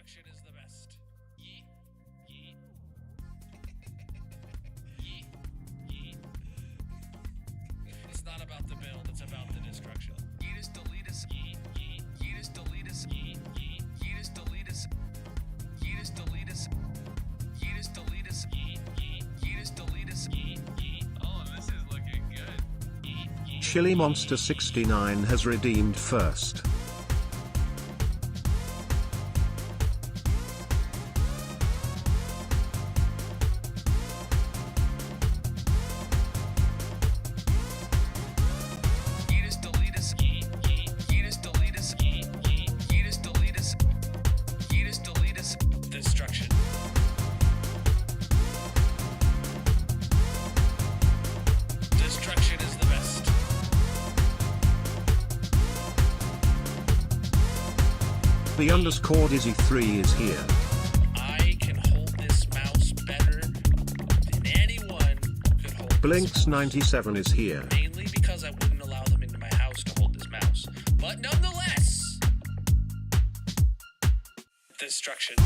Destruction is the best. Yeet. Yeet. Yeet. Yeet. It's not about the build, it's about the destruction. Yeetus deletus. Yeet. Yeet. Yeetus deletus. Yeet. Yeet. Yeetus deletus. Yeetus deletus. Yeetus deletus. Yeet. Yeet. Yeetus deletus. Yeet. Yeet. Oh, this is looking good. Yeet. Yeet. Chili Monster 69 has redeemed first. Destruction. Destruction is the best. The underscore Dizzy 3 is here. I can hold this mouse better than anyone could hold Blinks 97 is here. mainly because I wouldn't allow them into my house to hold this mouse. But nonetheless, destruction.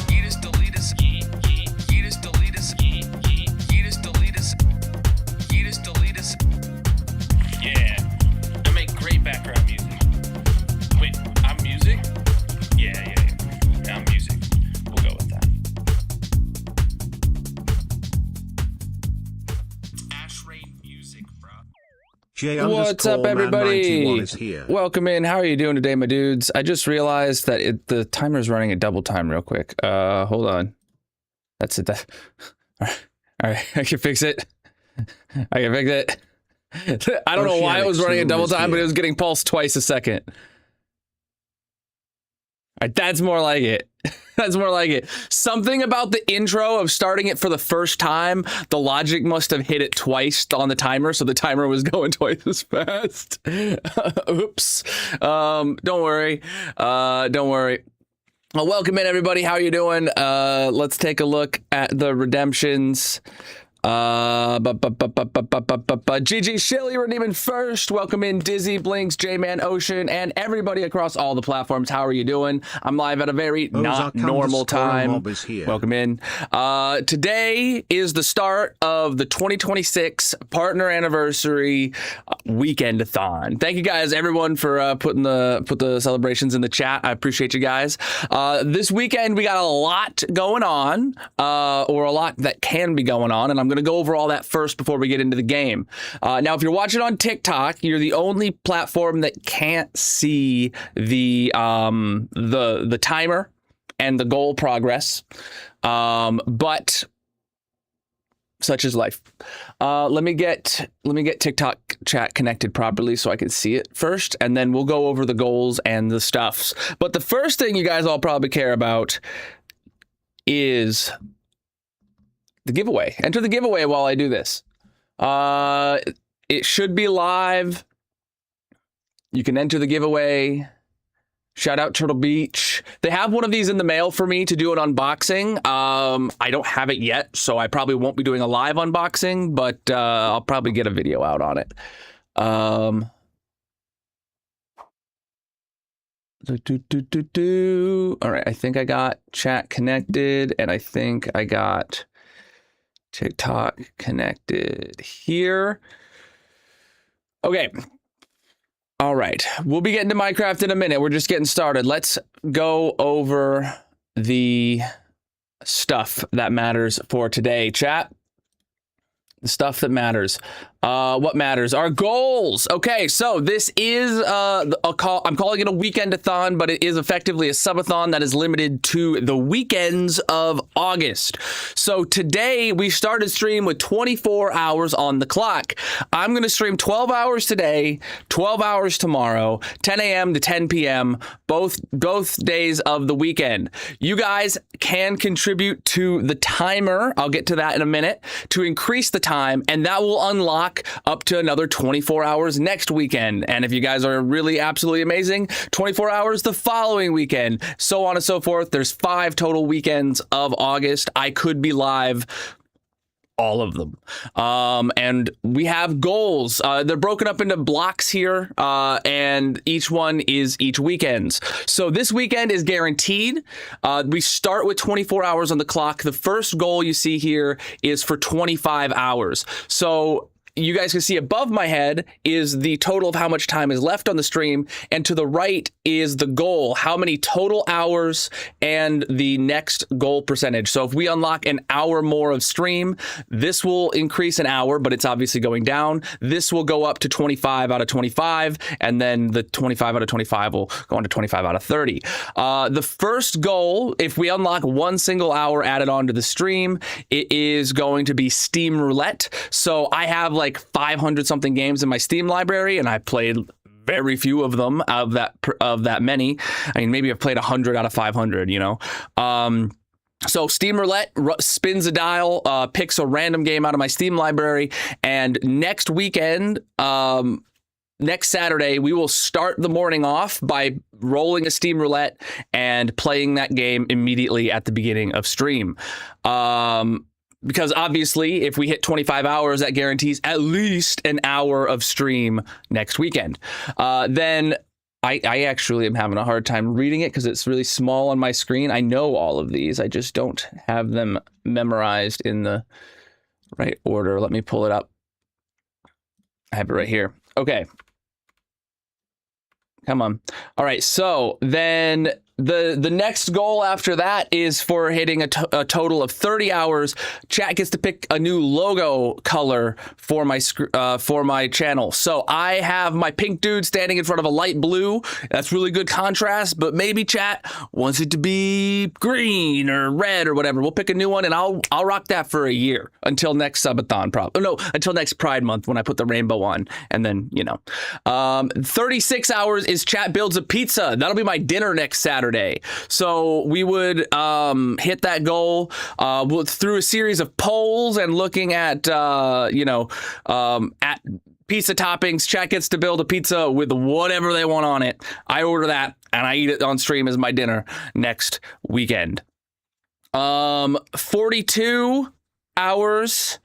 Yeetus deletus. Yeet. Yeet. Yeetus deletus. Yeet. Yeet. Yeetus deletus. Yeetus deletus. Yeah, I make great background music. Wait, I'm music? Yeah, I'm music. We'll go with that. Ash Rain music, bro. J What's up, underscore man everybody? 91 is here. Welcome in. How are you doing today, my dudes? I just realized that the timer's running at double time real quick. Hold on. That's it. All right. I can fix it. I can fix it. I don't know why it was running at double time, but it was getting pulsed twice a second. All right, that's more like it. That's more like it. Something about the intro of starting it for the first time, the logic must have hit it twice on the timer, so the timer was going twice as fast. Oops. Don't worry. Don't worry. Well, welcome in, everybody. How are you doing? Let's take a look at the redemptions. GG Shilly redeeming first. Welcome in Dizzy, Blinks, J-Man, Ocean, and everybody across all the platforms. How are you doing? I'm live at a very not normal time. Welcome in. Today is the start of the 2026 partner anniversary Weekend-a-thon. Thank you guys, everyone, for put the celebrations in the chat. I appreciate you guys. This weekend we got a lot going on, or a lot that can be going on, and I'm going to go over all that first before we get into the game. Now, if you're watching on TikTok, you're the only platform that can't see the timer and the goal progress, but such is life. Let me get TikTok chat connected properly so I can see it first, and then we'll go over the goals and the stuffs. But the first thing you guys all probably care about is the giveaway. Enter the giveaway while I do this. It should be live. You can enter the giveaway. Shout out Turtle Beach. They have one of these in the mail for me to do an unboxing. I don't have it yet, so I probably won't be doing a live unboxing, but I'll probably get a video out on it. All right, I think I got chat connected, and I think I got TikTok connected here. Okay. All right. We'll be getting to Minecraft in a minute. We're just getting started. Let's go over the stuff that matters for today, chat. The stuff that matters. What matters? Our goals. Okay, so this is I'm calling it a weekend-a-thon, but it is effectively a subathon that is limited to the weekends of August. So today we started stream with 24 hours on the clock. I'm going to stream 12 hours today, 12 hours tomorrow, 10 a.m. to 10 p.m., both days of the weekend. You guys can contribute to the timer. I'll get to that in a minute to increase the time, and that will unlock clock up to another 24 hours next weekend. And if you guys are really absolutely amazing, 24 hours the following weekend, so on and so forth. There's 5 total weekends of August. I could be live all of them. And we have goals. They're broken up into blocks here, and each one is each weekend's. So this weekend is guaranteed. We start with 24 hours on the clock. The first goal you see here is for 25 hours. So you guys can see above my head is the total of how much time is left on the stream, and to the right is the goal, how many total hours and the next goal percentage. So if we unlock an hour more of stream, this will increase an hour, but it's obviously going down. This will go up to 25 out of 25, and then the 25 out of 25 will go on to 25 out of 30. The first goal, if we unlock one single hour added onto the stream, it is going to be Steam Roulette. So I have like 500 something games in my Steam library, and I played very few of them of that many. I mean, maybe I've played 100 out of 500, you know. So Steam Roulette spins a dial, picks a random game out of my Steam library, and next weekend, next Saturday, we will start the morning off by rolling a Steam Roulette and playing that game immediately at the beginning of stream. Because obviously, if we hit 25 hours, that guarantees at least an hour of stream next weekend. Then I actually am having a hard time reading it because it's really small on my screen. I know all of these. I just don't have them memorized in the right order. Let me pull it up. I have it right here. Okay. Come on. All right. So then the next goal after that is for hitting a total of 30 hours. Chat gets to pick a new logo color for my channel. So I have my pink dude standing in front of a light blue. That's really good contrast, but maybe chat wants it to be green or red or whatever. We'll pick a new one, and I'll rock that for a year until next subathon, probably. No, until next Pride Month when I put the rainbow on, and then 36 hours is chat builds a pizza. That'll be my dinner next Saturday. So we would hit that goal through a series of polls and looking at at pizza toppings. Chat gets to build a pizza with whatever they want on it. I order that and I eat it on stream as my dinner next weekend. 42 hours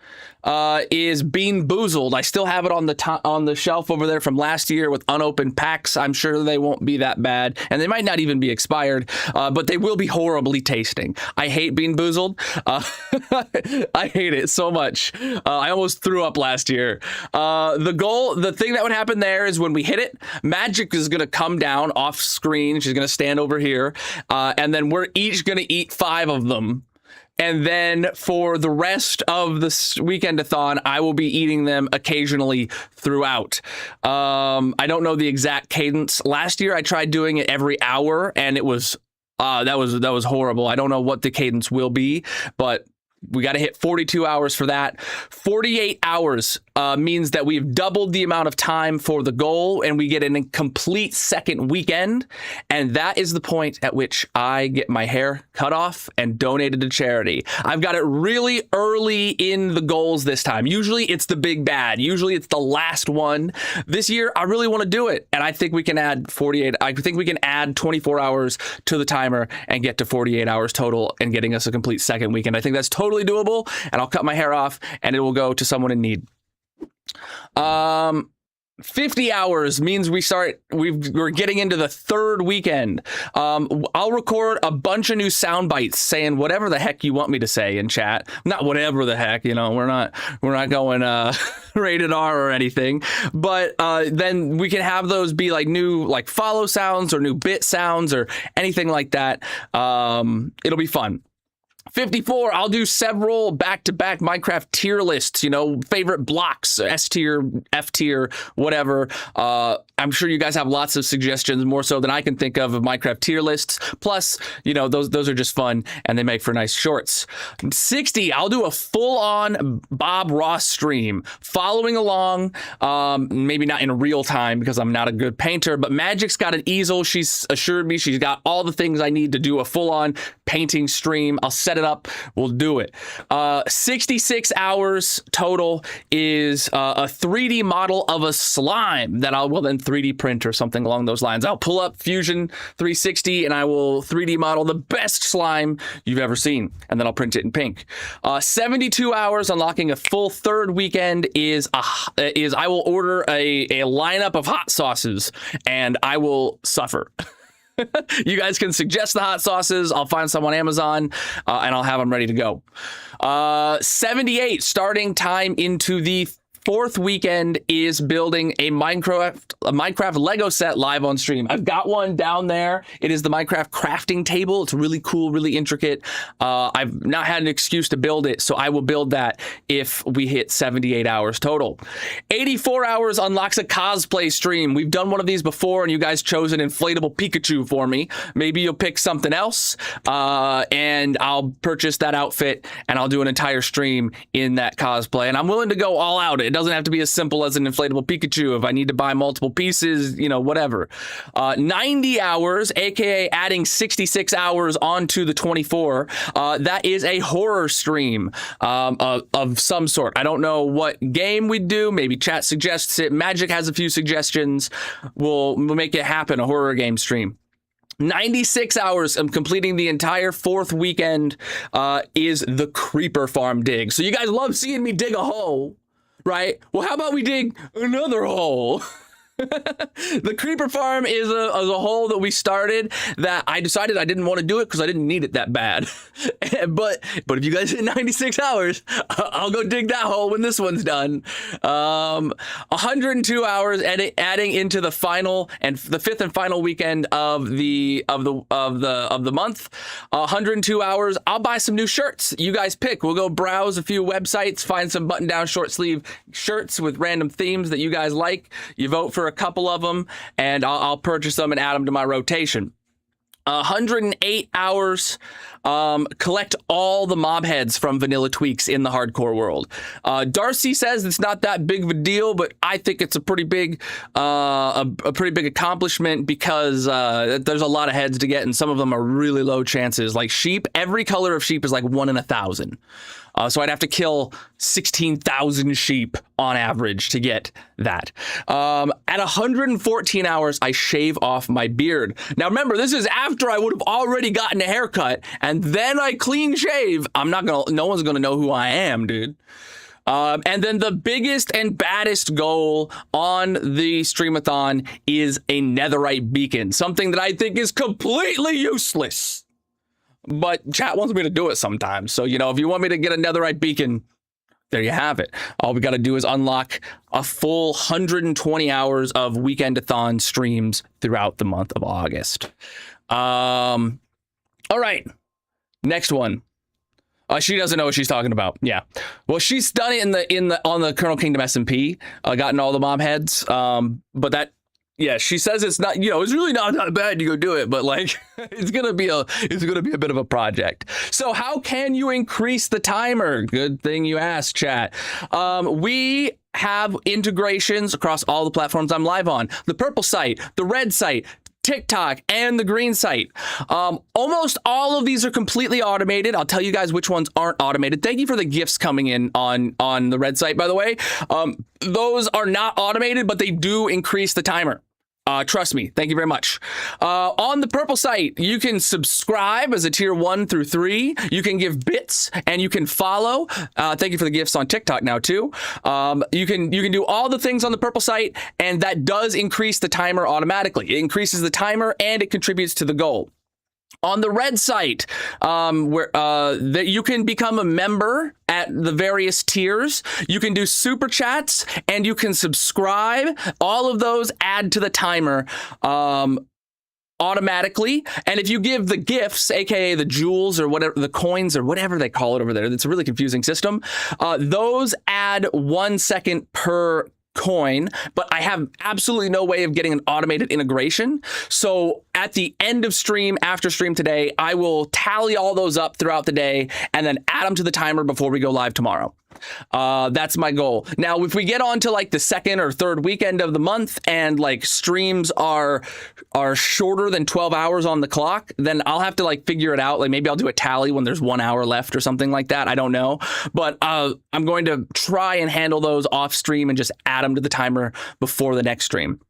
is Bean Boozled. I still have it on the shelf over there from last year with unopened packs. I'm sure they won't be that bad, and they might not even be expired, but they will be horribly tasting. I hate Bean Boozled. I hate it so much. I almost threw up last year. The thing that would happen there is when we hit it, Magic is going to come down off screen. She's going to stand over here, and then we're each going to eat 5 of them. And then for the rest of this Weekend-a-thon, I will be eating them occasionally throughout. I don't know the exact cadence. Last year, I tried doing it every hour, and it was that was horrible. I don't know what the cadence will be, but we got to hit 42 hours for that. 48 hours means that we've doubled the amount of time for the goal, and we get a complete second weekend. And that is the point at which I get my hair cut off and donated to charity. I've got it really early in the goals this time. Usually it's the big bad. Usually it's the last one. This year, I really want to do it. And I think we can add 24 hours to the timer and get to 48 hours total and getting us a complete second weekend. I think that's totally doable, and I'll cut my hair off and it will go to someone in need. 50 hours means we're getting into the third weekend. I'll record a bunch of new sound bites saying whatever the heck you want me to say in chat. Not whatever the heck, we're not going rated R or anything, but then we can have those be like new follow sounds or new bit sounds or anything like that. It'll be fun. 54, I'll do several back-to-back Minecraft tier lists, favorite blocks, S tier, F tier, whatever. I'm sure you guys have lots of suggestions, more so than I can think of Minecraft tier lists. Plus, those are just fun and they make for nice shorts. 60, I'll do a full-on Bob Ross stream, following along, maybe not in real time because I'm not a good painter, but Magic's got an easel. She's assured me she's got all the things I need to do a full-on painting stream. I'll set it up. We'll do it. 66 hours total is a 3D model of a slime that I will then 3D print or something along those lines. I'll pull up Fusion 360 and I will 3D model the best slime you've ever seen, and then I'll print it in pink. 72 hours unlocking a full third weekend is I will order a lineup of hot sauces and I will suffer. You guys can suggest the hot sauces. I'll find some on Amazon and I'll have them ready to go. 78 starting time into the fourth weekend is building a Minecraft Lego set live on stream. I've got one down there. It is the Minecraft crafting table. It's really cool, really intricate. I've not had an excuse to build it, so I will build that if we hit 78 hours total. 84 hours unlocks a cosplay stream. We've done one of these before, and you guys chose an inflatable Pikachu for me. Maybe you'll pick something else, and I'll purchase that outfit, and I'll do an entire stream in that cosplay. And I'm willing to go all out. It doesn't have to be as simple as an inflatable Pikachu. If I need to buy multiple pieces, whatever. 90 hours, aka adding 66 hours onto the 24. That is a horror stream of some sort. I don't know what game we'd do. Maybe chat suggests it. Magic has a few suggestions. We'll make it happen. A horror game stream. 96 hours of completing the entire fourth weekend is the creeper farm dig. So you guys love seeing me dig a hole, right? Well, how about we dig another hole? The creeper farm is a hole that we started that I decided I didn't want to do it because I didn't need it that bad. but if you guys hit 96 hours, I'll go dig that hole when this one's done. 102 hours adding into the final and the fifth and final weekend of the month. 102 hours. I'll buy some new shirts. You guys pick. We'll go browse a few websites, find some button-down short sleeve shirts with random themes that you guys like. You vote for a couple of them, and I'll purchase them and add them to my rotation. 108 hours, collect all the mob heads from Vanilla Tweaks in the hardcore world. Darcy says it's not that big of a deal, but I think it's a pretty big, a pretty big accomplishment because there's a lot of heads to get, and some of them are really low chances. Like sheep, every color of sheep is like 1 in 1,000. So I'd have to kill 16,000 sheep on average to get that. At 114 hours, I shave off my beard. Now remember, this is after I would have already gotten a haircut, and then I clean shave. No one's gonna know who I am, dude. And then the biggest and baddest goal on the Streamathon is a netherite beacon, something that I think is completely useless. But chat wants me to do it sometimes. So, if you want me to get a netherite beacon, there you have it. All we got to do is unlock a full 120 hours of Weekend-a-thon streams throughout the month of August. All right. Next one. She doesn't know what she's talking about. Yeah. Well, she's done it on the Colonel Kingdom SMP, gotten all the mob heads. But that, yeah, she says it's not, it's really not bad to go do it, but like it's gonna be a bit of a project. So how can you increase the timer? Good thing you asked, chat. We have integrations across all the platforms I'm live on. The purple site, the red site, TikTok, and the green site. Almost all of these are completely automated. I'll tell you guys which ones aren't automated. Thank you for the gifts coming in on the red site, by the way. Those are not automated, but they do increase the timer. Trust me. Thank you very much. On the purple site, you can subscribe as a tier 1 through 3. You can give bits and you can follow. Thank you for the gifts on TikTok now too. You can do all the things on the purple site, and that does increase the timer automatically. It increases the timer and it contributes to the goal. On the red site, where that you can become a member at the various tiers, you can do super chats, and you can subscribe. All of those add to the timer automatically. And if you give the gifts, aka the jewels or whatever, the coins or whatever they call it over there, it's a really confusing system. Those add 1 second per coin, but I have absolutely no way of getting an automated integration. So at the end of stream, after stream today, I will tally all those up throughout the day and then add them to the timer before we go live tomorrow. That's my goal. Now, if we get on to like the second or third weekend of the month and like streams are shorter than 12 hours on the clock, then I'll have to like figure it out. Like maybe I'll do a tally when there's 1 hour left or something like that. I don't know. But I'm going to try and handle those off stream and just add them to the timer before the next stream.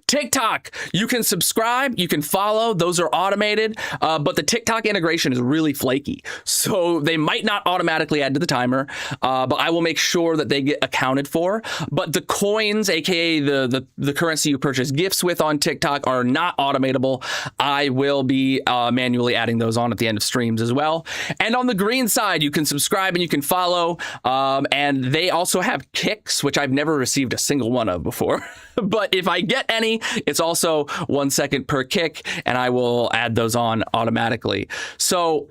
TikTok, you can subscribe, you can follow, those are automated, but the TikTok integration is really flaky. So they might not automatically add to the timer, but I will make sure that they get accounted for. But the coins, aka the currency you purchase gifts with on TikTok, are not automatable. I will be manually adding those on at the end of streams as well. And on the green side, you can subscribe and you can follow, and they also have kicks, which I've never received a single one of before. But if I get any, it's also 1 second per kick, and I will add those on automatically. So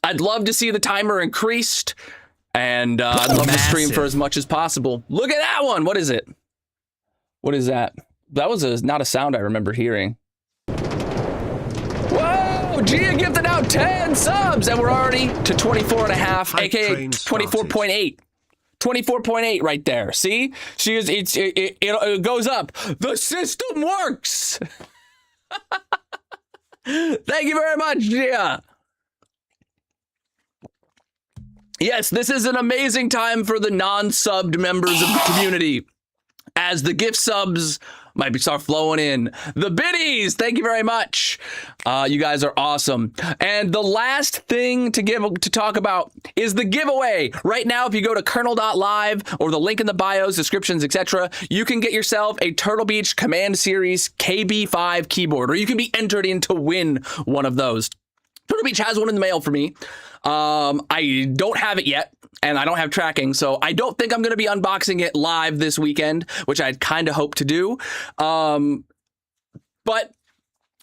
I'd love to see the timer increased, and I'd love to stream for as much as possible. Look at that one. What is it? What is that? That was not a sound I remember hearing. Whoa! Gia gifted out 10 subs, and we're already to 24 and a half, aka 24.8. 24.8 right there. See? She is. It goes up. The system works. Thank you very much, Gia. Yes, this is an amazing time for the non-subbed members of the community, as the gift subs might start flowing in. The biddies, thank you very much. You guys are awesome. And the last thing to talk about is the giveaway. Right now, if you go to Colonal.live or the link in the bios, descriptions, etc., you can get yourself a Turtle Beach Command Series KB5 keyboard, or you can be entered in to win one of those. Turtle Beach has one in the mail for me. I don't have it yet, and I don't have tracking, so I don't think I'm going to be unboxing it live this weekend, which I'd kind of hope to do. But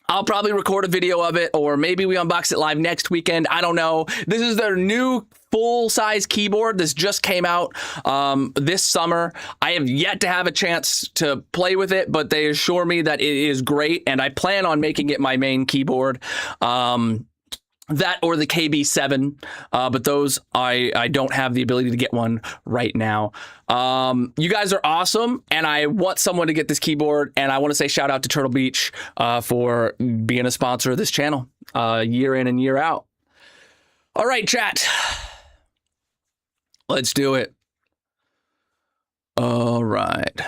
I'll probably record a video of it, or maybe we unbox it live next weekend. I don't know. This is their new full-size keyboard. This just came out this summer. I have yet to have a chance to play with it, but they assure me that it is great, and I plan on making it my main keyboard. That or the KB7, but those I don't have the ability to get one right now. You guys are awesome, and I want someone to get this keyboard, and I want to say shout out to Turtle Beach for being a sponsor of this channel year in and year out. All right, chat. Let's do it. All right.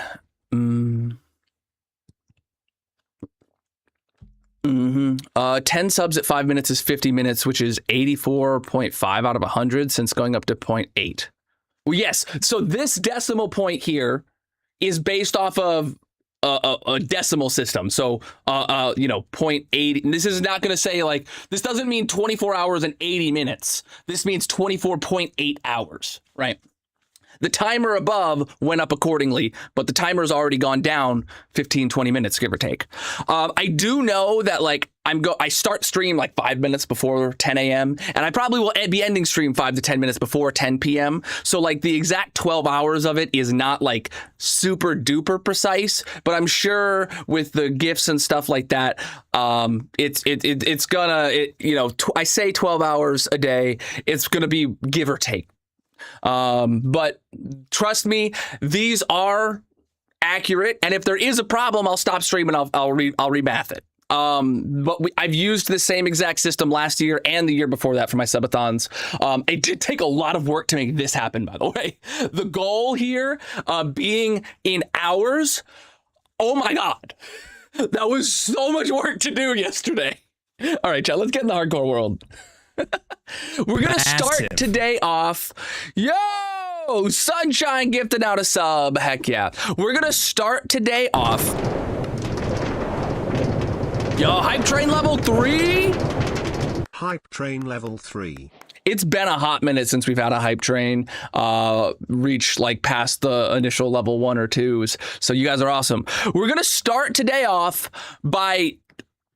10 subs at 5 minutes is 50 minutes, which is 84.5 out of 100 since going up to 0.8. Well, yes. So this decimal point here is based off of a decimal system. So, 0.8. And this is not going to say like, this doesn't mean 24 hours and 80 minutes. This means 24.8 hours, right? The timer above went up accordingly, but the timer's already gone down 15, 20 minutes, give or take. I do know that like I start stream like 5 minutes before 10 a.m. and I probably will be ending stream 5 to 10 minutes before 10 p.m. So like the exact 12 hours of it is not like super duper precise, but I'm sure with the gifts and stuff like that, it's gonna, I say 12 hours a day, it's gonna be give or take. But trust me, these are accurate, and if there is a problem, I'll stop streaming. I'll remath it. But I've used the same exact system last year and the year before that for my subathons. It did take a lot of work to make this happen, by the way. The goal here, being in hours. Oh my God, that was so much work to do yesterday. All right, chat, let's get in the hardcore world. We're gonna start today off. Yo, Sunshine gifted out a sub. Heck yeah. We're gonna start today off. Yo, hype train level 3. Hype train level 3. It's been a hot minute since we've had a hype train reach like past the initial level 1 or 2s. So you guys are awesome. We're gonna start today off by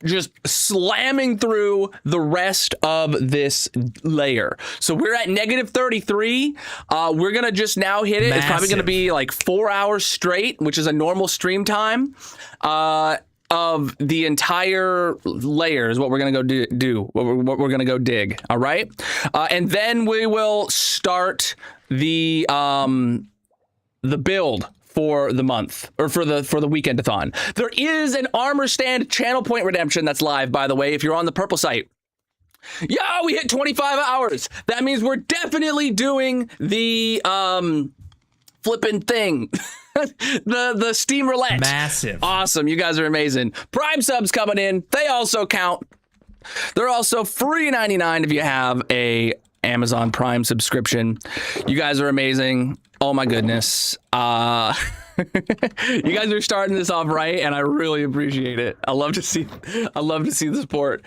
just slamming through the rest of this layer. So we're at negative 33. We're going to just now hit it. Massive. It's probably going to be like 4 hours straight, which is a normal stream time of the entire layer is what we're going to go do. What we're going to go dig. All right. And then we will start the build for the month, or for the Weekend-a-thon. There is an armor stand channel point redemption that's live, by the way, if you're on the purple site. Yeah, we hit 25 hours. That means we're definitely doing the flipping thing. the Steam Roulette. Massive. Awesome. You guys are amazing. Prime subs coming in. They also count. They're also free $99 if you have a Amazon Prime subscription. You guys are amazing. Oh my goodness. You guys are starting this off right, and I really appreciate it. I love to see the support.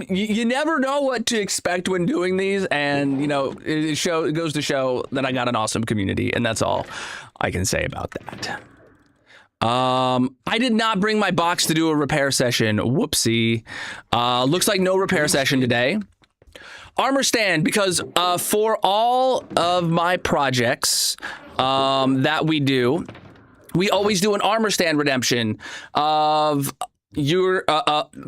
You never know what to expect when doing these, and you know, it goes to show that I got an awesome community, and that's all I can say about that. I did not bring my box to do a repair session. Whoopsie. Looks like no repair session today. Armor stand, because for all of my projects that we do, we always do an armor stand redemption of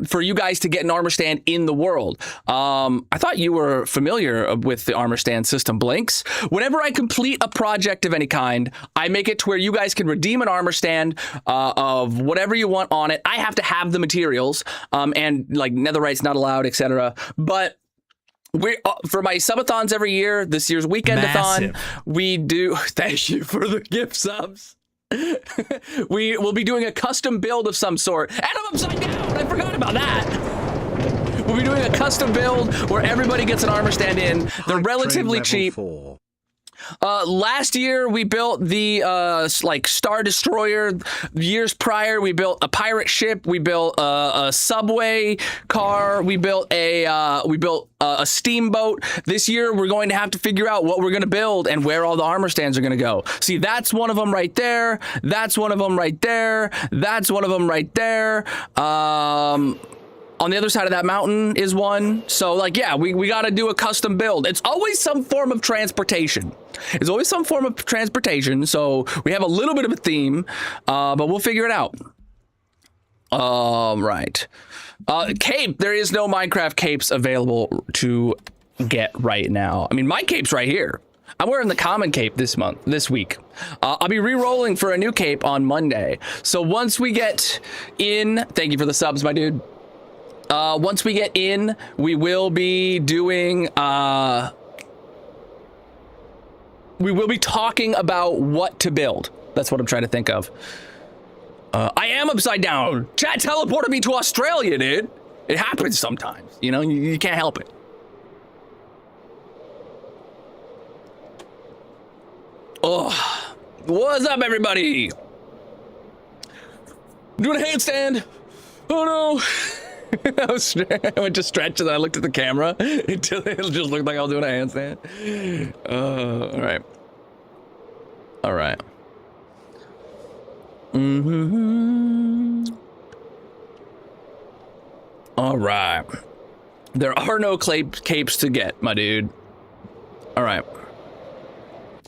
for you guys to get an armor stand in the world. I thought you were familiar with the armor stand system, Blinks. Whenever I complete a project of any kind, I make it to where you guys can redeem an armor stand of whatever you want on it. I have to have the materials, and like netherite's not allowed, etc. But for my subathons every year, this year's Weekend-a-thon, we do. Thank you for the gift subs. We will be doing a custom build of some sort. And I'm upside down. I forgot about that. We'll be doing a custom build where everybody gets an armor stand in. They're relatively cheap. 4. Last year we built the like Star Destroyer. Years prior we built a pirate ship. We built a subway car. We built a steamboat. This year we're going to have to figure out what we're going to build and where all the armor stands are going to go. See, that's one of them right there. That's one of them right there. That's one of them right there. On the other side of that mountain is one. So like, yeah, we got to do a custom build. It's always some form of transportation. It's always some form of transportation. So we have a little bit of a theme, but we'll figure it out. Right. Cape. There is no Minecraft capes available to get right now. I mean, my cape's right here. I'm wearing the common cape this week. I'll be re-rolling for a new cape on Monday. So once we get in, thank you for the subs, my dude. Once we get in, we will be doing, we will be talking about what to build. That's what I'm trying to think of. I am upside down. Chat teleported me to Australia, dude. It happens sometimes, you know, you can't help it. Oh, what's up, everybody? Doing a handstand. Oh no. I went to stretch and then I looked at the camera until it just looked like I was doing a handstand. All right. All right. All right. There are no capes to get, my dude. All right.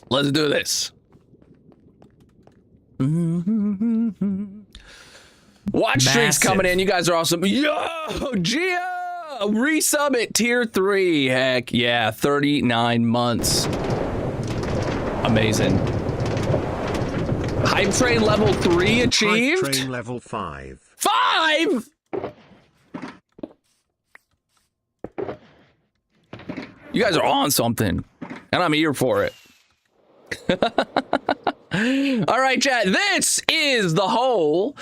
Let's do this. Watch streaks coming in. You guys are awesome. Yo, Gia, resub at tier 3. Heck yeah, 39 months. Amazing. Hype train level 3 achieved. Hype train level 5. 5. You guys are on something, and I'm here for it. All right, chat. This is the hole.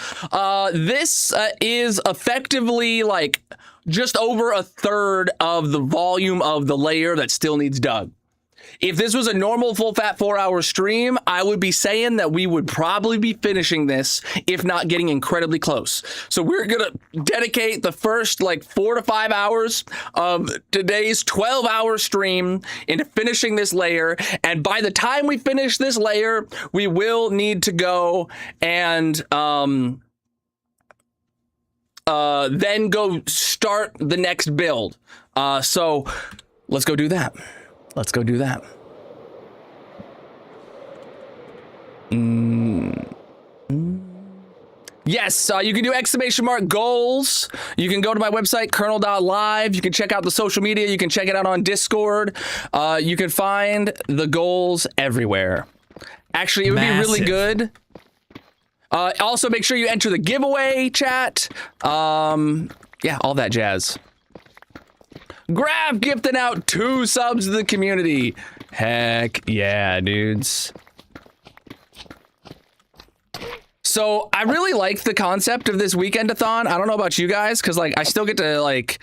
This is effectively like just over a third of the volume of the layer that still needs dug. If this was a normal full fat 4-hour stream, I would be saying that we would probably be finishing this, if not getting incredibly close. So we're going to dedicate the first like 4 to 5 hours of today's 12-hour stream into finishing this layer. And by the time we finish this layer, we will need to go and then go start the next build. So let's go do that. Let's go do that. Yes, you can do !goals. You can go to my website, colonel.live. You can check out the social media. You can check it out on Discord. You can find the goals everywhere. Actually, it would be really good. Also, make sure you enter the giveaway, chat. Yeah, all that jazz. Grab gifting out 2 subs to the community. Heck yeah, dudes. So I really like the concept of this Weekend-a-thon. I don't know about you guys, because like I still get to like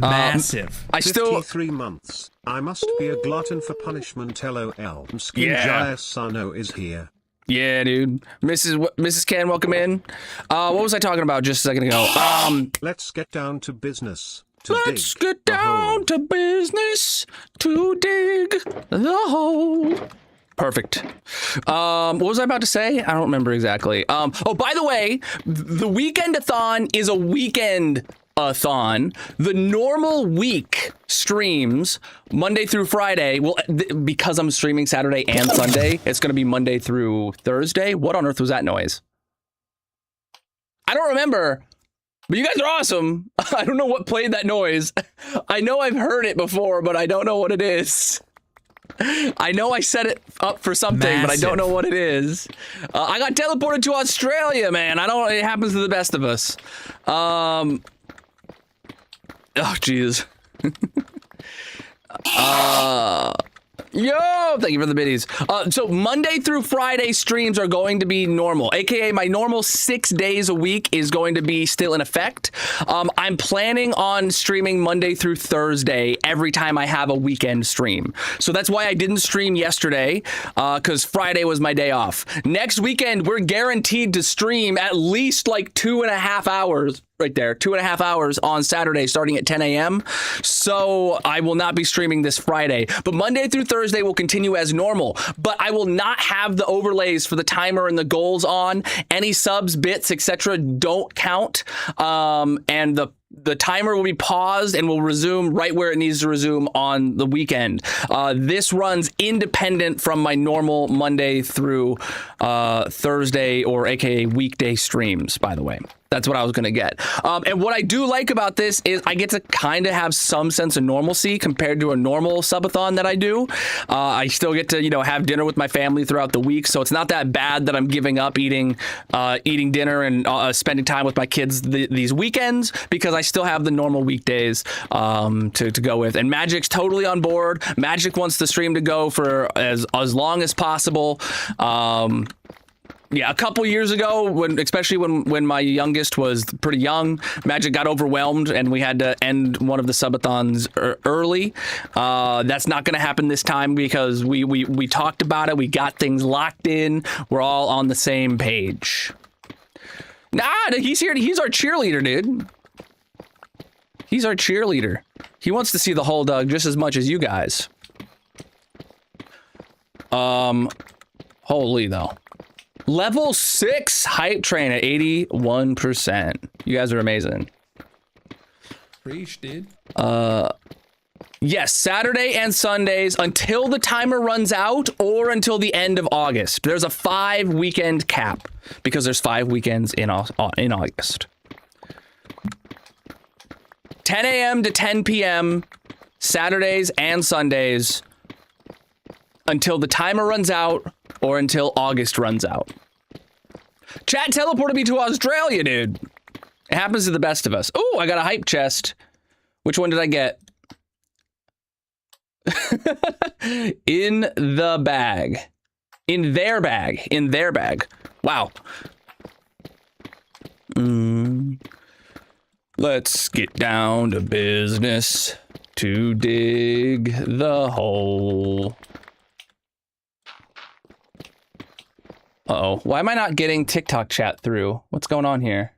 massive. I still 53 months. I must be a glutton for punishment. LOL. Skin Yeah. Sano is here. Yeah, dude. Mrs. Ken, welcome in. What was I talking about just a second ago? Let's get down to business. Let's get down to business to dig the hole. Perfect. What was I about to say? I don't remember exactly. Oh, by the way, the Weekend-a-thon is a weekend-a-thon. The normal week streams Monday through Friday. Well, because I'm streaming Saturday and Sunday, it's going to be Monday through Thursday. What on earth was that noise? I don't remember. But you guys are awesome. I don't know what played that noise. I know I've heard it before, but I don't know what it is. I know I set it up for something, but I don't know what it is. I got teleported to Australia, man. It happens to the best of us. Oh, jeez. Yo, thank you for the biddies. So Monday through Friday streams are going to be normal, aka my normal 6 days a week is going to be still in effect. I'm planning on streaming Monday through Thursday every time I have a weekend stream. So that's why I didn't stream yesterday, because Friday was my day off. Next weekend, we're guaranteed to stream at least like 2.5 hours. Right there, 2.5 hours on Saturday starting at 10 a.m. So I will not be streaming this Friday, but Monday through Thursday will continue as normal, but I will not have the overlays for the timer and the goals on. Any subs, bits, etc. don't count. And the timer will be paused and will resume right where it needs to resume on the weekend. This runs independent from my normal Monday through Thursday, or aka weekday streams, by the way. That's what I was going to get. And what I do like about this is I get to kind of have some sense of normalcy compared to a normal subathon that I do. I still get to, have dinner with my family throughout the week. So it's not that bad that I'm giving up eating dinner and spending time with my kids these weekends, because I still have the normal weekdays to go with. And Magic's totally on board. Magic wants the stream to go for as long as possible. Yeah, a couple years ago, especially when my youngest was pretty young, Magic got overwhelmed and we had to end one of the subathons early. That's not going to happen this time because we talked about it. We got things locked in. We're all on the same page. Nah, he's here. He's our cheerleader, dude. He's our cheerleader. He wants to see the whole Doug just as much as you guys. Holy though. Level 6 hype train at 81%. You guys are amazing. Preach, dude. Yes, Saturday and Sundays until the timer runs out or until the end of August. There's a 5 weekend cap because there's 5 weekends in August. 10 a.m. to 10 p.m. Saturdays and Sundays until the timer runs out or until August runs out. Chat teleported me to Australia, dude. It happens to the best of us. Oh, I got a hype chest. Which one did I get? In the bag. In their bag. In their bag. Wow. Let's get down to business to dig the hole. Uh-oh. Why am I not getting TikTok chat through? What's going on here?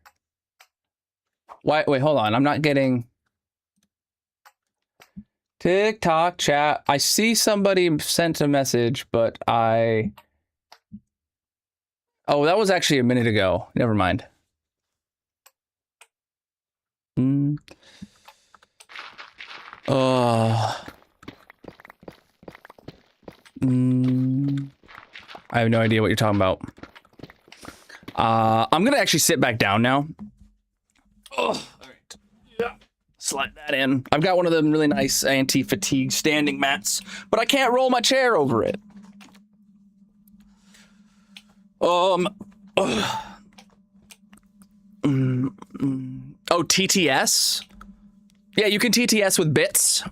Wait, hold on. I'm not getting TikTok chat. I see somebody sent a message, but oh, that was actually a minute ago. Never mind. Mm. I have no idea what you're talking about. I'm gonna actually sit back down now. Oh, all right. Yeah. Slide that in. I've got one of them really nice anti-fatigue standing mats, but I can't roll my chair over it. Oh, TTS? Yeah, you can TTS with bits.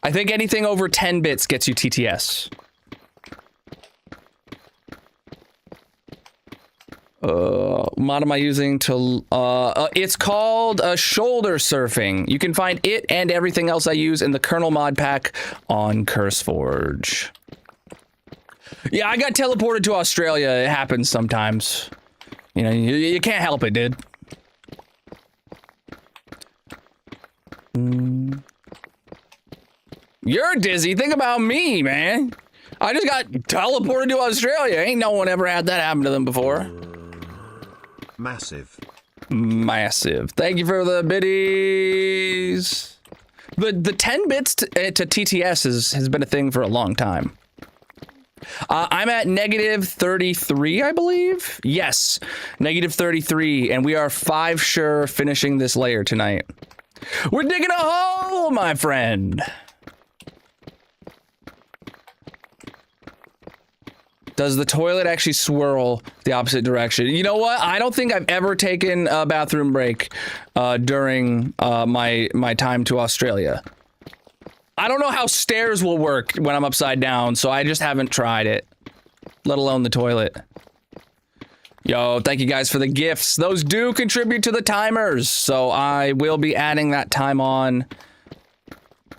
I think anything over 10 bits gets you TTS. Mod am I using to, it's called shoulder surfing. You can find it and everything else I use in the Colonal mod pack on CurseForge. Yeah, I got teleported to Australia. It happens sometimes. You know, you can't help it, dude. You're dizzy. Think about me, man. I just got teleported to Australia. Ain't no one ever had that happen to them before. Massive. Massive. Thank you for the biddies. The 10 bits to TTS has been a thing for a long time. I'm at -33, I believe. Yes, -33, and we are 5 sure finishing this layer tonight. We're digging a hole, my friend. Does the toilet actually swirl the opposite direction? You know what? I don't think I've ever taken a bathroom break during my time to Australia. I don't know how stairs will work when I'm upside down, so I just haven't tried it, let alone the toilet. Yo, thank you guys for the gifts. Those do contribute to the timers, so I will be adding that time on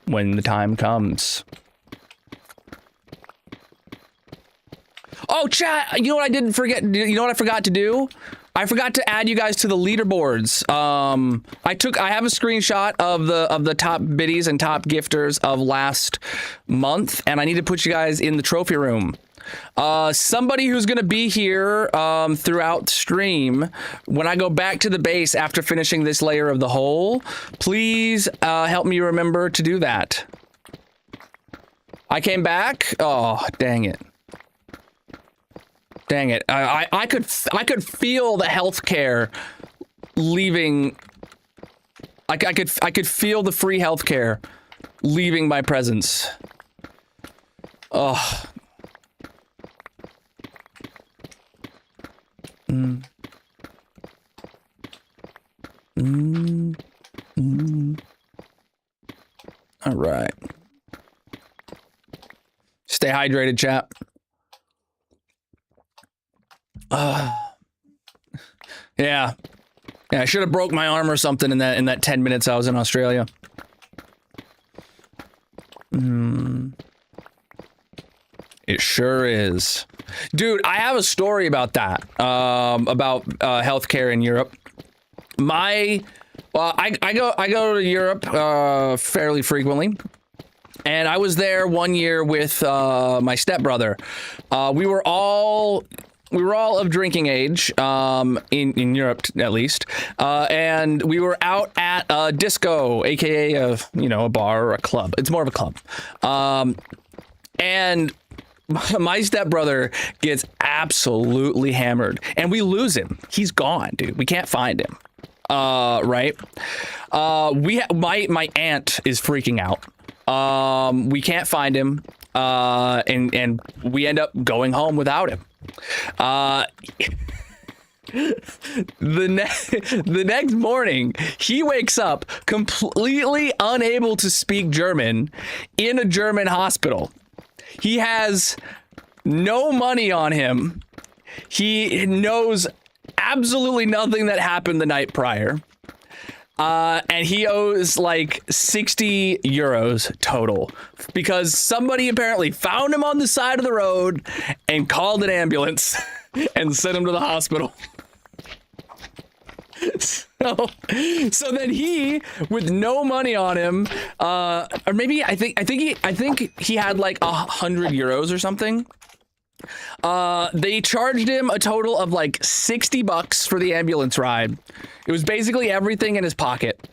when the time comes. Oh, chat, you know what I didn't forget? You know what I forgot to do? I forgot to add you guys to the leaderboards. I have a screenshot of the top biddies and top gifters of last month, and I need to put you guys in the trophy room. Somebody who's gonna be here throughout stream, when I go back to the base after finishing this layer of the hole, please help me remember to do that. I came back. Oh, dang it. Dang it. I could feel the healthcare leaving. I could feel the free healthcare leaving my presence. Oh. All right. Stay hydrated, chap. Yeah, I should have broke my arm or something in that 10 minutes I was in Australia. It sure is, dude. I have a story about that. About healthcare in Europe. I go to Europe fairly frequently. And I was there one year with my stepbrother. We were all of drinking age, in Europe at least, and we were out at a disco, aka a bar or a club. It's more of a club, and my stepbrother gets absolutely hammered, and we lose him. He's gone, dude. We can't find him. Right? My aunt is freaking out. We can't find him, and we end up going home without him. The next morning, he wakes up completely unable to speak German in a German hospital. He has no money on him. He knows absolutely nothing that happened the night prior. And he owes like 60 euros total because somebody apparently found him on the side of the road and called an ambulance and sent him to the hospital. So then he, with no money on him, or maybe I think he had like 100 euros or something. They charged him a total of like $60 for the ambulance ride. It was basically everything in his pocket,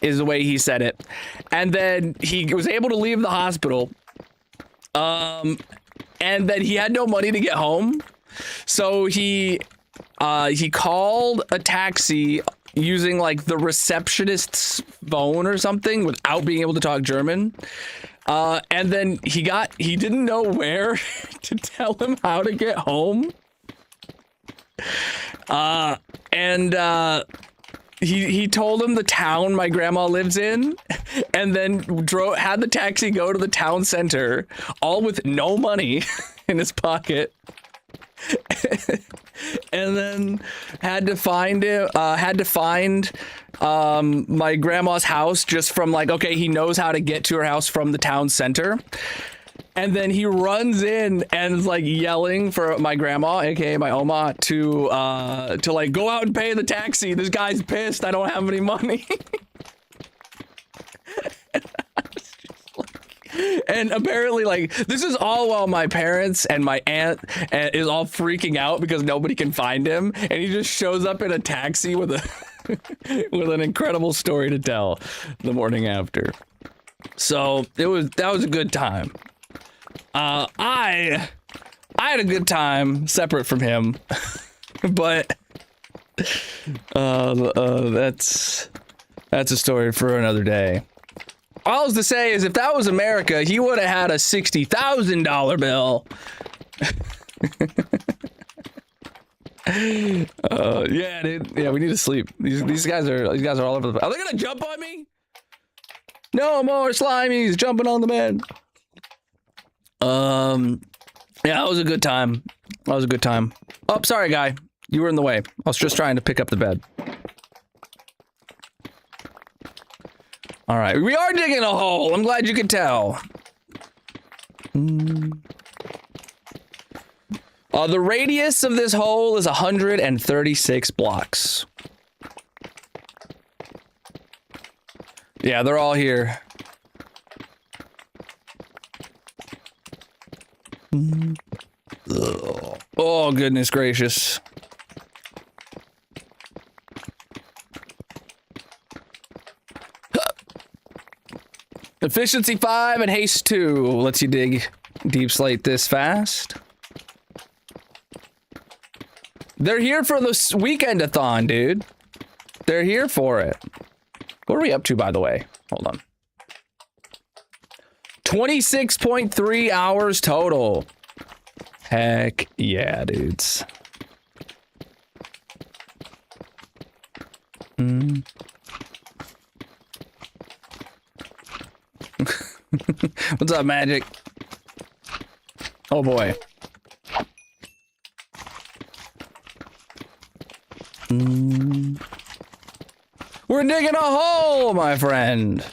is the way he said it. And then he was able to leave the hospital. And then he had no money to get home. So he called a taxi using like the receptionist's phone or something without being able to talk German. And then he didn't know where to tell him how to get home. He told him the town my grandma lives in, and then had the taxi go to the town center, all with no money in his pocket. And then had to find my grandma's house just from like, okay, he knows how to get to her house from the town center. And then he runs in and is like yelling for my grandma, aka my Oma, to like go out and pay the taxi. This guy's pissed. I don't have any money. And apparently, like, this is all while my parents and my aunt is all freaking out because nobody can find him, and he just shows up in a taxi with with an incredible story to tell the morning after. So that was a good time. I had a good time separate from him, but that's a story for another day. All I was to say is if that was America, he would have had a $60,000 bill. Yeah, dude. Yeah, we need to sleep. These guys are all over the place. Are they gonna jump on me? No more slimies jumping on the bed. Yeah, that was a good time. Oh, sorry, guy. You were in the way. I was just trying to pick up the bed. All right, we are digging a hole. I'm glad you could tell. The radius of this hole is 136 blocks. Yeah, they're all here. Oh, goodness gracious. Efficiency 5 and haste 2 lets you dig deep slate this fast. They're here for this weekend-a-thon, dude. They're here for it. What are we up to, by the way? Hold on. 26.3 hours total. Heck yeah, dudes. What's up, Magic? Oh boy. We're digging a hole, my friend.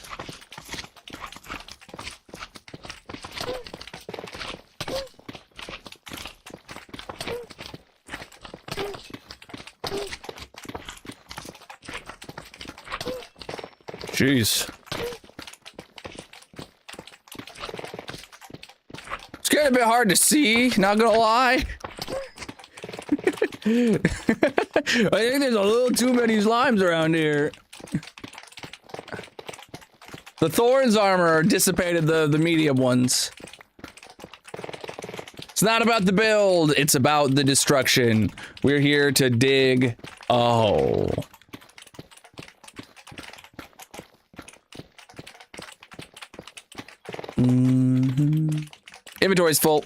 Jeez. It's getting a bit hard to see, not gonna lie. I think there's a little too many slimes around here. The Thorns armor dissipated the medium ones. It's not about the build, it's about the destruction. We're here to dig a hole. Inventory's full.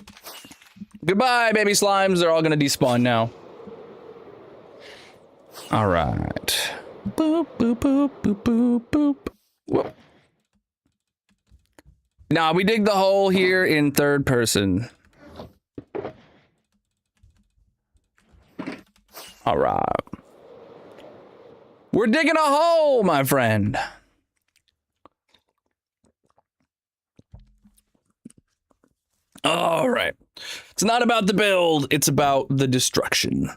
Goodbye, baby slimes. They're all gonna despawn now. All right. Boop, boop, boop, boop, boop, boop. Whoop. Nah, we dig the hole here in third person. All right. We're digging a hole, my friend. All right. It's not about the build, it's about the destruction.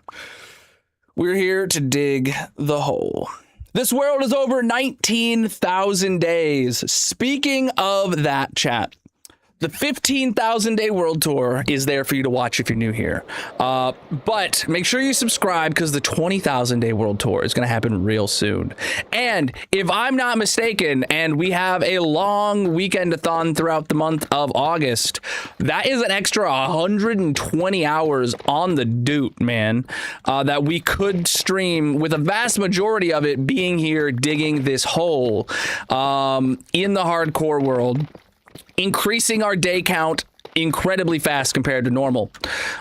We're here to dig the hole. This world is over 19,000 days. Speaking of that, chat, The 15,000 day world tour is there for you to watch if you're new here. But make sure you subscribe because the 20,000 day world tour is going to happen real soon. And if I'm not mistaken, and we have a long weekend-a-thon throughout the month of August, that is an extra 120 hours on the doot, man, that we could stream with a vast majority of it being here digging this hole in the hardcore world, increasing our day count incredibly fast compared to normal.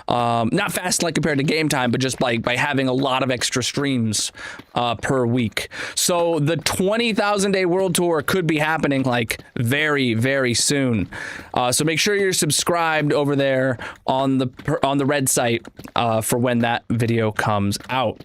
Not fast like compared to game time, but just like by having a lot of extra streams per week. So the 20,000 day world tour could be happening like very, very soon. So make sure you're subscribed over there on the red site for when that video comes out.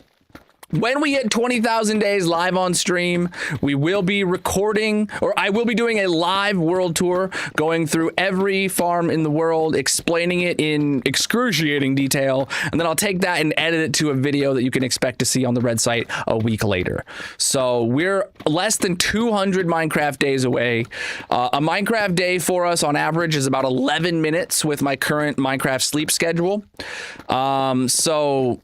When we hit 20,000 days live on stream, we will be recording, or I will be doing a live world tour, going through every farm in the world, explaining it in excruciating detail, and then I'll take that and edit it to a video that you can expect to see on the red site a week later. So we're less than 200 Minecraft days away. A Minecraft day for us on average is about 11 minutes with my current Minecraft sleep schedule. So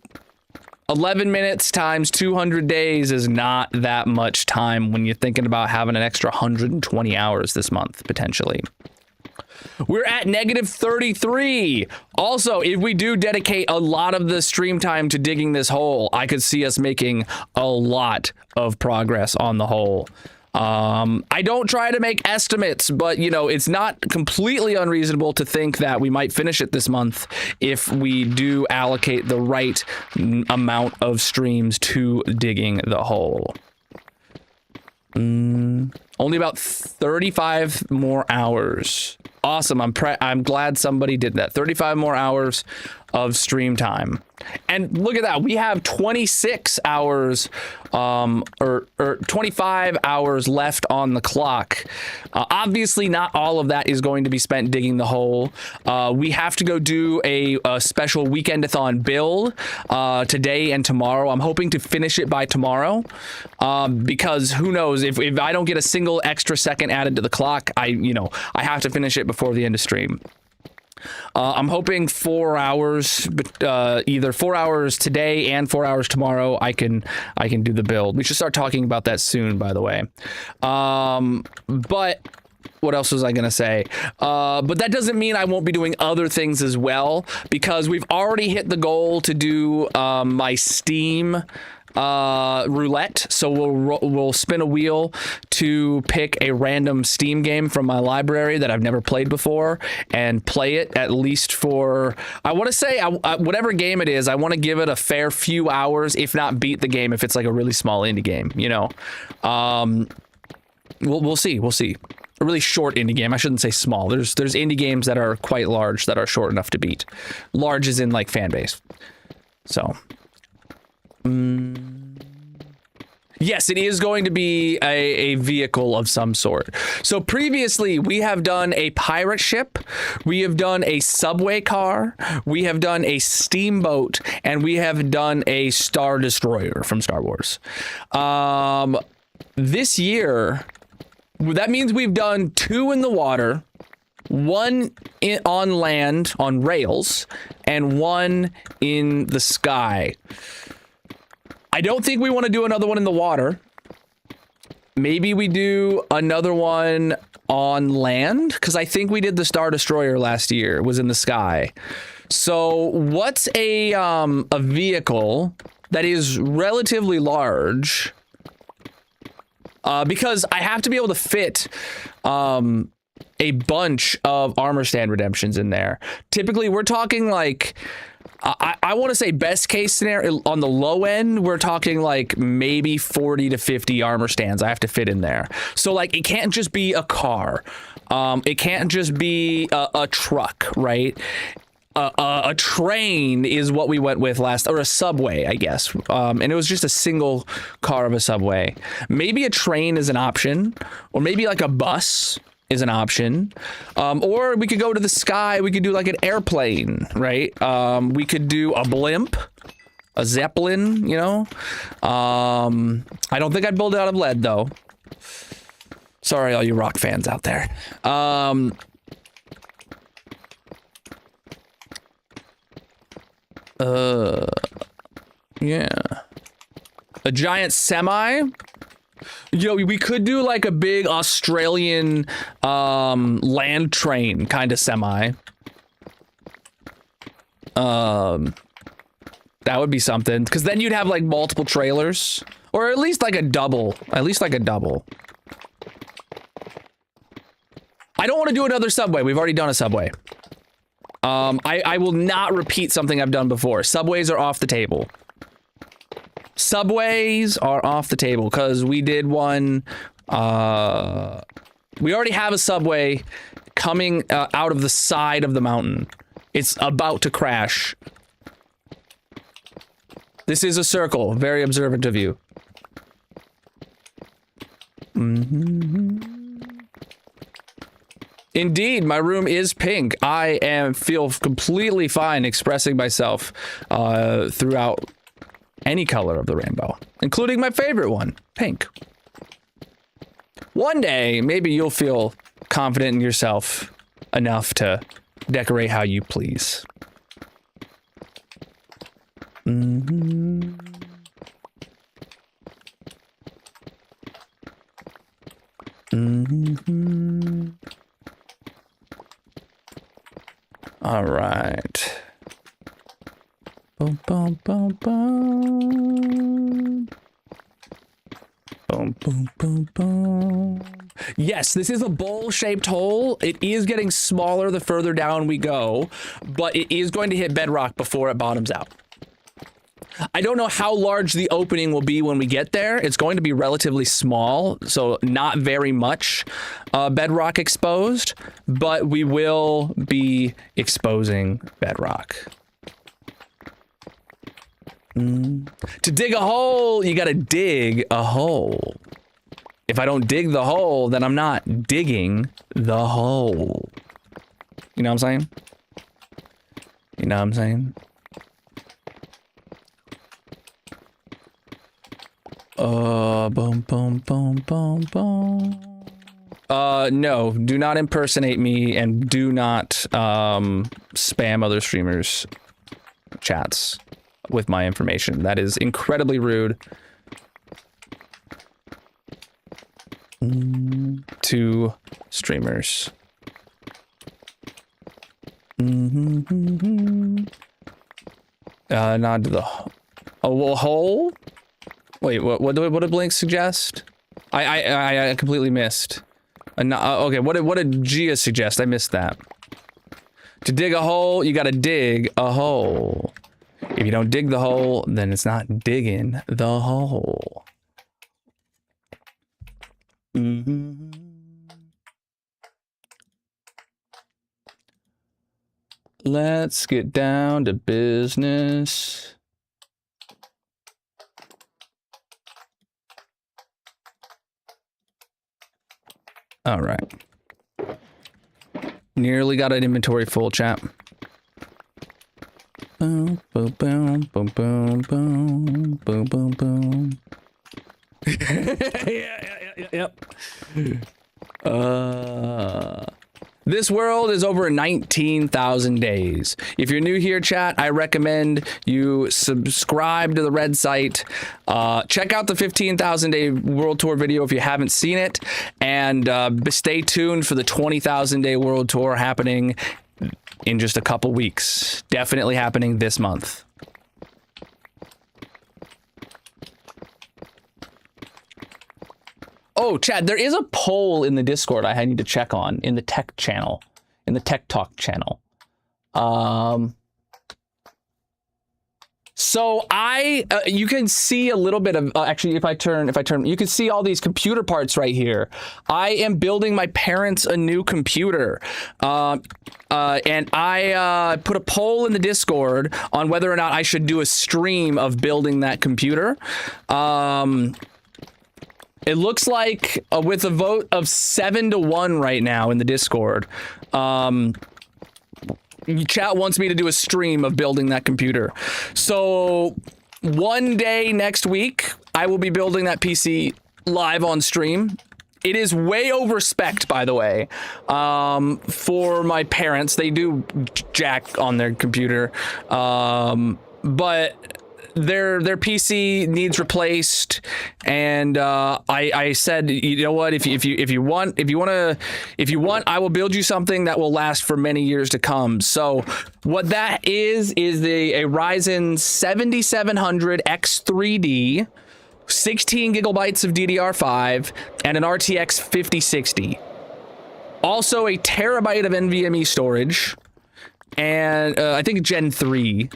11 minutes times 200 days is not that much time when you're thinking about having an extra 120 hours this month, potentially. We're at -33. Also, if we do dedicate a lot of the stream time to digging this hole, I could see us making a lot of progress on the hole. I don't try to make estimates, but you know, it's not completely unreasonable to think that we might finish it this month if we do allocate the right amount of streams to digging the hole. Only about 35 more hours. Awesome. I'm glad somebody did that. 35 more hours of stream time. And look at that. We have 26 hours or 25 hours left on the clock. Obviously, not all of that is going to be spent digging the hole. We have to go do a special weekend-a-thon build today and tomorrow. I'm hoping to finish it by tomorrow because who knows, if I don't get a single extra second added to the clock, I have to finish it before the end of stream. I'm hoping 4 hours, but either 4 hours today and 4 hours tomorrow. I can do the build. We should start talking about that soon, by the way. But what else was I gonna say? But that doesn't mean I won't be doing other things as well, because we've already hit the goal to do my Steam roulette. So we'll spin a wheel to pick a random Steam game from my library that I've never played before and play it at least for, I want to say, whatever game it is, I want to give it a fair few hours, if not beat the game if it's like a really small indie game, you know. We'll see. A really short indie game. I shouldn't say small. There's indie games that are quite large that are short enough to beat. Large is in like fan base. So yes, it is going to be a vehicle of some sort. So previously, we have done a pirate ship, we have done a subway car, we have done a steamboat, and we have done a Star Destroyer from Star Wars. This year, that means we've done 2 in the water, 1 on land, on rails, and 1 in the sky. I don't think we want to do another one in the water. Maybe we do another one on land, because I think we did the Star Destroyer last year. It was in the sky. So what's a vehicle that is relatively large? Because I have to be able to fit a bunch of armor stand redemptions in there. Typically, we're talking like, I want to say best case scenario on the low end, we're talking like maybe 40 to 50 armor stands I have to fit in there. So like, it can't just be a car. It can't just be a truck, right? A train is what we went with last, or a subway, I guess. And it was just a single car of a subway. Maybe a train is an option, or maybe like a bus is an option. Or we could go to the sky. We could do like an airplane, right? We could do a blimp, a zeppelin, you know? I don't think I'd build it out of lead though. Sorry, all you rock fans out there. Yeah. A giant semi? You know, we could do like a big Australian land train kind of semi. That would be something, because then you'd have like multiple trailers, or at least like a double. At least like a double. I don't want to do another subway. We've already done a subway. I will not repeat something I've done before. Subways are off the table. Subways are off the table because we did one. We already have a subway coming out of the side of the mountain. It's about to crash. This is a circle. Very observant of you. Indeed, my room is pink. I feel completely fine expressing myself throughout any color of the rainbow, including my favorite one, pink. One day, maybe you'll feel confident in yourself enough to decorate how you please. All right. Boom, boom, boom, boom. Boom, boom, boom, boom. Yes, this is a bowl-shaped hole. It is getting smaller the further down we go, but it is going to hit bedrock before it bottoms out. I don't know how large the opening will be when we get there. It's going to be relatively small, so not very much bedrock exposed, but we will be exposing bedrock. To dig a hole, you gotta dig a hole. If I don't dig the hole, then I'm not digging the hole. You know what I'm saying? You know what I'm saying? Boom, boom, boom, boom, boom. No, do not impersonate me and do not, spam other streamers' chats with my information. That is incredibly rude to streamers. Not to the hole. Wait, what did Blink suggest? I completely missed. Okay, what did Gia suggest? I missed that. To dig a hole, you gotta dig a hole. If you don't dig the hole, then it's not digging the hole. Let's get down to business. All right. Nearly got an inventory full, chat. Boom, boom, boom, boom, boom, boom, boom, boom, boom. Yep. This world is over 19,000 days. If you're new here, chat, I recommend you subscribe to the red site. Check out the 15,000 day world tour video if you haven't seen it, and stay tuned for the 20,000 day world tour happening in just a couple weeks. Definitely happening this month. Oh, Chad, there is a poll in the Discord I need to check on in the tech channel, in the tech talk channel. So you can see a little bit of, actually, if I turn, you can see all these computer parts right here. I am building my parents a new computer. And I put a poll in the Discord on whether or not I should do a stream of building that computer. It looks like with a vote of 7-1 right now in the Discord, chat wants me to do a stream of building that computer. So one day next week, I will be building that PC live on stream. It is way over spec'd, by the way, for my parents. They do jack on their computer. but their PC needs replaced, and I said, you know what, if you want, I will build you something that will last for many years to come. So what that is a Ryzen 7700 X3D, 16 gigabytes of DDR5, and an RTX 5060. Also a terabyte of NVMe storage, and I think Gen 3.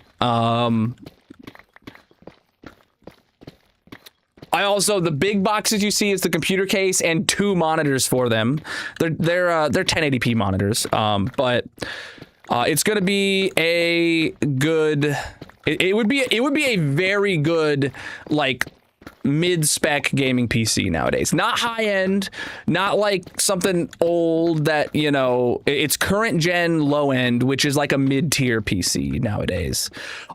The big boxes you see is the computer case and 2 monitors for them. They're 1080p monitors, but it's gonna be a good. It would be a very good, like, mid-spec gaming PC nowadays. Not high-end, not like something old that, you know, it's current gen low-end, which is like a mid-tier PC nowadays.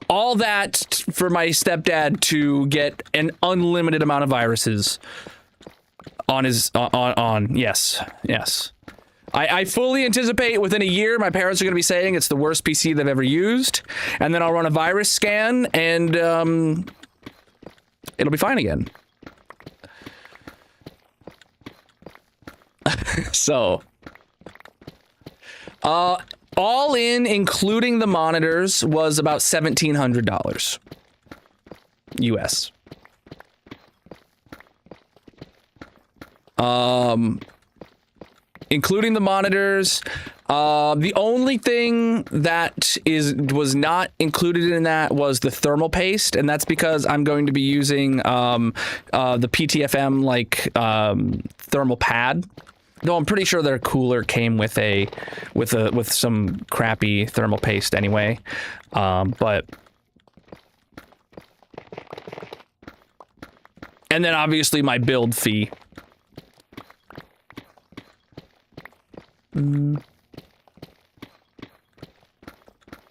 All that for my stepdad to get an unlimited amount of viruses on his, yes. I fully anticipate within a year my parents are going to be saying it's the worst PC they've ever used, and then I'll run a virus scan and it'll be fine again. So, all in, including the monitors, was about $1,700 US. Including the monitors, the only thing that was not included in that was the thermal paste, and that's because I'm going to be using the PTFM thermal pad. Though I'm pretty sure their cooler came with some crappy thermal paste anyway, but. And then obviously my build fee.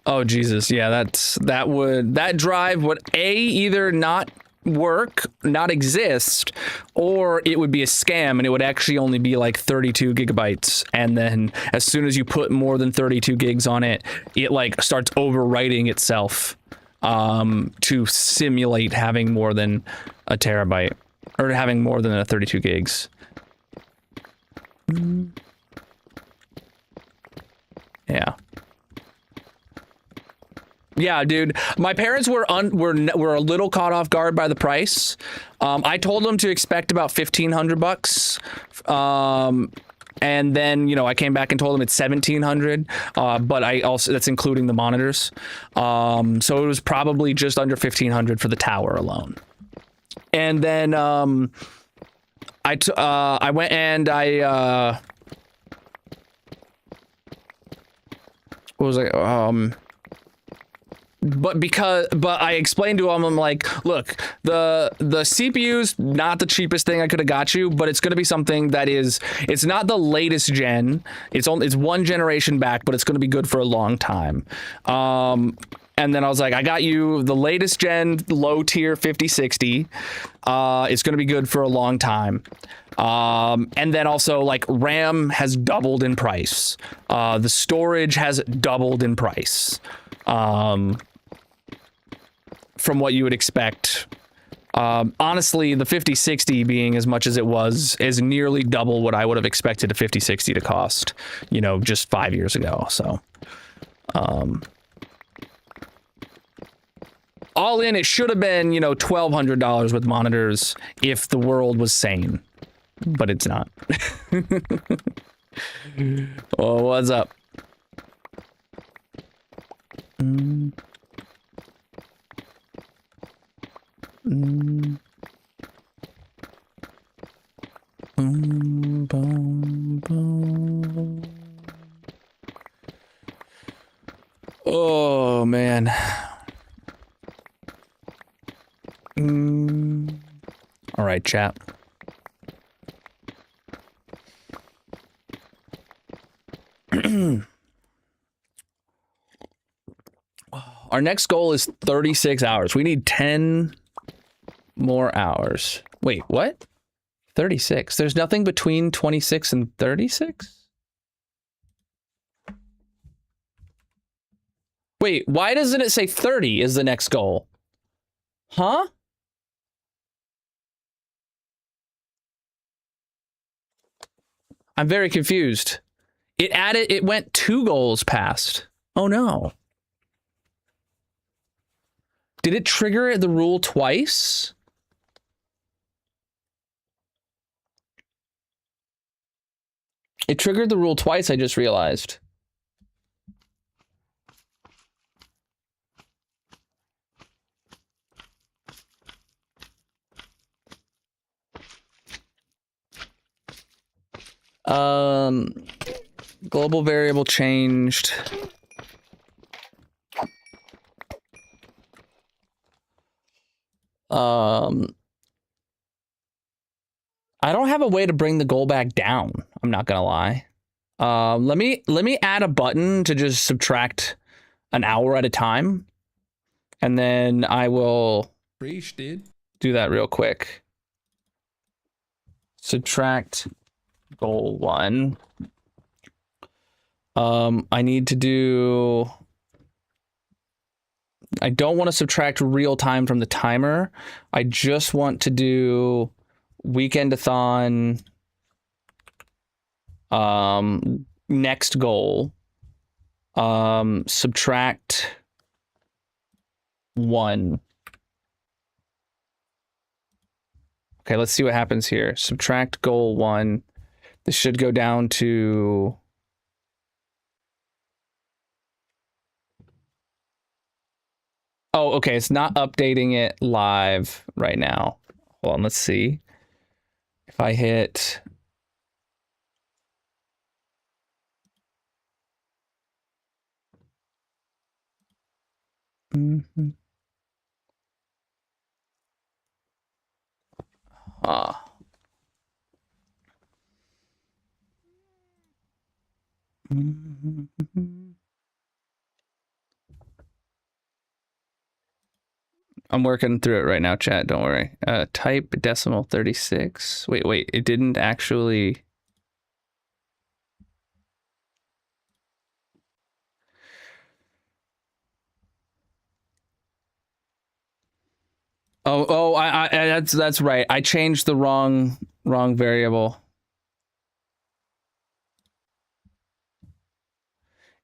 Oh Jesus, yeah, that drive would either not work, not exist, or it would be a scam and it would actually only be like 32 gigabytes, and then as soon as you put more than 32 gigs on it, it like starts overwriting itself to simulate having more than a terabyte, or having more than 32 gigs. Yeah, dude. My parents were a little caught off guard by the price. I told them to expect about $1,500. And then, you know, I came back and told them it's $1,700. But that's including the monitors. So it was probably just under $1,500 for the tower alone. And then I went and what was I? But I explained to him, I'm like, look, the CPU's not the cheapest thing I could have got you, but it's going to be something that it's not the latest gen. It's one generation back, but it's going to be good for a long time. And then I was like, I got you the latest gen low tier 5060. It's going to be good for a long time. And then also, like, RAM has doubled in price. The storage has doubled in price. From what you would expect. Honestly, the 5060 being as much as it was is nearly double what I would have expected a 5060 to cost, you know, just 5 years ago. So, all in, it should have been, you know, $1,200 with monitors if the world was sane, but it's not. Oh, what's up? Oh man. All right, chat. Our next goal is 36 hours. We need 10 more hours. Wait, what? 36. There's nothing between 26 and 36? Wait, why doesn't it say 30 is the next goal? Huh? I'm very confused. It went 2 goals past. Oh no. Did it trigger the rule twice? It triggered the rule twice, I just realized. Global variable changed. I don't have a way to bring the goal back down. I'm not gonna lie. Let me add a button to just subtract an hour at a time, and then I will do that real quick. Subtract goal 1. I need to do. I don't want to subtract real time from the timer. I just want to do Weekend-a-thon. Next goal. Subtract 1. Okay, let's see what happens here. Subtract goal 1. This should go down to. Oh, okay. It's not updating it live right now. Hold on, let's see. If I hit. I'm working through it right now, chat. Don't worry. Type decimal 36. Wait. It didn't actually. Oh, that's right. I changed the wrong variable.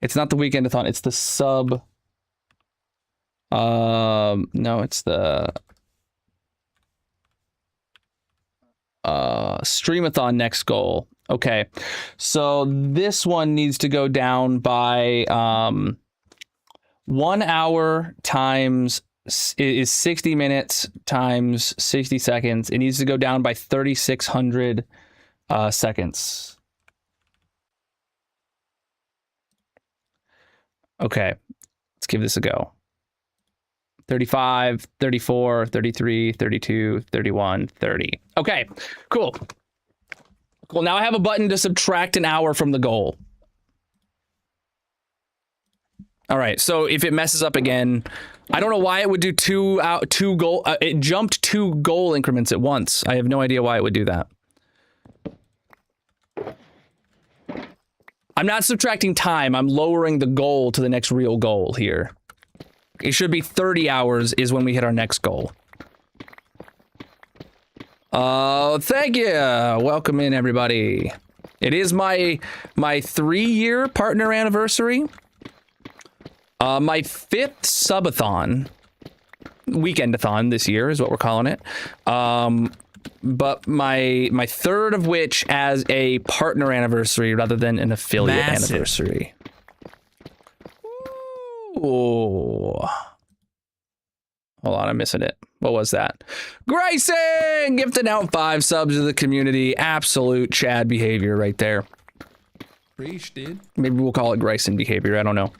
It's not the Weekend-a-thon. It's the sub. No, it's the streamathon next goal. Okay, so this one needs to go down by 1 hour times is 60 minutes times 60 seconds. It needs to go down by 3,600 seconds. Okay, let's give this a go. 35, 34, 33, 32, 31, 30. Okay, cool. Cool, now I have a button to subtract an hour from the goal. All right, so if it messes up again, I don't know why it would do two goal. It jumped 2 goal increments at once. I have no idea why it would do that. I'm not subtracting time. I'm lowering the goal to the next real goal here. It should be 30 hours is when we hit our next goal. Thank you. Welcome in, everybody. It is my 3-year partner anniversary. My 5th subathon, Weekend-a-thon this year is what we're calling it. But my 3rd of which as a partner anniversary rather than an affiliate anniversary. Ooh. Hold on, I'm missing it. What was that? Grayson gifting out 5 subs to the community. Absolute Chad behavior right there. Preach, dude. Maybe we'll call it Grayson behavior. I don't know.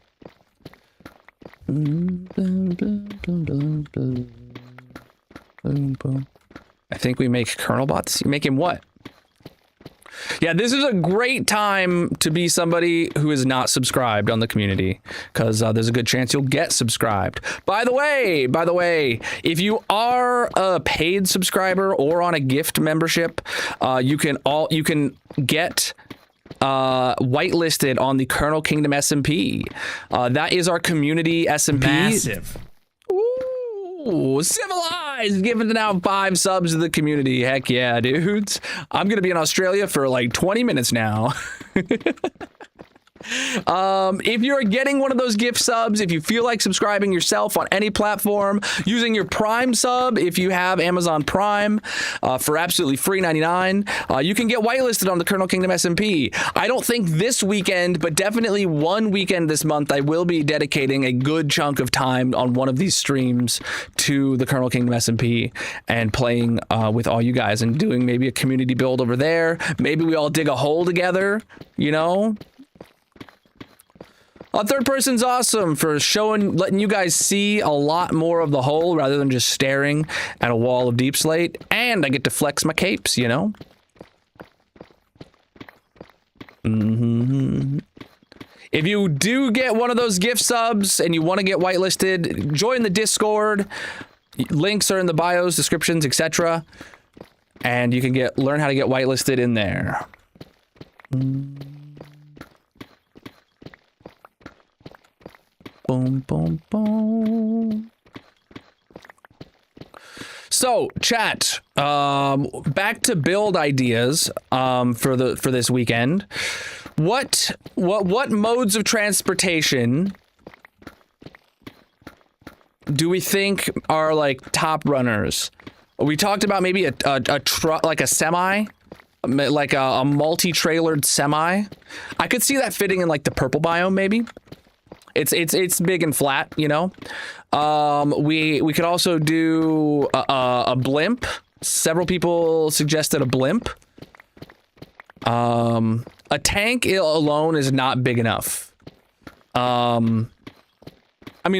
I think we make Colonel bots. You make him what? Yeah, this is a great time to be somebody who is not subscribed on the community, because there's a good chance you'll get subscribed. By the way, if you are a paid subscriber or on a gift membership, you can get whitelisted on the Colonel Kingdom SMP. That is our community SMP. Massive. Ooh, civilized, giving out 5 subs to the community. Heck yeah, dudes. I'm gonna be in Australia for like 20 minutes now. If you're getting one of those gift subs, if you feel like subscribing yourself on any platform, using your Prime sub, if you have Amazon Prime, for absolutely free 99, you can get whitelisted on the Colonel Kingdom SMP. I don't think this weekend, but definitely one weekend this month, I will be dedicating a good chunk of time on one of these streams to the Colonel Kingdom SMP and playing with all you guys and doing maybe a community build over there. Maybe we all dig a hole together, you know? Third person's awesome for letting you guys see a lot more of the hole rather than just staring at a wall of deep slate. And I get to flex my capes, you know? If you do get one of those gift subs and you want to get whitelisted, join the Discord. Links are in the bios, descriptions, etc. And you can learn how to get whitelisted in there. Boom, boom, boom. So, chat, back to build ideas for this weekend. What modes of transportation do we think are like top runners? We talked about maybe a truck, like a semi, like a multi-trailered semi. I could see that fitting in like the purple biome maybe. It's big and flat, you know. We could also do a blimp. Several people suggested a blimp. A tank alone is not big enough. I mean,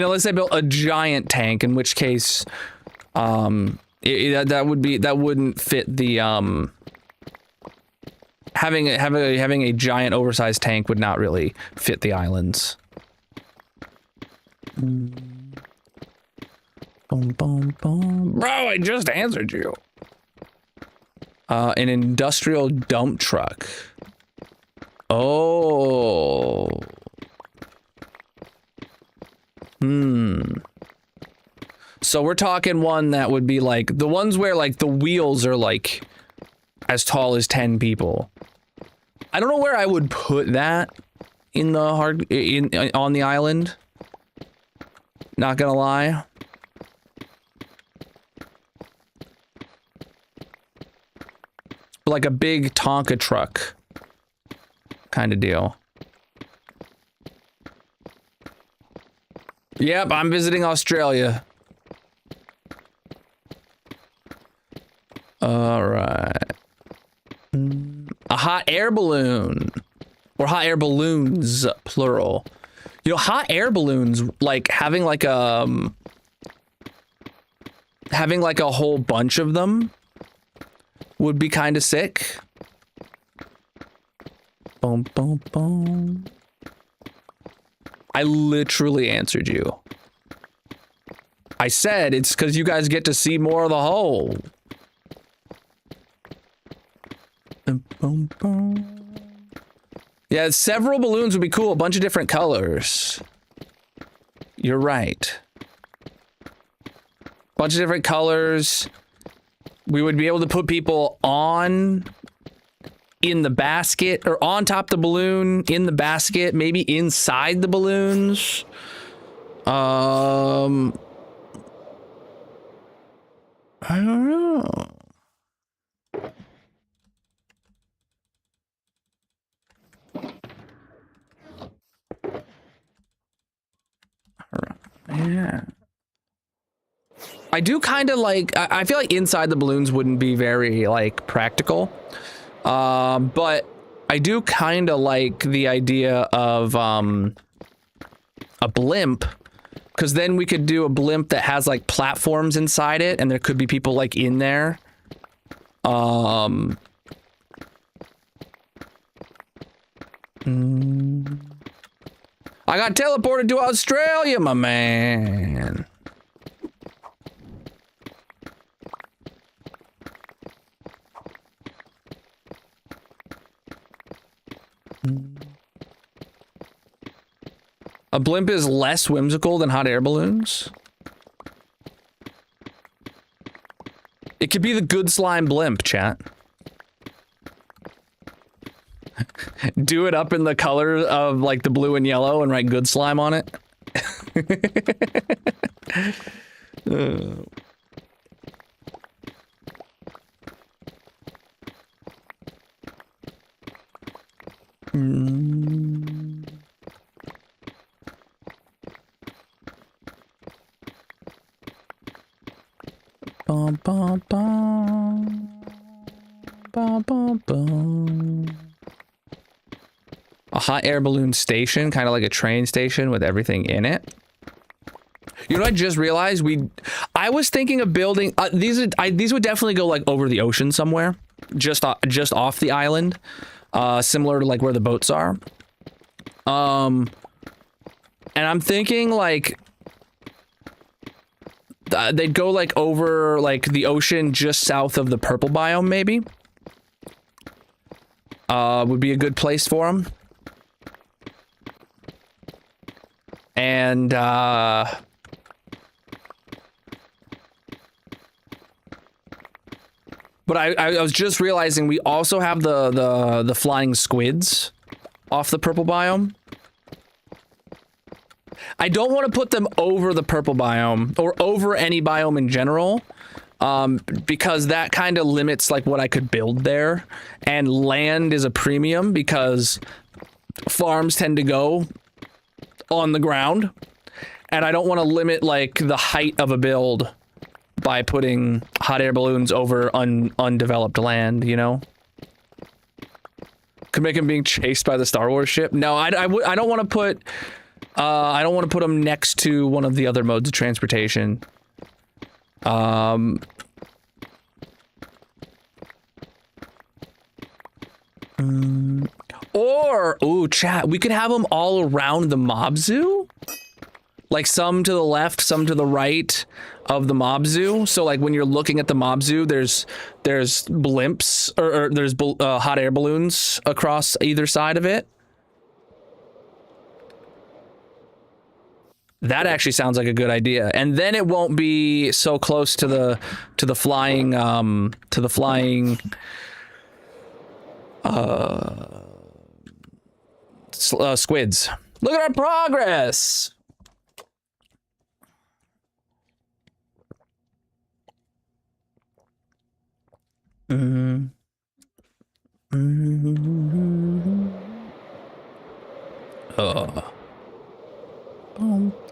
unless they built a giant tank, in which case, that wouldn't fit the having a giant oversized tank would not really fit the islands. Boom, boom, boom. Bro, I just answered you. An industrial dump truck. Oh. So we're talking one that would be like the ones where like the wheels are like as tall as 10 people. I don't know where I would put that in the on the island. Not gonna lie. Like a big Tonka truck kind of deal. Yep, I'm visiting Australia. All right. A hot air balloon. Or hot air balloons, plural. You know, hot air balloons, like having like a whole bunch of them would be kind of sick. Boom, boom, boom. I literally answered you. I said it's because you guys get to see more of the hole. Boom, boom, boom. Yeah, several balloons would be cool. A bunch of different colors. You're right. Bunch of different colors. We would be able to put people in the basket or on top of the balloon, in the basket, maybe inside the balloons. I don't know. Yeah. I do kind of like, I feel like inside the balloons wouldn't be very like practical. But I do kind of like the idea of a blimp, because then we could do a blimp that has like platforms inside it and there could be people like in there. I got teleported to Australia, my man. A blimp is less whimsical than hot air balloons. It could be the good slime blimp, chat. Do it up in the color of like the blue and yellow and write good slime on it. Bum, bum, bum. Bum, bum, bum. A hot air balloon station, kind of like a train station with everything in it. You know what I just realized? I was thinking of building these would definitely go like over the ocean somewhere, just off the island, similar to like where the boats are. And I'm thinking like they'd go like over like the ocean just south of the purple biome, maybe. Would be a good place for them. And but I was just realizing we also have the flying squids off the purple biome. I don't want to put them over the purple biome or over any biome in general, because that kind of limits like what I could build there, and land is a premium because farms tend to go on the ground, and I don't want to limit like the height of a build by putting hot air balloons over undeveloped land, you know? Could make him being chased by the Star Wars ship. No, I don't want to put them next to one of the other modes of transportation. Or, ooh, chat, we could have them all around the mob zoo? Like some to the left, some to the right of the mob zoo. So like when you're looking at the mob zoo, there's blimps or there's hot air balloons across either side of it. That actually sounds like a good idea. And then it won't be so close to the flying squids. Look at our progress. Oh,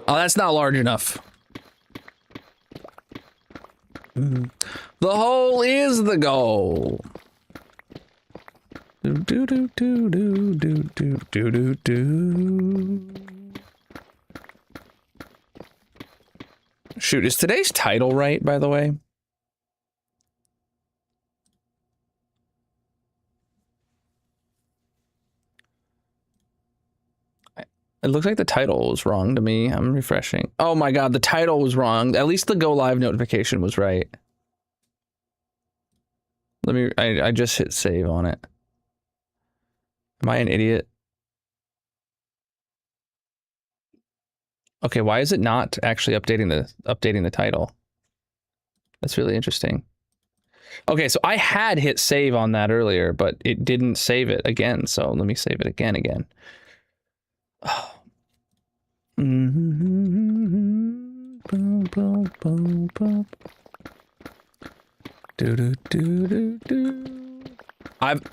that's not large enough. The hole is the goal. Do do do do do do do do do. Shoot, is today's title right, by the way? It looks like the title was wrong to me. I'm refreshing. Oh my god, the title was wrong. At least the go live notification was right. Let me, I just hit save on it. Am I an idiot? Okay, why is it not actually updating the title? That's really interesting. Okay, so I had hit save on that earlier, but it didn't save it again. So let me save it again. Oh.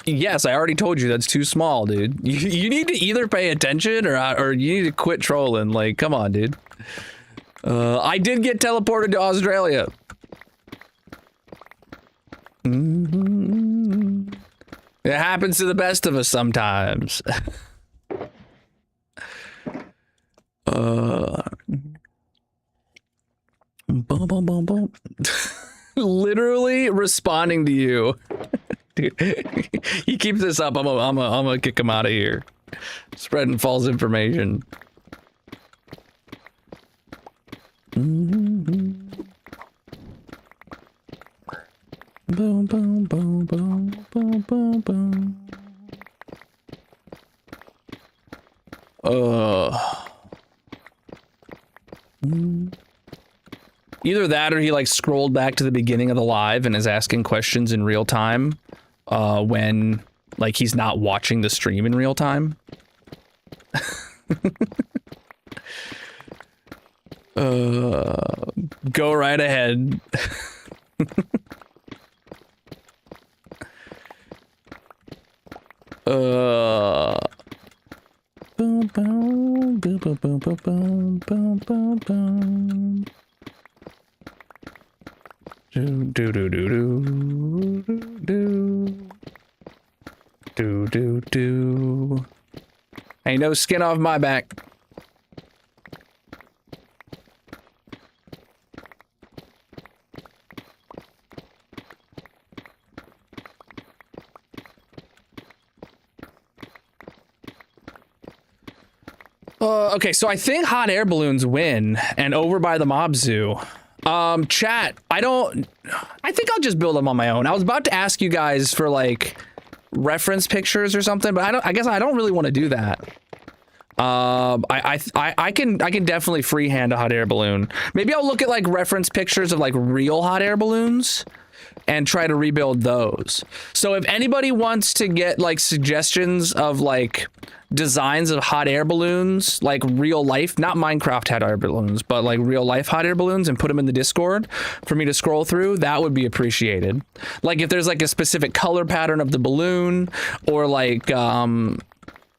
Yes, I already told you that's too small, dude. You need to either pay attention or you need to quit trolling. Like, come on, dude. I did get teleported to Australia. It happens to the best of us sometimes. Boom, boom, boom, boom. Literally responding to you. Dude, he keeps this up. I'm gonna kick him out of here. Spreading false information. Boom, boom, boom, boom, boom, boom, boom. Either that or he like scrolled back to the beginning of the live and is asking questions in real time when like he's not watching the stream in real time. Go right ahead. Boom, boom, boom, boom, boom, boom, boom, boom, boom, boom. Do do do do do do do do. Ain't no skin off my back. Okay, so I think hot air balloons win and over by the mob zoo. Chat, I think I'll just build them on my own. I was about to ask you guys for like reference pictures or something, but I guess I don't really want to do that. I can definitely freehand a hot air balloon. Maybe I'll look at like reference pictures of like real hot air balloons and try to rebuild those. So if anybody wants to get like suggestions of like designs of hot air balloons, like real life, not Minecraft hot air balloons, but like real life hot air balloons, and put them in the Discord for me to scroll through, that would be appreciated. Like if there's like a specific color pattern of the balloon, or like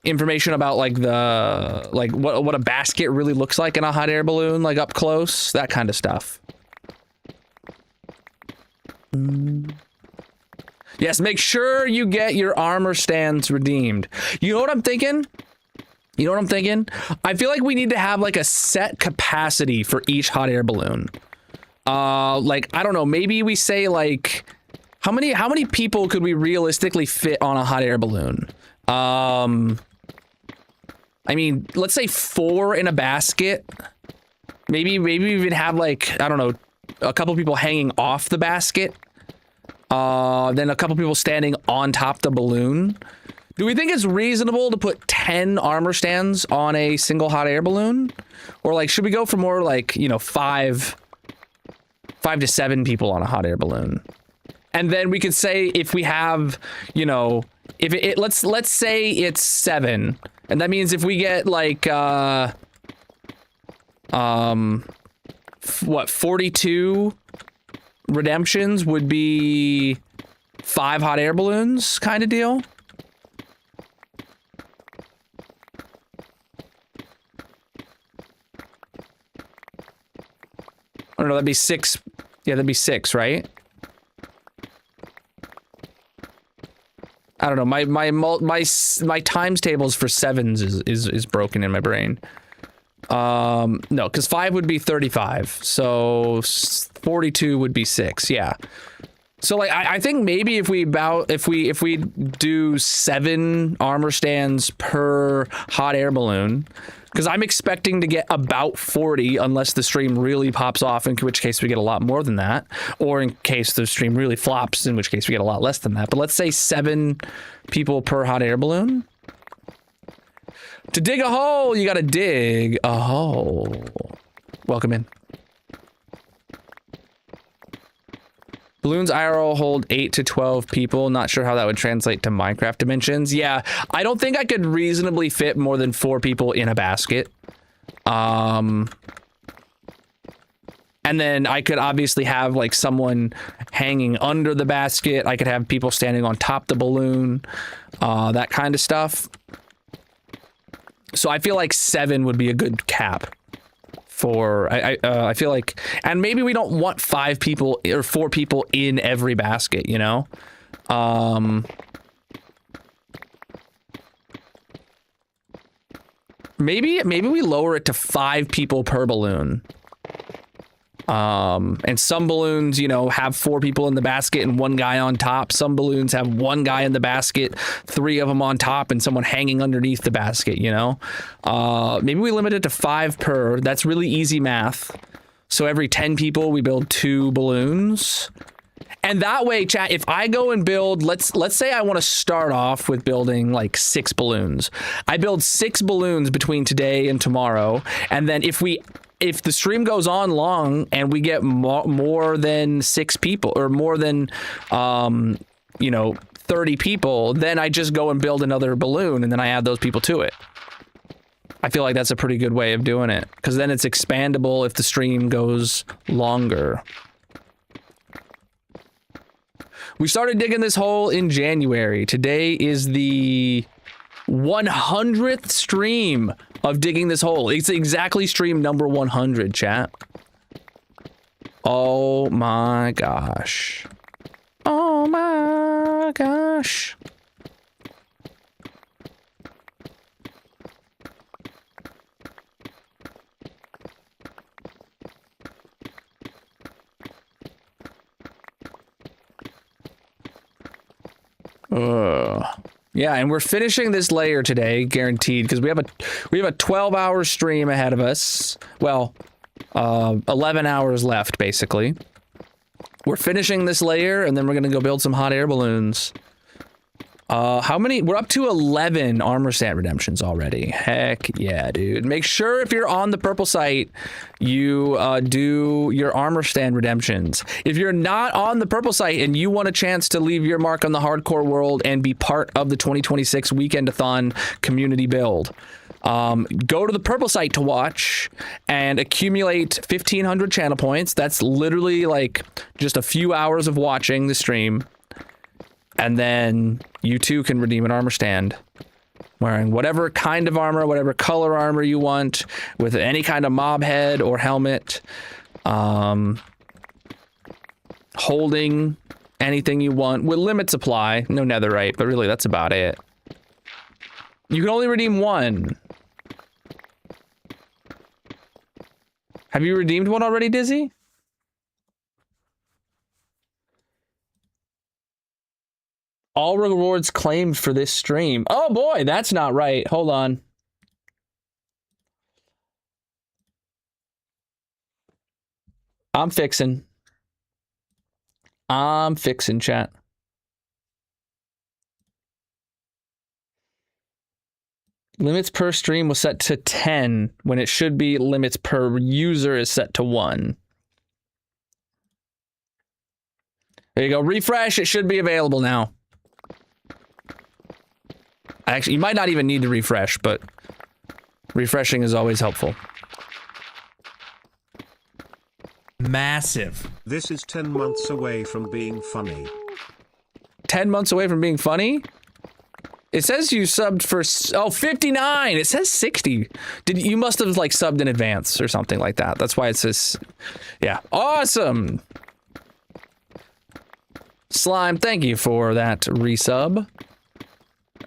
information about like the what a basket really looks like in a hot air balloon, like up close, that kind of stuff. Yes, make sure you get your armor stands redeemed. You know what I'm thinking? I feel like we need to have like a set capacity for each hot air balloon. Like, I don't know, maybe we say like, how many people could we realistically fit on a hot air balloon? I mean, let's say 4 in a basket. Maybe we even have like, I don't know, a couple people hanging off the basket. Then a couple people standing on top the balloon. Do we think it's reasonable to put 10 armor stands on a single hot air balloon? Or like, should we go for more like, you know, 5 to 7 people on a hot air balloon? And then we could say if we have, you know, if it let's say it's 7. And that means if we get like, what, 42 redemptions would be 5 hot air balloons kind of deal. I don't know, that'd be 6. Yeah, that'd be 6, right? I don't know. My times tables for 7s is broken in my brain. No, because 5 would be 35, so 42 would be 6. Yeah. So like I think maybe if we do 7 armor stands per hot air balloon, because I'm expecting to get about 40 unless the stream really pops off, in which case we get a lot more than that, or in case the stream really flops, in which case we get a lot less than that. But let's say 7 people per hot air balloon. To dig a hole, you gotta dig a hole. Welcome in. Balloons IRL hold 8 to 12 people. Not sure how that would translate to Minecraft dimensions. Yeah, I don't think I could reasonably fit more than 4 people in a basket. And then I could obviously have like someone hanging under the basket. I could have people standing on top of the balloon, that kind of stuff. So I feel like 7 would be a good cap for, I feel like, and maybe we don't want 5 people or 4 people in every basket, you know? Maybe we lower it to 5 people per balloon. And some balloons, you know, have 4 people in the basket and 1 guy on top. Some balloons have 1 guy in the basket, 3 of them on top, and someone hanging underneath the basket, you know? Maybe we limit it to 5 per. That's really easy math. So every 10 people, we build 2 balloons. And that way, chat, if I go and build, let's say I want to start off with building like 6 balloons. I build 6 balloons between today and tomorrow. And then if the stream goes on long and we get more than 6 people or more than, 30 people, then I just go and build another balloon and then I add those people to it. I feel like that's a pretty good way of doing it because then it's expandable if the stream goes longer. We started digging this hole in January. Today is the 100th stream of digging this hole. It's exactly stream number 100, chat. Oh my gosh. Oh my gosh. Yeah, and we're finishing this layer today, guaranteed, because we have a 12-hour stream ahead of us. Well, 11 hours left, basically. We're finishing this layer, and then we're gonna go build some hot air balloons. How many? We're up to 11 armor stand redemptions already. Heck yeah, dude. Make sure if you're on the purple site, you do your armor stand redemptions. If you're not on the purple site and you want a chance to leave your mark on the hardcore world and be part of the 2026 Weekend-a-thon community build, go to the purple site to watch and accumulate 1,500 channel points. That's literally like just a few hours of watching the stream. And then you too can redeem an armor stand wearing whatever kind of armor, whatever color armor you want, with any kind of mob head or helmet, holding anything you want with limit supply. No netherite, but really that's about it. You can only redeem one. Have you redeemed one already, Dizzy? All rewards claimed for this stream. Oh boy, that's not right. Hold on. I'm fixing, chat. Limits per stream was set to 10 when it should be limits per user is set to 1. There you go. Refresh. It should be available now. Actually, you might not even need to refresh, but refreshing is always helpful. Massive. This is 10 months away from being funny. 10 months away from being funny? It says you subbed for 59. It says 60. You must have like subbed in advance or something like that. That's why it says, yeah. Awesome. Slime, thank you for that resub.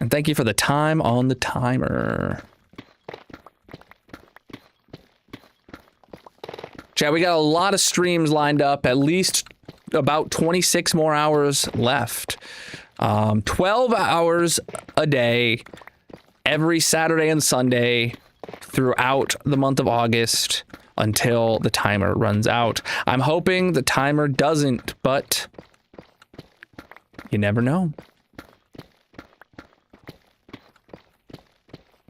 And thank you for the time on the timer. Chat, we got a lot of streams lined up, at least about 26 more hours left. 12 hours a day, every Saturday and Sunday throughout the month of August until the timer runs out. I'm hoping the timer doesn't, but you never know.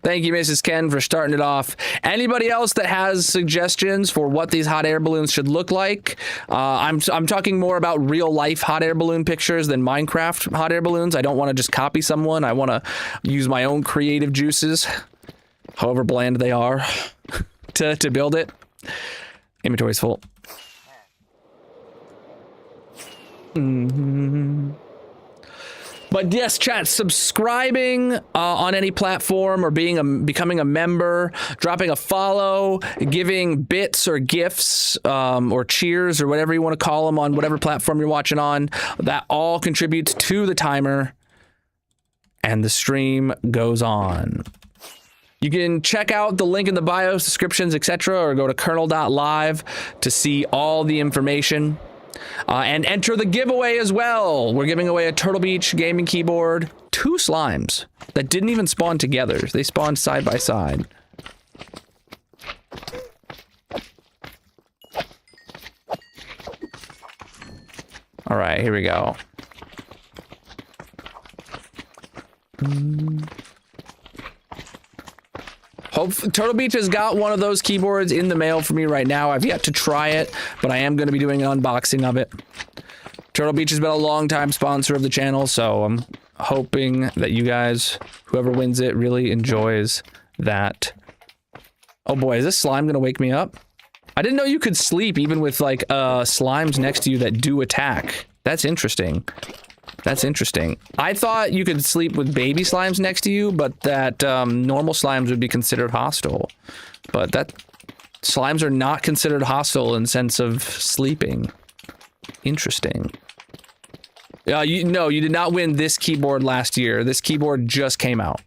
Thank you, Mrs. Ken, for starting it off. Anybody else that has suggestions for what these hot air balloons should look like? I'm talking more about real life hot air balloon pictures than Minecraft hot air balloons. I don't want to just copy someone. I want to use my own creative juices, however bland they are, to build it. Inventory's full. But yes, chat, subscribing on any platform or becoming a member, dropping a follow, giving bits or gifts or cheers or whatever you want to call them on whatever platform you're watching on, that all contributes to the timer and the stream goes on. You can check out the link in the bios, descriptions, etc., or go to colonel.live to see all the information. And enter the giveaway as well. We're giving away a Turtle Beach gaming keyboard, 2 slimes that didn't even spawn together. They spawned side by side. All All right, here we go. Turtle Beach has got one of those keyboards in the mail for me right now. I've yet to try it, but I am going to be doing an unboxing of it. Turtle Beach has been a long-time sponsor of the channel, so I'm hoping that you guys, whoever wins it, really enjoys that. Oh boy, is this slime gonna wake me up? I didn't know you could sleep even with like slimes next to you that do attack. That's interesting. That's interesting. I thought you could sleep with baby slimes next to you, but that normal slimes would be considered hostile. But that slimes are not considered hostile in the sense of sleeping. Interesting. No, you did not win this keyboard last year. This keyboard just came out.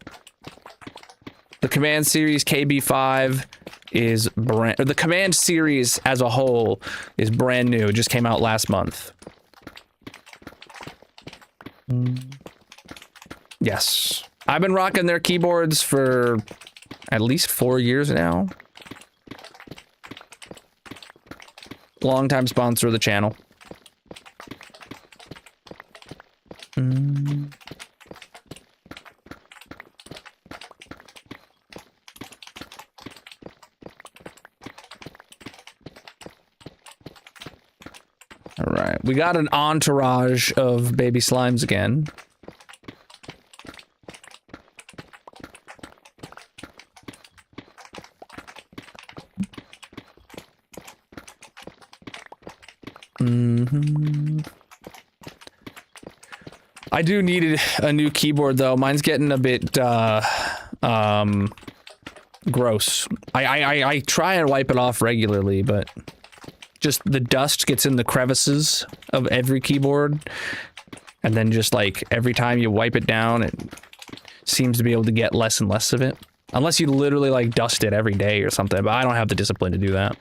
The Command Series KB5 is or the Command Series as a whole is brand new. It just came out last month. Yes. I've been rocking their keyboards for at least 4 years now. Longtime sponsor of the channel. All right, we got an entourage of baby slimes again. I do need a new keyboard though. Mine's getting a bit gross. I try and wipe it off regularly, but just the dust gets in the crevices of every keyboard, and then just like every time you wipe it down, it seems to be able to get less and less of it. Unless you literally like dust it every day or something, but I don't have the discipline to do that.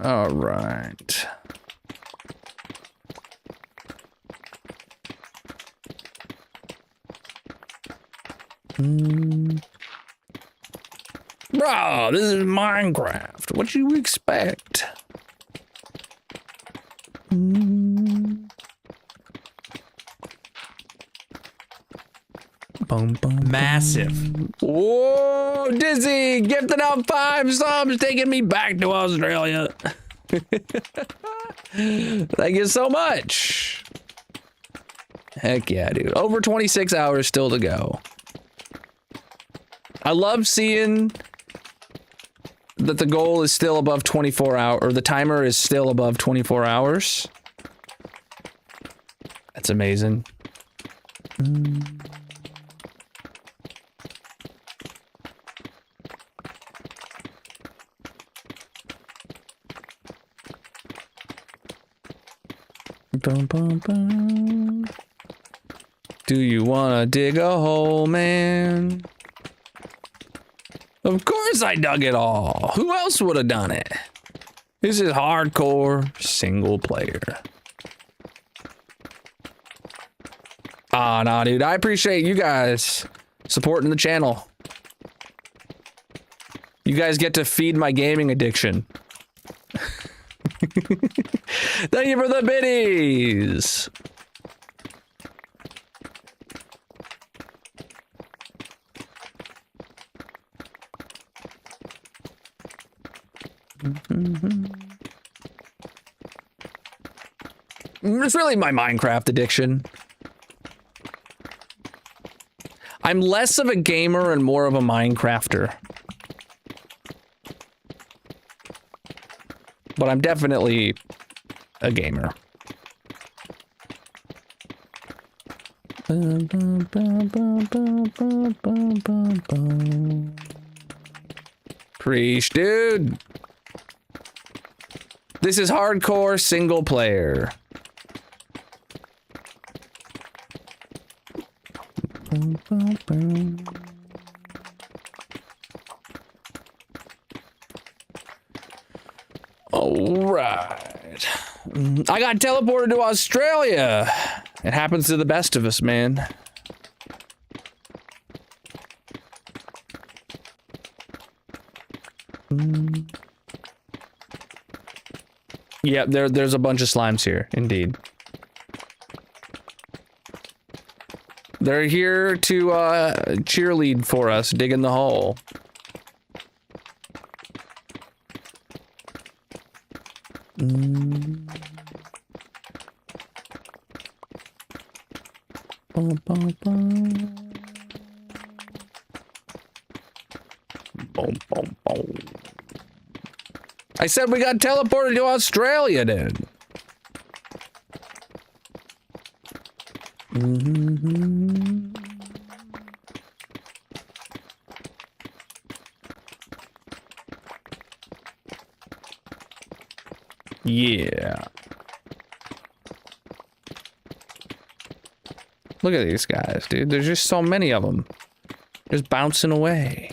All right. Bro, this is Minecraft. What you expect? Massive. Whoa, Dizzy, gifted out 5 subs, taking me back to Australia. Thank you so much. Heck yeah, dude. Over 26 hours still to go. I love seeing that the goal is still above 24 hours, or the timer is still above 24 hours. That's amazing. Bum, bum, bum. Do you wanna dig a hole, man? Of course I dug it all. Who else would have done it? This is hardcore single player. Ah, nah, dude. I appreciate you guys supporting the channel. You guys get to feed my gaming addiction. Thank you for the biddies. It's really my Minecraft addiction. I'm less of a gamer and more of a Minecrafter. But I'm definitely a gamer. Preach, dude. This is hardcore single player. All right. I got teleported to Australia. It happens to the best of us, man. Yeah, there's a bunch of slimes here, indeed. They're here to cheerlead for us, digging the hole. I said we got teleported to Australia, dude. Yeah. Look at these guys, dude. There's just so many of them. Just bouncing away.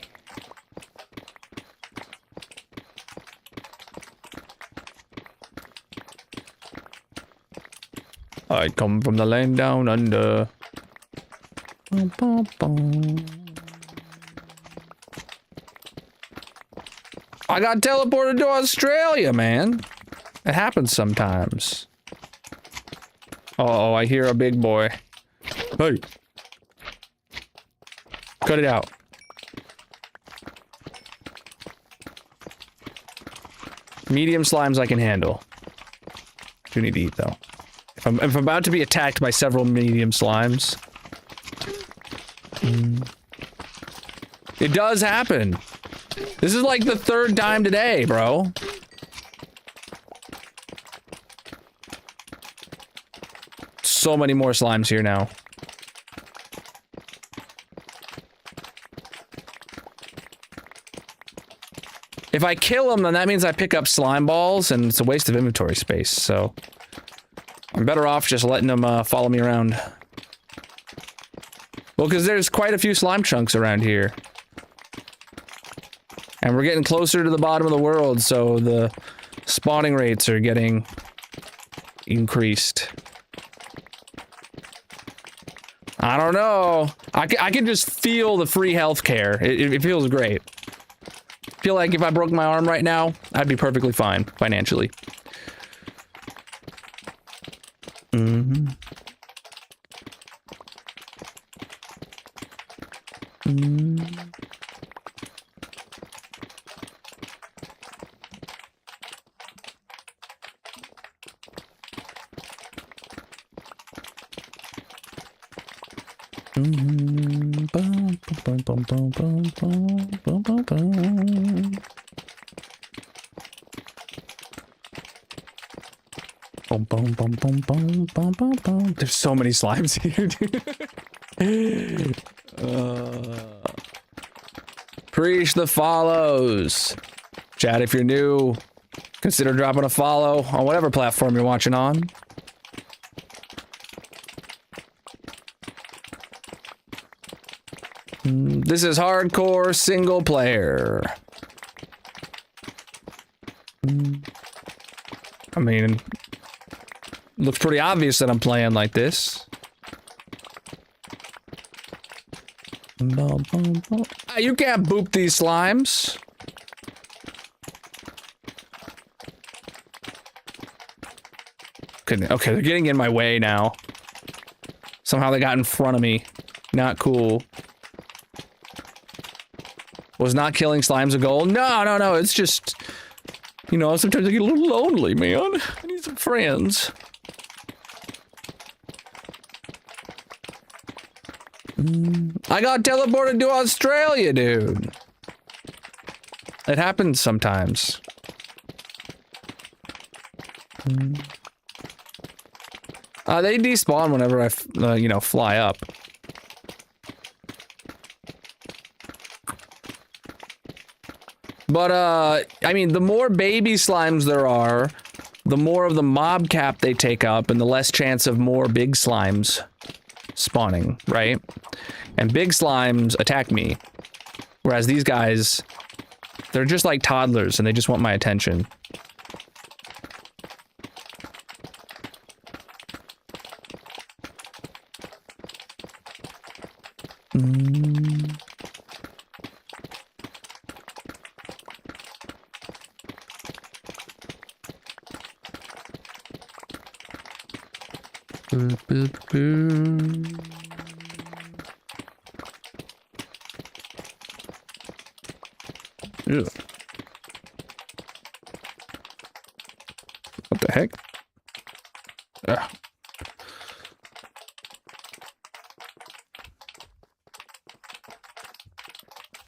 I come from the land down under. Bum, bum, bum. I got teleported to Australia, man. It happens sometimes. Uh-oh, I hear a big boy. Hey. Cut it out. Medium slimes I can handle. Do need to eat, though. If I'm about to be attacked by several medium slimes. It does happen. This is like the third time today, bro. So many more slimes here now. If I kill them, then that means I pick up slime balls, and it's a waste of inventory space, so... I'm better off just letting them follow me around. Well, because there's quite a few slime chunks around here. And we're getting closer to the bottom of the world, so the spawning rates are getting increased. I don't know. I can just feel the free healthcare. It feels great. I feel like if I broke my arm right now, I'd be perfectly fine financially. There's so many slimes here, dude. Preach the follows. Chat, if you're new, consider dropping a follow on whatever platform you're watching on. This is hardcore single player. I mean, looks pretty obvious that I'm playing like this. You can't boop these slimes. Okay, they're getting in my way now. Somehow they got in front of me. Not cool. Was not killing slimes a goal? No, it's just... You know, sometimes I get a little lonely, man. I need some friends. I got teleported to Australia, dude. It happens sometimes. They despawn whenever I, you know, fly up. But, I mean, the more baby slimes there are, the more of the mob cap they take up, and the less chance of more big slimes spawning, right? And big slimes attack me. Whereas these guys, they're just like toddlers and they just want my attention. Ew. What the heck? Ugh.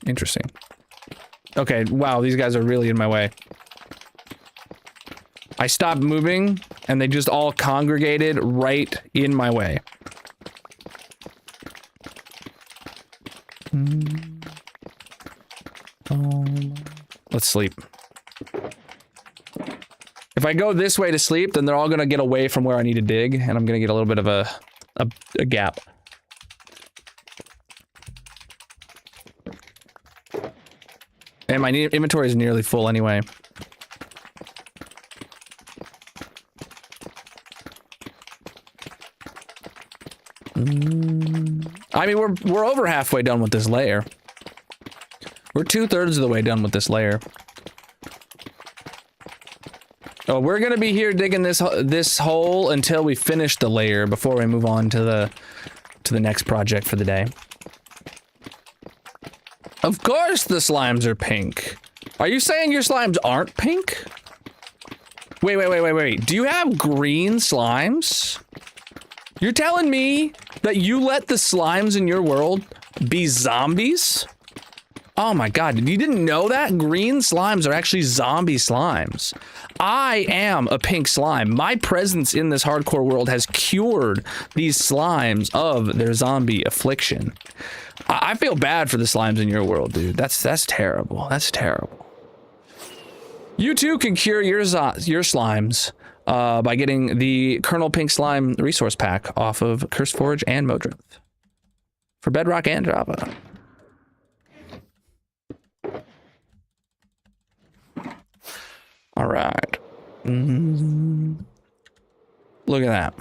Interesting. Okay, wow, these guys are really in my way. I stopped moving, and they just all congregated right in my way. Let's sleep. If I go this way to sleep, then they're all gonna get away from where I need to dig, and I'm gonna get a little bit of a gap. And my inventory is nearly full anyway. I mean, we're over halfway done with this layer. We're 2/3 of the way done with this layer. Oh, we're gonna be here digging this hole until we finish the layer before we move on to the next project for the day. Of course the slimes are pink. Are you saying your slimes aren't pink? Wait. Do you have green slimes? You're telling me that you let the slimes in your world be zombies? Oh my god, you didn't know that? Green slimes are actually zombie slimes. I am a pink slime. My presence in this hardcore world has cured these slimes of their zombie affliction. I feel bad for the slimes in your world, dude. That's terrible. That's terrible. You too can cure your slimes by getting the Colonel Pink Slime resource pack off of CurseForge and Modrith for Bedrock and Java. All right. Look at that.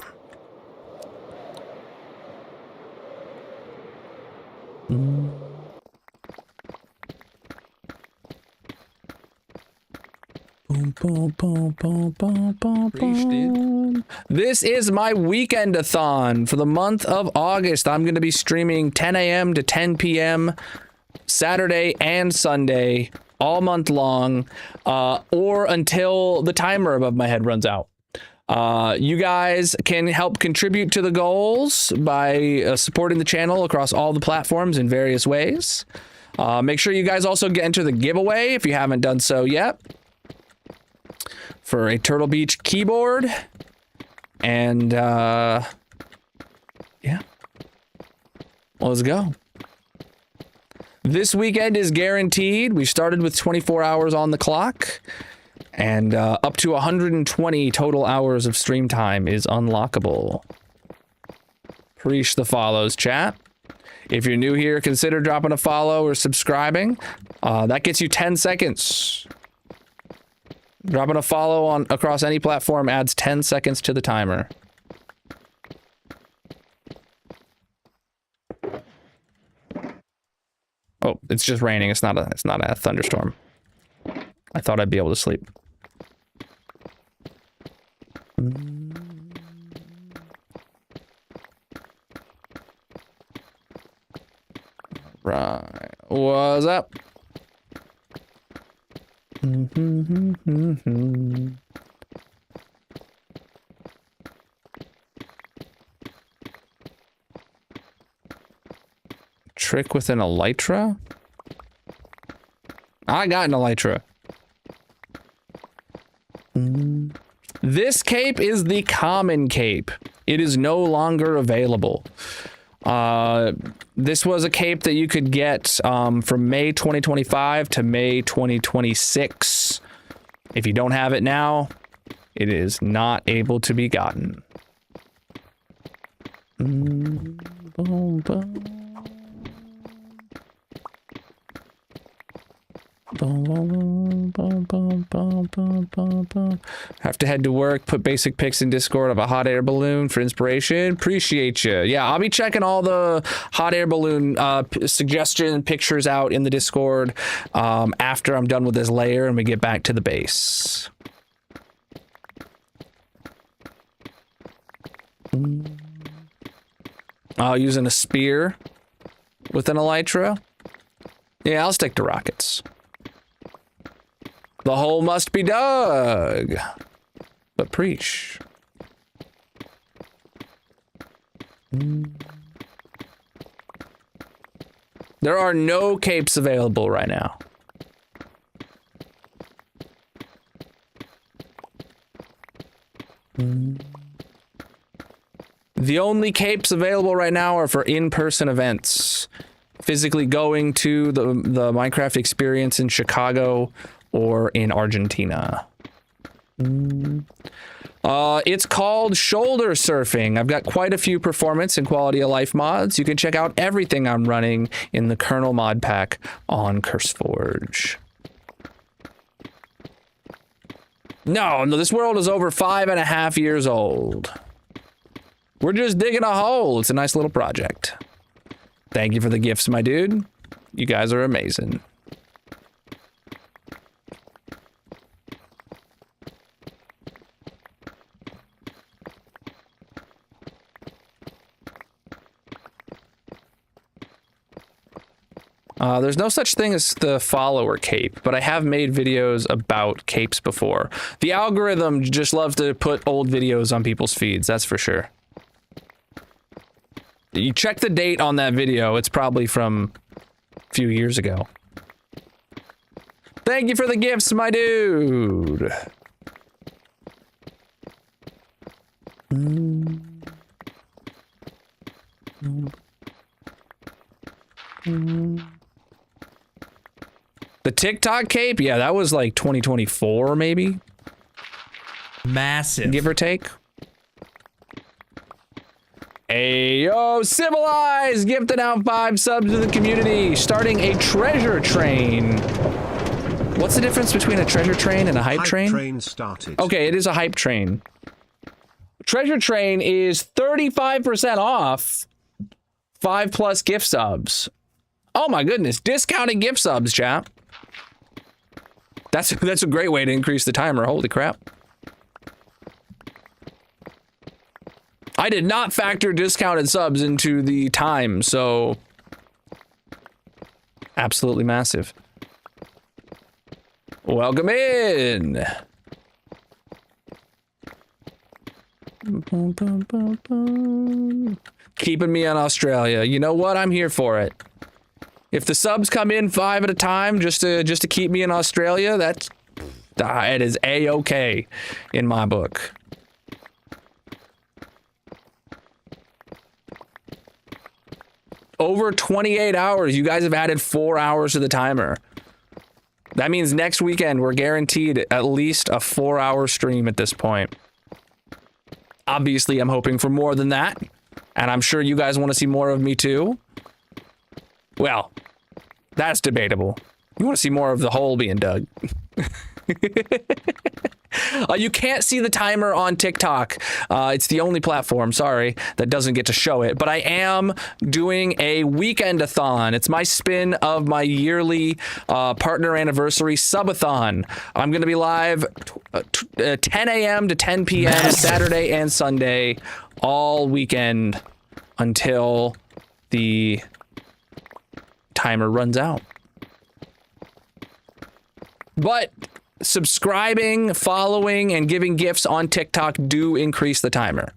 This is my Weekend-a-thon for the month of August. I'm going to be streaming 10 a.m. to 10 p.m. Saturday and Sunday all month long, or until the timer above my head runs out. You guys can help contribute to the goals by supporting the channel across all the platforms in various ways. Make sure you guys also enter the giveaway if you haven't done so yet for a Turtle Beach keyboard. And yeah, let's go. This weekend is guaranteed. We started with 24 hours on the clock, and up to 120 total hours of stream time is unlockable. Preach the follows, chat. If you're new here, consider dropping a follow or subscribing. That gets you 10 seconds. Dropping a follow across any platform adds 10 seconds to the timer. Oh, it's just raining. It's not a thunderstorm. I thought I'd be able to sleep. Right. What's up? Trick with an elytra? I got an elytra. This cape is the common cape. It is no longer available. This was a cape that you could get from May 2025 to May 2026. If you don't have it now, it is not able to be gotten. Boom, boom. Boom, boom, boom, boom, boom, boom, boom, boom. Have to head to work, put basic pics in Discord of a hot air balloon for inspiration. Appreciate you. Yeah, I'll be checking all the hot air balloon suggestion pictures out in the Discord after I'm done with this layer and we get back to the base. Using a spear with an elytra. Yeah, I'll stick to rockets. The hole must be dug. But preach. There are no capes available right now. The only capes available right now are for in-person events. Physically going to the Minecraft experience in Chicago or in Argentina. It's called shoulder surfing. I've got quite a few performance and quality of life mods. You can check out everything I'm running in the Colonel mod pack on CurseForge. No, this world is over 5.5 years old. We're just digging a hole. It's a nice little project. Thank you for the gifts, my dude. You guys are amazing. There's no such thing as the follower cape, but I have made videos about capes before. The algorithm just loves to put old videos on people's feeds, that's for sure. You check the date on that video, it's probably from a few years ago. Thank you for the gifts, my dude. The TikTok cape? Yeah, that was like 2024, maybe? Massive. Give or take. Ayo, Civilized! Gifted out 5 subs to the community, starting a treasure train. What's the difference between a treasure train and a hype train? Hype train started. Okay, it is a hype train. Treasure train is 35% off 5+ gift subs. Oh my goodness, discounted gift subs, chat. That's a great way to increase the timer, holy crap. I did not factor discounted subs into the time, so absolutely massive. Welcome in. Keeping me on Australia. You know what? I'm here for it. If the subs come in 5 at a time just to keep me in Australia, it is A-okay in my book. Over 28 hours. You guys have added 4 hours to the timer. That means next weekend we're guaranteed at least a 4-hour stream at this point. Obviously, I'm hoping for more than that. And I'm sure you guys want to see more of me too. Well, that's debatable. You want to see more of the hole being dug. You can't see the timer on TikTok. It's the only platform, sorry, that doesn't get to show it. But I am doing a Weekend-a-thon. It's my spin of my yearly partner anniversary subathon. I'm going to be live 10 a.m. to 10 p.m. Saturday and Sunday, all weekend until the timer runs out. But subscribing, following, and giving gifts on TikTok do increase the timer.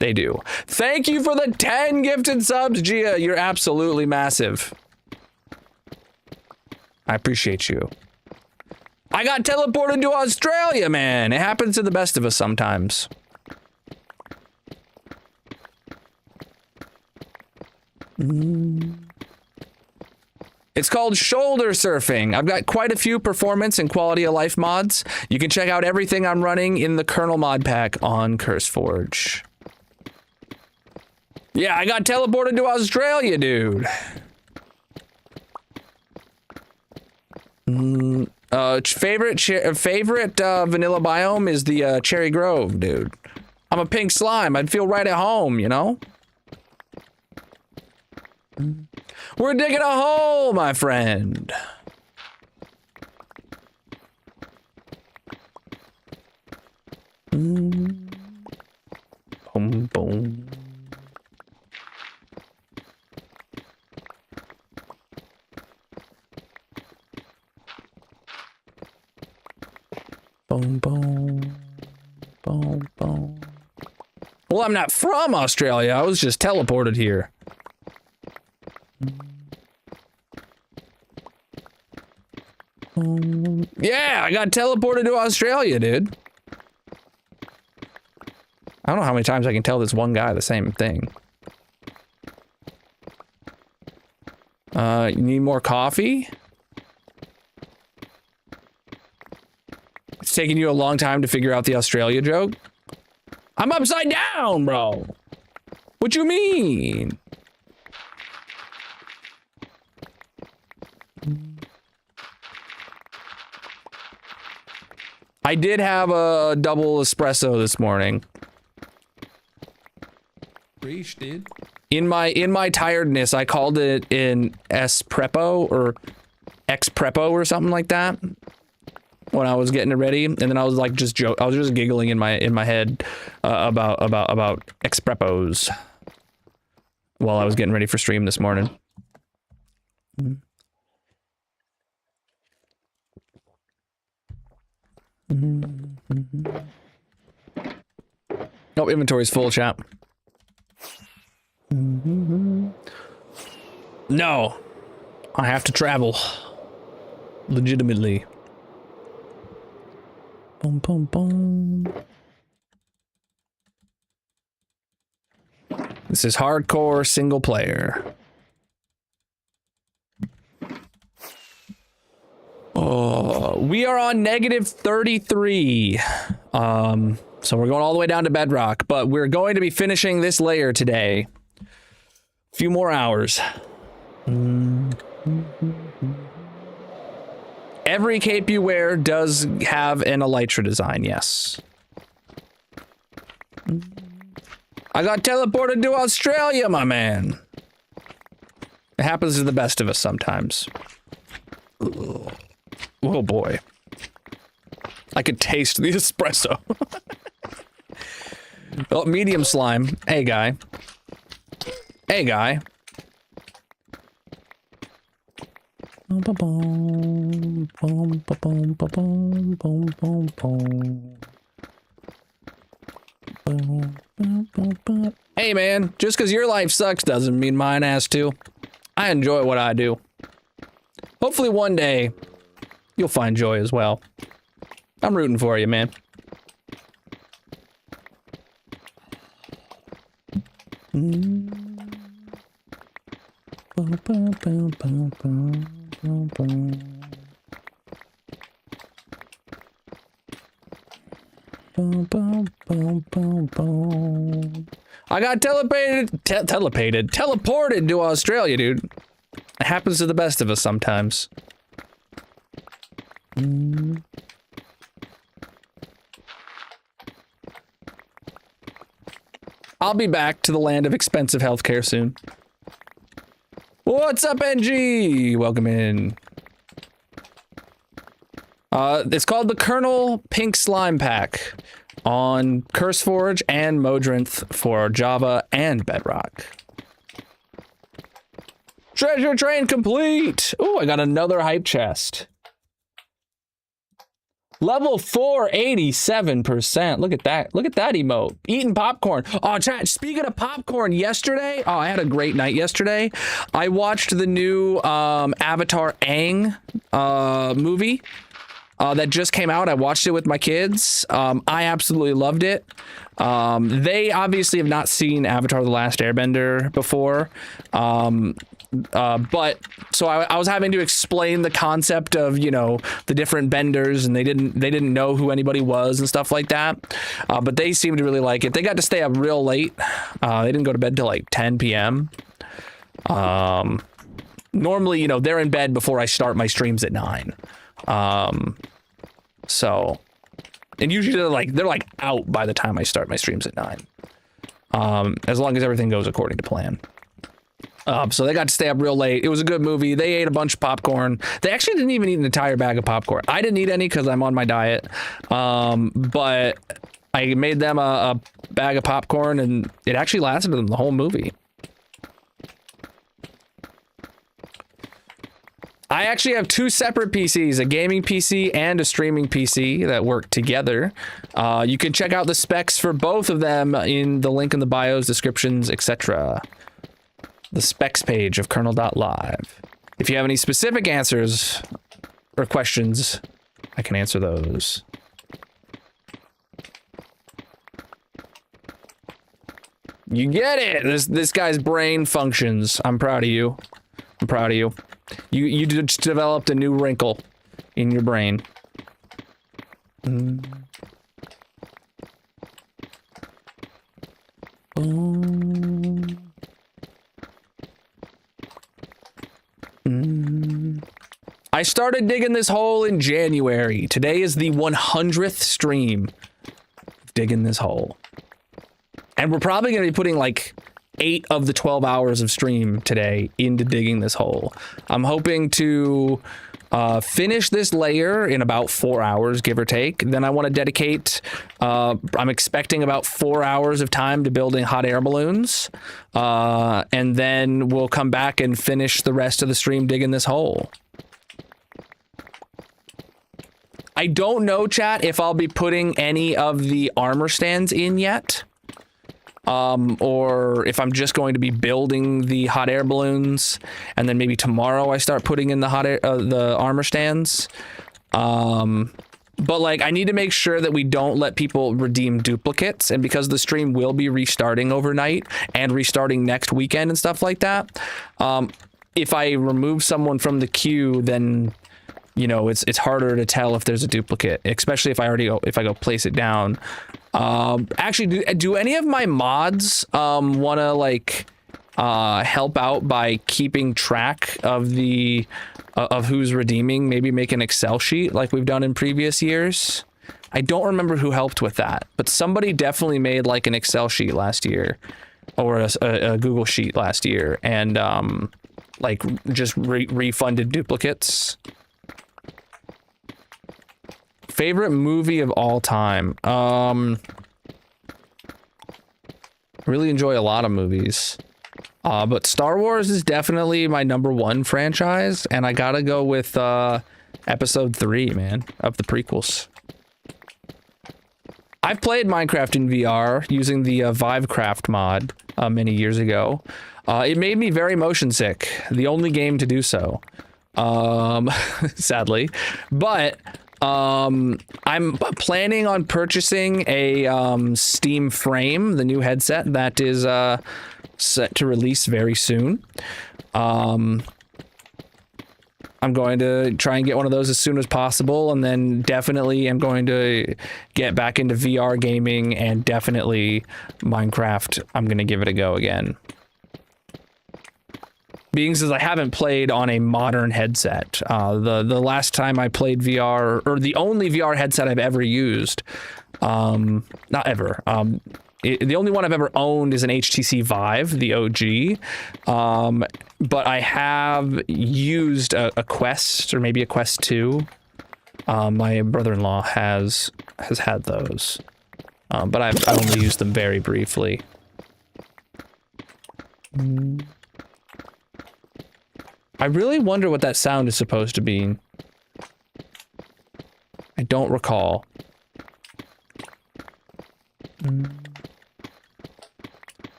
They do. Thank you for the 10 gifted subs, Gia. You're absolutely massive. I appreciate you. I got teleported to Australia, man. It happens to the best of us sometimes. It's called shoulder surfing. I've got quite a few performance and quality of life mods. You can check out everything I'm running in the Colonel mod pack on CurseForge. Yeah, I got teleported to Australia, dude. Favorite vanilla biome is the Cherry Grove, dude. I'm a pink slime. I'd feel right at home, you know? We're digging a hole, my friend. Boom, boom. Boom, boom. Boom, boom. Well, I'm not from Australia. I was just teleported here. Yeah, I got teleported to Australia, dude. I don't know how many times I can tell this one guy the same thing. You need more coffee? It's taking you a long time to figure out the Australia joke? I'm upside down, bro. What you mean? I did have a double espresso this morning. Preach, dude. In my tiredness, I called it an espresso or ex-prepo or something like that when I was getting it ready, and then I was like I was just giggling in my head about ex-prepos while I was getting ready for stream this morning. Oh, inventory's full, chat. No, I have to travel. Legitimately. Boom, boom, boom. This is hardcore single player. Oh, we are on -33. So we're going all the way down to bedrock, but we're going to be finishing this layer today. A few more hours. Every cape you wear does have an elytra design, yes. I got teleported to Australia, my man. It happens to the best of us sometimes. Ugh. Oh boy. I could taste the espresso. Oh, medium slime. Hey, guy. Hey, guy. Hey, man. Just because your life sucks doesn't mean mine has to. I enjoy what I do. Hopefully one day, you'll find joy as well. I'm rooting for you, man. I got teleported to Australia, dude. It happens to the best of us sometimes. I'll be back to the land of expensive healthcare soon. What's up, NG? Welcome in. It's called the Colonel Pink Slime Pack on CurseForge and Modrinth for Java and Bedrock. Treasure train complete! Ooh, I got another hype chest. Level 4, 87%. Look at that. Look at that emote. Eating popcorn. Oh, chat, speaking of popcorn, yesterday, oh, I had a great night yesterday. I watched the new Avatar Aang movie that just came out. I watched it with my kids. I absolutely loved it. They obviously have not seen Avatar: The Last Airbender before. But so I was having to explain the concept of, you know, the different benders, and they didn't know who anybody was and stuff like that. But they seemed to really like it. They got to stay up real late. They didn't go to bed till like 10 p.m. Normally, you know, they're in bed before I start my streams at 9. So, and usually they're like out by the time I start my streams at 9. As long as everything goes according to plan. So they got to stay up real late. It was a good movie. They ate a bunch of popcorn. They actually didn't even eat an entire bag of popcorn. I didn't eat any because I'm on my diet. But I made them a bag of popcorn, and it actually lasted them the whole movie. I actually have 2 separate PCs, a gaming PC and a streaming PC that work together. You can check out the specs for both of them in the link in the bios, descriptions, etc. The specs page of Colonal.live. If you have any specific answers or questions, I can answer those. You get it! This guy's brain functions. I'm proud of you. I'm proud of you. You just developed a new wrinkle in your brain. I started digging this hole in January. Today is the 100th stream of digging this hole. And we're probably going to be putting like 8 of the 12 hours of stream today into digging this hole. I'm hoping to finish this layer in about 4 hours, give or take. Then I want to dedicate, I'm expecting about 4 hours of time to building hot air balloons. And then we'll come back and finish the rest of the stream digging this hole. I don't know, chat, if I'll be putting any of the armor stands in yet. Or if I'm just going to be building the hot air balloons, and then maybe tomorrow I start putting in the the armor stands. But like, I need to make sure that we don't let people redeem duplicates, and because the stream will be restarting overnight and restarting next weekend and stuff like that, if I remove someone from the queue, then you know it's harder to tell if there's a duplicate, especially if I go place it down. Actually, do any of my mods want to like help out by keeping track of the of who's redeeming? Maybe make an Excel sheet like we've done in previous years. I don't remember who helped with that, but somebody definitely made like an Excel sheet last year, or a Google sheet last year, and like just refunded duplicates. Favorite movie of all time? Really enjoy a lot of movies. But Star Wars is definitely my #1 franchise, and I gotta go with episode 3, man, of the prequels. I've played Minecraft in VR using the Vivecraft mod many years ago. It made me very motion sick. The only game to do so. Sadly. But I'm planning on purchasing a Steam Frame, the new headset that is set to release very soon. I'm going to try and get one of those as soon as possible, and then definitely I'm going to get back into VR gaming, and definitely Minecraft, I'm going to give it a go again. Being as I haven't played on a modern headset. The last time I played VR, or the only VR headset I've ever used, not ever, the only one I've ever owned is an HTC Vive, the OG, but I have used a Quest, or maybe a Quest 2. My brother-in-law has had those, but I've only used them very briefly. I really wonder what that sound is supposed to be. I don't recall.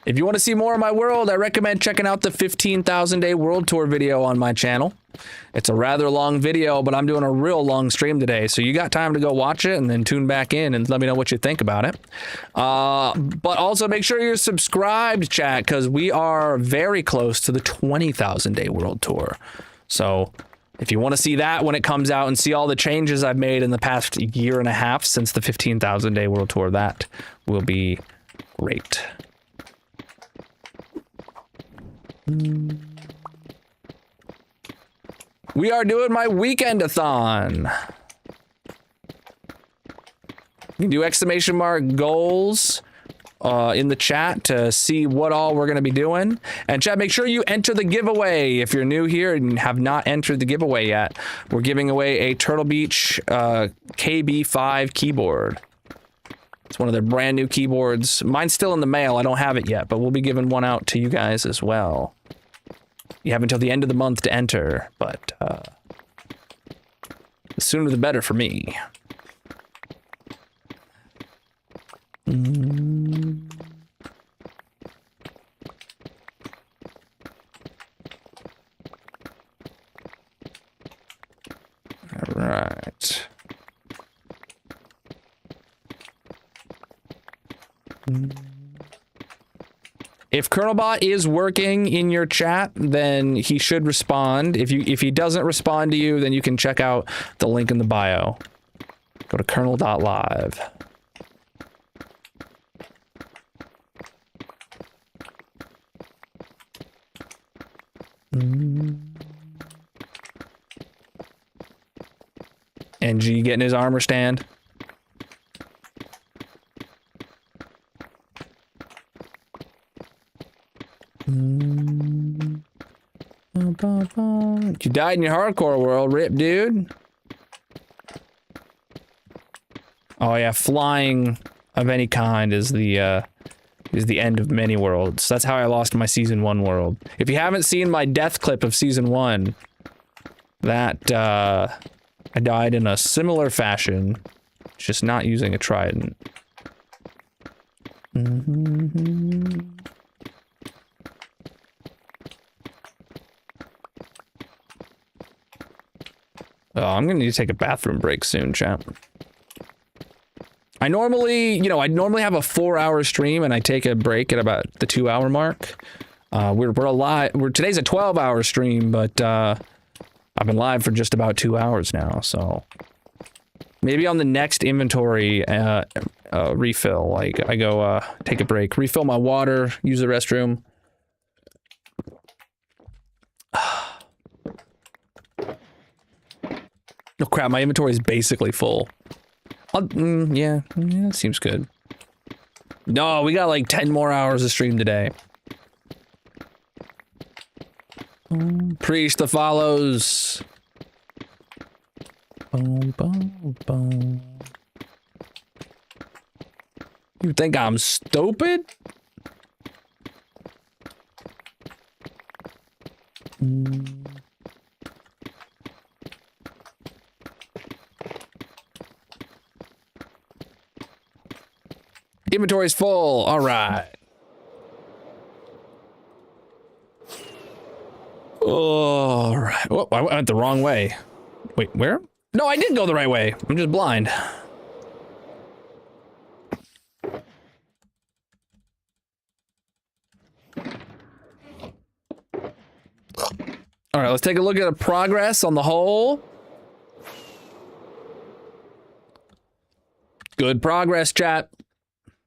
If you want to see more of my world, I recommend checking out the 15,000 Day World Tour video on my channel. It's a rather long video, but I'm doing a real long stream today, so you got time to go watch it and then tune back in and let me know what you think about it. But also make sure you're subscribed, chat, because we are very close to the 20,000 day world tour. So if you want to see that when it comes out and see all the changes I've made in the past year and a half since the 15,000 day world tour, that will be great. We are doing my weekend-a-thon. You can do exclamation mark goals in the chat to see what all we're going to be doing. And chat, make sure you enter the giveaway. If you're new here and have not entered the giveaway yet, we're giving away a Turtle Beach KB5 keyboard. It's one of their brand new keyboards. Mine's still in the mail. I don't have it yet, but we'll be giving one out to you guys as well. You have until the end of the month to enter, but the sooner the better for me. All right. If Colonelbot is working in your chat, then he should respond. If he doesn't respond to you, then you can check out the link in the bio. Go to colonel.live. NG getting his armor stand. You died in your hardcore world, rip, dude. Oh yeah, flying of any kind is the end of many worlds. That's how I lost my season 1 world. If you haven't seen my death clip of season 1, that I died in a similar fashion, just not using a trident. Oh, I'm gonna need to take a bathroom break soon, chat. I normally have a 4-hour stream and I take a break at about the 2-hour mark. Today's a 12-hour stream, but I've been live for just about 2 hours now, so maybe on the next inventory refill, like I go take a break, refill my water, use the restroom. Oh crap, my inventory is basically full. Yeah, that seems good. No, we got like 10 more hours of stream today. Preach the follows. Boom, boom, boom. You think I'm stupid? Inventory's full. All right. All right. Oh, I went the wrong way. Wait, where? No, I did go the right way. I'm just blind. All right, let's take a look at the progress on the whole. Good progress, chat.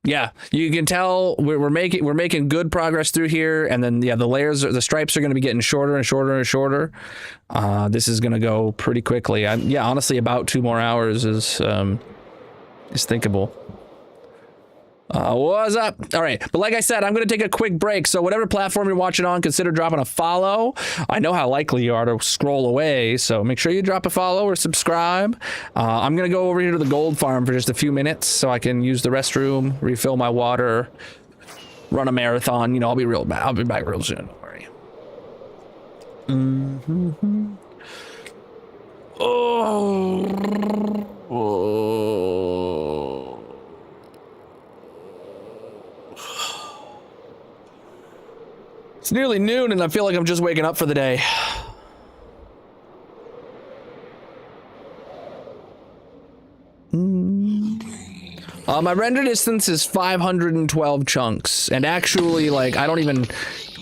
Yeah, you can tell we're making good progress through here, and then yeah, the stripes are going to be getting shorter and shorter and shorter. This is going to go pretty quickly. Yeah, honestly, about 2 more hours is thinkable. What's up? All right, but like I said, I'm going to take a quick break. So whatever platform you're watching on, consider dropping a follow. I know how likely you are to scroll away, so make sure you drop a follow or subscribe. I'm going to go over here to the gold farm for just a few minutes so I can use the restroom, refill my water, run a marathon. You know, I'll be back real soon. Don't worry. It's nearly noon and I feel like I'm just waking up for the day. My render distance is 512 chunks, and actually, like, I don't even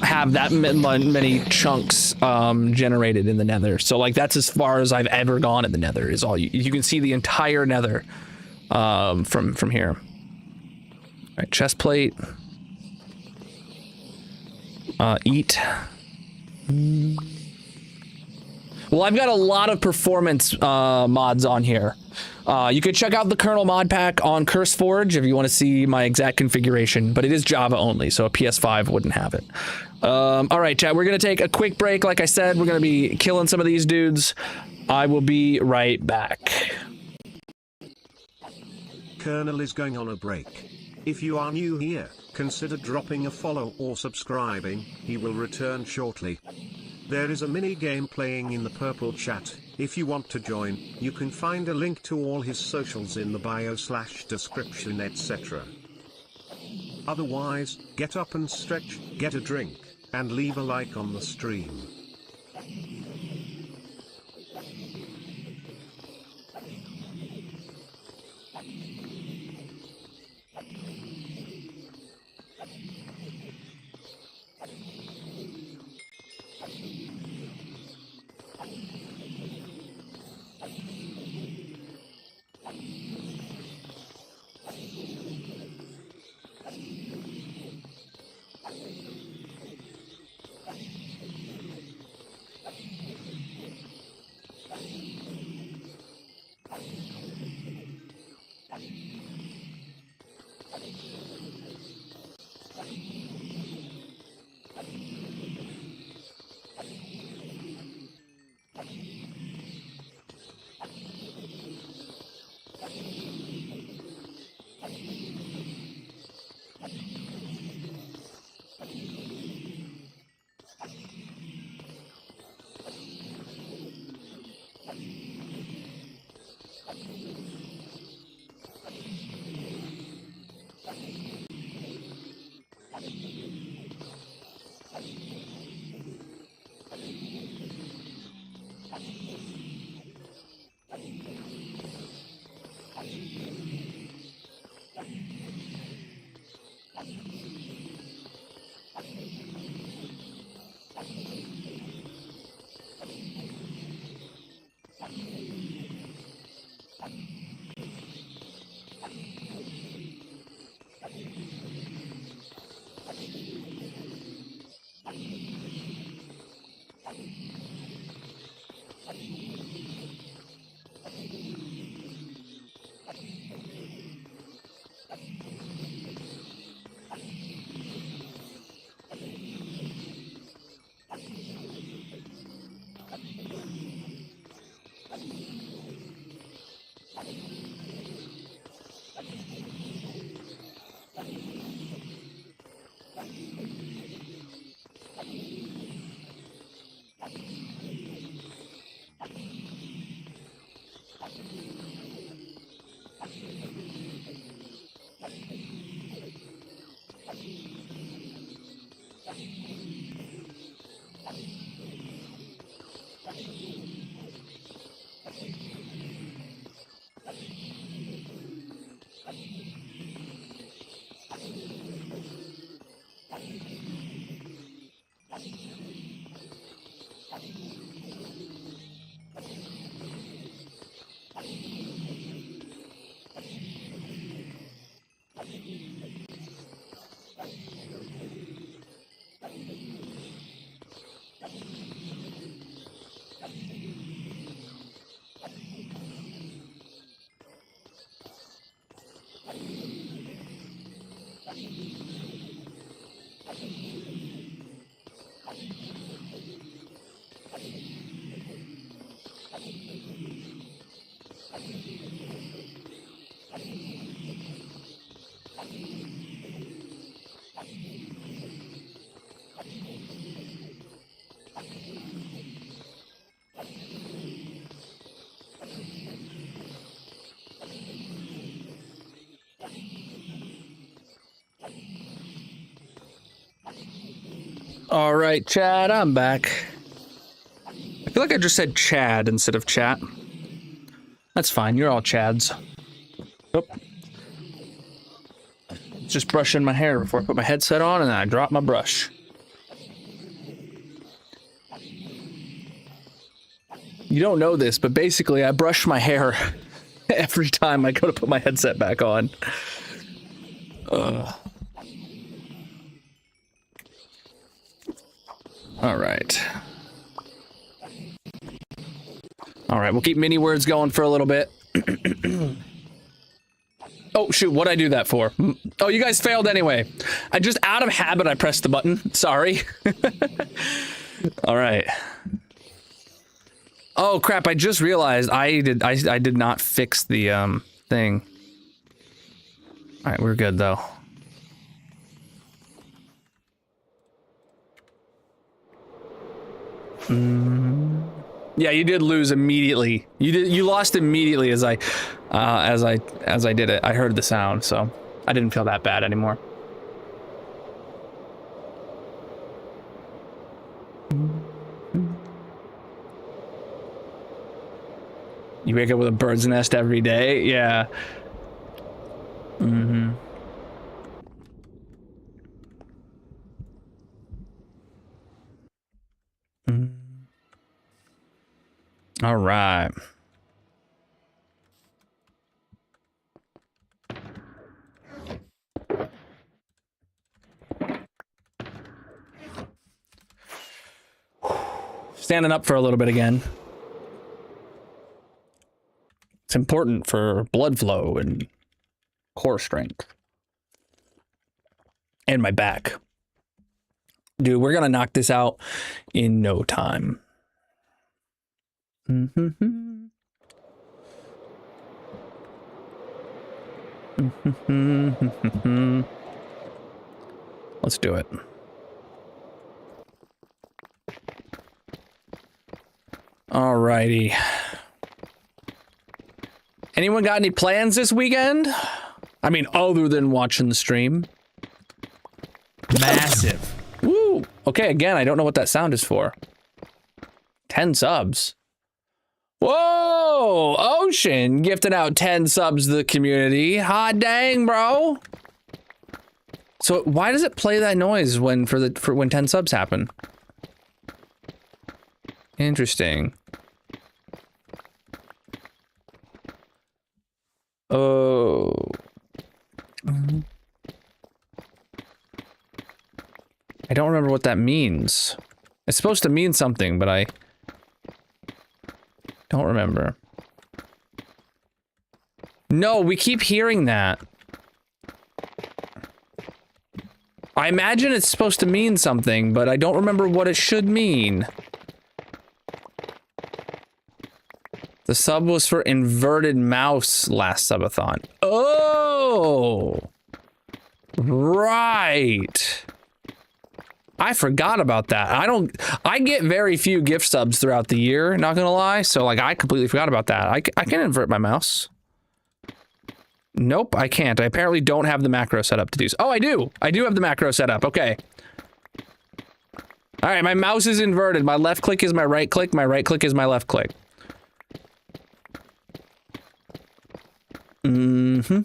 have that many chunks generated in the nether. So, like, that's as far as I've ever gone in the nether, is all you can see the entire nether from here. All right, chest plate. Eat. Well, I've got a lot of performance mods on here. You could check out the Colonal mod pack on CurseForge if you want to see my exact configuration, but it is Java only, so a PS5 wouldn't have it. All right, chat, we're going to take a quick break. Like I said, we're going to be killing some of these dudes. I will be right back. Colonel is going on a break. If you are new here, consider dropping a follow or subscribing. He will return shortly. There is a mini game playing in the purple chat. If you want to join, you can find a link to all his socials in the bio/description, etc. Otherwise, get up and stretch, get a drink, and leave a like on the stream. All right, Chad, I'm back. I feel like I just said Chad instead of chat. That's fine, you're all Chads. Oh. Just brushing my hair before I put my headset on, and then I drop my brush. You don't know this, but basically I brush my hair every time I go to put my headset back on. All right. All right, we'll keep mini words going for a little bit. Oh, shoot, what'd I do that for? Oh, you guys failed anyway. I just, out of habit, I pressed the button. Sorry. All right. Oh, crap, I just realized I did not fix the, thing. All right, we're good, though. Yeah, you did lose immediately. You lost immediately as I did it. I heard the sound, so I didn't feel that bad anymore. You wake up with a bird's nest every day? Yeah. Mm-hmm. All right. Standing up for a little bit again. It's important for blood flow and core strength. And my back. Dude, we're gonna knock this out in no time. Let's do it. Alrighty. Anyone got any plans this weekend? I mean, other than watching the stream. Massive. Woo! Okay, again, I don't know what that sound is for. 10 subs. Whoa! Ocean gifting out 10 subs to the community. Hot dang, bro. So why does it play that noise when when 10 subs happen? Interesting. Oh. I don't remember what that means. It's supposed to mean something, but I don't remember. No, we keep hearing that. I imagine it's supposed to mean something, but I don't remember what it should mean. The sub was for inverted mouse last subathon. Oh! Right. I forgot about that. I get very few gift subs throughout the year, not gonna lie, so like I completely forgot about that. I can invert my mouse. Nope, I can't. I apparently don't have the macro set up to do so. Oh, I do! I do have the macro set up, okay. Alright, my mouse is inverted. My left click is my right click is my left click. Mm-hmm.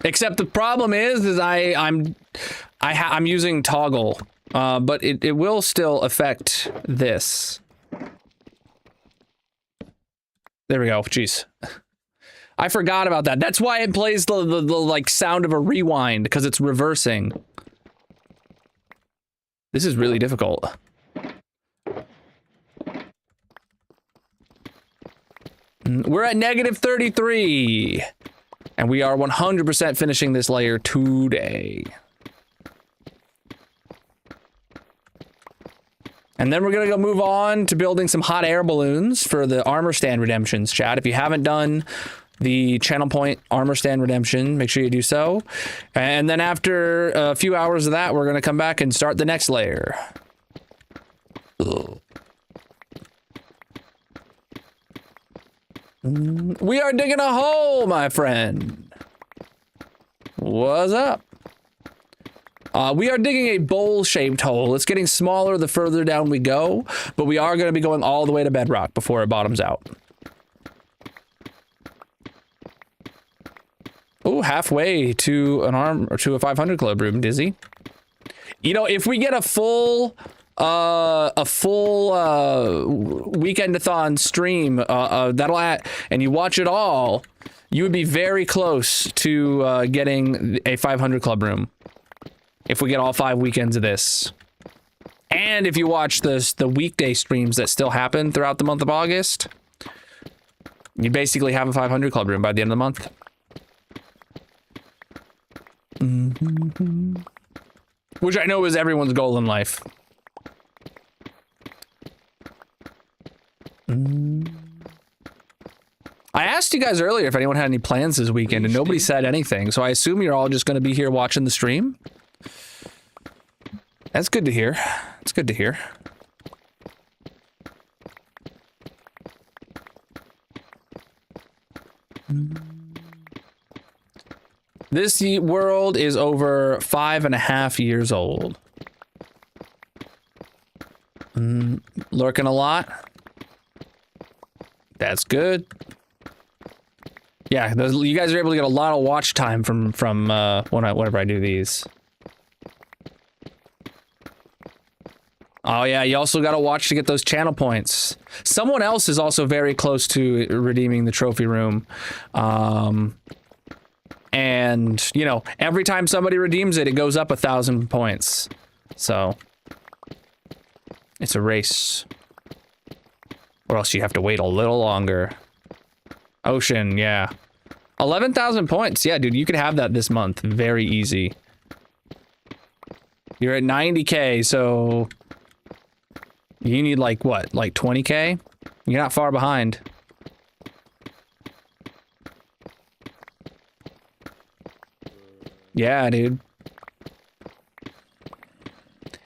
Except the problem is I'm using toggle. But it will still affect this. There we go. Jeez. I forgot about that. That's why it plays the like sound of a rewind, because it's reversing. This is really difficult. We're at -33. And we are 100% finishing this layer today. And then we're gonna go move on to building some hot air balloons for the armor stand redemptions, chat. If you haven't done the channel point armor stand redemption, make sure you do so. And then after a few hours of that, we're gonna come back and start the next layer. Ugh. We are digging a hole, my friend. What's up? We are digging a bowl-shaped hole. It's getting smaller the further down we go, but we are going to be going all the way to bedrock before it bottoms out. Ooh, Oh, halfway to an arm or to a 500 club room, Dizzy. You know, if we get a full Weekend-a-thon stream, and you watch it all, you would be very close to getting a 500 club room. If we get all 5 weekends of this. And if you watch the weekday streams that still happen throughout the month of August, you basically have a 500 club room by the end of the month. Mm-hmm. Which I know is everyone's goal in life. I asked you guys earlier if anyone had any plans this weekend, and nobody said anything, so I assume you're all just going to be here watching the stream? That's good to hear. It's good to hear. This world is over 5.5 years old. Lurking a lot. That's good. Yeah, you guys are able to get a lot of watch time from whenever I do these. Oh yeah, you also got to watch to get those channel points. Someone else is also very close to redeeming the trophy room. And, you know, every time somebody redeems it, it goes up 1,000 points. So, it's a race. Or else you have to wait a little longer. Ocean, yeah. 11,000 points. Yeah, dude, you could have that this month. Very easy. You're at 90K, so... You need like what? Like 20K? You're not far behind. Yeah, dude.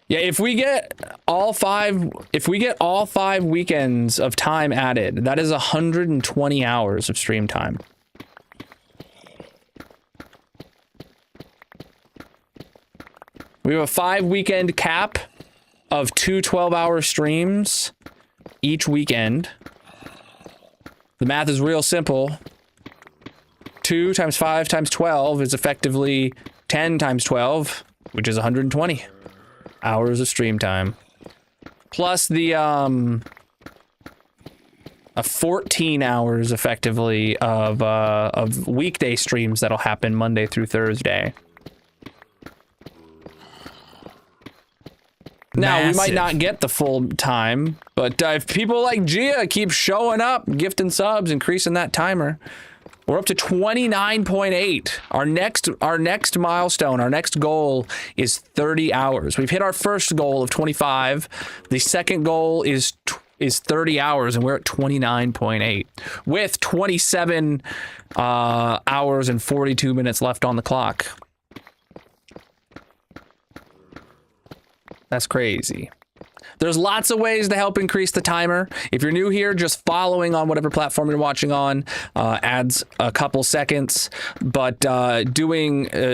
Yeah, if we get all 5 weekends of time added, that is 120 hours of stream time. We have a 5 weekend cap of 2 12-hour streams each weekend. The math is real simple. 2 times 5 times 12 is effectively 10 times 12, which is 120 hours of stream time. Plus the 14 hours effectively of weekday streams that'll happen Monday through Thursday. Now, we might not get the full time, but if people like Gia keep showing up, gifting subs, increasing that timer, we're up to 29.8. Our next milestone, our next goal is 30 hours. We've hit our first goal of 25. The second goal is 30 hours, and we're at 29.8 with 27 hours and 42 minutes left on the clock. That's crazy. There's lots of ways to help increase the timer. If you're new here, just following on whatever platform you're watching on adds a couple seconds. But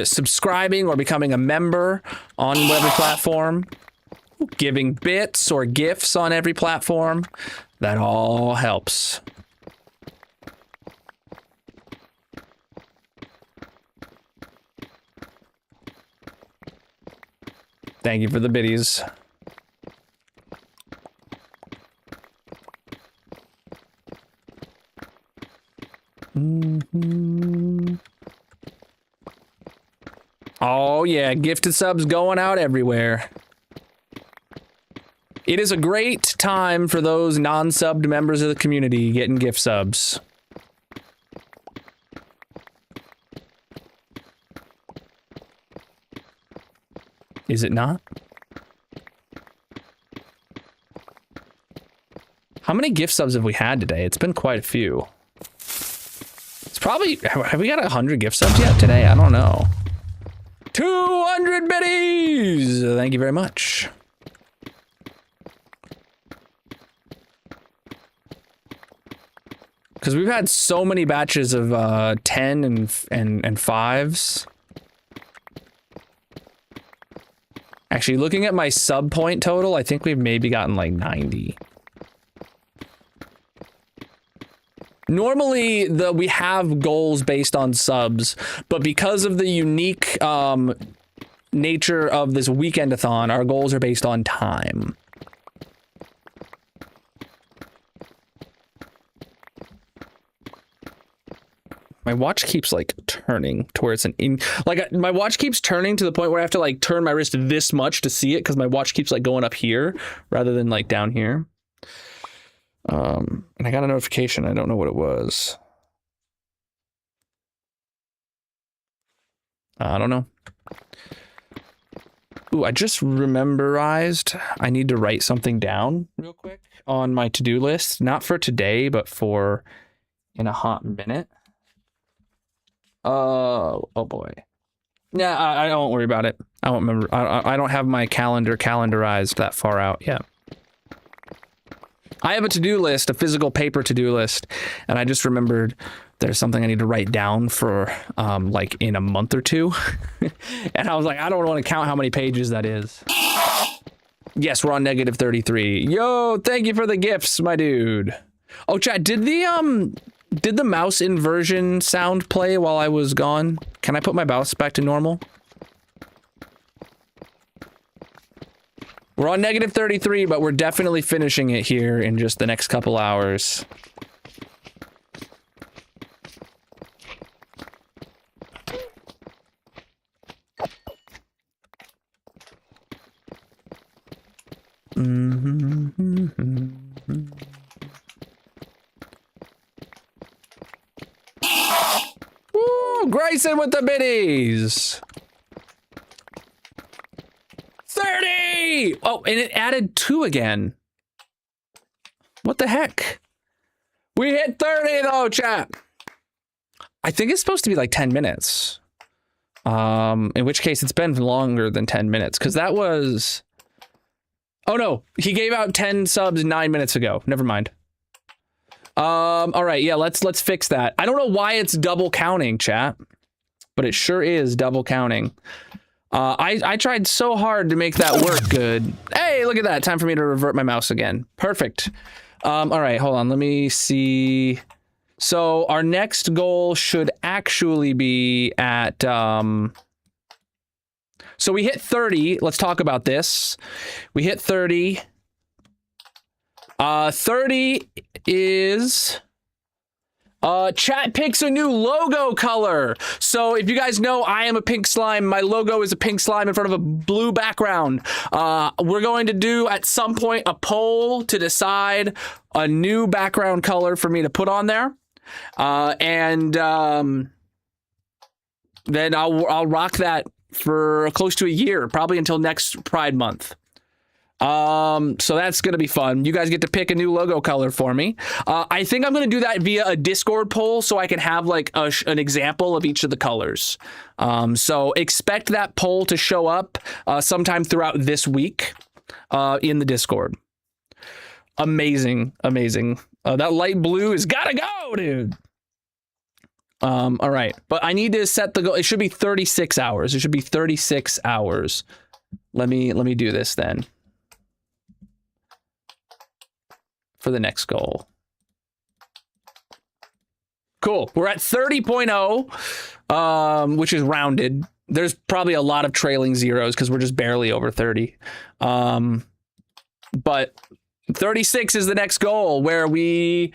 subscribing or becoming a member on whatever platform, giving bits or gifts on every platform, that all helps. Thank you for the biddies. Oh yeah, gifted subs going out everywhere. It is a great time for those non-subbed members of the community getting gift subs. Is it not? How many gift subs have we had today? It's been quite a few. It's probably... Have we got 100 gift subs yet today? I don't know. 200 biddies! Thank you very much. Because we've had so many batches of 10 and 5s. Actually, looking at my sub point total, I think we've maybe gotten like 90. Normally, we have goals based on subs, but because of the unique nature of this weekend-a-thon, our goals are based on time. My watch keeps like turning towards my watch keeps turning to the point where I have to like turn my wrist this much to see it because my watch keeps like going up here rather than like down here. And I got a notification. I don't know what it was. I don't know. Ooh, I just rememberized I need to write something down real quick on my to-do list. Not for today, but for in a hot minute. Oh boy. Yeah, I don't worry about it. I won't remember. I don't have my calendarized that far out yet. I have a to-do list, a physical paper to-do list, and I just remembered there's something I need to write down for like in a month or two. And I was like, I don't want to count how many pages that is. Yes, we're on negative 33. Yo, thank you for the gifts, my dude. Oh, chat, did the mouse inversion sound play while I was gone? Can I put my mouse back to normal? We're on negative 33, but we're definitely finishing it here in just the next couple hours. Woo, Grayson with the biddies. 30! Oh, and it added 2 again. What the heck? We hit 30 though, chat. I think it's supposed to be like 10 minutes. In which case it's been longer than 10 minutes because that was... Oh no, he gave out 10 subs 9 minutes ago. Never mind. All right, yeah, let's fix that. I don't know why it's double counting, chat, but it sure is double counting. I tried so hard to make that work good. Hey, look at that. Time for me to revert my mouse again. Perfect. All right, hold on. Let me see. So our next goal should actually be at... So we hit 30. Let's talk about this. We hit 30. 30 is... chat picks a new logo color. So if you guys know, I am a pink slime. My logo is a pink slime in front of a blue background. We're going to do at some point a poll to decide a new background color for me to put on there. Then I'll rock that for close to a year, probably until next Pride Month. So that's gonna be fun. You guys get to pick a new logo color for me. I think I'm gonna do that via a Discord poll so I can have like an example of each of the colors. So expect that poll to show up sometime throughout this week in the Discord. Amazing, amazing. That light blue has gotta go, dude. All right, but I need to set the goal. It should be 36 hours. It should be 36 hours. Let me do this then. For the next goal. Cool. We're at 30.0, which is rounded. There's probably a lot of trailing zeros because we're just barely over 30. But 36 is the next goal where we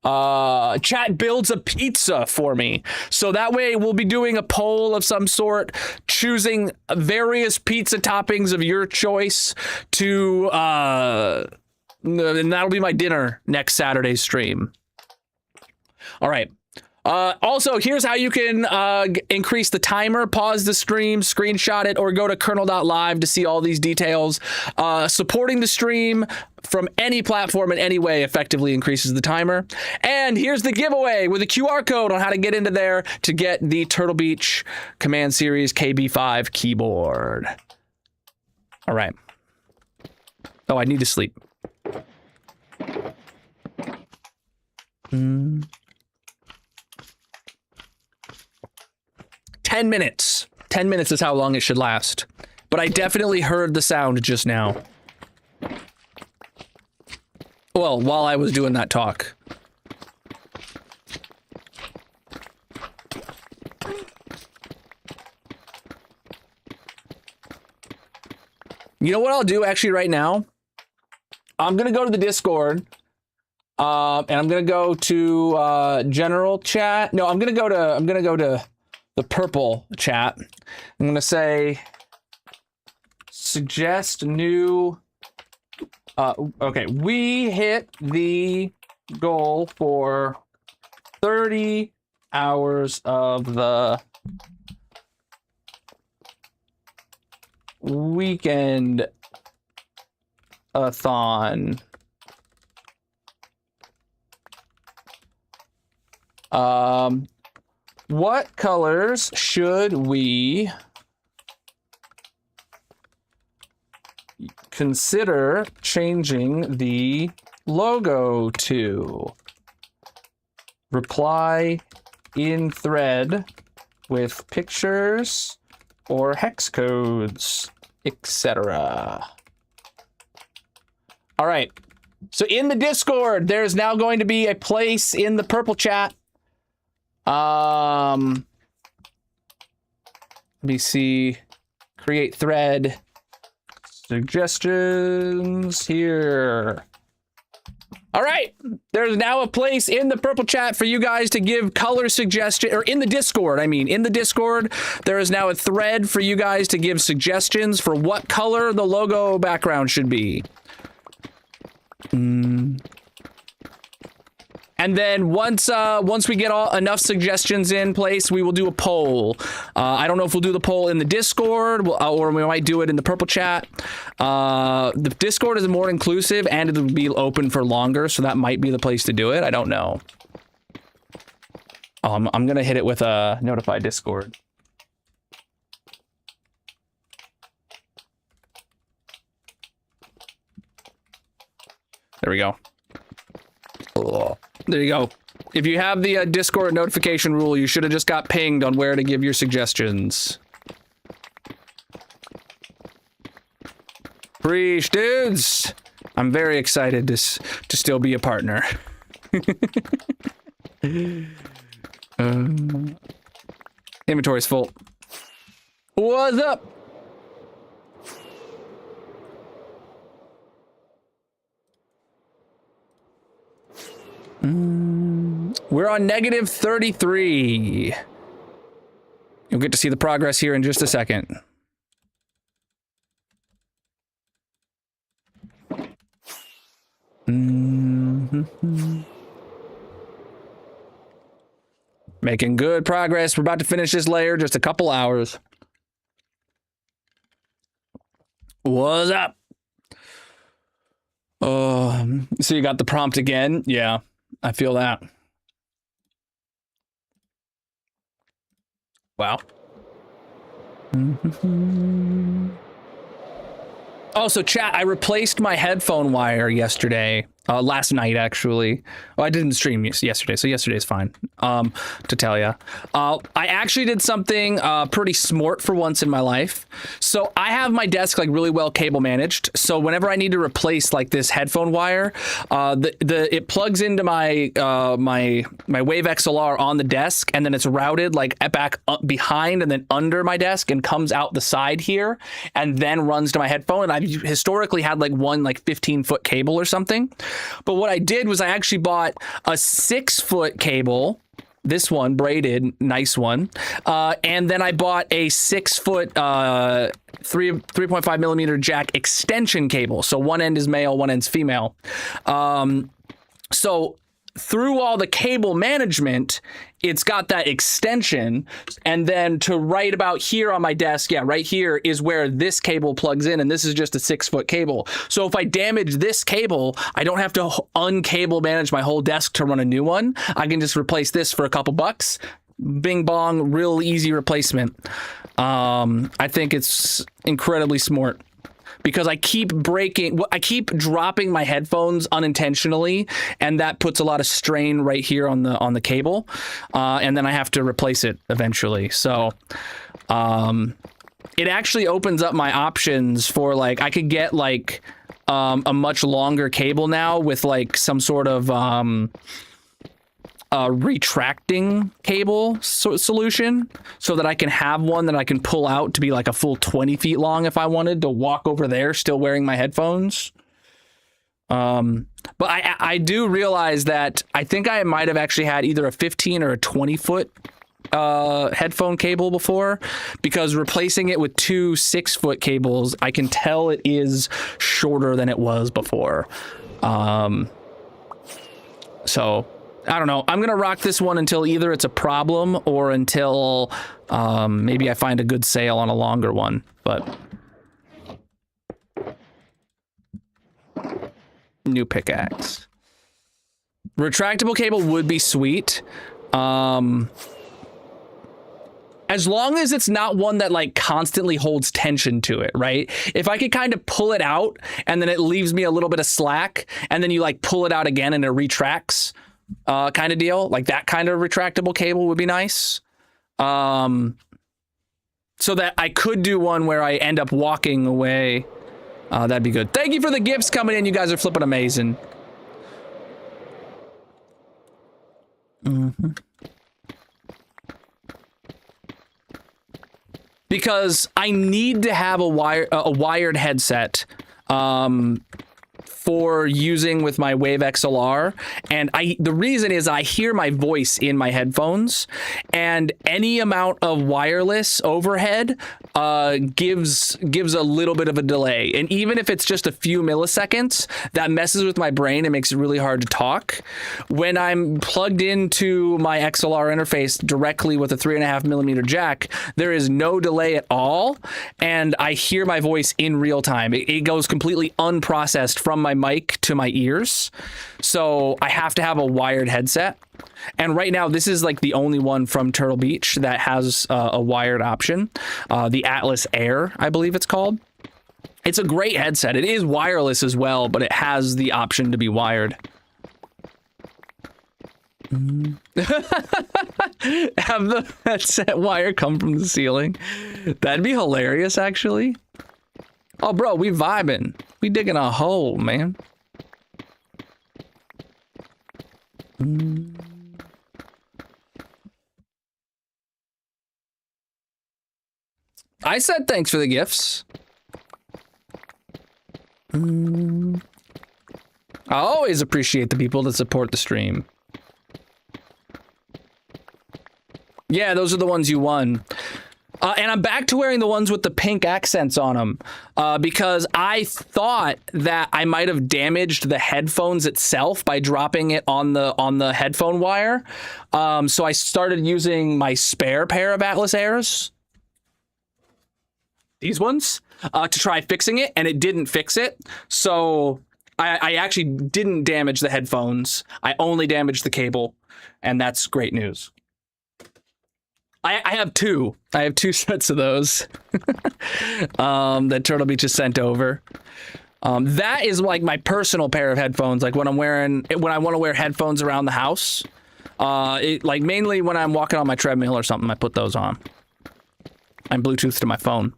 chat builds a pizza for me. So that way we'll be doing a poll of some sort, choosing various pizza toppings of your choice to and that'll be my dinner next Saturday's stream. All right. Also, here's how you can increase the timer, pause the stream, screenshot it, or go to colonel.live to see all these details. Supporting the stream from any platform in any way effectively increases the timer. And here's the giveaway with a QR code on how to get into there to get the Turtle Beach Command Series KB5 keyboard. All right. Oh, I need to sleep. 10 minutes. 10 minutes is how long it should last. But I definitely heard the sound just now. Well, while I was doing that talk. You know what I'll do actually right now? I'm gonna go to the Discord, and I'm gonna go to general chat. No, I'm gonna go to the purple chat. I'm gonna say suggest new. Okay, we hit the goal for 30 hours of the Weekend-a-thon. What colors should we consider changing the logo to? Reply in thread with pictures or hex codes, etc. All right. So in the Discord, there's now going to be a place in the purple chat. Let me see. Create thread. Suggestions here. All right, there's now a place in the purple chat for you guys to give color suggestion, or in the Discord, I mean, in the Discord, there is now a thread for you guys to give suggestions for what color the logo background should be. And then once we get enough suggestions in place, we will do a poll. I don't know if we'll do the poll in the Discord or we might do it in the purple chat. The Discord is more inclusive and it'll be open for longer, so that might be the place to do it. I don't know. I'm gonna hit it with a notify Discord. There we go. Oh. There you go. If you have the Discord notification rule, you should have just got pinged on where to give your suggestions. Preach, dudes! I'm very excited to still be a partner. Inventory's full. What's up? We're on negative 33. You'll get to see the progress here in just a second. Making good progress. We're about to finish this layer, just a couple hours. What's up? So you got the prompt again? Yeah, I feel that. Wow. Oh, so chat, I replaced my headphone wire yesterday. Last night, actually. Oh, I didn't stream yesterday, so yesterday's fine. To tell ya. I actually did something pretty smart for once in my life. So I have my desk like really well cable managed. So whenever I need to replace like this headphone wire, it plugs into my my Wave XLR on the desk, and then it's routed like back up behind and then under my desk and comes out the side here, and then runs to my headphone. And I've historically had like one like 15-foot cable or something. But what I did was I actually bought a 6-foot cable, this one braided, nice one, and then I bought a 6-foot 3.5 millimeter jack extension cable. So one end is male, one end's female. So through all the cable management, it's got that extension, and then to right about here on my desk, yeah, right here is where this cable plugs in, and this is just a 6-foot cable. So if I damage this cable, I don't have to uncable manage my whole desk to run a new one. I can just replace this for a couple bucks. Bing bong, real easy replacement. I think it's incredibly smart. Because I keep dropping my headphones unintentionally, and that puts a lot of strain right here on the cable, and then I have to replace it eventually. So, it actually opens up my options for like I could get like a much longer cable now with like some sort of retracting cable solution so that I can have one that I can pull out to be like a full 20 feet long if I wanted to walk over there still wearing my headphones. But I do realize that I think I might have actually had either a 15 or a 20 foot headphone cable before, because replacing it with two 6-foot cables, I can tell it is shorter than it was before. So I don't know. I'm going to rock this one until either it's a problem or until maybe I find a good sale on a longer one. But new pickaxe. Retractable cable would be sweet. As long as it's not one that like constantly holds tension to it, right? If I could kind of pull it out and then it leaves me a little bit of slack and then you like pull it out again and it retracts, kind of deal, like that kind of retractable cable would be nice. So that I could do one where I end up walking away. That'd be good. Thank you for the gifts coming in. You guys are flipping amazing. Because I need to have a wired headset for using with my Wave XLR, and the reason is I hear my voice in my headphones, and any amount of wireless overhead gives a little bit of a delay, and even if it's just a few milliseconds, that messes with my brain and makes it really hard to talk. When I'm plugged into my XLR interface directly with a 3.5mm jack, there is no delay at all, and I hear my voice in real time. It goes completely unprocessed from my mic to my ears, so I have to have a wired headset. And right now, this is like the only one from Turtle Beach that has a wired option. The Atlas Air, I believe it's called. It's a great headset. It is wireless as well, but it has the option to be wired. Have the headset wire come from the ceiling. That'd be hilarious, actually. Oh, bro, we vibing. We digging a hole, man. I said thanks for the gifts. I always appreciate the people that support the stream. Yeah, those are the ones you won. And I'm back to wearing the ones with the pink accents on them because I thought that I might have damaged the headphones itself by dropping it on the headphone wire. So I started using my spare pair of Atlas Airs, these ones, to try fixing it, and it didn't fix it. So I actually didn't damage the headphones. I only damaged the cable, and that's great news. I have two. I have two sets of those that Turtle Beach has sent over. That is like my personal pair of headphones. Like when I want to wear headphones around the house. Like mainly when I'm walking on my treadmill or something, I put those on. I'm Bluetooth to my phone.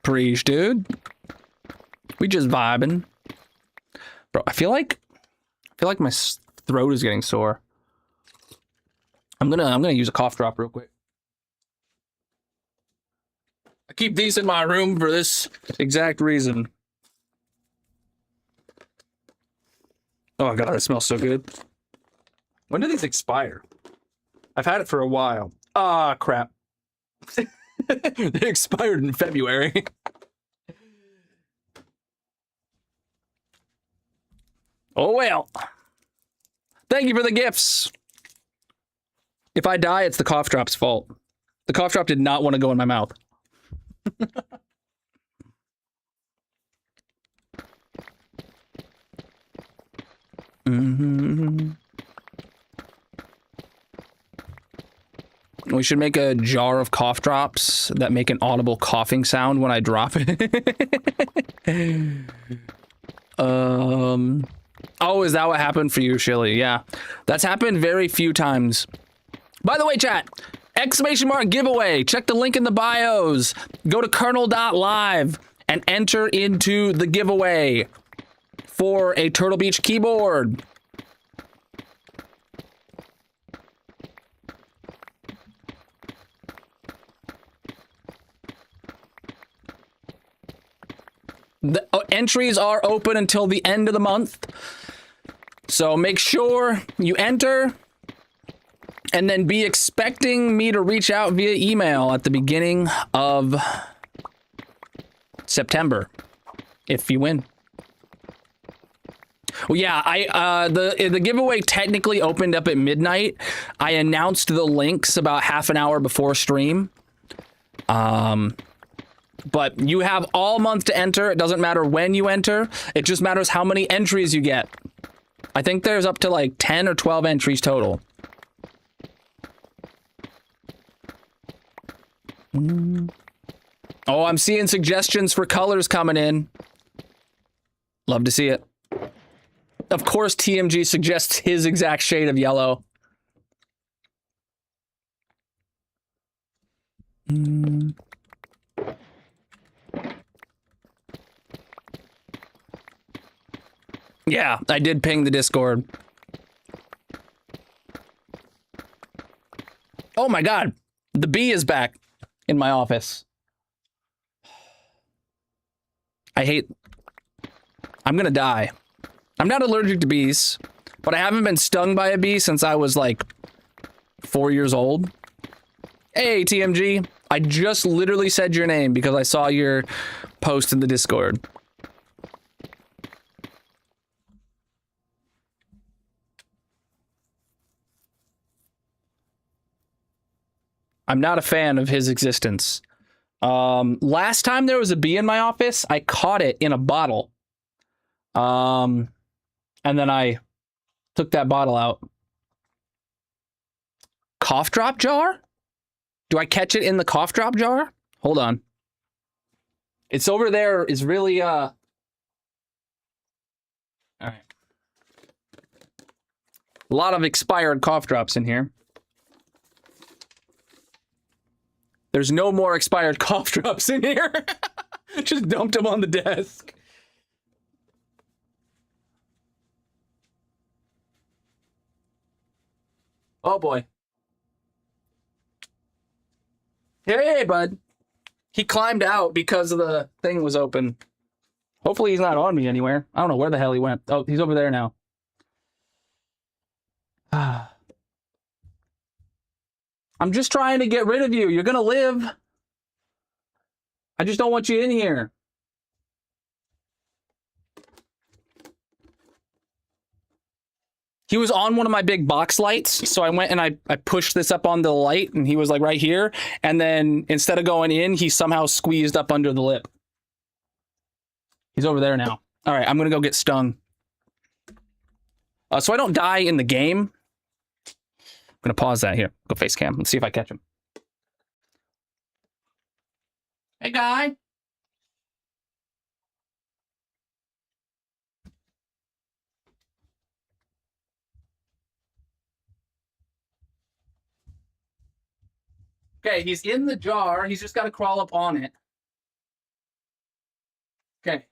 Preach, dude. We just vibing. Bro, I feel like my throat is getting sore. I'm gonna use a cough drop real quick. I keep these in my room for this exact reason. Oh god, it smells so good. When do these expire? I've had it for a while. Ah, crap. They expired in February. Oh well. Thank you for the gifts. If I die, it's the cough drop's fault. The cough drop did not want to go in my mouth. We should make a jar of cough drops that make an audible coughing sound when I drop it. Oh, is that what happened for you, Shilly? Yeah, that's happened very few times. By the way, chat, !! giveaway. Check the link in the bios. Go to Colonal.live and enter into the giveaway for a Turtle Beach keyboard. The entries are open until the end of the month, so make sure you enter and then be expecting me to reach out via email at the beginning of September if you win. Well, yeah, the giveaway technically opened up at midnight. I announced the links about half an hour before stream. But you have all month to enter. It doesn't matter when you enter. It just matters how many entries you get. I think there's up to like 10 or 12 entries total. Oh, I'm seeing suggestions for colors coming in. Love to see it. Of course, TMG suggests his exact shade of yellow. Yeah, I did ping the Discord. Oh my god, the bee is back in my office. I'm gonna die. I'm not allergic to bees, but I haven't been stung by a bee since I was like 4 years old. Hey, TMG. I just literally said your name because I saw your post in the Discord. I'm not a fan of his existence. Last time there was a bee in my office, I caught it in a bottle. And then I took that bottle out. Cough drop jar? Do I catch it in the cough drop jar? Hold on. It's over there is really, all right. A lot of expired cough drops in here. There's no more expired cough drops in here. Just dumped them on the desk. Oh boy. Hey, bud. He climbed out because the thing was open. Hopefully he's not on me anywhere. I don't know where the hell he went. Oh, he's over there now. I'm just trying to get rid of you. You're gonna live. I just don't want you in here. He was on one of my big box lights, so I went and I pushed this up on the light, and he was like right here. And then instead of going in, he somehow squeezed up under the lip. He's over there now. All right, I'm gonna go get stung. So I don't die in the game. I'm gonna pause that here. Go face cam. Let's see if I catch him. Hey, guy. Okay, he's in the jar. He's just got to crawl up on it. Okay.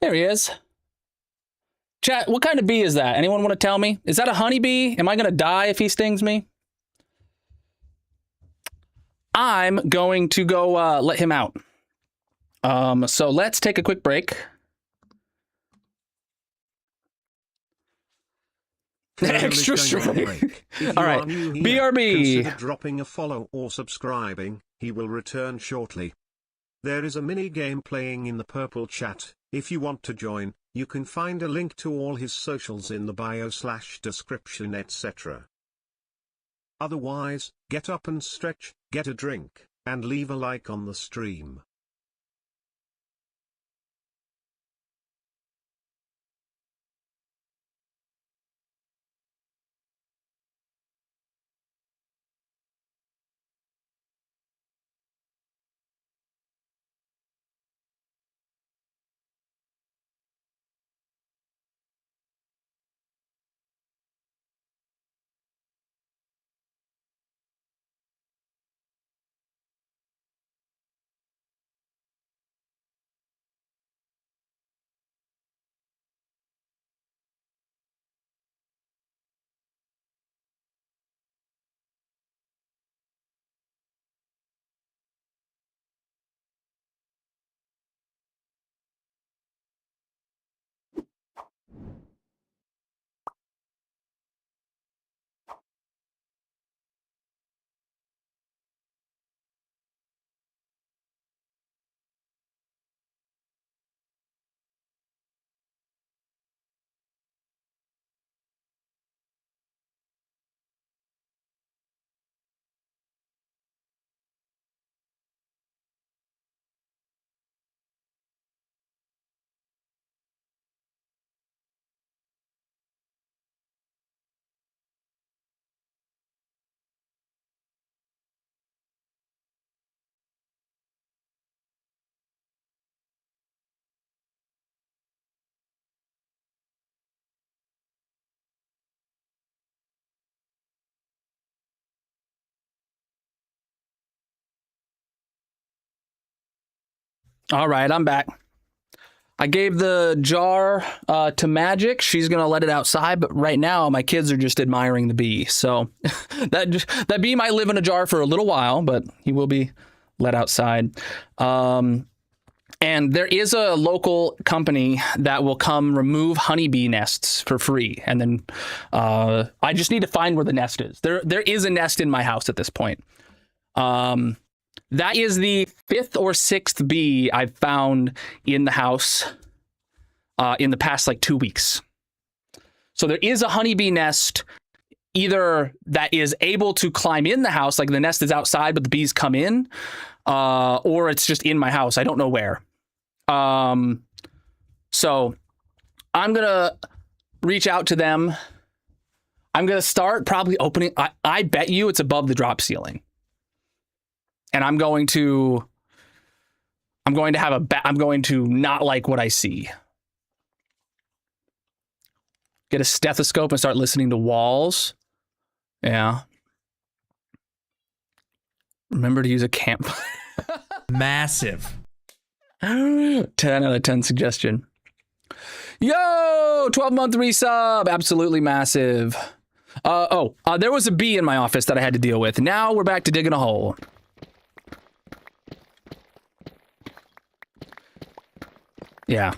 There he is. Chat, what kind of bee is that? Anyone want to tell me? Is that a honeybee? Am I going to die if he stings me? I'm going to go let him out. So let's take a quick break. Extra strike. All right, BRB. Consider dropping a follow or subscribing. He will return shortly. There is a mini game playing in the purple chat. If you want to join, you can find a link to all his socials in the bio/description, etc. Otherwise, get up and stretch, get a drink, and leave a like on the stream. All right, I'm back. I gave the jar to Magic. She's going to let it outside, but right now my kids are just admiring the bee. So that bee might live in a jar for a little while, but he will be let outside. And there is a local company that will come remove honeybee nests for free. And then I just need to find where the nest is. There is a nest in my house at this point. That is the 5th or 6th bee I've found in the house in the past like 2 weeks. So there is a honeybee nest either that is able to climb in the house, like the nest is outside, but the bees come in, or it's just in my house. I don't know where. So I'm going to reach out to them. I'm going to start probably opening. I bet you it's above the drop ceiling. And I'm going to not like what I see. Get a stethoscope and start listening to walls. Yeah. Remember to use a campfire. Massive. 10 out of 10 suggestion. Yo, 12-month resub. Absolutely massive. There was a bee in my office that I had to deal with. Now we're back to digging a hole. Yeah.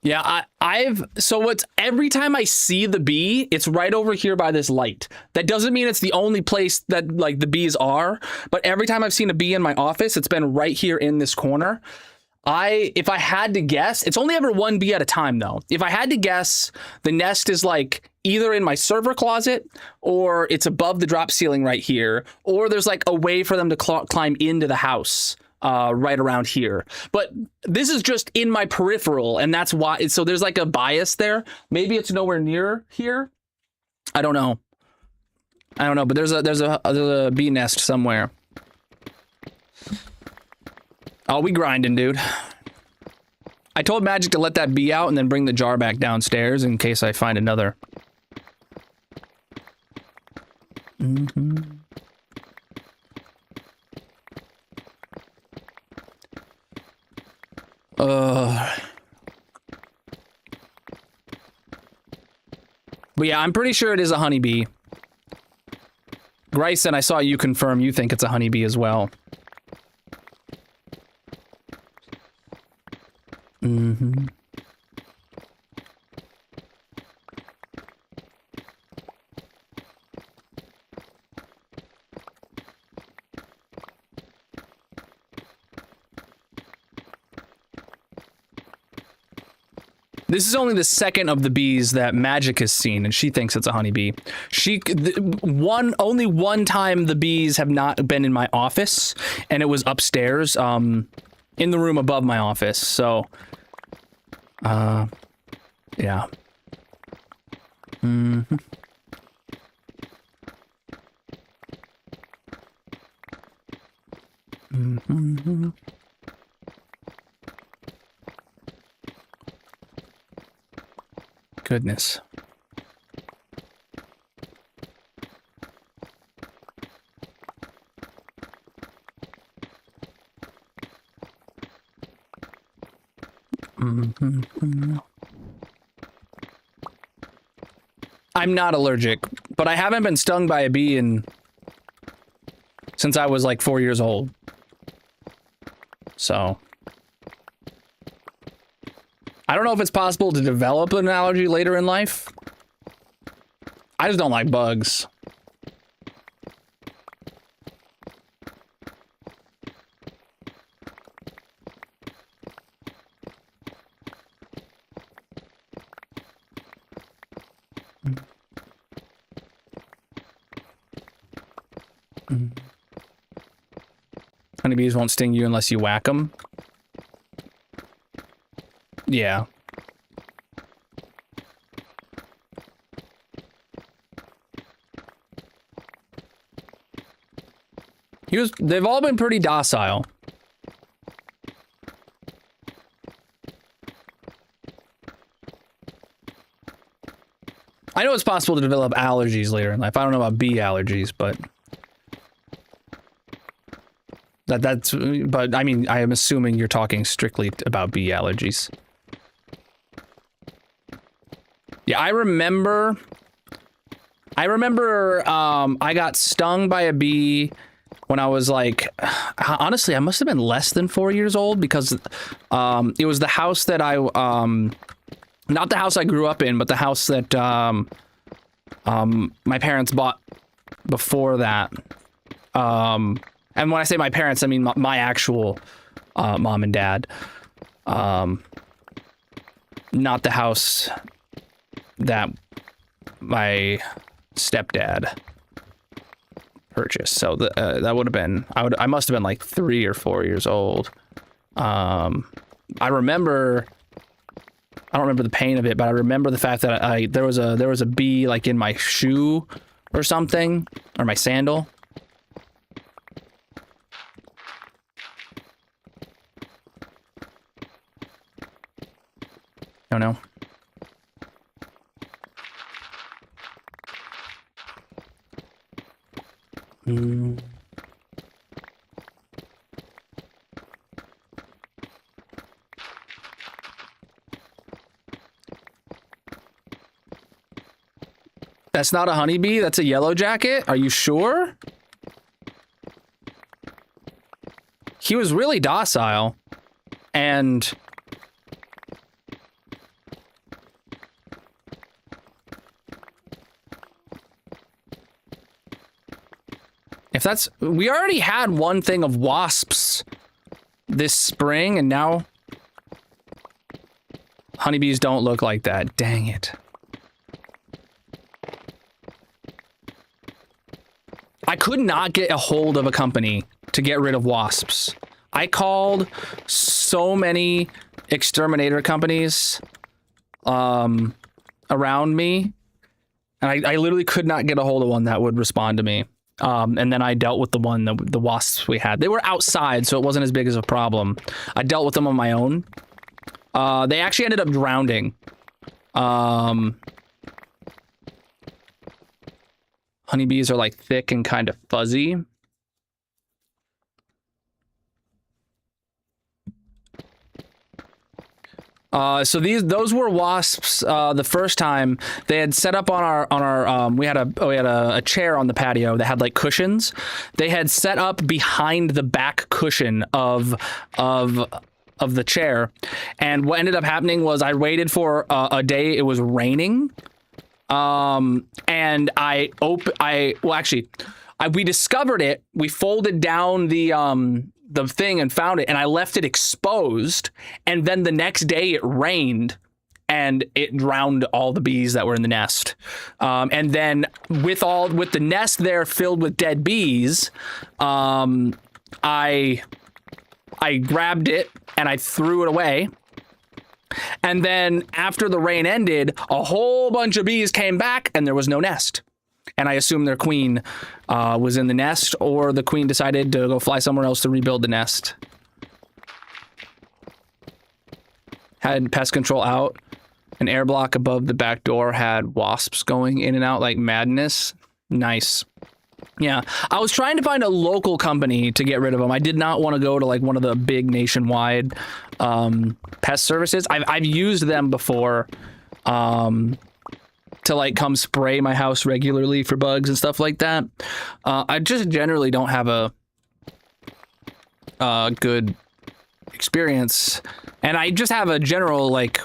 Yeah, every time I see the bee, it's right over here by this light. That doesn't mean it's the only place that like the bees are, but every time I've seen a bee in my office, it's been right here in this corner. If I had to guess, it's only ever one bee at a time though. If I had to guess, the nest is like either in my server closet or it's above the drop ceiling right here, or there's like a way for them to climb into the house right around here. But this is just in my peripheral, and that's why. So there's like a bias there. Maybe it's nowhere near here. I don't know, but there's a bee nest somewhere. Oh, we grinding, dude. I told Magic to let that bee out and then bring the jar back downstairs in case I find another. But yeah, I'm pretty sure it is a honeybee. Bryson, I saw you confirm you think it's a honeybee as well. This is only the second of the bees that Magic has seen, and she thinks it's a honeybee. Only one time the bees have not been in my office, and it was upstairs, in the room above my office. So, yeah. Goodness. I'm not allergic, but I haven't been stung by a bee since I was like 4 years old. So I don't know if it's possible to develop an allergy later in life. I just don't like bugs. Honeybees won't sting you unless you whack them. Yeah. They've all been pretty docile. I know it's possible to develop allergies later in life. I don't know about bee allergies, but but I mean, I am assuming you're talking strictly about bee allergies. Yeah, I remember I got stung by a bee when I was like, honestly, I must have been less than 4 years old, because it was the house that not the house I grew up in, but the house that my parents bought before that. And when I say my parents, I mean my actual mom and dad. Not the house that my stepdad purchased. So that would have been, I must have been like 3 or 4 years old. I don't remember the pain of it, but I remember the fact that there was a bee like in my shoe or something, or my sandal. Oh no. That's not a honeybee, that's a yellow jacket? Are you sure? He was really docile. And if that's, we already had one thing of wasps this spring, and now honeybees don't look like that. Dang it. I could not get a hold of a company to get rid of wasps. I called so many exterminator companies around me, and I literally could not get a hold of one that would respond to me. And then I dealt with the wasps we had. They were outside, so it wasn't as big as a problem. I dealt with them on my own. They actually ended up drowning. Honeybees are like thick and kind of fuzzy. So those were wasps. The first time they had set up on our we had a chair on the patio that had like cushions. They had set up behind the back cushion of the chair, and what ended up happening was I waited for a day. It was raining, and we discovered it. We folded down the thing and found it, and I left it exposed, and then the next day it rained and it drowned all the bees that were in the nest. And then with the nest there filled with dead bees, I grabbed it and I threw it away. And then after the rain ended, a whole bunch of bees came back and there was no nest. And I assume their queen was in the nest, or the queen decided to go fly somewhere else to rebuild the nest. Had pest control out. An air block above the back door had wasps going in and out like madness. Nice. Yeah, I was trying to find a local company to get rid of them. I did not want to go to like one of the big nationwide pest services. I've used them before. To like come spray my house regularly for bugs and stuff like that. I just generally don't have a good experience, and I just have a general like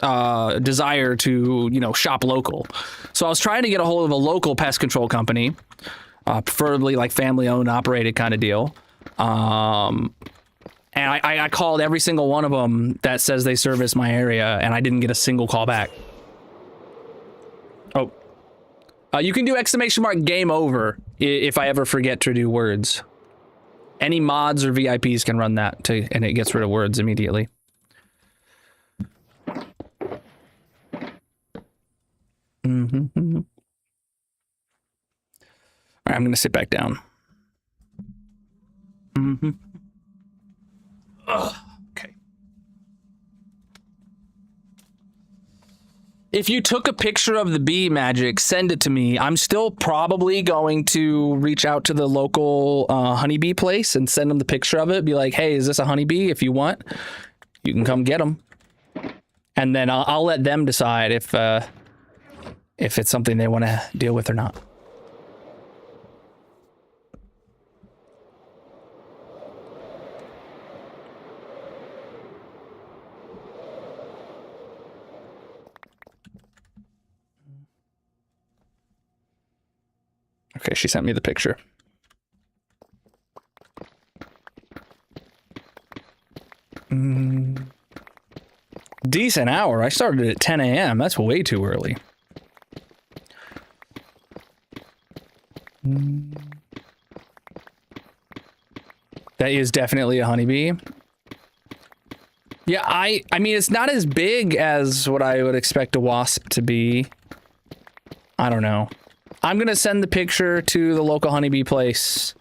desire to, you know, shop local. So I was trying to get a hold of a local pest control company, preferably like family owned, operated kind of deal. And I called every single one of them that says they service my area, and I didn't get a single call back. Oh, you can do ! Game over if I ever forget to do words. Any mods or VIPs can run that and it gets rid of words immediately. All right, I'm gonna sit back down. Ugh, okay. if you took a picture of the bee, Magic, send it to me. I'm still probably going to reach out to the local honeybee place and send them the picture of it. Be like, hey, is this a honeybee? If you want, you can come get them. And then I'll let them decide if it's something they want to deal with or not. Okay, she sent me the picture. Decent hour. I started at 10 a.m. That's way too early. That is definitely a honeybee. Yeah, I mean, it's not as big as what I would expect a wasp to be. I don't know. I'm going to send the picture to the local honeybee place.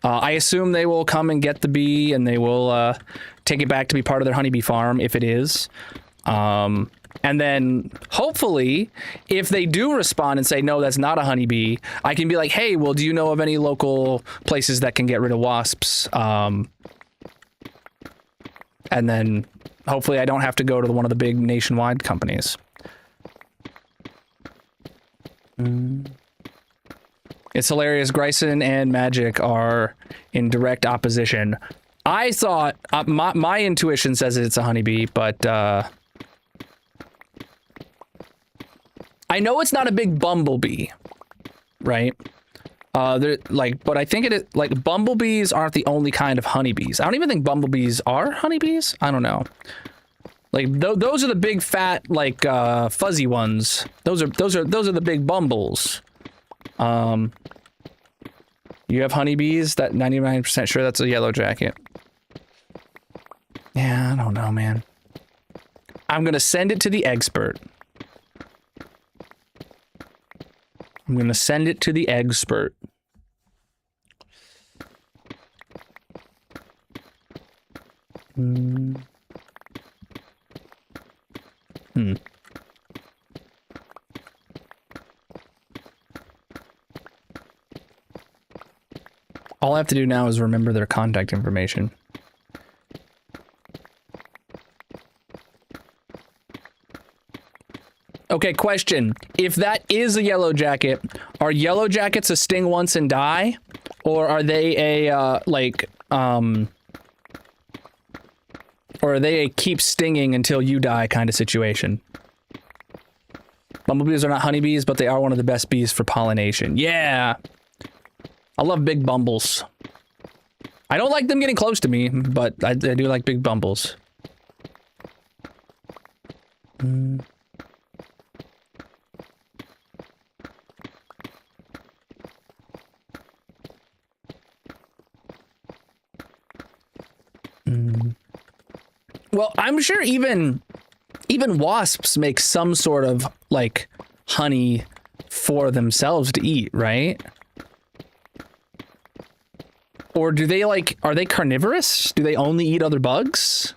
I assume they will come and get the bee and they will take it back to be part of their honeybee farm if it is. And then hopefully if they do respond and say, no, that's not a honeybee, I can be like, hey, well, do you know of any local places that can get rid of wasps? And then hopefully I don't have to go to one of the big nationwide companies. It's hilarious. Gryson and Magic are in direct opposition. I thought, my intuition says it's a honeybee, but I know it's not a big bumblebee, right? But I think it is, like, bumblebees aren't the only kind of honeybees. I don't even think bumblebees are honeybees. I don't know. Like those are the big fat, like fuzzy ones. Those are the big bumbles. You have honeybees? That 99% sure that's a yellow jacket. Yeah, I don't know, man. I'm gonna send it to the expert. I'm gonna send it to the expert. All I have to do now is remember their contact information. Okay, question. If that is a yellow jacket, are yellow jackets a sting once and die? Or are they a, or are they a keep stinging until you die kind of situation? Bumblebees are not honeybees, but they are one of the best bees for pollination. Yeah! I love big bumbles. I don't like them getting close to me, but I do like big bumbles. Well, I'm sure even wasps make some sort of, like, honey for themselves to eat, right? Or do they, like, are they carnivorous? Do they only eat other bugs?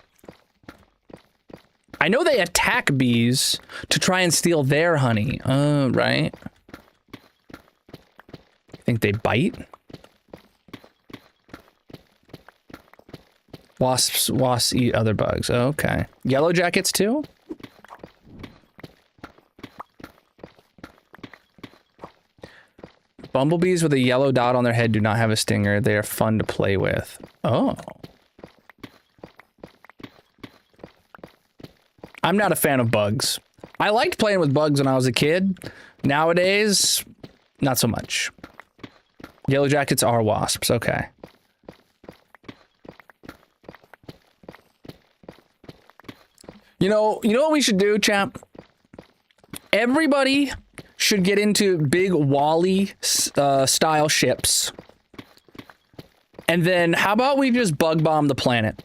I know they attack bees to try and steal their honey. Right. I think they bite. Wasps eat other bugs. Okay. Yellow jackets too? Bumblebees with a yellow dot on their head do not have a stinger. They are fun to play with. Oh. I'm not a fan of bugs. I liked playing with bugs when I was a kid. Nowadays, not so much. Yellow jackets are wasps. Okay. You know what we should do, champ? Everybody should get into big Wall-E style ships. And then how about we just bug bomb the planet?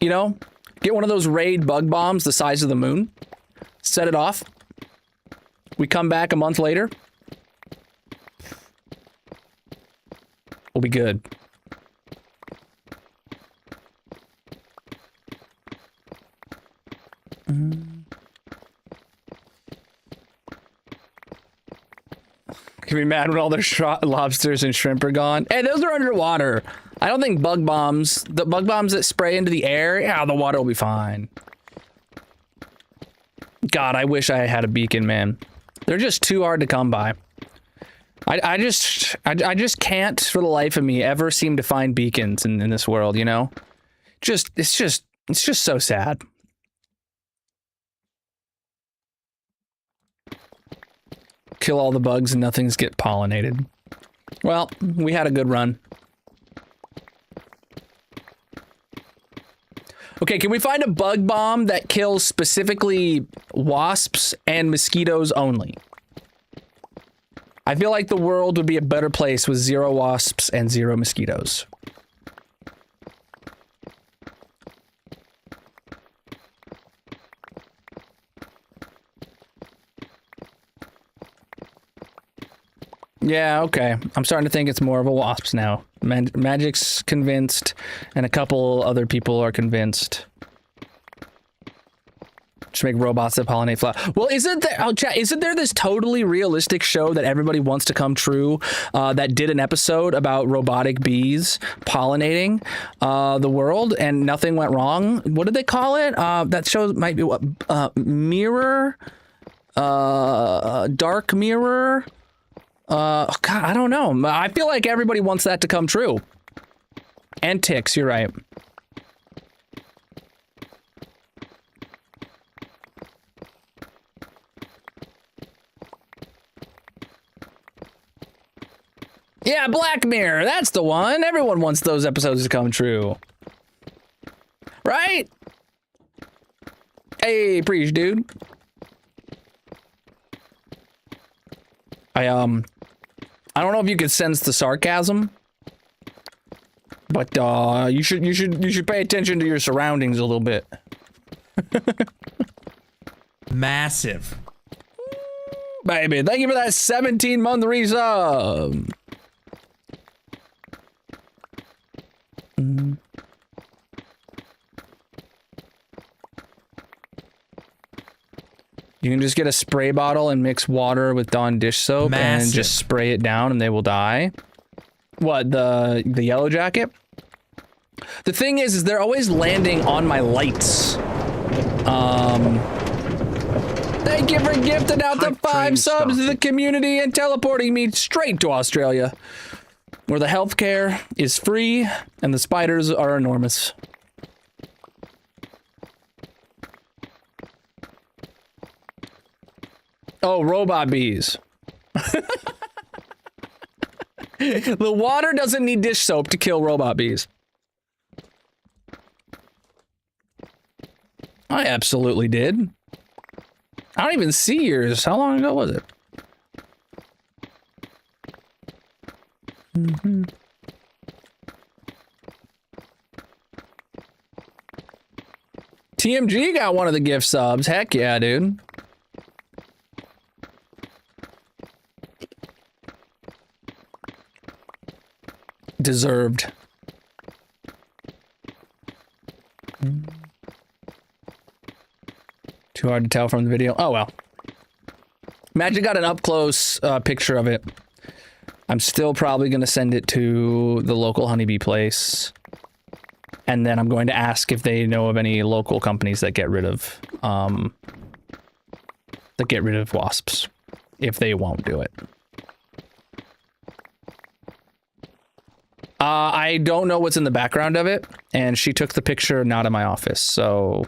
You know? Get one of those raid bug bombs the size of the moon. Set it off. We come back a month later. We'll be good. Can be mad when all their lobsters and shrimp are gone. Hey, those are underwater. I don't think bug bombs, the bug bombs that spray into the air, yeah, the water will be fine. God, I wish I had a beacon, man. They're just too hard to come by. I just can't, for the life of me, ever seem to find beacons in this world, you know? It's just so sad. Kill all the bugs and nothing's get pollinated. Well, we had a good run. Okay, can we find a bug bomb that kills specifically wasps and mosquitoes only? I feel like the world would be a better place with 0 wasps and 0 mosquitoes. Yeah, okay. I'm starting to think it's more of a wasps now. Magic's convinced, and a couple other people are convinced. Just make robots that pollinate flowers. Well, isn't there this totally realistic show that everybody wants to come true that did an episode about robotic bees pollinating the world and nothing went wrong? What did they call it? That show might be what? Mirror? Dark Mirror? God, I don't know. I feel like everybody wants that to come true. And ticks, you're right. Yeah, Black Mirror, that's the one. Everyone wants those episodes to come true. Right? Hey, preach, dude. I don't know if you could sense the sarcasm, but you should pay attention to your surroundings a little bit. Massive. Baby, thank you for that 17-month resub. You can just get a spray bottle and mix water with Dawn dish soap and just spray it down and they will die. What, the yellow jacket? The thing is they're always landing on my lights. Thank you for gifting out the 5 subs to the community and teleporting me straight to Australia, where the healthcare is free and the spiders are enormous. Oh, robot bees. The water doesn't need dish soap to kill robot bees. I absolutely did. I don't even see yours. How long ago was it? TMG got one of the gift subs. Heck yeah, dude. Deserved. Too hard to tell from the video. Oh well. Magic got an up-close picture of it. I'm still probably going to send it to the local honeybee place. And then I'm going to ask if they know of any local companies that get rid of wasps. If they won't do it. I don't know what's in the background of it, and she took the picture not in my office, so...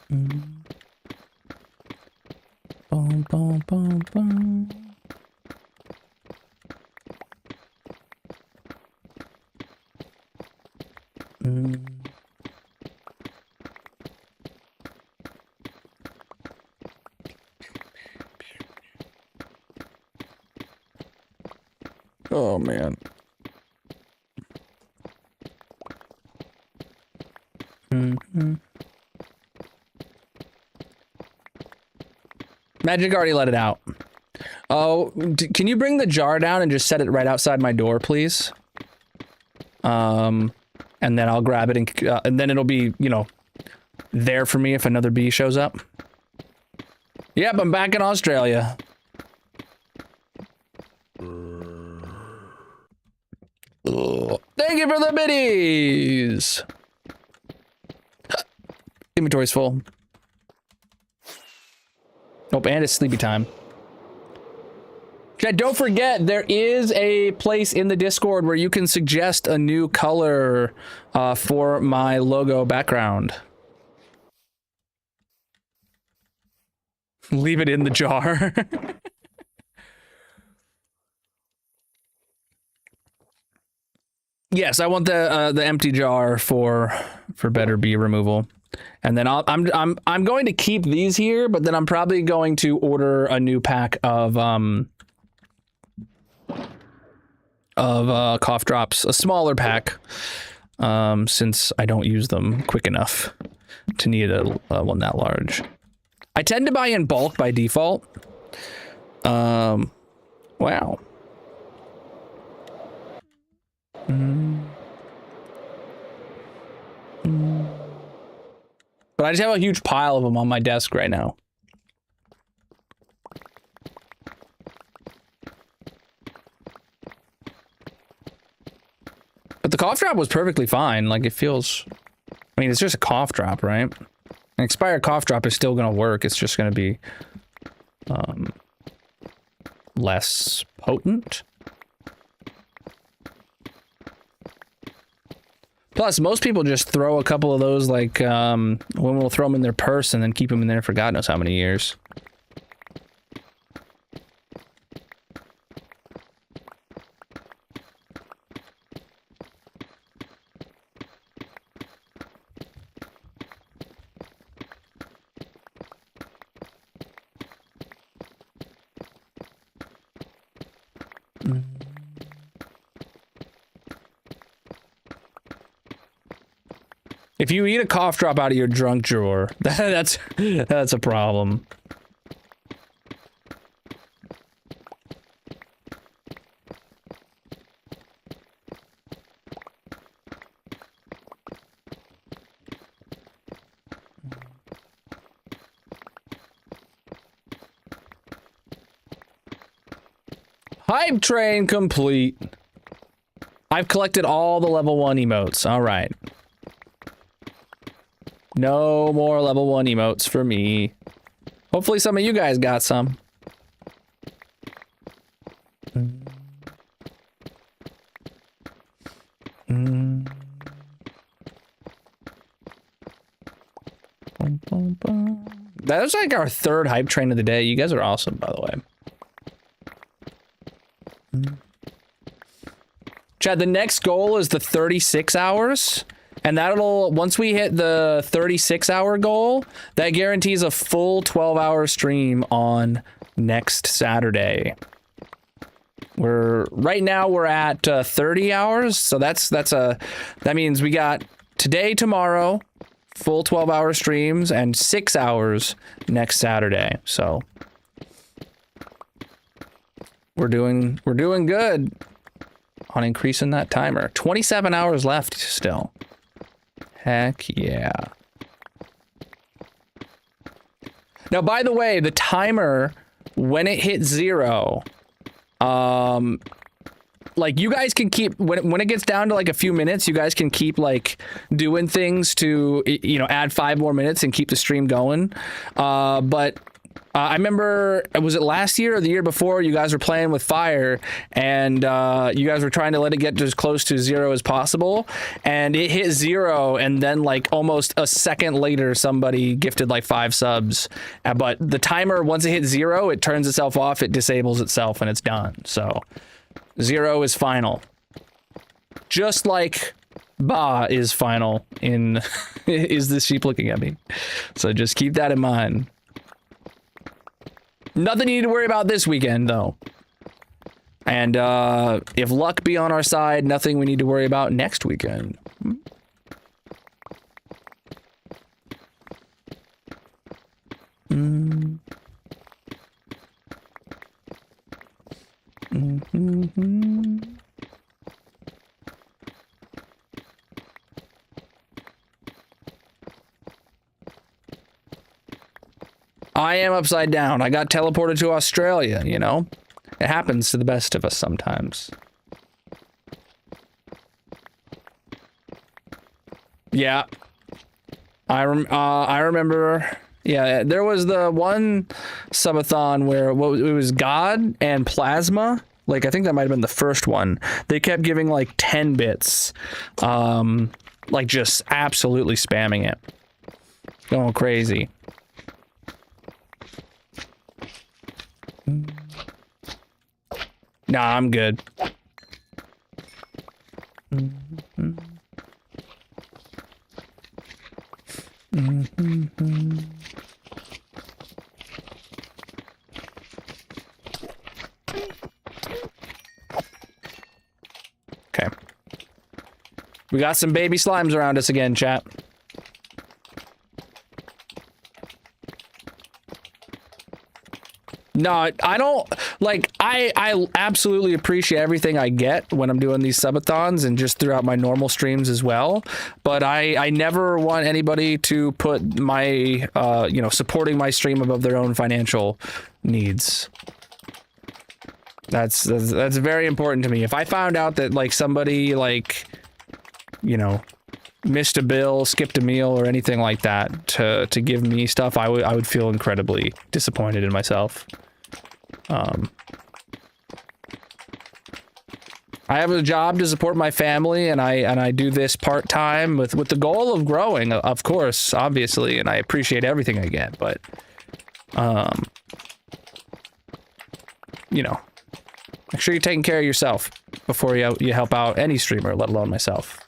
Boom, boom, boom, boom. Oh, man. Magic already let it out. Oh, can you bring the jar down and just set it right outside my door, please? And then I'll grab it and then it'll be, you know, there for me if another bee shows up. Yep, I'm back in Australia. Thank you for the biddies. Inventory's full. Oh, and it's sleepy time. Chat, don't forget, there is a place in the Discord where you can suggest a new color for my logo background. Leave it in the jar. Yes, I want the empty jar for better bee removal. And then I'm going to keep these here, but then I'm probably going to order a new pack of cough drops, a smaller pack, since I don't use them quick enough to need one that large. I tend to buy in bulk by default. Wow. But I just have a huge pile of them on my desk right now. But the cough drop was perfectly fine. Like, it feels... I mean, it's just a cough drop, right? An expired cough drop is still going to work. It's just going to be... less potent. Plus, most people just throw a couple of those, like, when we'll throw them in their purse and then keep them in there for God knows how many years. If you eat a cough drop out of your junk drawer, that's a problem. Hype train complete. I've collected all the level 1 emotes. All right. No more level 1 emotes for me. Hopefully some of you guys got some. That was like our 3rd hype train of the day. You guys are awesome, by the way. Chad, the next goal is the 36 hours. And that'll, once we hit the 36-hour goal, that guarantees a full 12-hour stream on next Saturday. Right now we're at 30 hours, so that means we got today, tomorrow, full 12-hour streams, and 6 hours next Saturday. So we're doing good on increasing that timer. 27 hours left still. Heck yeah. Now, by the way, the timer, when it hits 0, like, you guys can keep, when it gets down to like a few minutes, you guys can keep like doing things to, you know, add 5 more minutes and keep the stream going. But I remember, was it last year or the year before, you guys were playing with fire, and you guys were trying to let it get as close to 0 as possible, and it hit 0, and then like almost a second later, somebody gifted like 5 subs. But the timer, once it hits 0, it turns itself off, it disables itself, and it's done. So 0 is final. Just like Ba is final in Is This Sheep Looking at Me? So just keep that in mind. Nothing you need to worry about this weekend, though. And if luck be on our side, nothing we need to worry about next weekend. I am upside down. I got teleported to Australia, you know? It happens to the best of us sometimes. Yeah. I remember... Yeah, there was the one subathon where it was God and Plasma. Like, I think that might have been the first one. They kept giving, like, 10 bits. Like, just absolutely spamming it. Going crazy. Nah, I'm good. Okay. We got some baby slimes around us again, chat. No, I don't, like, I absolutely appreciate everything I get when I'm doing these subathons and just throughout my normal streams as well. But I never want anybody to put my, you know, supporting my stream above their own financial needs. That's very important to me. If I found out that, like, somebody, like, you know, missed a bill, skipped a meal, or anything like that to give me stuff, I would feel incredibly disappointed in myself. I have a job to support my family, and I do this part-time with the goal of growing, of course, obviously, and I appreciate everything I get, but you know, make sure you're taking care of yourself before you help out any streamer, let alone myself.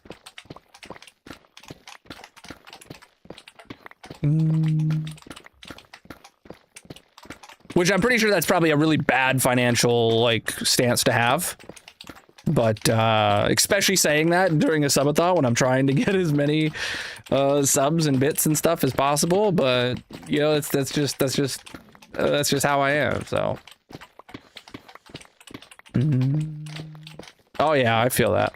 Which I'm pretty sure that's probably a really bad financial, like, stance to have. But, especially saying that during a subathon when I'm trying to get as many, subs and bits and stuff as possible. But, you know, that's just how I am, so. Oh yeah, I feel that.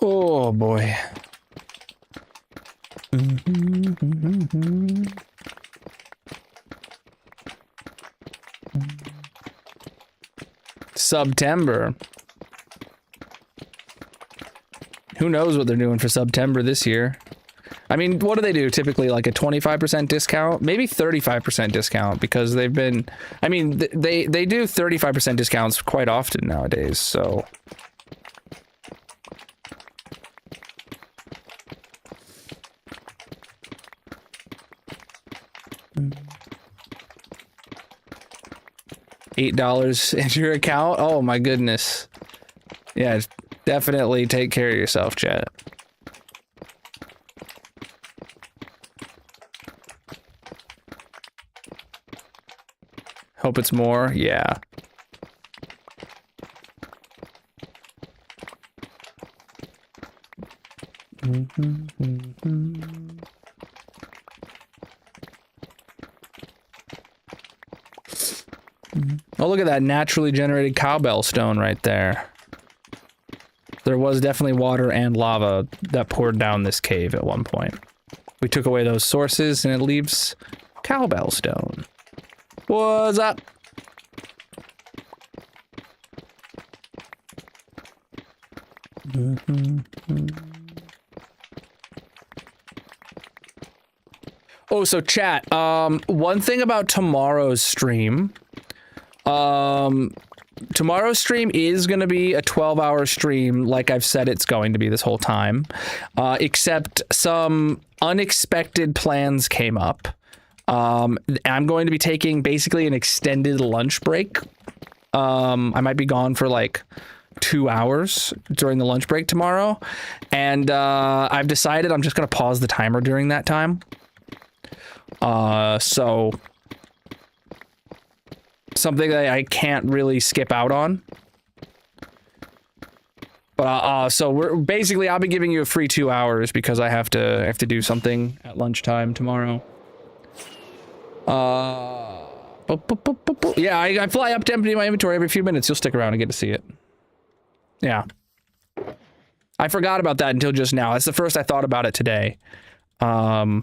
Oh boy. September. Who knows what they're doing for September this year? I mean, what do they do? Typically like a 25% discount, maybe 35% discount, because they've been, I mean, they do 35% discounts quite often nowadays, so. $8 into your account? Oh my goodness. Yeah, definitely take care of yourself, chat. Hope it's more, yeah. Oh, look at that naturally generated cowbell stone right there. There was definitely water and lava that poured down this cave at one point. We took away those sources and it leaves cowbell stone. What's up? Oh, so chat, one thing about tomorrow's stream, tomorrow's stream is going to be a 12-hour stream, like I've said it's going to be this whole time, except some unexpected plans came up. I'm going to be taking basically an extended lunch break. I might be gone for like 2 hours during the lunch break tomorrow, and I've decided I'm just going to pause the timer during that time. So something that I can't really skip out on. But so we're basically, I'll be giving you a free 2 hours because I have to do something at lunchtime tomorrow. Yeah, I fly up to empty my inventory every few minutes. You'll stick around and get to see it. Yeah. I forgot about that until just now. That's the first I thought about it today. All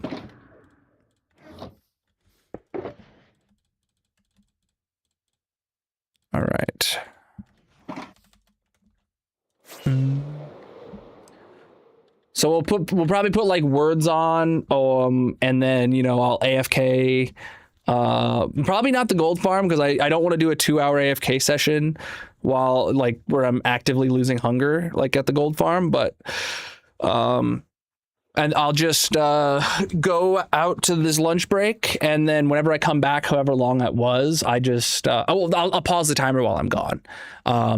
right. So we'll probably put like words on, and then, you know, I'll AFK. Probably not the gold farm, because I don't want to do a 2-hour AFK session while like where I'm actively losing hunger, like at the gold farm. But and I'll just go out to this lunch break, and then whenever I come back, however long that was, I just I'll pause the timer while I'm gone.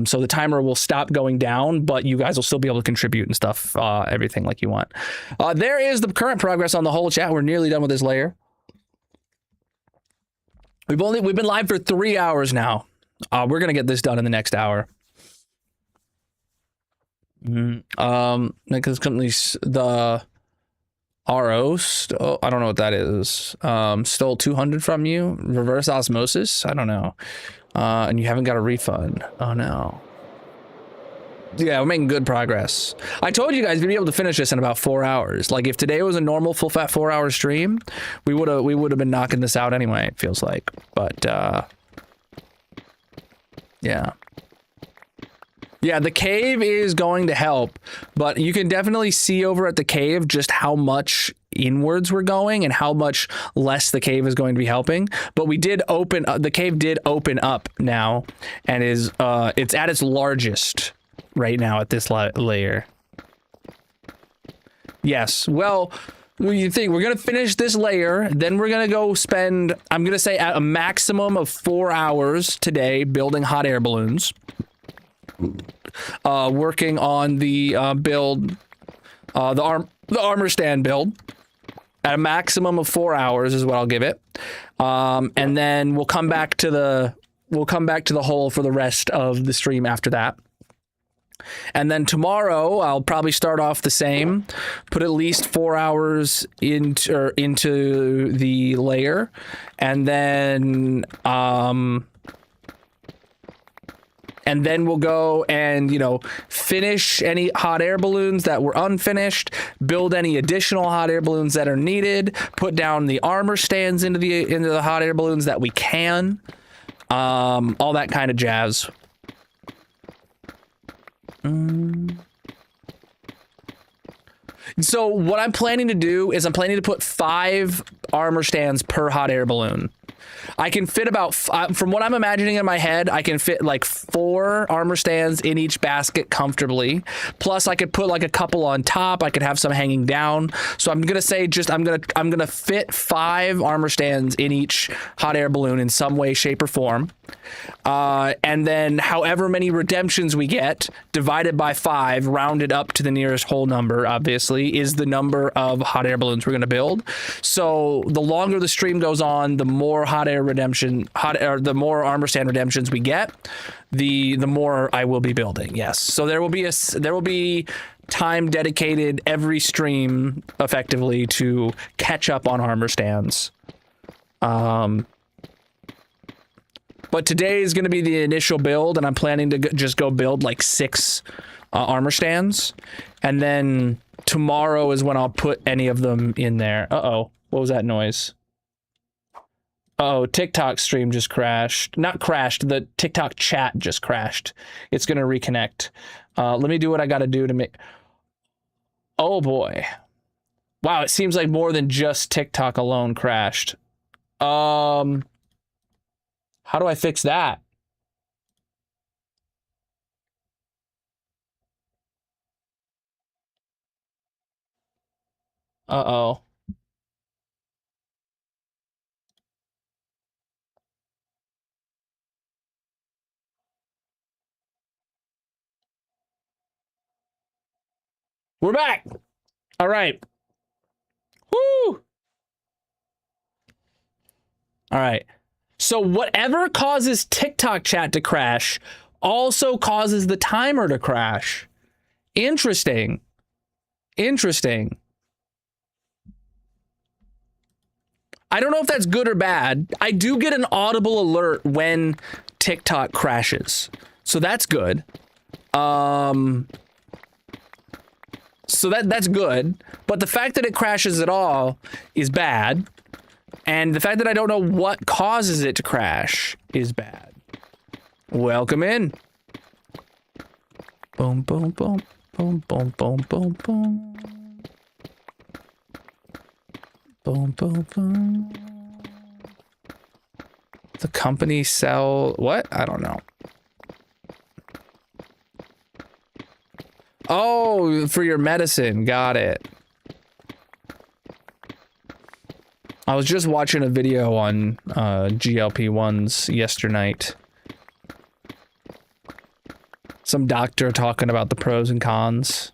So the timer will stop going down, but you guys will still be able to contribute and stuff, everything like you want. There is the current progress on the whole chat. We're nearly done with this layer. We've been live for 3 hours now. We're gonna get this done in the next hour. Because companies, the RO, I don't know what that is. Stole 200 from you. Reverse osmosis. I don't know. And you haven't got a refund. Oh no. Yeah, we're making good progress. I told you guys we'd be able to finish this in about 4 hours. Like if today was a normal full fat 4-hour stream, we would have been knocking this out anyway, it feels like. But yeah. Yeah, the cave is going to help, but you can definitely see over at the cave just how much inwards we're going and how much less the cave is going to be helping. But we did open the cave did open up now, and is it's at its largest right now at this layer. Yes. Well, what do you think? We're going to finish this layer, then we're going to go spend, I'm going to say, at a maximum of 4 hours today building hot air balloons. Working on the build, the armor stand build at a maximum of 4 hours is what I'll give it. And then we'll come back to the hole for the rest of the stream after that. And then tomorrow I'll probably start off the same, put at least 4 hours into the layer, and then we'll go and, you know, finish any hot air balloons that were unfinished, build any additional hot air balloons that are needed, put down the armor stands into the hot air balloons that we can, all that kind of jazz. So what I'm planning to do is I'm planning to put 5 armor stands per hot air balloon. I can fit about, from what I'm imagining in my head, I can fit like 4 armor stands in each basket comfortably. Plus I could put like a couple on top. I could have some hanging down. So I'm going to say I'm going to fit 5 armor stands in each hot air balloon in some way, shape, or form. And then however many redemptions we get divided by 5, rounded up to the nearest whole number, obviously, is the number of hot air balloons we're going to build. So the longer the stream goes on, the more the more armor stand redemptions we get, the more I will be building. Yes. So there will be time dedicated every stream effectively to catch up on armor stands. But today is going to be the initial build, and I'm planning to just go build like 6 armor stands, and then tomorrow is when I'll put any of them in there. Uh-oh, what was that noise? Uh-oh, TikTok stream just crashed. Not crashed, the TikTok chat just crashed. It's going to reconnect. Let me do what I got to do to make... Oh boy. Wow, it seems like more than just TikTok alone crashed. How do I fix that? Uh-oh. We're back. All right. Woo! All right. So whatever causes TikTok chat to crash also causes the timer to crash. Interesting. Interesting. I don't know if that's good or bad. I do get an audible alert when TikTok crashes. So that's good. So that's good. But the fact that it crashes at all is bad. And the fact that I don't know what causes it to crash is bad. Welcome in. Boom, boom, boom, boom, boom, boom, boom, boom. Boom, boom, boom. The company sell what? I don't know. Oh, for your medicine. Got it. I was just watching a video on GLP-1s yesternight. Some doctor talking about the pros and cons.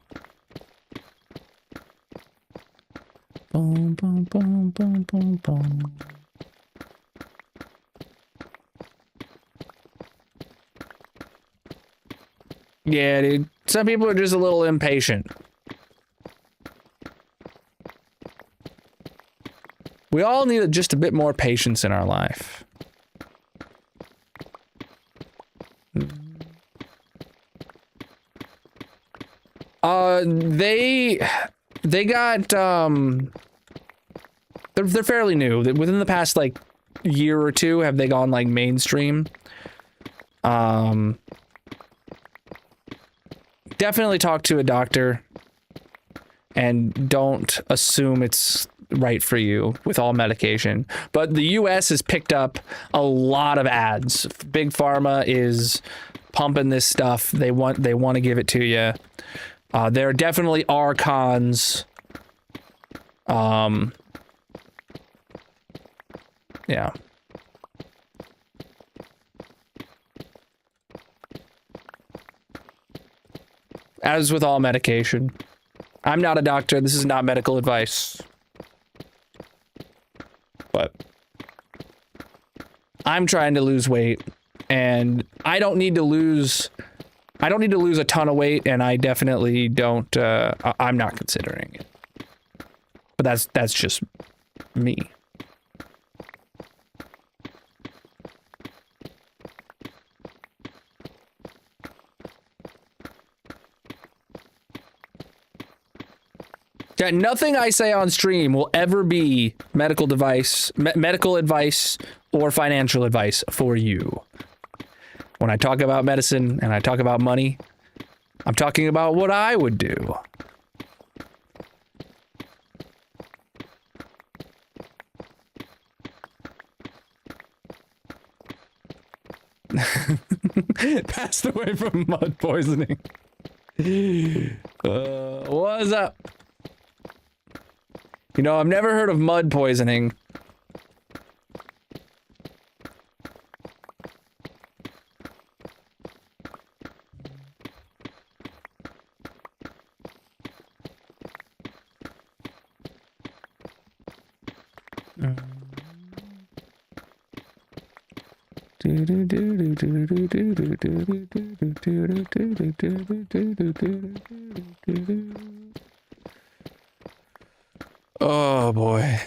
Boom, boom, boom, boom, boom, boom. Yeah, dude. Some people are just a little impatient. We all need just a bit more patience in our life. They got, they're fairly new. Within the past, like, year or two, have they gone, like, mainstream? Definitely talk to a doctor. And don't assume it's right for you with all medication. But the US has picked up a lot of ads. Big Pharma is pumping this stuff. They want to give it to you. There definitely are cons. Yeah. As with all medication. I'm not a doctor. This is not medical advice. But I'm trying to lose weight, and I don't need to lose a ton of weight, and I definitely don't I'm not considering it. But that's just me. Yeah, nothing I say on stream will ever be medical advice or financial advice for you. When I talk about medicine and I talk about money, I'm talking about what I would do. Passed away from mud poisoning. What's up? You know, I've never heard of mud poisoning. Oh boy.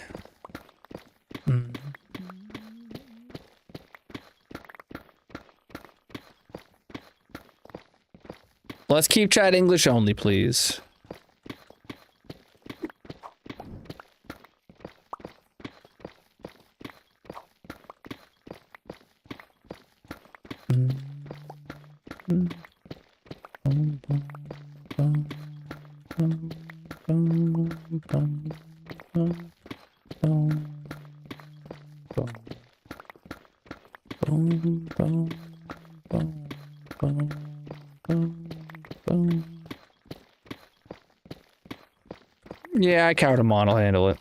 Let's keep chat English only, please. Yeah, I count him on. I'll handle it.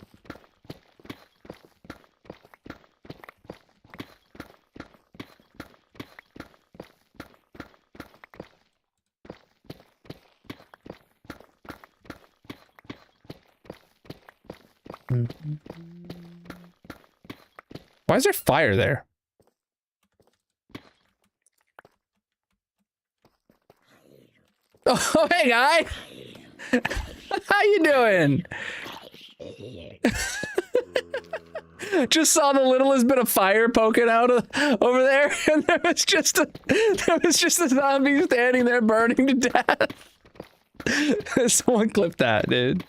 Why is there fire there? Oh, hey, guy. How you doing? Just saw the littlest bit of fire poking out over there, and there was just a zombie standing there burning to death. Someone clip that, dude.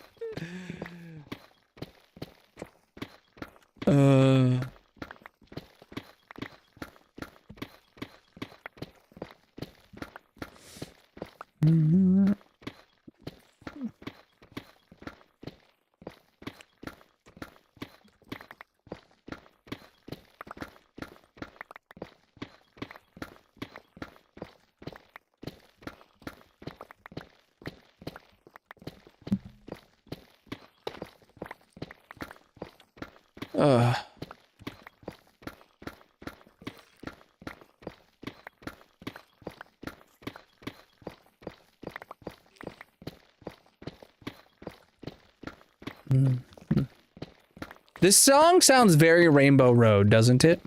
This song sounds very Rainbow Road, doesn't it?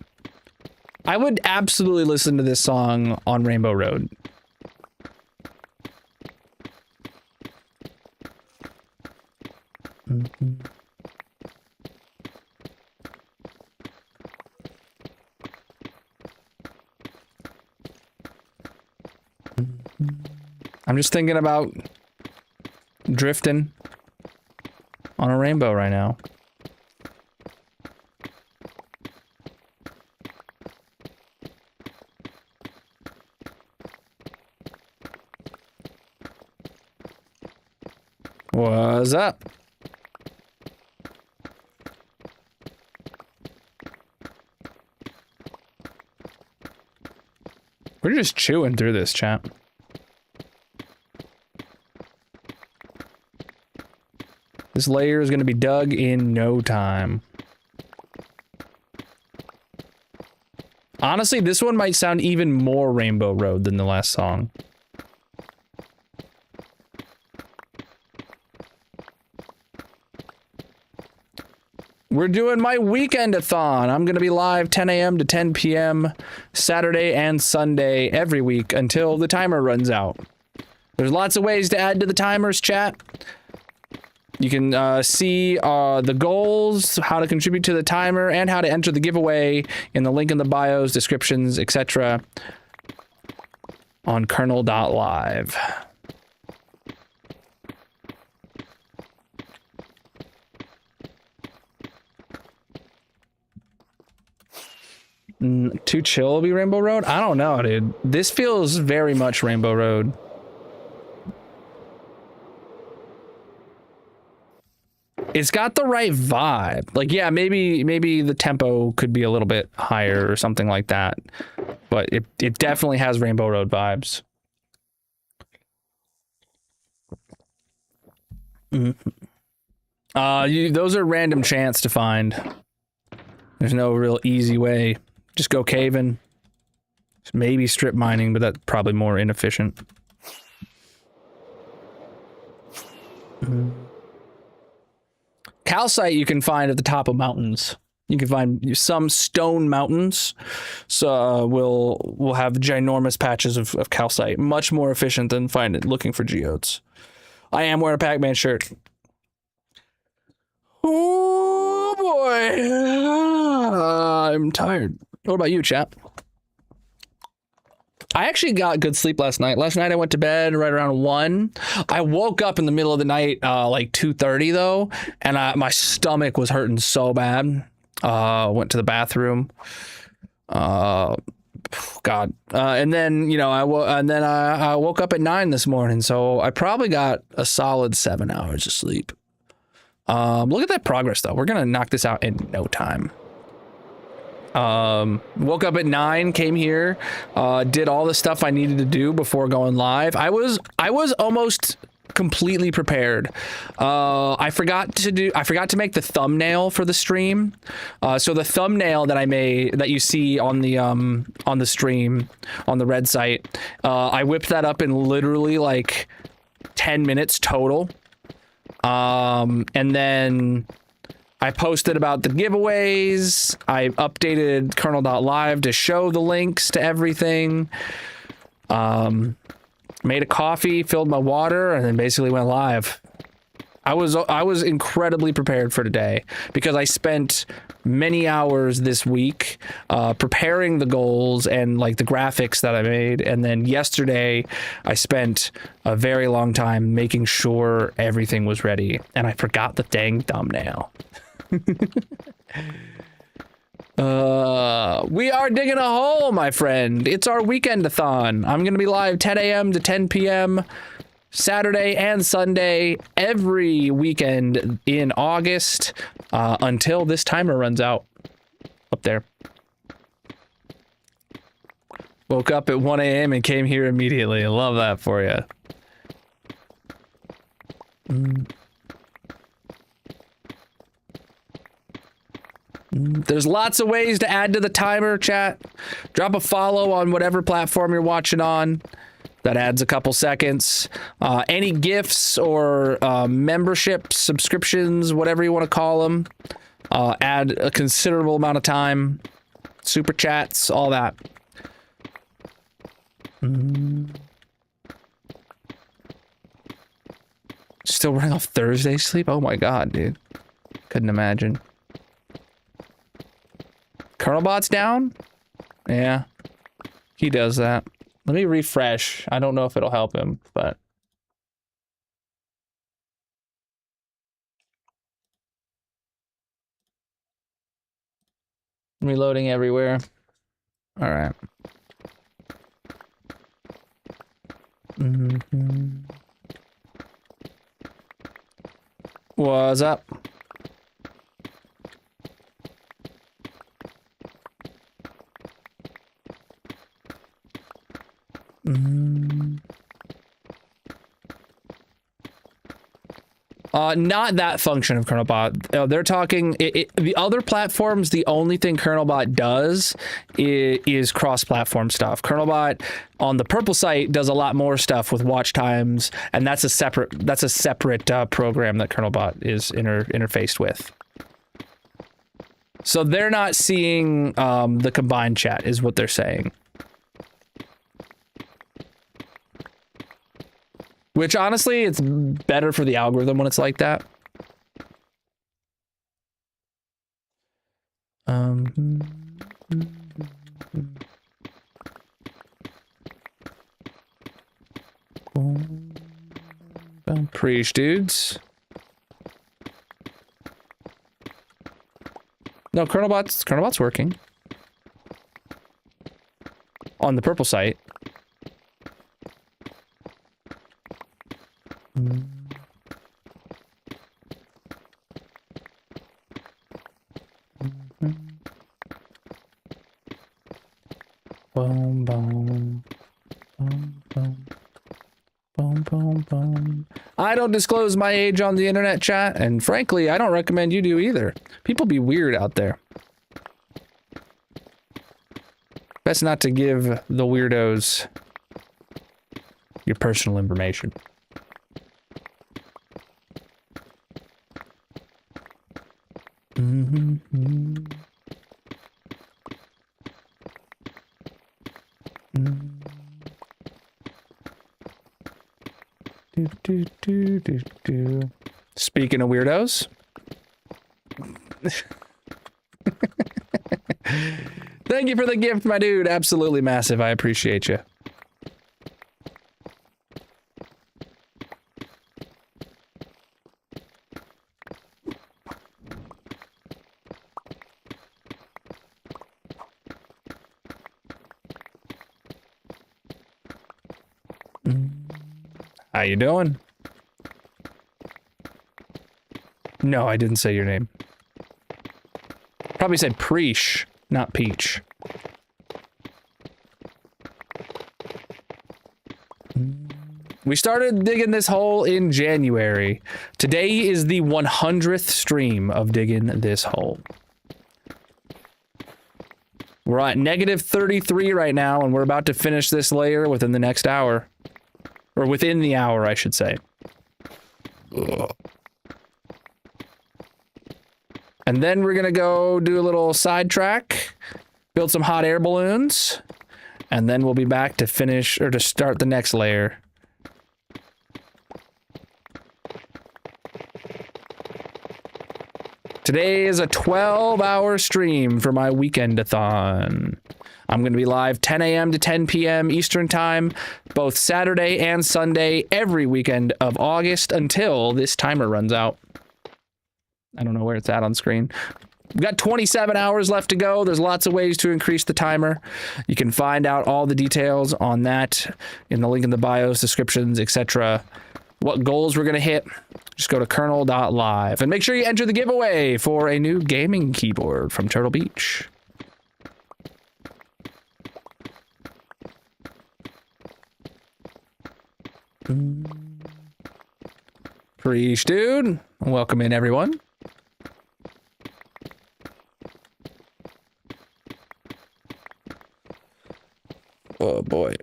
I would absolutely listen to this song on Rainbow Road. I'm just thinking about drifting on a rainbow right now. What's up? We're just chewing through this, chat. This layer is going to be dug in no time. Honestly, this one might sound even more Rainbow Road than the last song. We're doing my Weekend-a-thon. I'm going to be live 10 a.m. to 10 p.m. Saturday and Sunday every week until the timer runs out. There's lots of ways to add to the timers, chat. You can see the goals, how to contribute to the timer, and how to enter the giveaway in the link in the bios, descriptions, etc. on Colonal.live. Too chill will be Rainbow Road? I don't know, dude. This feels very much Rainbow Road. It's got the right vibe. Like, yeah, maybe the tempo could be a little bit higher or something like that. But it definitely has Rainbow Road vibes. Those are random chants to find. There's no real easy way. Just go caving. Maybe strip mining, but that's probably more inefficient. Calcite you can find at the top of mountains. You can find some stone mountains. So we'll have ginormous patches of calcite. Much more efficient than looking for geodes. I am wearing a Pac-Man shirt. Oh boy. I'm tired. What about you, chap? I actually got good sleep last night. Last night I went to bed right around 1. I woke up in the middle of the night, like 2:30 though, and my stomach was hurting so bad. Went to the bathroom. God. And then, I woke up at 9 this morning, so I probably got a solid 7 hours of sleep. Look at that progress though. We're gonna knock this out in no time. Woke up at 9, came here, did all the stuff I needed to do before going live. I was almost completely prepared. I forgot to make the thumbnail for the stream. So the thumbnail that I made, that you see on the stream, on the red site, I whipped that up in literally like 10 minutes total. And then I posted about the giveaways. I updated Colonal.live to show the links to everything. Made a coffee, filled my water, and then basically went live. I was incredibly prepared for today because I spent many hours this week preparing the goals and like the graphics that I made, and then yesterday I spent a very long time making sure everything was ready, and I forgot the dang thumbnail. We are digging a hole, my friend. It's our Weekend-a-thon. I'm gonna be live 10 a.m. to 10 p.m. Saturday and Sunday every weekend in August until this timer runs out up there. Woke up at 1 a.m. and came here immediately. I love that for you. There's lots of ways to add to the timer, chat. Drop a follow on whatever platform you're watching on. That adds a couple seconds. Any gifts or memberships, subscriptions, whatever you want to call them, add a considerable amount of time. Super chats, all that. Still running off Thursday sleep? Oh my god, dude. Couldn't imagine. Colonelbot's down? Yeah. He does that. Let me refresh. I don't know if it'll help him, but... Reloading everywhere. All right. What's up? Not that function of Colonelbot. They're talking the other platforms. The only thing Colonelbot does is cross-platform stuff. Colonelbot on the purple site does a lot more stuff with watch times, and that's a separate program that Colonelbot is interfaced with. So they're not seeing the combined chat, is what they're saying. Which, honestly, it's better for the algorithm when it's like that. Preach, dudes. No, Colonelbot's working. On the purple site. Boom, boom, boom, boom, boom, boom, boom. I don't disclose my age on the internet, chat, and frankly, I don't recommend you do either. People be weird out there. Best not to give the weirdos your personal information. Speaking of weirdos. Thank you for the gift, my dude. Absolutely massive. I appreciate you. How you doing? No, I didn't say your name. Probably said Preesh, not Peach. We started digging this hole in January. Today is the 100th stream of digging this hole. We're at -33 right now, and we're about to finish this layer within the next hour. Or within the hour, I should say. Ugh. And then we're gonna go do a little sidetrack, build some hot air balloons, and then we'll be back to finish, or to start the next layer. Today is a 12-hour stream for my Weekend-a-thon. I'm going to be live 10 a.m. to 10 p.m. Eastern Time, both Saturday and Sunday, every weekend of August until this timer runs out. I don't know where it's at on screen. We've got 27 hours left to go. There's lots of ways to increase the timer. You can find out all the details on that in the link in the bios, descriptions, etc. What goals we're going to hit, just go to colonel.live. And make sure you enter the giveaway for a new gaming keyboard from Turtle Beach. Preach, dude. Welcome in, everyone. Oh boy.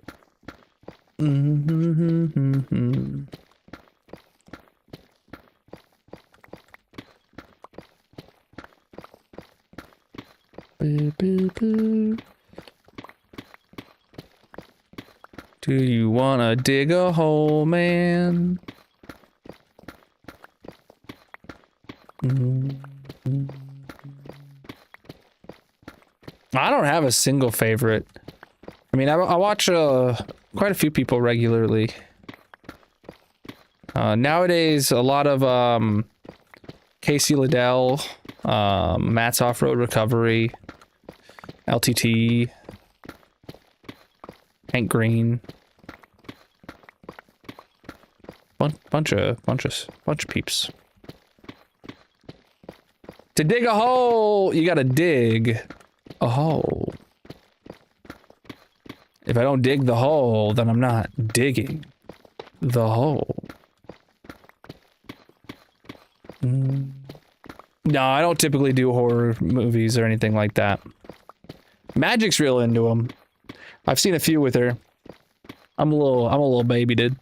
Do you wanna dig a hole, man? I don't have a single favorite. I mean, I watch quite a few people regularly. Nowadays, a lot of Casey Liddell, Matt's Off-Road Recovery, LTT, Hank Green, bunch of peeps. To dig a hole, you gotta dig a hole. If I don't dig the hole, then I'm not digging the hole. No, I don't typically do horror movies or anything like that. Magic's real into them. I've seen a few with her. I'm a little baby, dude.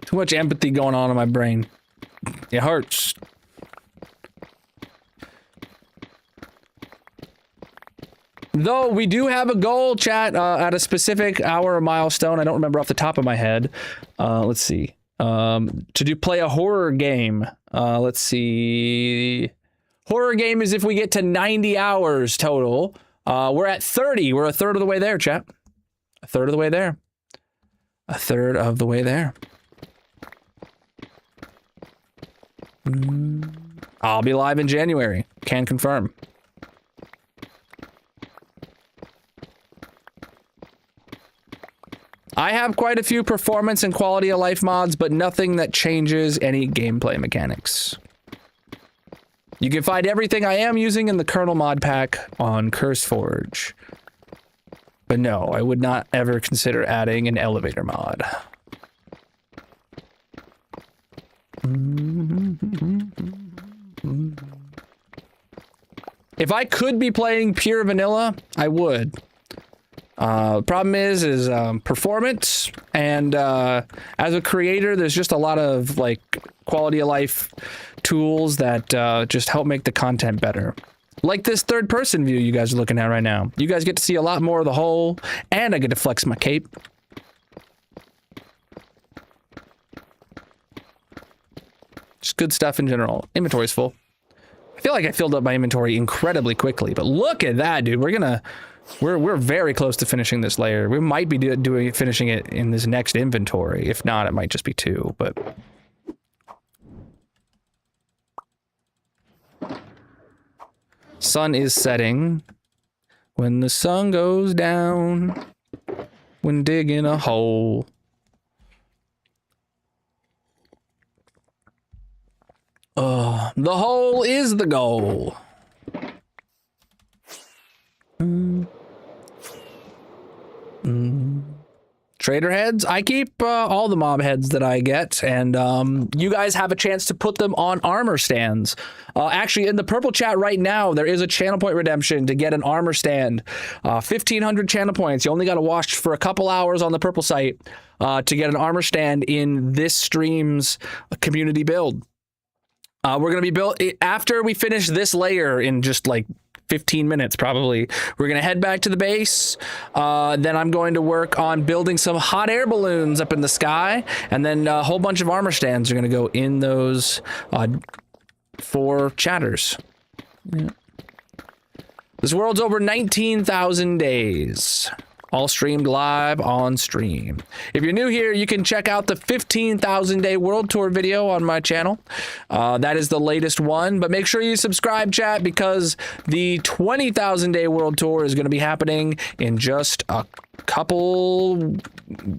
Too much empathy going on in my brain. It hurts. Though we do have a goal, chat, at a specific hour or milestone. I don't remember off the top of my head. Let's see. To play a horror game. Let's see. Horror game is if we get to 90 hours total. We're at 30. We're a third of the way there, chat. A third of the way there. A third of the way there. I'll be live in January. Can confirm. I have quite a few performance and quality of life mods, but nothing that changes any gameplay mechanics. You can find everything I am using in the Colonel mod pack on CurseForge. But no, I would not ever consider adding an elevator mod. If I could be playing pure vanilla, I would. Problem is performance, and as a creator, there's just a lot of like quality of life tools that just help make the content better. Like this third person view you guys are looking at right now. You guys get to see a lot more of the whole, and I get to flex my cape. Just good stuff in general. Inventory's full. I feel like I filled up my inventory incredibly quickly, but look at that, dude. We're very close to finishing this layer. We might be finishing it in this next inventory. If not, it might just be 2, but... Sun is setting. When the sun goes down. When digging a hole. The hole is the goal. Trader heads, I keep all the mob heads that I get, and you guys have a chance to put them on armor stands. Actually, in the purple chat right now, there is a channel point redemption to get an armor stand. 1,500 channel points. You only got to watch for a couple hours on the purple site to get an armor stand in this stream's community build. We're going to be built after we finish this layer in just like 15 minutes probably. We're going to head back to the base. Then I'm going to work on building some hot air balloons up in the sky. And then a whole bunch of armor stands are going to go in those for chatters. Yeah. This world's over 19,000 days. All streamed live on stream. If you're new here, you can check out the 15,000 day world tour video on my channel. That is the latest one, but make sure you subscribe, chat, because the 20,000 day world tour is going to be happening in just a couple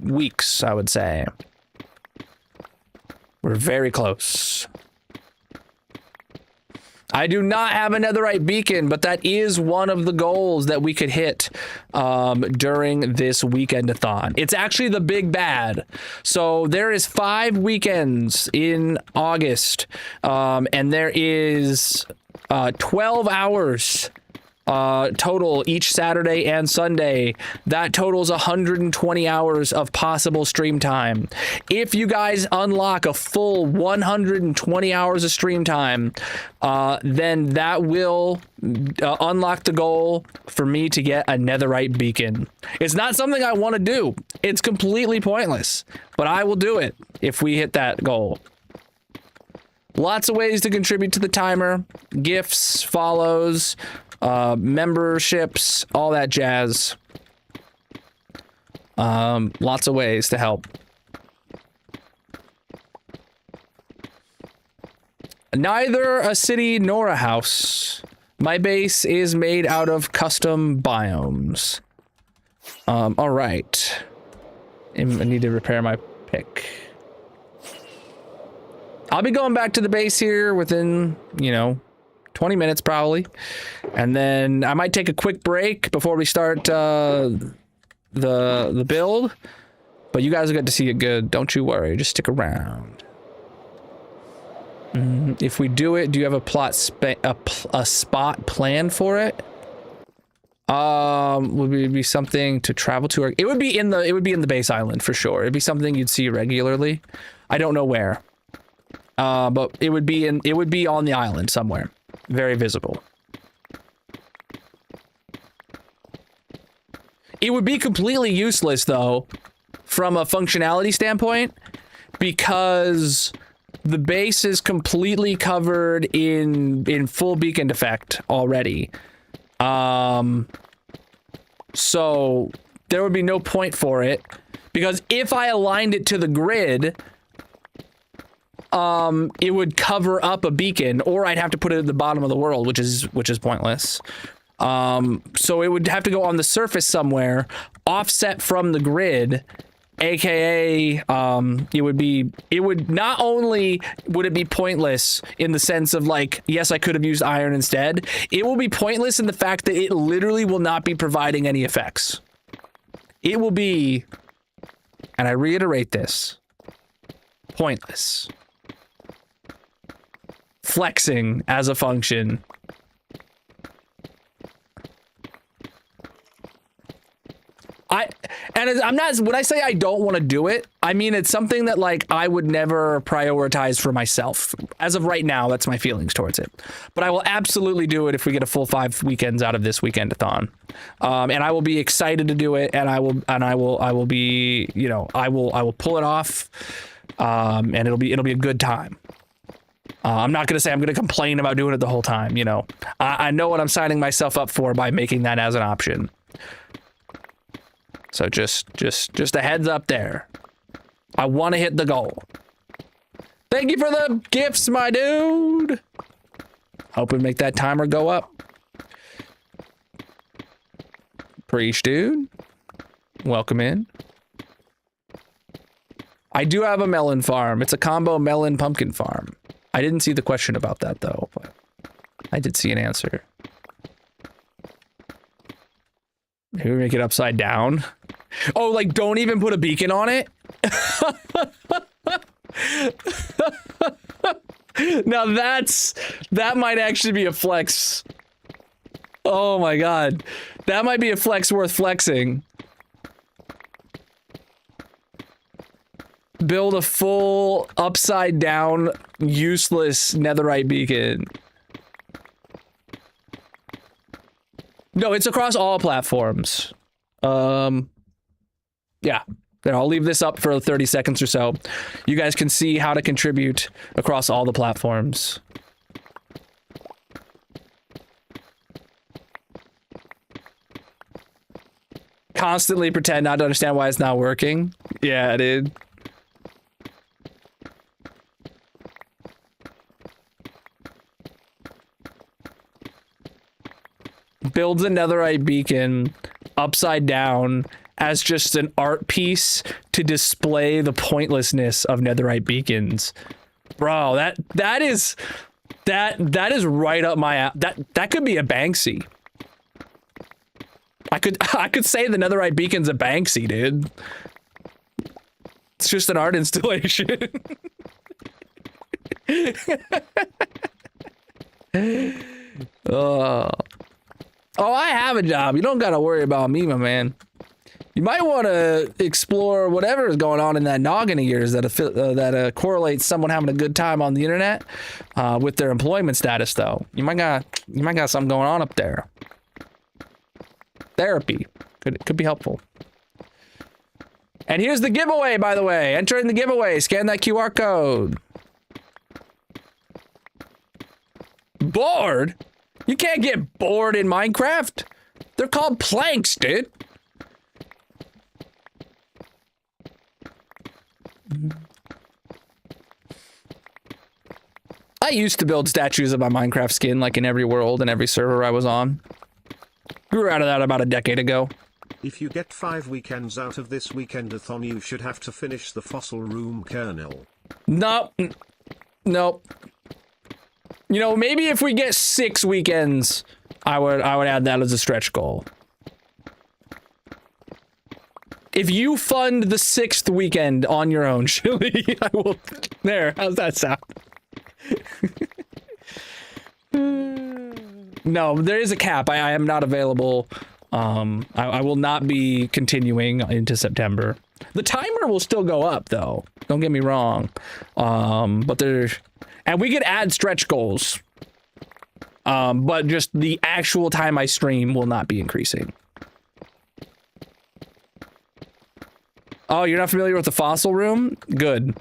weeks, I would say. We're very close. I do not have a netherite beacon, but that is one of the goals that we could hit during this weekend-a-thon. It's actually the big bad. So there is 5 weekends in August, and there is 12 hours total each Saturday and Sunday. That totals 120 hours of possible stream time. If you guys unlock a full 120 hours of stream time, then that will unlock the goal for me to get a netherite beacon. It's not something I want to do. It's completely pointless, but I will do it if we hit that goal. Lots of ways to contribute to the timer: gifts, follows, memberships, all that jazz. Lots of ways to help. Neither a city nor a house. My base is made out of custom biomes. All right. I need to repair my pick. I'll be going back to the base here within, 20 minutes probably. And then I might take a quick break before we start the build. But you guys will get to see it good. Don't you worry. Just stick around. If we do it, do you have a spot planned for it? Would it be something to travel to? It would be in the base island for sure. It'd be something you'd see regularly. I don't know where. But it would be on the island somewhere. Very visible. It would be completely useless though, from a functionality standpoint, because the base is completely covered in full beacon effect already. So there would be no point for it, because if I aligned it to the grid, it would cover up a beacon, or I'd have to put it at the bottom of the world, which is pointless. So it would have to go on the surface somewhere, offset from the grid, aka it would not only would it be pointless in the sense of like, yes, I could have used iron instead. It will be pointless in the fact that it literally will not be providing any effects. It will be, and I reiterate this, pointless. Flexing as a function. I'm not, when I say I don't want to do it, I mean it's something that like I would never prioritize for myself. As of right now, that's my feelings towards it. But I will absolutely do it if we get a full 5 weekends out of this weekend-a-thon. And I will be excited to do it, and I will be, I will pull it off. And it'll be a good time. I'm not going to say I'm going to complain about doing it the whole time, I know what I'm signing myself up for by making that as an option. So just a heads up there. I want to hit the goal. Thank you for the gifts, my dude. Hope we make that timer go up. Preach, dude. Welcome in. I do have a melon farm. It's a combo melon pumpkin farm. I didn't see the question about that though, but I did see an answer. Maybe we make it upside down. Oh, like don't even put a beacon on it? Now that might actually be a flex. Oh my god. That might be a flex worth flexing. Build a full upside down useless netherite beacon. No, it's across all platforms. Yeah. There, I'll leave this up for 30 seconds or so. You guys can see how to contribute across all the platforms. Constantly pretend not to understand why it's not working. Yeah, dude. Builds a netherite beacon upside down as just an art piece to display the pointlessness of netherite beacons. Bro, that is right up my that could be a Banksy. I could say the netherite beacon's a Banksy, dude. It's just an art installation. Oh, I have a job. You don't gotta worry about me, my man. You might want to explore whatever is going on in that noggin of yours that correlates someone having a good time on the internet with their employment status, though. You might got something going on up there. Therapy could be helpful. And here's the giveaway, by the way. Enter in the giveaway. Scan that QR code. Bored? You can't get bored in Minecraft. They're called planks, dude. I used to build statues of my Minecraft skin like in every world and every server I was on. Grew out of that about a decade ago. If you get 5 weekends out of this weekend-a-thon, you should have to finish the fossil room, Colonel. Nope. Nope. You know, maybe if we get 6 weekends, I would add that as a stretch goal. If you fund the 6th weekend on your own, Chili, I will. There, how's that sound? No, there is a cap. I am not available. I will not be continuing into September. The timer will still go up, though. Don't get me wrong. But there, and we could add stretch goals. But just the actual time I stream will not be increasing. Oh, you're not familiar with the fossil room? Good.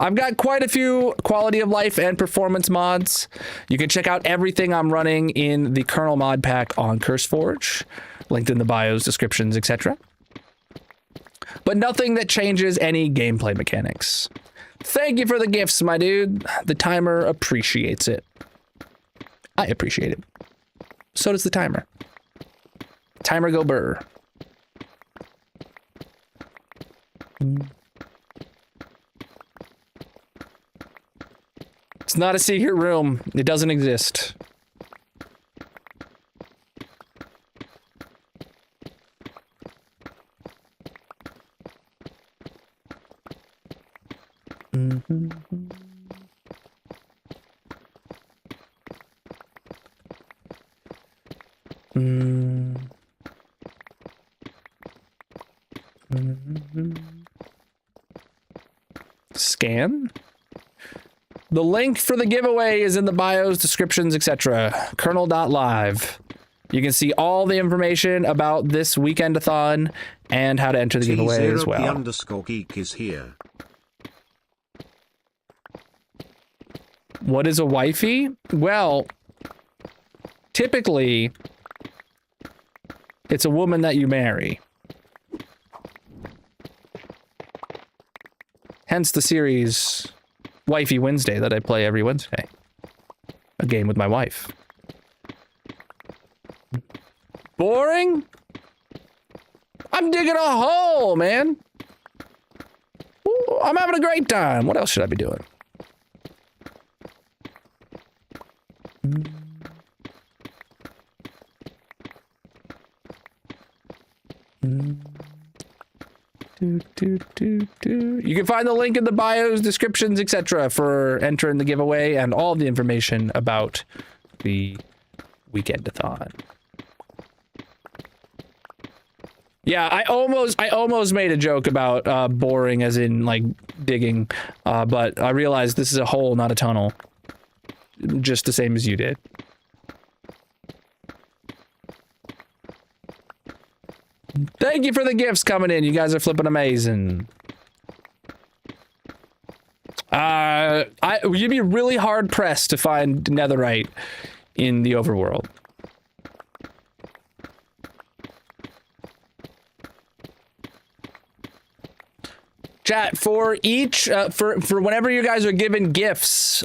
I've got quite a few quality of life and performance mods. You can check out everything I'm running in the Colonel mod pack on CurseForge, linked in the bios, descriptions, etc. But nothing that changes any gameplay mechanics. Thank you for the gifts, my dude. The timer appreciates it. I appreciate it. So does the timer. Timer go burr. It's not a secret room. It doesn't exist. Scan? The link for the giveaway is in the bios, descriptions, etc. Colonel.live. You can see all the information about this weekend-a-thon and how to enter the giveaway as well. _geek is here. What is a wifey? Well, typically, it's a woman that you marry. Hence the series Wifey Wednesday that I play every Wednesday. A game with my wife. Boring? I'm digging a hole, man. Ooh, I'm having a great time. What else should I be doing? You can find the link in the bios, descriptions, etc. for entering the giveaway and all the information about the weekend-a-thon. Yeah, I almost made a joke about boring as in like digging, but I realized this is a hole, not a tunnel. Just the same as you did. Thank you for the gifts coming in. You guys are flipping amazing. You'd be really hard pressed to find netherite in the overworld. Chat, for each, for whenever you guys are given gifts,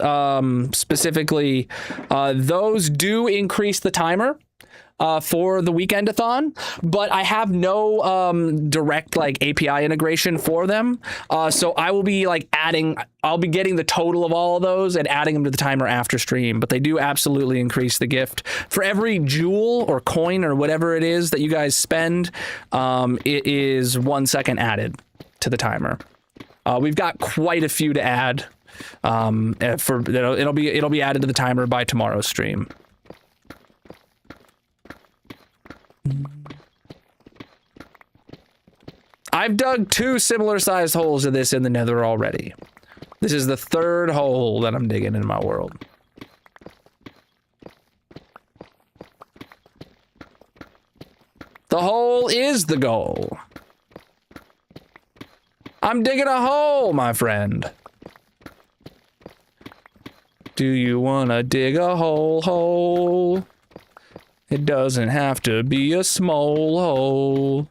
specifically, those do increase the timer, for the Weekend-a-thon, but I have no, direct, like, API integration for them, so I will be, like, I'll be getting the total of all of those and adding them to the timer after stream, but they do absolutely increase the gift. For every jewel or coin or whatever it is that you guys spend, it is 1 second added to the timer. We've got quite a few to add. It'll be added to the timer by tomorrow's stream. I've dug 2 similar sized holes to this in the nether already. This is the 3rd hole that I'm digging in my world. The hole is the goal. I'm digging a hole, my friend. Do you wanna dig a hole? It doesn't have to be a small hole.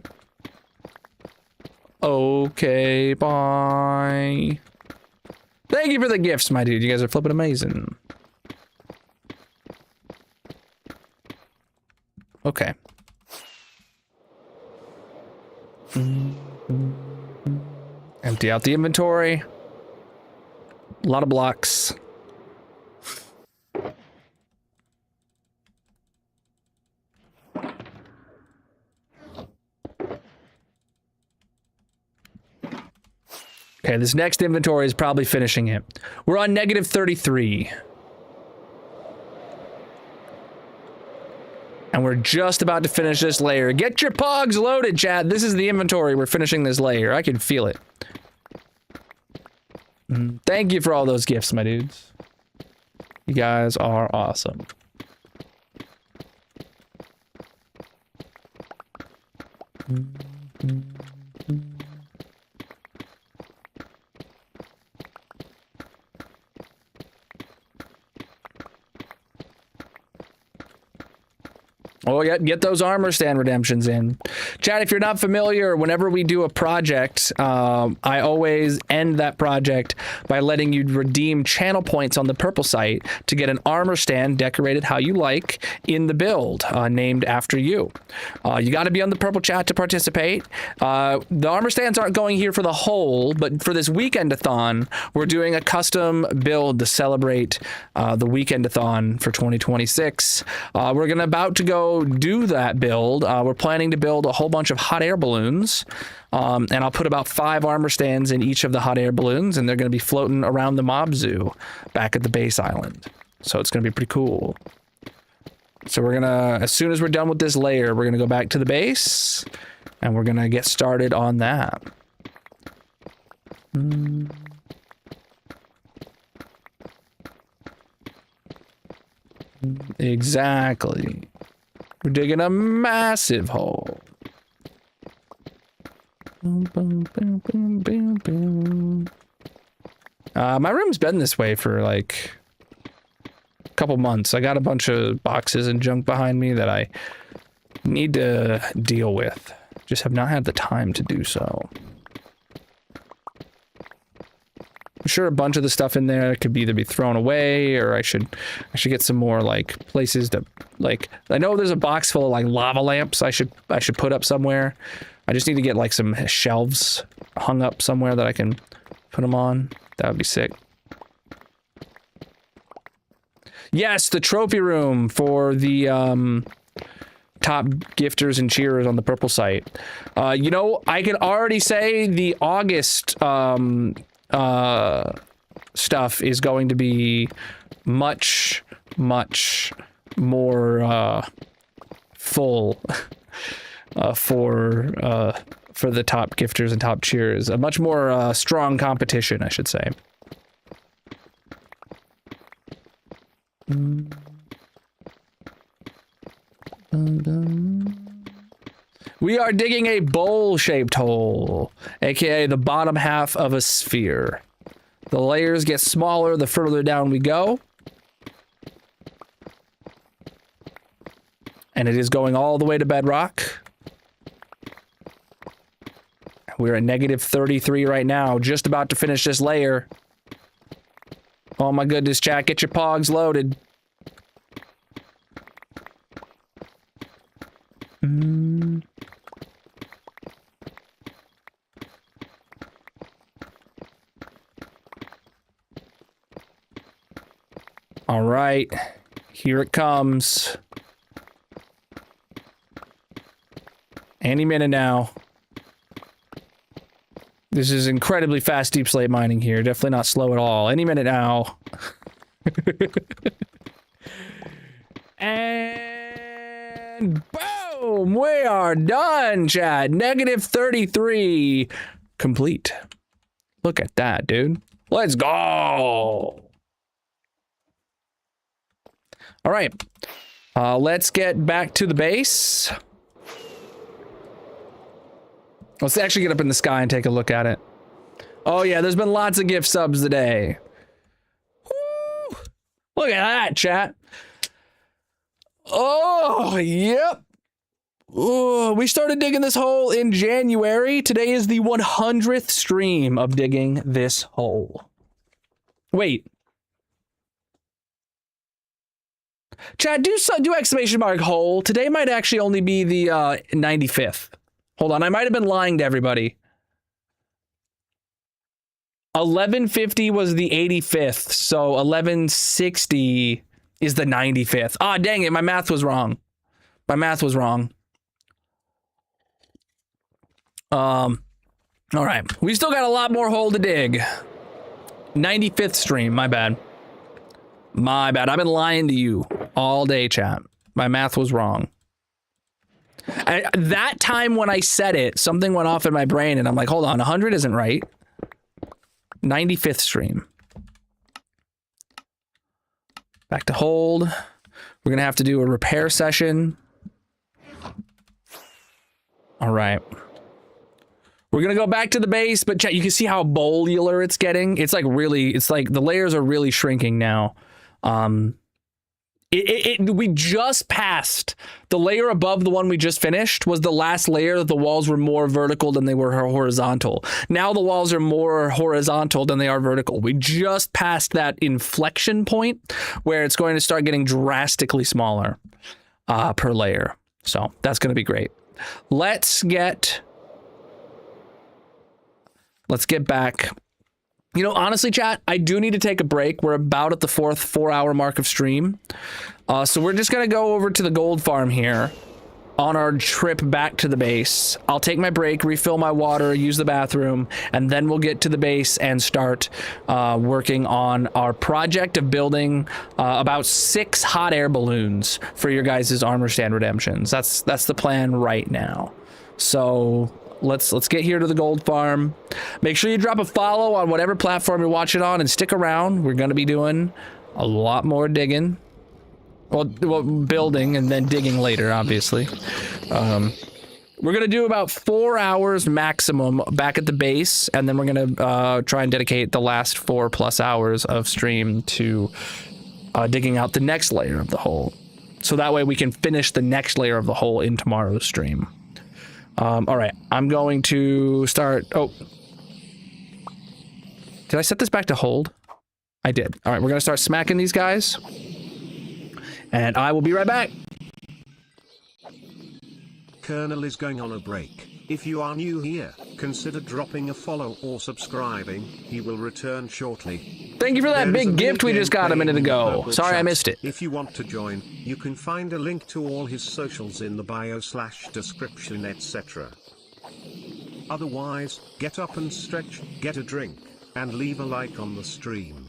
Okay, bye. Thank you for the gifts, my dude. You guys are flipping amazing. Okay. Empty out the inventory. A lot of blocks. Okay, this next inventory is probably finishing it. We're on -33. And we're just about to finish this layer. Get your pogs loaded, chat. This is the inventory. We're finishing this layer. I can feel it. Thank you for all those gifts, my dudes. You guys are awesome. Oh, yeah, get those armor stand redemptions in. Chat, if you're not familiar, whenever we do a project, I always end that project by letting you redeem channel points on the purple site to get an armor stand decorated how you like in the build, named after you. You got to be on the purple chat to participate. The armor stands aren't going here for the whole, but for this Weekend-a-thon, we're doing a custom build to celebrate the Weekend-a-thon for 2026. We're about to go do that build. We're planning to build a whole bunch of hot air balloons, and I'll put about 5 armor stands in each of the hot air balloons, and they're going to be floating around the mob zoo back at the base island. So it's going to be pretty cool. So we're gonna, as soon as we're done with this layer, we're gonna go back to the base, and we're gonna get started on that. Exactly. We're digging a massive hole. My room's been this way for like a couple months. I got a bunch of boxes and junk behind me that I need to deal with. Just have not had the time to do so. I'm sure a bunch of the stuff in there could either be thrown away, or I should get some more like places to, like, I know there's a box full of like lava lamps I should put up somewhere. I just need to get like some shelves hung up somewhere that I can put them on. That would be sick. Yes, the trophy room for the top gifters and cheerers on the purple site. You know, I can already say the August stuff is going to be much more full. for the top gifters and top cheers. A much more strong competition, I should say. We are digging a bowl-shaped hole, aka the bottom half of a sphere. The layers get smaller the further down we go. And it is going all the way to bedrock. We're at negative 33 right now, just about to finish this layer. Oh my goodness, chat, get your pogs loaded. All right, here it comes. Any minute now. This is incredibly fast deep slate mining here. Definitely not slow at all. Any minute now. And boom! We are done, chat. Negative 33 complete. Look at that, dude. Let's go! All right. Let's get back to the base. Let's actually get up in the sky and take a look at it. Oh yeah, there's been lots of gift subs today. Woo! Look at that, chat. Oh, yep. Oh, we started digging this hole in January. Today is the 100th stream of digging this hole. Wait. Chat, do exclamation mark hole. Today might actually only be the 95th. Hold on, I might have been lying to everybody. 1150 was the 85th, so 1160 is the 95th. Ah, dang it, my math was wrong. My math was wrong. All right, we still got a lot more hole to dig. 95th stream, my bad. My bad, I've been lying to you all day, chat. My math was wrong. That time when I said it, something went off in my brain and I'm like, hold on, 100 isn't right. 95th stream. Back to hold. We're going to have to do a repair session. All right. We're going to go back to the base, but chat, you can see how bowlular it's getting. It's like really, it's like the layers are really shrinking now. We just passed the layer above the one we just finished was the last layer. The walls were more vertical than they were horizontal. Now the walls are more horizontal than they are vertical. We just passed that inflection point where it's going to start getting drastically smaller per layer. So that's going to be great. Let's get back. You know, honestly, chat, I do need to take a break. We're about at the 4-hour mark of stream. So we're just going to go over to the gold farm here on our trip back to the base. I'll take my break, refill my water, use the bathroom, and then we'll get to the base and start working on our project of building about 6 hot air balloons for your guys' armor stand redemptions. That's the plan right now. So let's get here to the gold farm. Make sure you drop a follow on whatever platform you're watching on and stick around. We're going to be doing a lot more digging. Well, building and then digging later, obviously. We're going to do about 4 hours maximum back at the base, and then we're going to try and dedicate the last 4+ hours of stream to digging out the next layer of the hole. So that way we can finish the next layer of the hole in tomorrow's stream. All right, I'm going to start. Oh, did I set this back to hold? I did. All right, we're going to start smacking these guys. And I will be right back. Colonel is going on a break. If you are new here, consider dropping a follow or subscribing. He will return shortly. Thank you for that big gift we just got a minute ago. Sorry I missed it. If you want to join, you can find a link to all his socials in the bio/description, etc. Otherwise, get up and stretch, get a drink, and leave a like on the stream.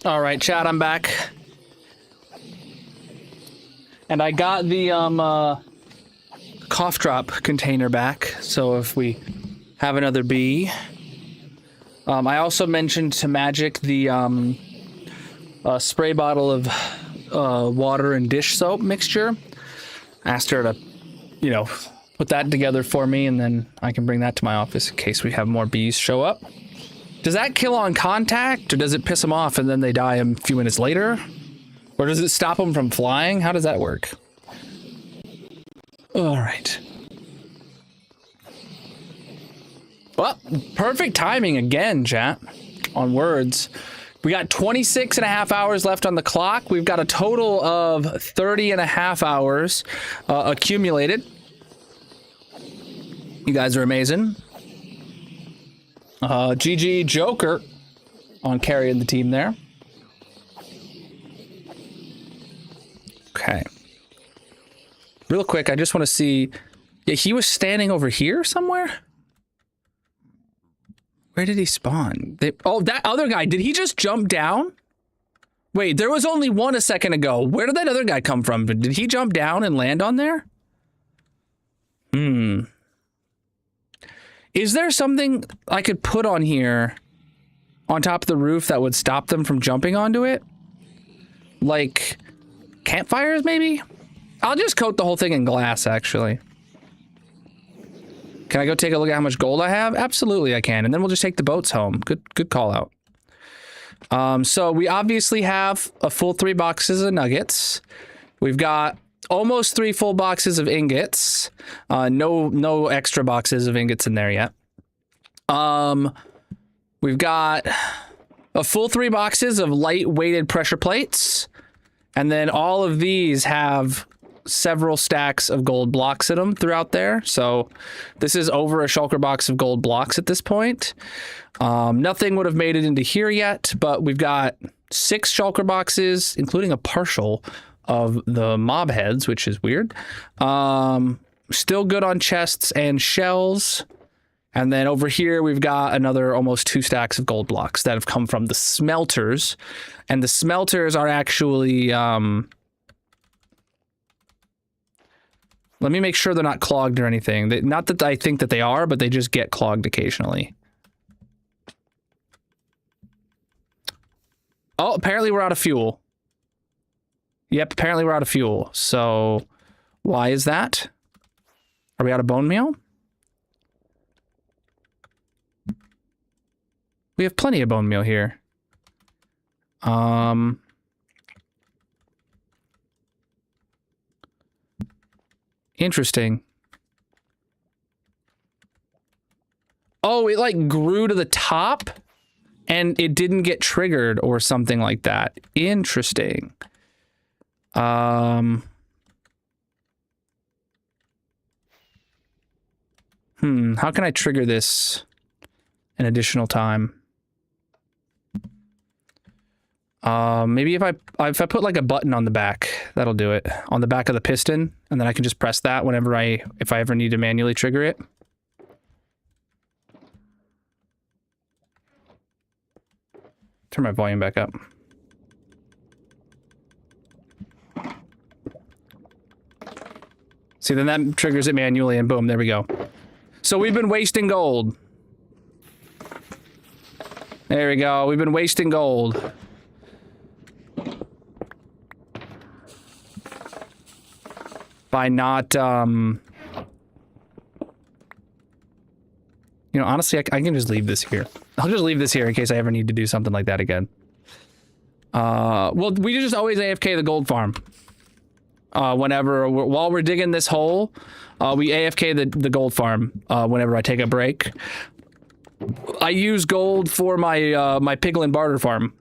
All right, chat, I'm back. And I got the cough drop container back, so if we have another bee. I also mentioned to Magic the spray bottle of water and dish soap mixture. Asked her to, you know, put that together for me, and then I can bring that to my office in case we have more bees show up. Does that kill on contact, or does it piss them off and then they die a few minutes later? Or does it stop them from flying? How does that work? All right. Well, perfect timing again, chat, on words. We got 26 and a half hours left on the clock. We've got a total of 30 and a half hours accumulated. You guys are amazing. GG Joker on carrying the team there. Okay. Real quick, I just want to see... Yeah, he was standing over here somewhere? Where did he spawn? Oh, that other guy, did he just jump down? Wait, there was only one a second ago. Where did that other guy come from? Did he jump down and land on there? Is there something I could put on here on top of the roof that would stop them from jumping onto it? Like campfires, maybe? I'll just coat the whole thing in glass, actually. Can I go take a look at how much gold I have? Absolutely, I can. And then we'll just take the boats home. Good call out. So we obviously have a full 3 boxes of nuggets. We've got almost 3 full boxes of ingots. No extra boxes of ingots in there yet. We've got a full 3 boxes of light-weighted pressure plates. And then all of these have several stacks of gold blocks in them throughout there. So this is over a shulker box of gold blocks at this point. Nothing would have made it into here yet, but we've got 6 shulker boxes, including a partial of the mob heads, which is weird. Still good on chests and shells. And then over here, we've got another almost 2 stacks of gold blocks that have come from the smelters. And the smelters are actually... let me make sure they're not clogged or anything. Not that I think that they are, but they just get clogged occasionally. Oh, apparently we're out of fuel. Yep, apparently we're out of fuel. So, why is that? Are we out of bone meal? We have plenty of bone meal here. Interesting. Oh, it like grew to the top and it didn't get triggered or something like that. Interesting. How can I trigger this an additional time? Maybe if I put like a button on the back, that'll do it. On the back of the piston, and then I can just press that whenever if I ever need to manually trigger it. Turn my volume back up. See, then that triggers it manually, and boom, there we go. So we've been wasting gold. There we go, we've been wasting gold. By not, you know, honestly, I can just leave this here. I'll just leave this here in case I ever need to do something like that again. Well, we just always AFK the gold farm. While we're digging this hole, we AFK the gold farm whenever I take a break. I use gold for my my piglin barter farm.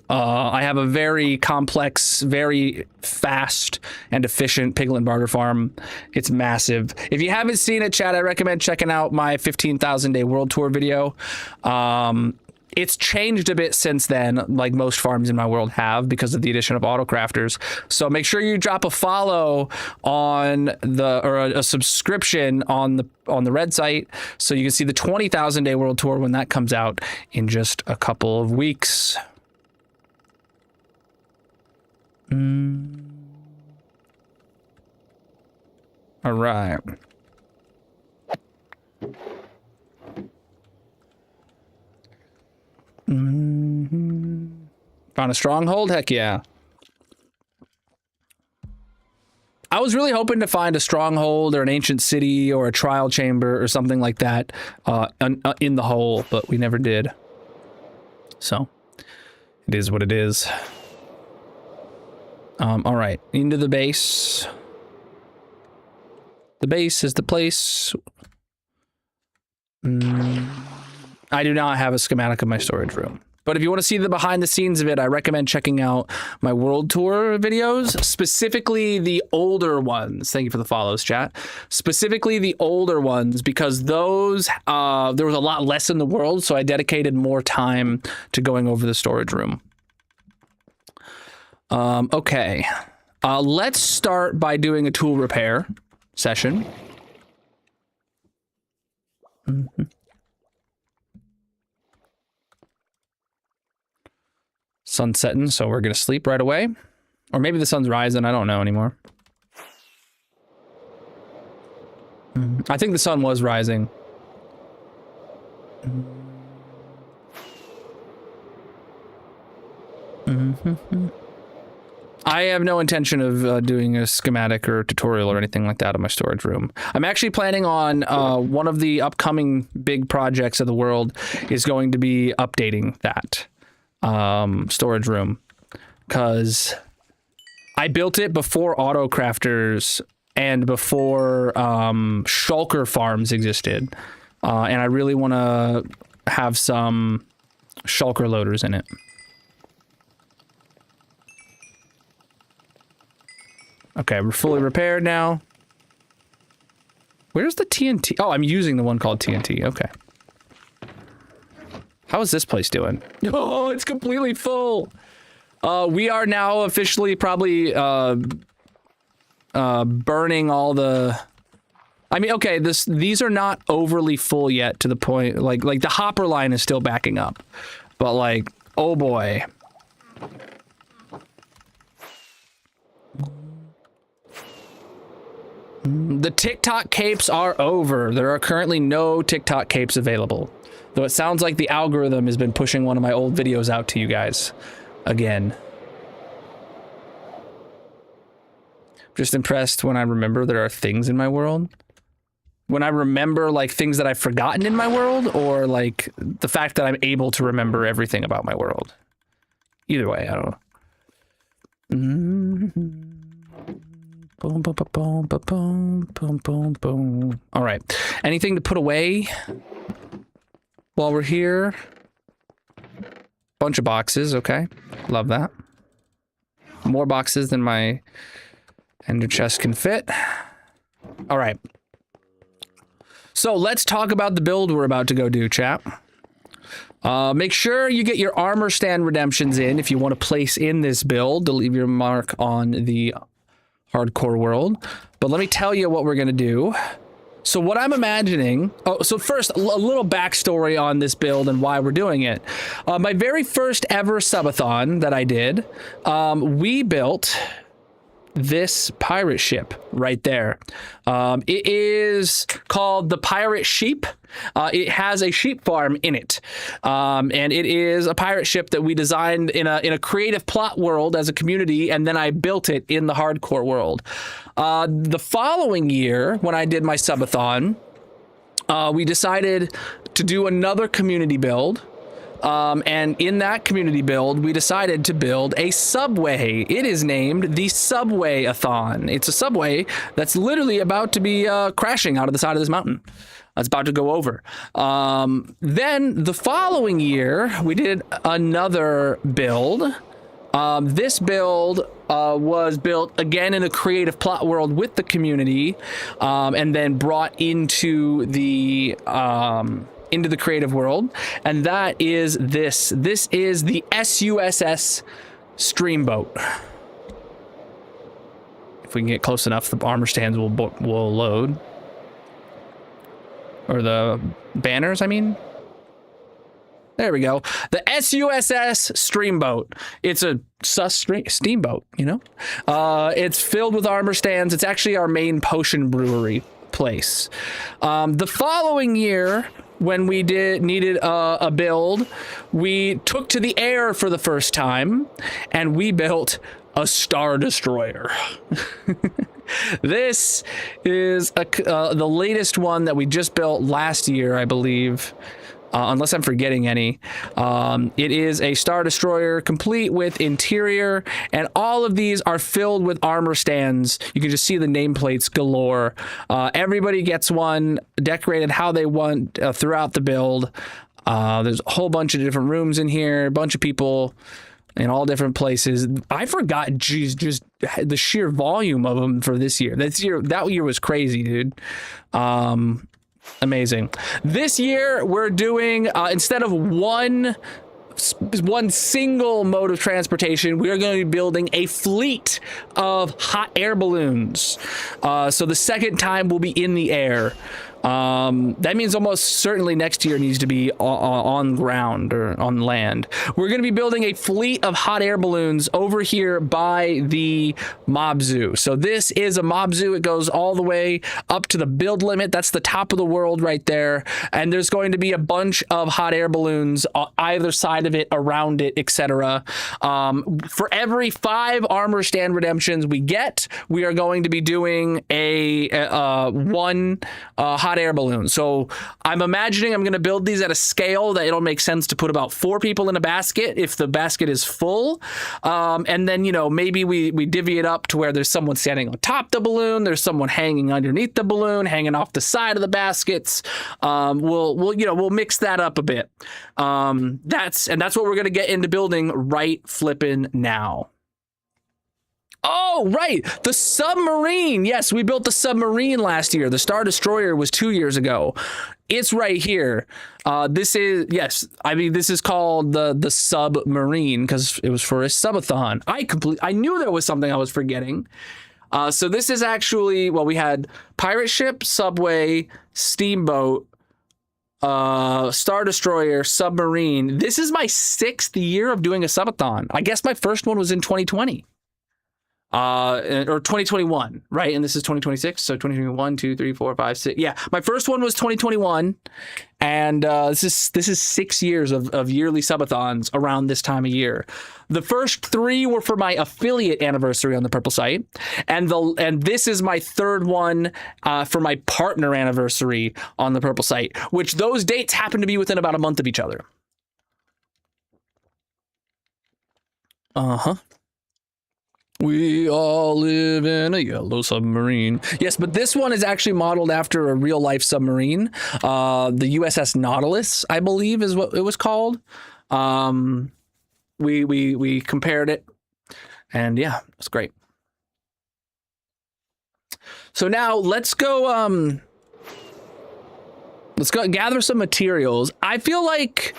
I have a very complex, very fast and efficient piglin barter farm. It's massive. If you haven't seen it, chat, I recommend checking out my 15,000 day world tour video. It's changed a bit since then, like most farms in my world have, because of the addition of autocrafters. So make sure you drop a follow on or a subscription on the red site, so you can see the 20,000 day world tour when that comes out in just a couple of weeks. All right. Found a stronghold? Heck yeah. I was really hoping to find a stronghold or an ancient city or a trial chamber or something like that in the hole, but we never did. So, it is what it is. All right, into the base. The base is the place. I do not have a schematic of my storage room. But if you want to see the behind the scenes of it, I recommend checking out my world tour videos, specifically the older ones. Thank you for the follows, chat. Specifically the older ones, because those, there was a lot less in the world, so I dedicated more time to going over the storage room. Okay. Let's start by doing a tool repair session. Sun's setting, so we're gonna sleep right away. Or maybe the sun's rising, I don't know anymore. I think the sun was rising. I have no intention of doing a schematic or tutorial or anything like that in my storage room. I'm actually planning on one of the upcoming big projects of the world is going to be updating that storage room, because I built it before auto crafters and before shulker farms existed, and I really want to have some shulker loaders in it. Okay, we're fully repaired now. Where's the TNT? Oh, I'm using the one called TNT. Okay. How is this place doing? Oh, it's completely full. We are now officially probably burning all the... I mean, okay, these are not overly full yet to the point... Like the hopper line is still backing up. But like, oh boy. The TikTok capes are over. There are currently no TikTok capes available. Though it sounds like the algorithm has been pushing one of my old videos out to you guys again. Just impressed when I remember there are things in my world. When I remember like things that I've forgotten in my world, or like the fact that I'm able to remember everything about my world. Either way, I don't know. Boom, boom, boom, boom, boom, boom, boom, boom. All right. Anything to put away while we're here? Bunch of boxes. Okay. Love that. More boxes than my ender chest can fit. All right. So let's talk about the build we're about to go do, chat. Make sure you get your armor stand redemptions in if you want to place in this build to leave your mark on the hardcore world. But let me tell you what we're gonna do. So what I'm imagining, so first a little backstory on this build and why we're doing it. My very first ever subathon that I did, we built this pirate ship right there. It is called the Pirate Sheep. It has a sheep farm in it, and it is a pirate ship that we designed in a creative plot world as a community, and then I built it in the hardcore world. The following year, when I did my subathon, we decided to do another community build. And in that community build, we decided to build a subway. It is named the Subway-a-thon. It's a subway that's literally about to be crashing out of the side of this mountain. It's about to go over. Then the following year, we did another build. This build was built again in a creative plot world with the community, and then brought into the creative world, and that is this. This is the SUSS Streamboat. If we can get close enough, the armor stands will load. Or the banners, I mean. There we go. The SUSS Streamboat. It's a steamboat, you know? It's filled with armor stands. It's actually our main potion brewery place. The following year, when we needed a build, we took to the air for the first time, and we built a Star Destroyer. This is the latest one that we just built last year, I believe. Unless I'm forgetting any. It is a Star Destroyer complete with interior, and all of these are filled with armor stands. You can just see the nameplates galore. Everybody gets one decorated how they want throughout the build. There's a whole bunch of different rooms in here, a bunch of people in all different places. I forgot, geez, just the sheer volume of them for this year. That year was crazy, dude. Amazing. This year we're doing instead of one single mode of transportation, we are going to be building a fleet of hot air balloons. So the second time we'll be in the air. That means almost certainly next year needs to be on ground or on land. We're going to be building a fleet of hot air balloons over here by the mob zoo. So this is a mob zoo. It goes all the way up to the build limit. That's the top of the world right there. And there's going to be a bunch of hot air balloons on either side of it, around it, etc. For every 5 armor stand redemptions we get, we are going to be doing one hot air balloon. So I'm imagining I'm going to build these at a scale that it'll make sense to put about 4 people in a basket if the basket is full. And then, maybe we divvy it up to where there's someone standing on top of the balloon, there's someone hanging underneath the balloon, hanging off the side of the baskets. We'll mix that up a bit. That's what we're going to get into building right flipping now. Oh, right. The submarine. Yes, we built the submarine last year. The Star Destroyer was 2 years ago. It's right here. This is called the submarine because it was for a subathon. I knew there was something I was forgetting. So this is actually, we had pirate ship, subway, steamboat, Star Destroyer, submarine. This is my 6th year of doing a subathon. I guess my first one was in 2020. Or 2021, right? And this is 2026. So 2021, 2, 3, 4, 5, 6. Yeah, my first one was 2021, and this is 6 years of yearly subathons around this time of year. The first 3 were for my affiliate anniversary on the Purple site, and this is my 3rd one for my partner anniversary on the Purple site, which those dates happen to be within about a month of each other. We all live in a yellow submarine. Yes, but this one is actually modeled after a real life submarine. The USS Nautilus, I believe, is what it was called. We compared it, and yeah, it's great. So now let's go gather some materials. I feel like,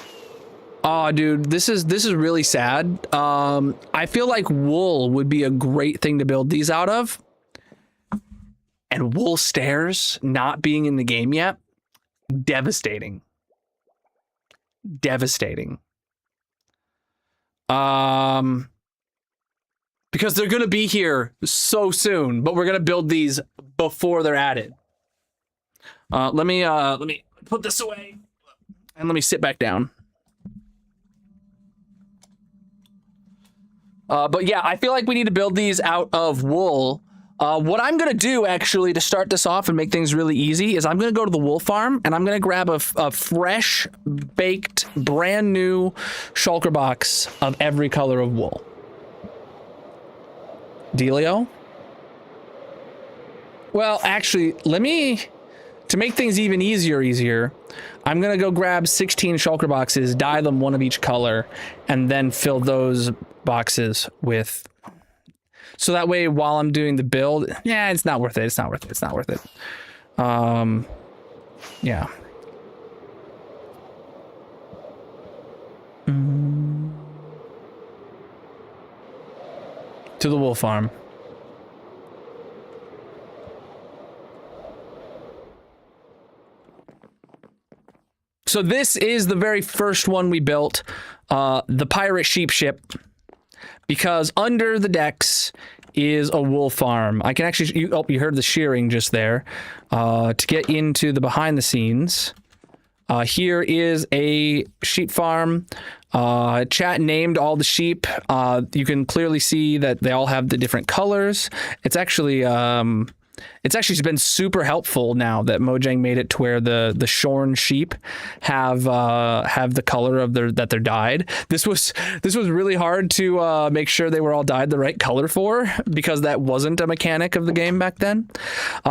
oh, dude, this is really sad. I feel like wool would be a great thing to build these out of. And wool stairs not being in the game yet, devastating. Devastating. Because they're gonna be here so soon, but we're gonna build these before they're added. Let me put this away and let me sit back down. But yeah, I feel like we need to build these out of wool. What I'm going to do, actually, to start this off and make things really easy is I'm going to go to the wool farm, and I'm going to grab a fresh, baked, brand new shulker box of every color of wool. Dealio? Well, actually, to make things even easier, I'm going to go grab 16 shulker boxes, dye them one of each color, and then fill those boxes with... So that way, while I'm doing the build, yeah, it's not worth it. It's not worth it. It's not worth it. Yeah. To the wool farm. So this is the very first one we built, the pirate sheep ship. Because under the decks is a wool farm. I can actually, you heard the shearing just there. To get into the behind the scenes, here is a sheep farm. Chat named all the sheep. You can clearly see that they all have the different colors. It's actually been super helpful now that Mojang made it to where the shorn sheep have the color that they're dyed. This was really hard to make sure they were all dyed the right color for, because that wasn't a mechanic of the game back then.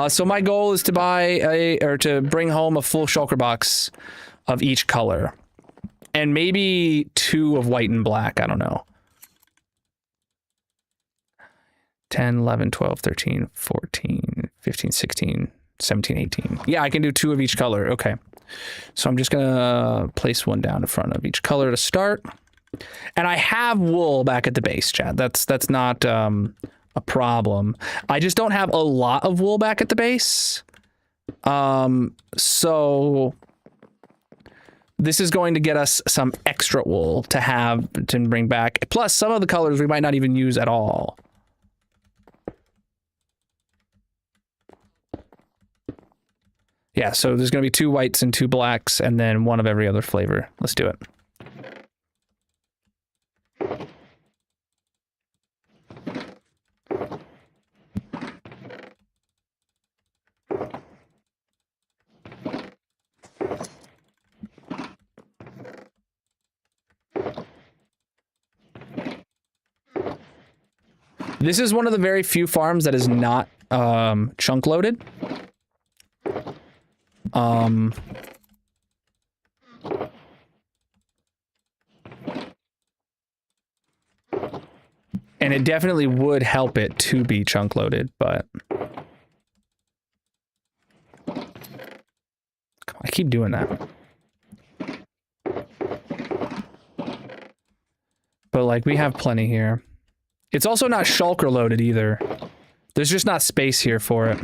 So my goal is to to bring home a full shulker box of each color. And maybe 2 of white and black. I don't know. 10, 11, 12, 13, 14, 15, 16, 17, 18. Yeah, I can do 2 of each color. Okay. So I'm just going to place 1 down in front of each color to start. And I have wool back at the base, chat. That's not a problem. I just don't have a lot of wool back at the base. So this is going to get us some extra wool to have to bring back. Plus, some of the colors we might not even use at all. Yeah, so there's going to be 2 whites and 2 blacks, and then 1 of every other flavor. Let's do it. This is one of the very few farms that is not chunk loaded. And it definitely would help it to be chunk loaded, but come on, I keep doing that. But like we have plenty here. It's also not shulker loaded either. There's just not space here for it.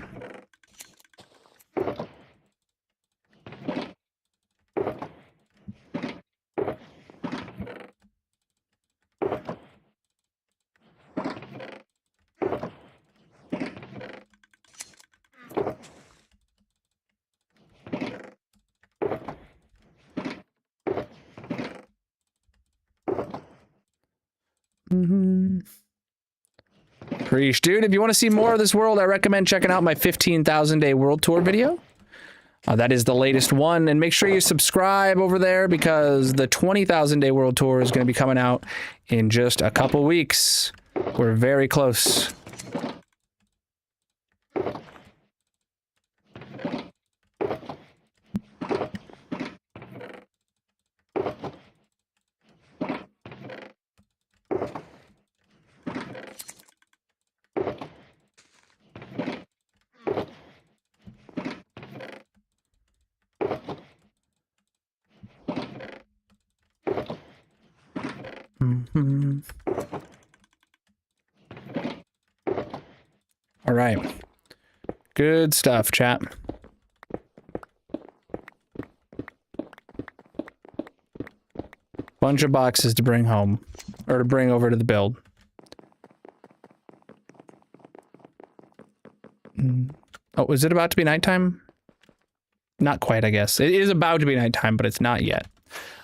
Preach, dude. If you want to see more of this world, I recommend checking out my 15,000 day world tour video. That is the latest one, and make sure you subscribe over there because the 20,000 day world tour is going to be coming out in just a couple weeks. We're very close. All right. Good stuff, chat. Bunch of boxes to bring home, or to bring over to the build. Oh, is it about to be nighttime? Not quite, I guess. It is about to be nighttime, but it's not yet.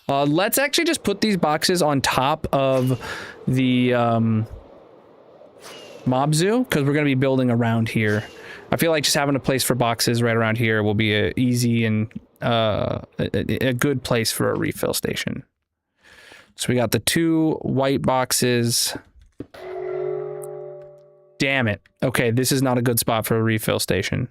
Let's actually just put these boxes on top of the mob zoo, because we're going to be building around here. I feel like just having a place for boxes right around here will be a easy and a good place for a refill station. So we got the 2 white boxes. Damn it. Okay, this is not a good spot for a refill station.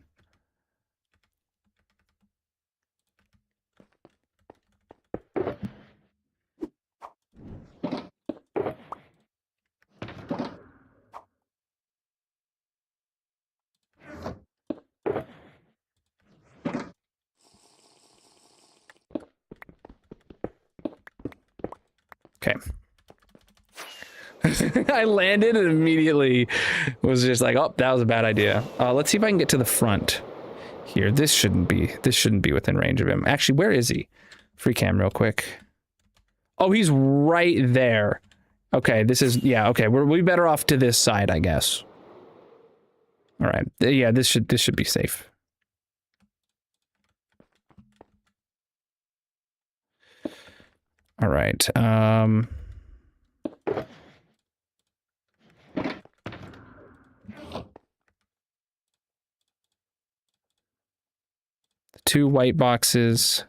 Okay. I landed and immediately was just like, oh, that was a bad idea. Let's see if I can get to the front here. This shouldn't be within range of him. Actually, where is he? Free cam real quick. Oh, he's right there. Okay, this is, yeah, okay. We're better off to this side, I guess. All right. Yeah, this should be safe. All right. The 2 white boxes.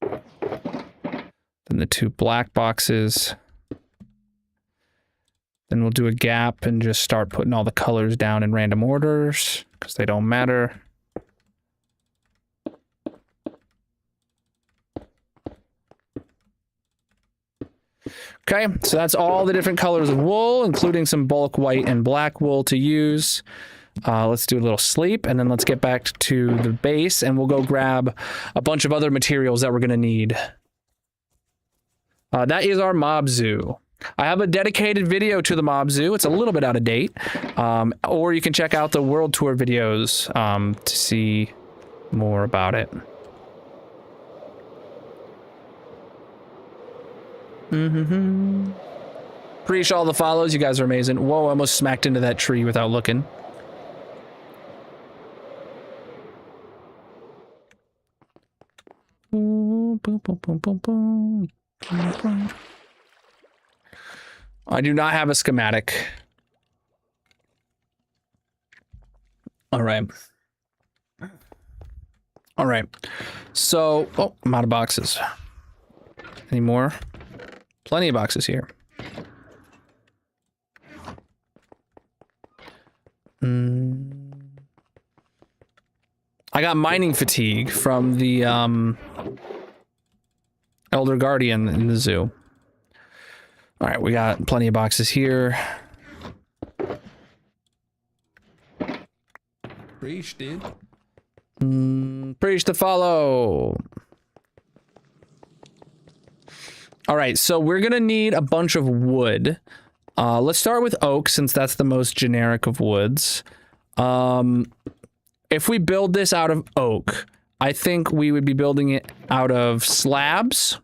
Then the 2 black boxes. Then we'll do a gap and just start putting all the colors down in random orders because they don't matter. Okay, so that's all the different colors of wool, including some bulk white and black wool to use. Let's do a little sleep, and then let's get back to the base, and we'll go grab a bunch of other materials that we're going to need. That is our mob zoo. I have a dedicated video to the mob zoo. It's a little bit out of date. Or you can check out the world tour videos to see more about it. Appreciate all the follows. You guys are amazing. Whoa, I almost smacked into that tree without looking. I do not have a schematic. All right. All right. So, oh, I'm out of boxes. Any more? Plenty of boxes here. I got mining fatigue from the Elder Guardian in the zoo. All right, we got plenty of boxes here. Preach, dude. Preach to follow. All right, so we're gonna need a bunch of wood. Let's start with oak, since that's the most generic of woods. If we build this out of oak, I think we would be building it out of slabs.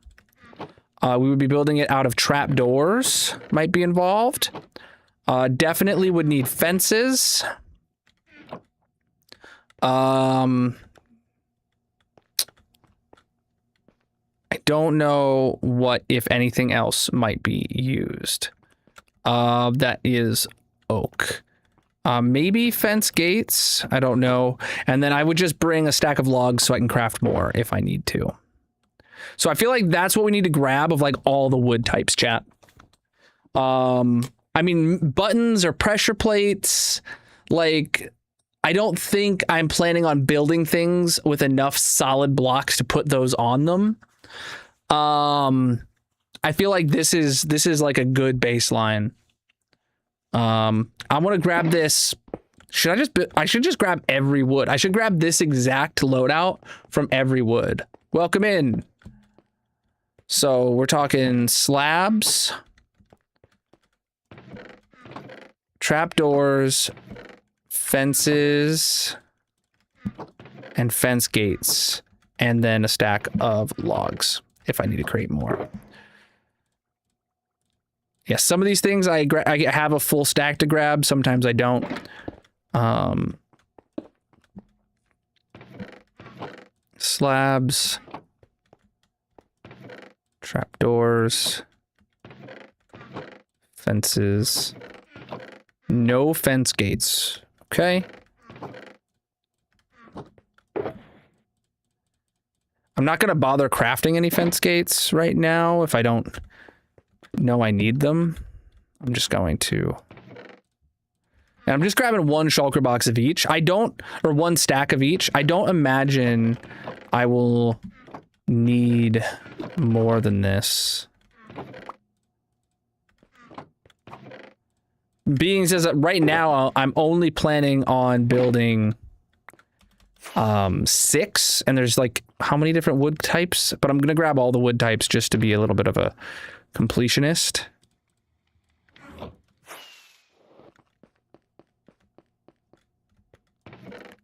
We would be building it out of trapdoors, might be involved. Definitely would need fences. I don't know what, if anything else, might be used. That is oak. Maybe fence gates, I don't know. And then I would just bring a stack of logs so I can craft more if I need to. So I feel like that's what we need to grab of like all the wood types, chat. I mean, buttons or pressure plates, like, I don't think I'm planning on building things with enough solid blocks to put those on them. I feel like this is like a good baseline. I want to grab this. I should just grab every wood. I should grab this exact loadout from every wood. Welcome in. So we're talking slabs, trapdoors, fences, and fence gates, and then a stack of logs if I need to create more. Yeah, some of these things I have a full stack to grab. Sometimes I don't. Slabs, trapdoors, fences, no fence gates. Okay. I'm not gonna bother crafting any fence gates right now if I don't know I need them. I'm just going to, and I'm just grabbing one shulker box of each. Or one stack of each. I don't imagine I will need more than this. Being says that right now I'm only planning on building 6, and there's like how many different wood types, but I'm gonna grab all the wood types just to be a little bit of a completionist.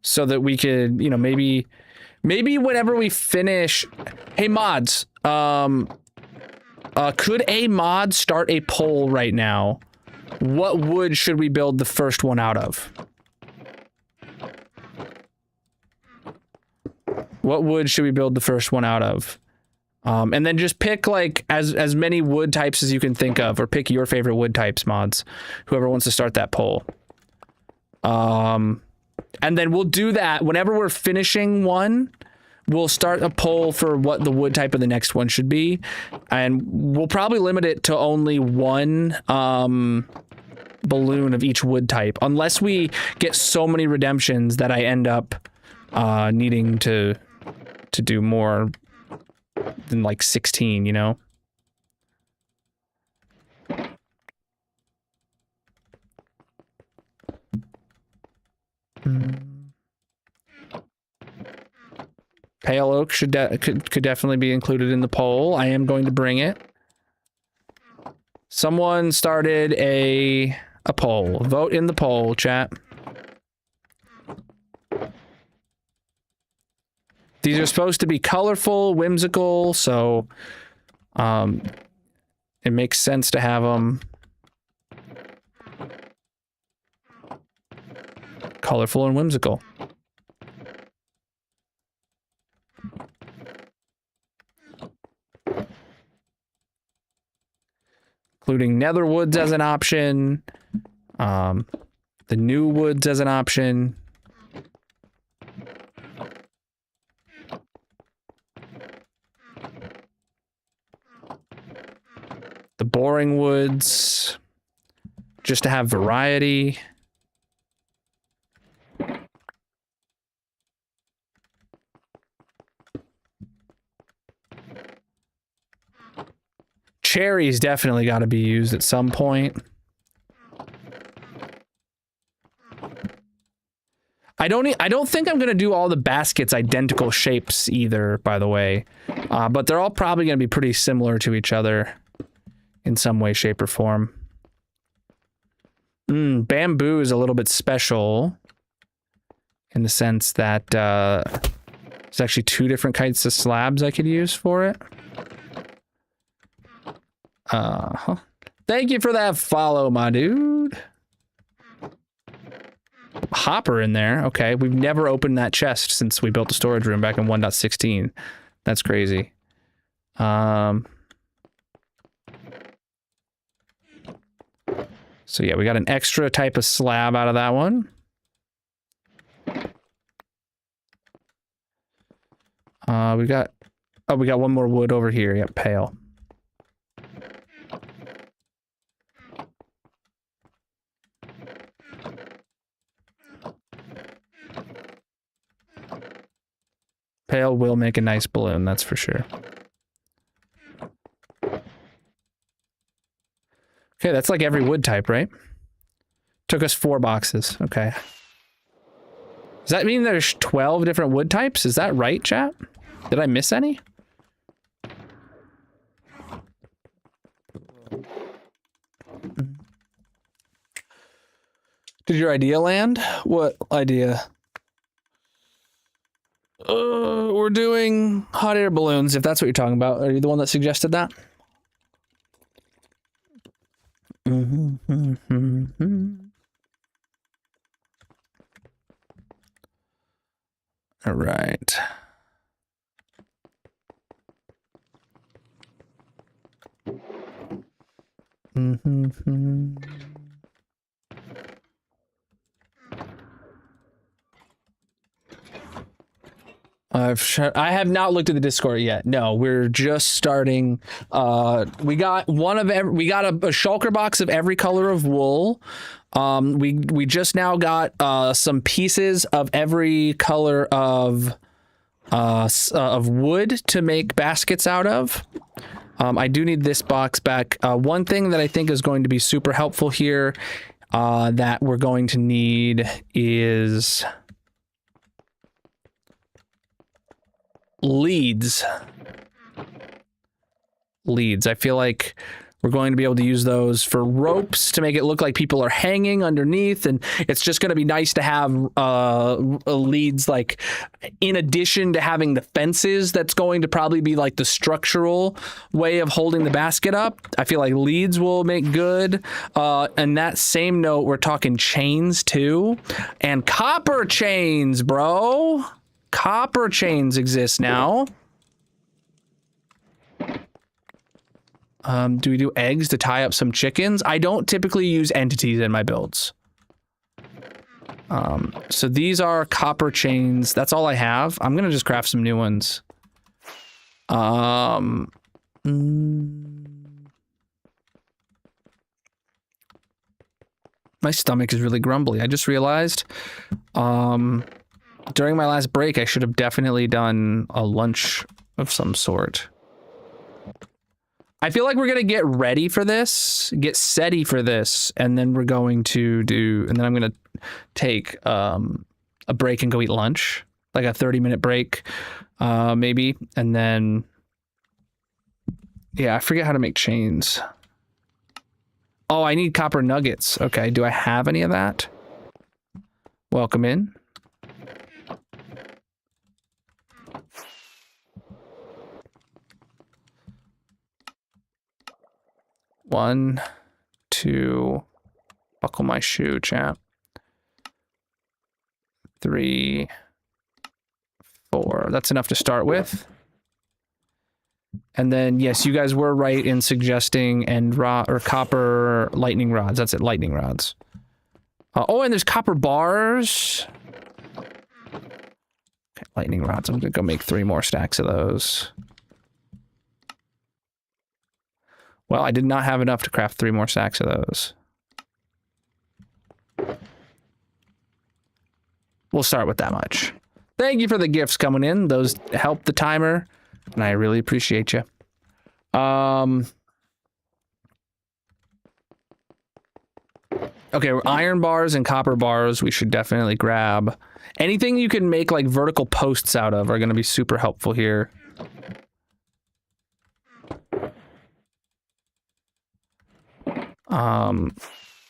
So that we could, you know, maybe whenever we finish, hey mods, could a mod start a poll right now? What wood should we build the first one out of? What wood should we build the first one out of? And then just pick like as many wood types as you can think of, or pick your favorite wood types, mods. Whoever wants to start that poll. And then we'll do that whenever we're finishing one. We'll start a poll for what the wood type of the next one should be, and we'll probably limit it to only one balloon of each wood type, unless we get so many redemptions that I end up needing to do more than like 16, you know? Pale oak could definitely be included in the poll. I am going to bring it. Someone started a poll. Vote in the poll, chat. These are supposed to be colorful, whimsical, so it makes sense to have them colorful and whimsical. Including nether woods as an option, the new woods as an option. The boring woods, just to have variety. Cherries definitely got to be used at some point. I don't think I'm gonna do all the baskets identical shapes either, by the way, but they're all probably gonna be pretty similar to each other in some way, shape, or form. Bamboo is a little bit special in the sense that there's actually two different kinds of slabs I could use for it. Thank you for that follow, my dude. Hopper in there. Okay, we've never opened that chest since we built the storage room back in 1.16. That's crazy. So yeah, we got an extra type of slab out of that one. We got one more wood over here. Yep, pale. Pale will make a nice balloon, that's for sure. Okay, that's like every wood type, right? Took us 4 boxes. Okay. Does that mean there's 12 different wood types? Is that right, chat? Did I miss any? Did your idea land? What idea? We're doing hot air balloons, if that's what you're talking about. Are you the one that suggested that? All right. I have not looked at the Discord yet. No, we're just starting. We got a shulker box of every color of wool. We just now got some pieces of every color of wood to make baskets out of. I do need this box back. One thing that I think is going to be super helpful here that we're going to need is leads. I feel like we're going to be able to use those for ropes to make it look like people are hanging underneath, and it's just going to be nice to have leads, like, in addition to having the fences that's going to probably be like the structural way of holding the basket up. I feel like leads will make good. And that same note, we're talking chains too, and copper chains, bro. Copper chains exist now. Do we do eggs to tie up some chickens? I don't typically use entities in my builds. So these are copper chains. That's all I have. I'm gonna just craft some new ones. My stomach is really grumbly. I just realized. During my last break, I should have definitely done a lunch of some sort. I feel like we're going to get ready for this, get SETI for this, and then we're going to do, and then I'm going to take a break and go eat lunch, like a 30-minute break, maybe. And then, yeah, I forget how to make chains. Oh, I need copper nuggets. Okay, do I have any of that? Welcome in. One, two, buckle my shoe, champ. 3, 4. That's enough to start with. And then, yes, you guys were right in suggesting copper lightning rods. That's it, lightning rods. Oh, and there's copper bars. Okay, lightning rods. I'm gonna go make 3 more stacks of those. Well, I did not have enough to craft 3 more stacks of those. We'll start with that much. Thank you for the gifts coming in. Those help the timer, and I really appreciate you. Okay, iron bars and copper bars we should definitely grab. Anything you can make like vertical posts out of are going to be super helpful here.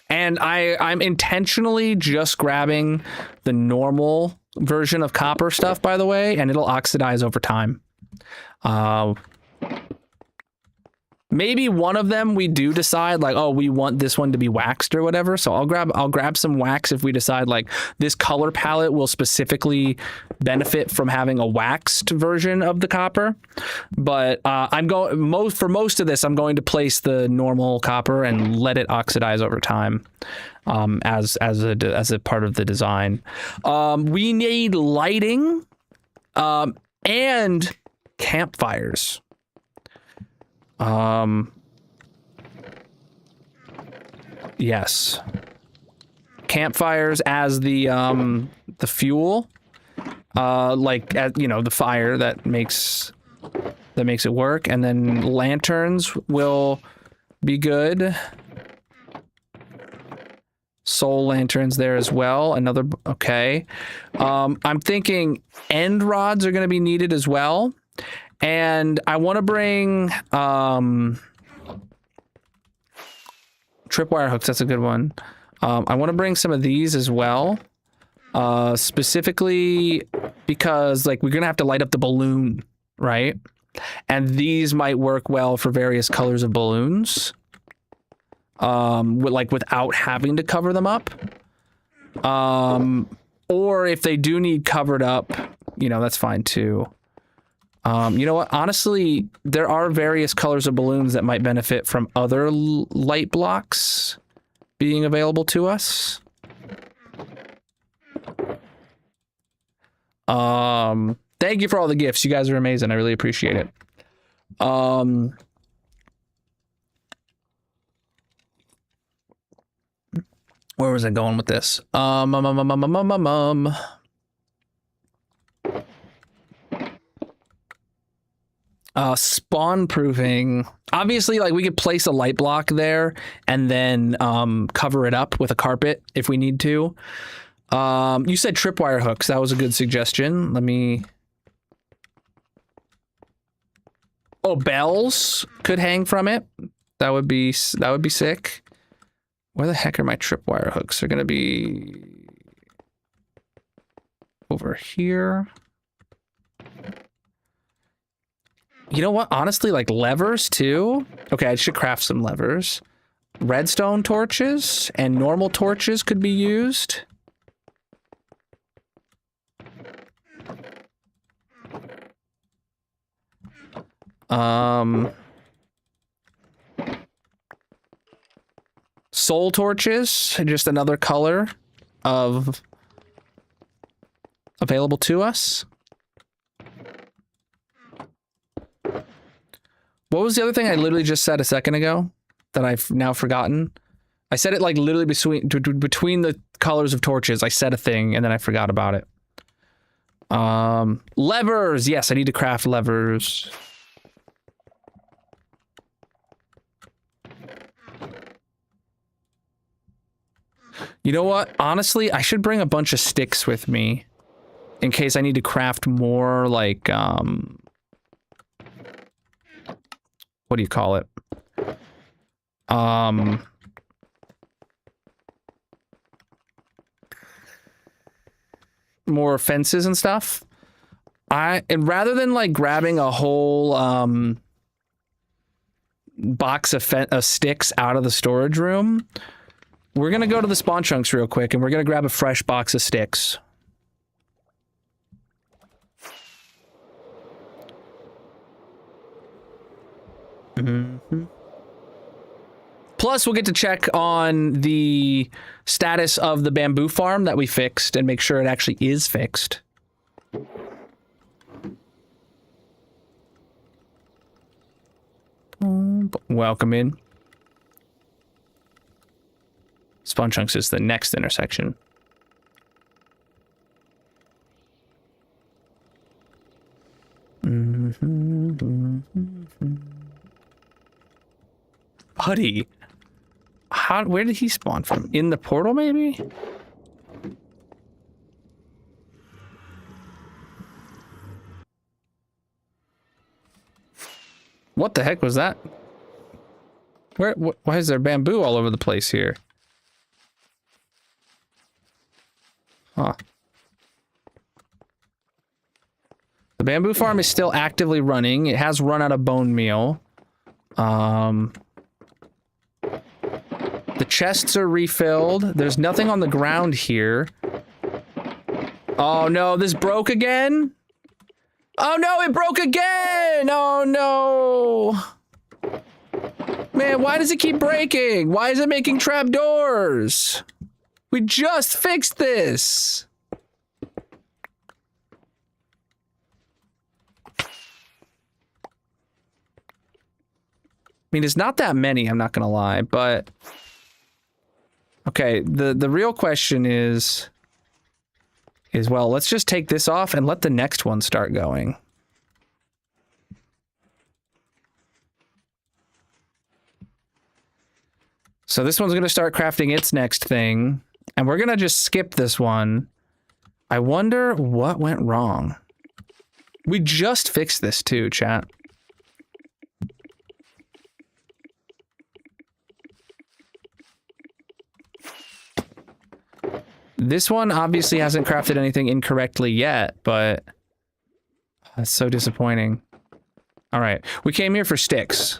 And I'm intentionally just grabbing the normal version of copper stuff, by the way, and it'll oxidize over time. Maybe one of them we do decide like, oh, we want this one to be waxed or whatever. So I'll grab some wax if we decide like this color palette will specifically benefit from having a waxed version of the copper. But for most of this, I'm going to place the normal copper and let it oxidize over time, as a part of the design. We need lighting, and campfires. Yes. Campfires as the fuel, the fire that makes it work, and then lanterns will be good. Soul lanterns there as well. Okay. I'm thinking end rods are going to be needed as well. And I want to bring tripwire hooks. That's a good one. I want to bring some of these as well, specifically because like we're gonna have to light up the balloon, right? And these might work well for various colors of balloons, without having to cover them up. Or if they do need covered up, that's fine too. You know what? Honestly, there are various colors of balloons that might benefit from other light blocks being available to us. Thank you for all the gifts. You guys are amazing. I really appreciate it. Where was I going with this? Spawn proofing. Obviously, like we could place a light block there and then cover it up with a carpet if we need to. You said tripwire hooks. That was a good suggestion. Let me. Oh, bells could hang from it. That would be sick. Where the heck are my tripwire hooks? They're gonna be over here. You know what? Honestly, like levers too. Okay, I should craft some levers. Redstone torches and normal torches could be used. Soul torches, just another color of available to us. What was the other thing I literally just said a second ago that I've now forgotten? I said it like literally between the colors of torches. I said a thing and then I forgot about it. Levers. Yes, I need to craft levers. You know what? Honestly, I should bring a bunch of sticks with me in case I need to craft more, like, what do you call it? More fences and stuff. And rather than like grabbing a whole box of sticks out of the storage room, we're gonna go to the spawn chunks real quick and we're gonna grab a fresh box of sticks. Plus, we'll get to check on the status of the bamboo farm that we fixed and make sure it actually is fixed. Welcome in. Spawn chunks is the next intersection. Buddy. Where did he spawn from? In the portal, maybe? What the heck was that? Why is there bamboo all over the place here? Huh. The bamboo farm is still actively running. It has run out of bone meal. The chests are refilled. There's nothing on the ground here. Oh no, this broke again? Oh no, it broke again! Oh no! Man, why does it keep breaking? Why is it making trapdoors? We just fixed this! I mean, it's not that many, I'm not gonna lie, but... Okay, the real question is, well, let's just take this off and let the next one start going. So this one's gonna start crafting its next thing, and we're gonna just skip this one. I wonder what went wrong. We just fixed this too, chat. This one obviously hasn't crafted anything incorrectly yet, but that's so disappointing. All right, we came here for sticks.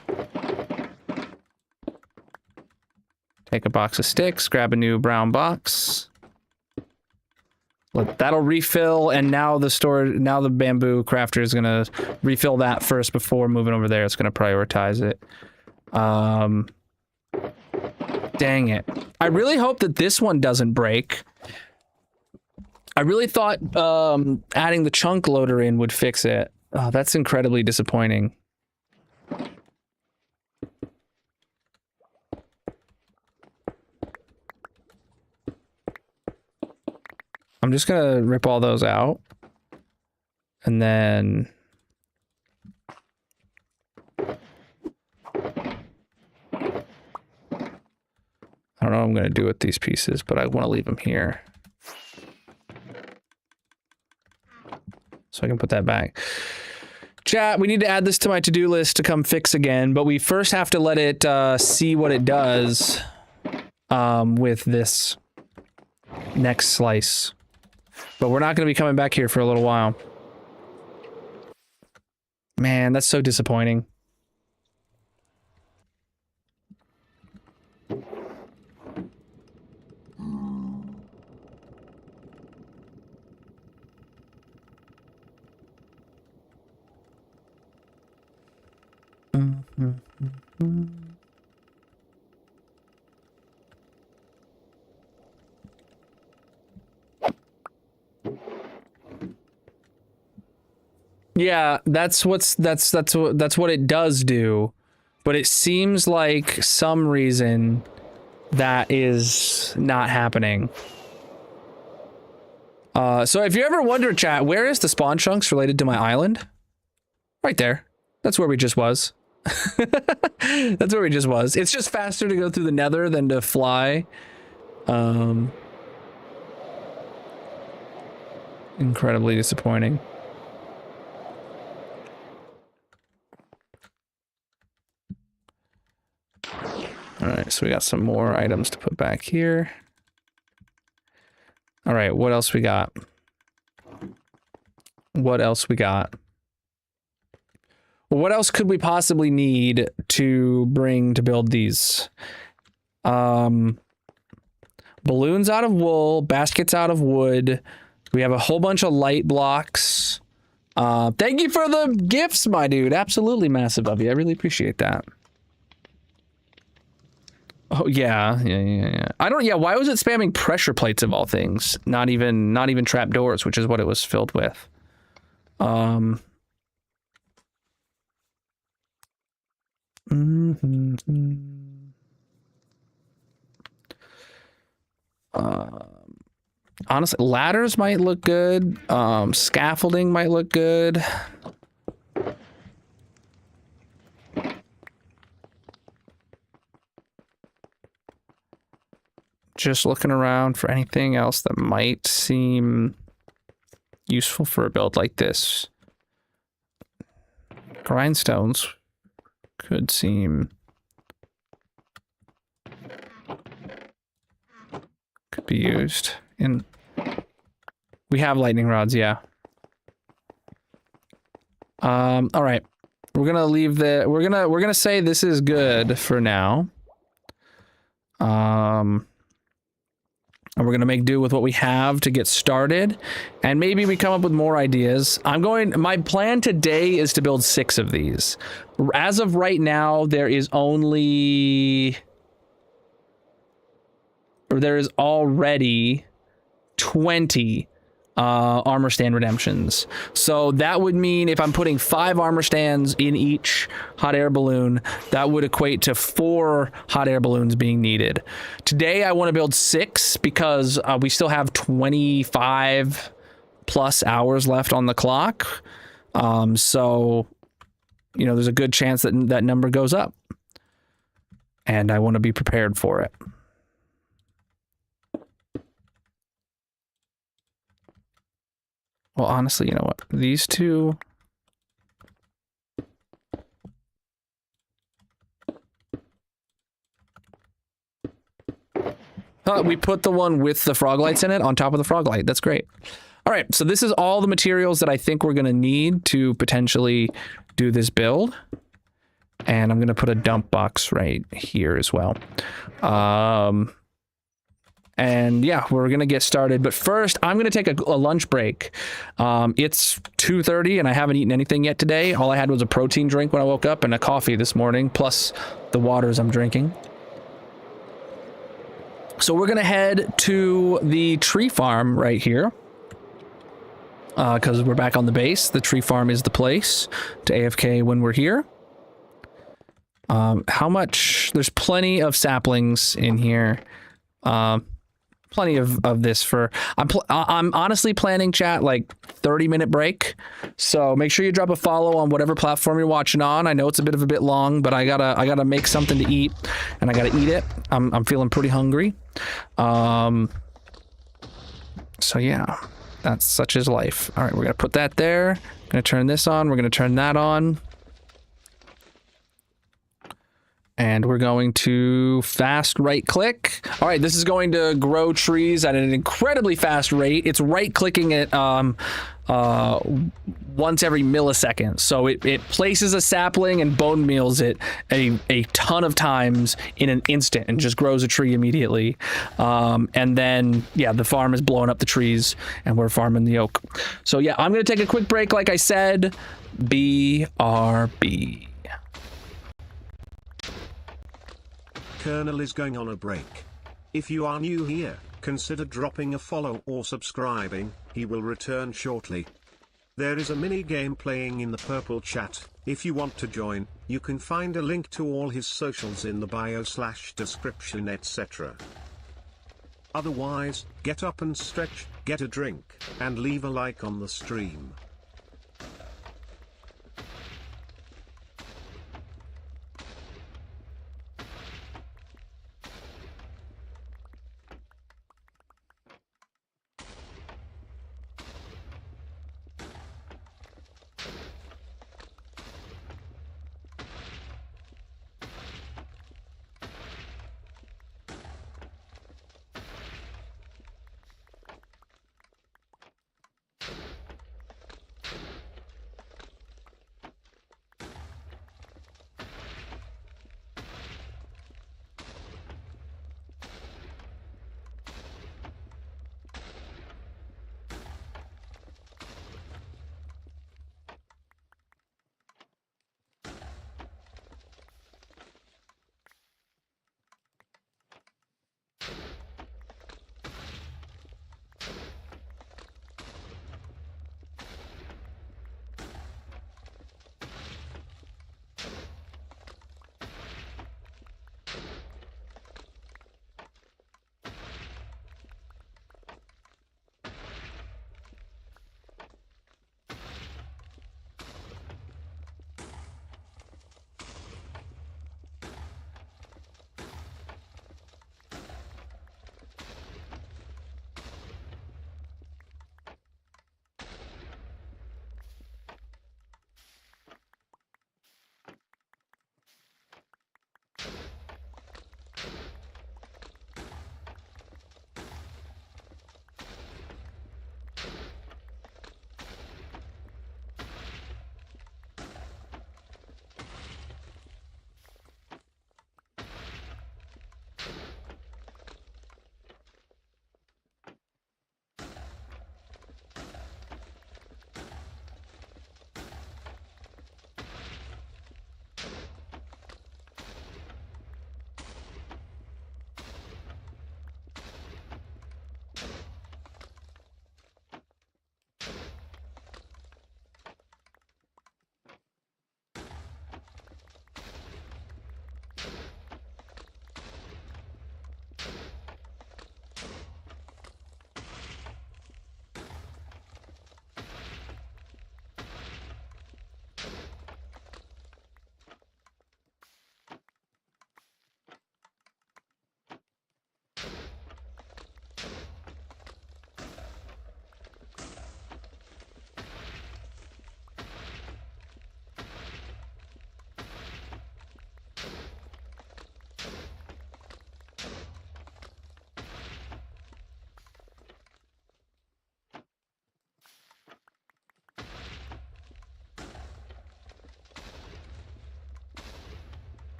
Take a box of sticks, grab a new brown box. That'll refill, and now the bamboo crafter is gonna refill that first before moving over there. It's gonna prioritize it. Dang it. I really hope that this one doesn't break. I really thought adding the chunk loader in would fix it. Oh, that's incredibly disappointing. I'm just gonna rip all those out. And then... I don't know what I'm gonna do with these pieces, but I want to leave them here. So I can put that back. Chat, we need to add this to my to-do list to come fix again, but we first have to let it see what it does with this next slice. But we're not gonna be coming back here for a little while. Man, that's so disappointing. Yeah, that's what it does do, but it seems like some reason that is not happening. So if you ever wonder, chat, where is the spawn chunks related to my island? Right there. That's where we just was. That's where we just was. It's just faster to go through the nether than to fly. Incredibly disappointing. All right, so we got some more items to put back here. All right, what else we got? What else we got? Well, what else could we possibly need to bring to build these? Balloons out of wool, baskets out of wood. We have a whole bunch of light blocks. Thank you for the gifts, my dude. Absolutely massive of you. I really appreciate that. Oh yeah. Why was it spamming pressure plates of all things? Not even trap doors, which is what it was filled with. Honestly, ladders might look good. Scaffolding might look good. Just looking around for anything else that might seem useful for a build like this. Grindstones could seem... could be used. And we have lightning rods, yeah. All right. We're gonna leave the... We're gonna say this is good for now. And we're gonna make do with what we have to get started, and maybe we come up with more ideas. My plan today is to build 6 of these. As of right now, there is already 20 armor stand redemptions. So that would mean if I'm putting 5 armor stands in each hot air balloon, that would equate to 4 hot air balloons being needed. Today I want to build 6 because we still have 25 plus hours left on the clock. So, you know, there's a good chance that that number goes up. And I want to be prepared for it. Well, honestly, you know what? These two... we put the one with the frog lights in it on top of the frog light. That's great. All right, so this is all the materials that I think we're going to need to potentially do this build. And I'm going to put a dump box right here as well. And yeah, we're going to get started. But first, I'm going to take a lunch break. It's 2:30 and I haven't eaten anything yet today. All I had was a protein drink when I woke up and a coffee this morning, plus the waters I'm drinking. So we're going to head to the tree farm right here. Because we're back on the base. The tree farm is the place to AFK when we're here. How much? There's plenty of saplings in here. Plenty of this for... I'm honestly planning, chat, like 30-minute break. So make sure you drop a follow on whatever platform you're watching on. I know it's a bit long, but I gotta make something to eat, and I gotta eat it. I'm feeling pretty hungry. So yeah, that's such is life. All right, we're gonna put that there. Gonna turn this on. We're gonna turn that on. And we're going to fast right click. All right, this is going to grow trees at an incredibly fast rate. It's right clicking it once every millisecond. So it places a sapling and bone meals it a ton of times in an instant and just grows a tree immediately. And then, yeah, the farm is blowing up the trees and we're farming the oak. So yeah, I'm gonna take a quick break like I said. BRB. Colonel is going on a break. If you are new here, consider dropping a follow or subscribing, he will return shortly. There is a mini game playing in the purple chat. If you want to join, you can find a link to all his socials in the bio/description etc. Otherwise, get up and stretch, get a drink, and leave a like on the stream.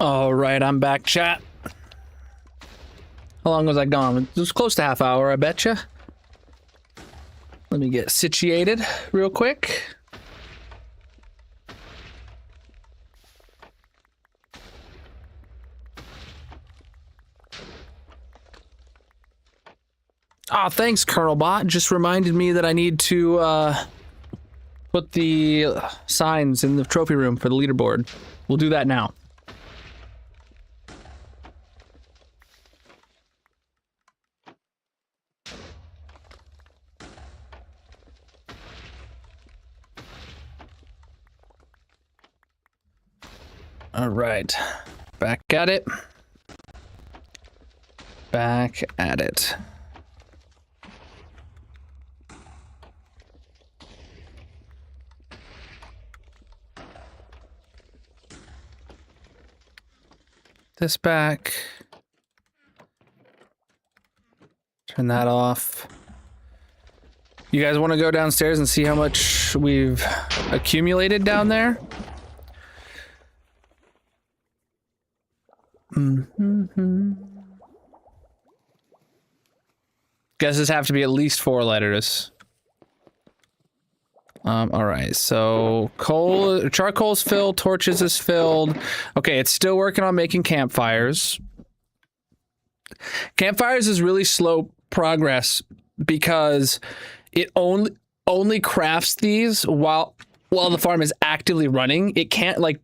All right, I'm back, chat. How long was I gone? It was close to half hour, I betcha. Let me get situated real quick. Ah, thanks, Colonel Bot. Just reminded me that I need to put the signs in the trophy room for the leaderboard. We'll do that now. All right, back at it. Back at it. This back. Turn that off. You guys want to go downstairs and see how much we've accumulated down there? Guesses have to be at least 4 letters. All right, so charcoal's filled, torches is filled. Okay, it's still working on making campfires. Campfires is really slow progress because it only crafts these while the farm is actively running. It can't like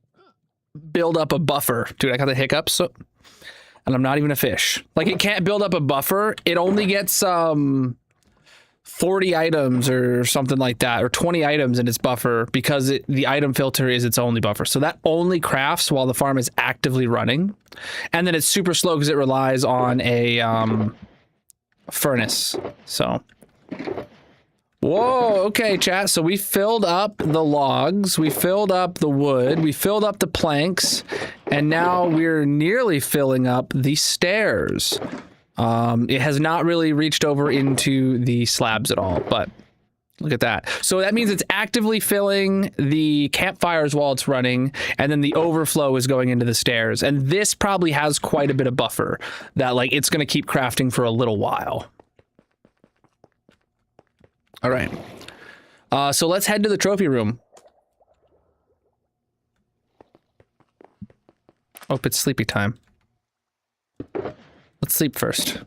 build up a buffer. Dude, I got the hiccups. And I'm not even a fish. Like, it can't build up a buffer. It only gets 40 items or something like that, or 20 items in its buffer because the item filter is its only buffer. So that only crafts while the farm is actively running. And then it's super slow because it relies on a furnace. So, whoa, okay, chat. So we filled up the logs, we filled up the wood, we filled up the planks, and now we're nearly filling up the stairs. It has not really reached over into the slabs at all, but look at that. So that means it's actively filling the campfires while it's running, and then the overflow is going into the stairs. And this probably has quite a bit of buffer that, like, it's going to keep crafting for a little while. All right. So let's head to the trophy room. Oh, it's sleepy time. Let's sleep first.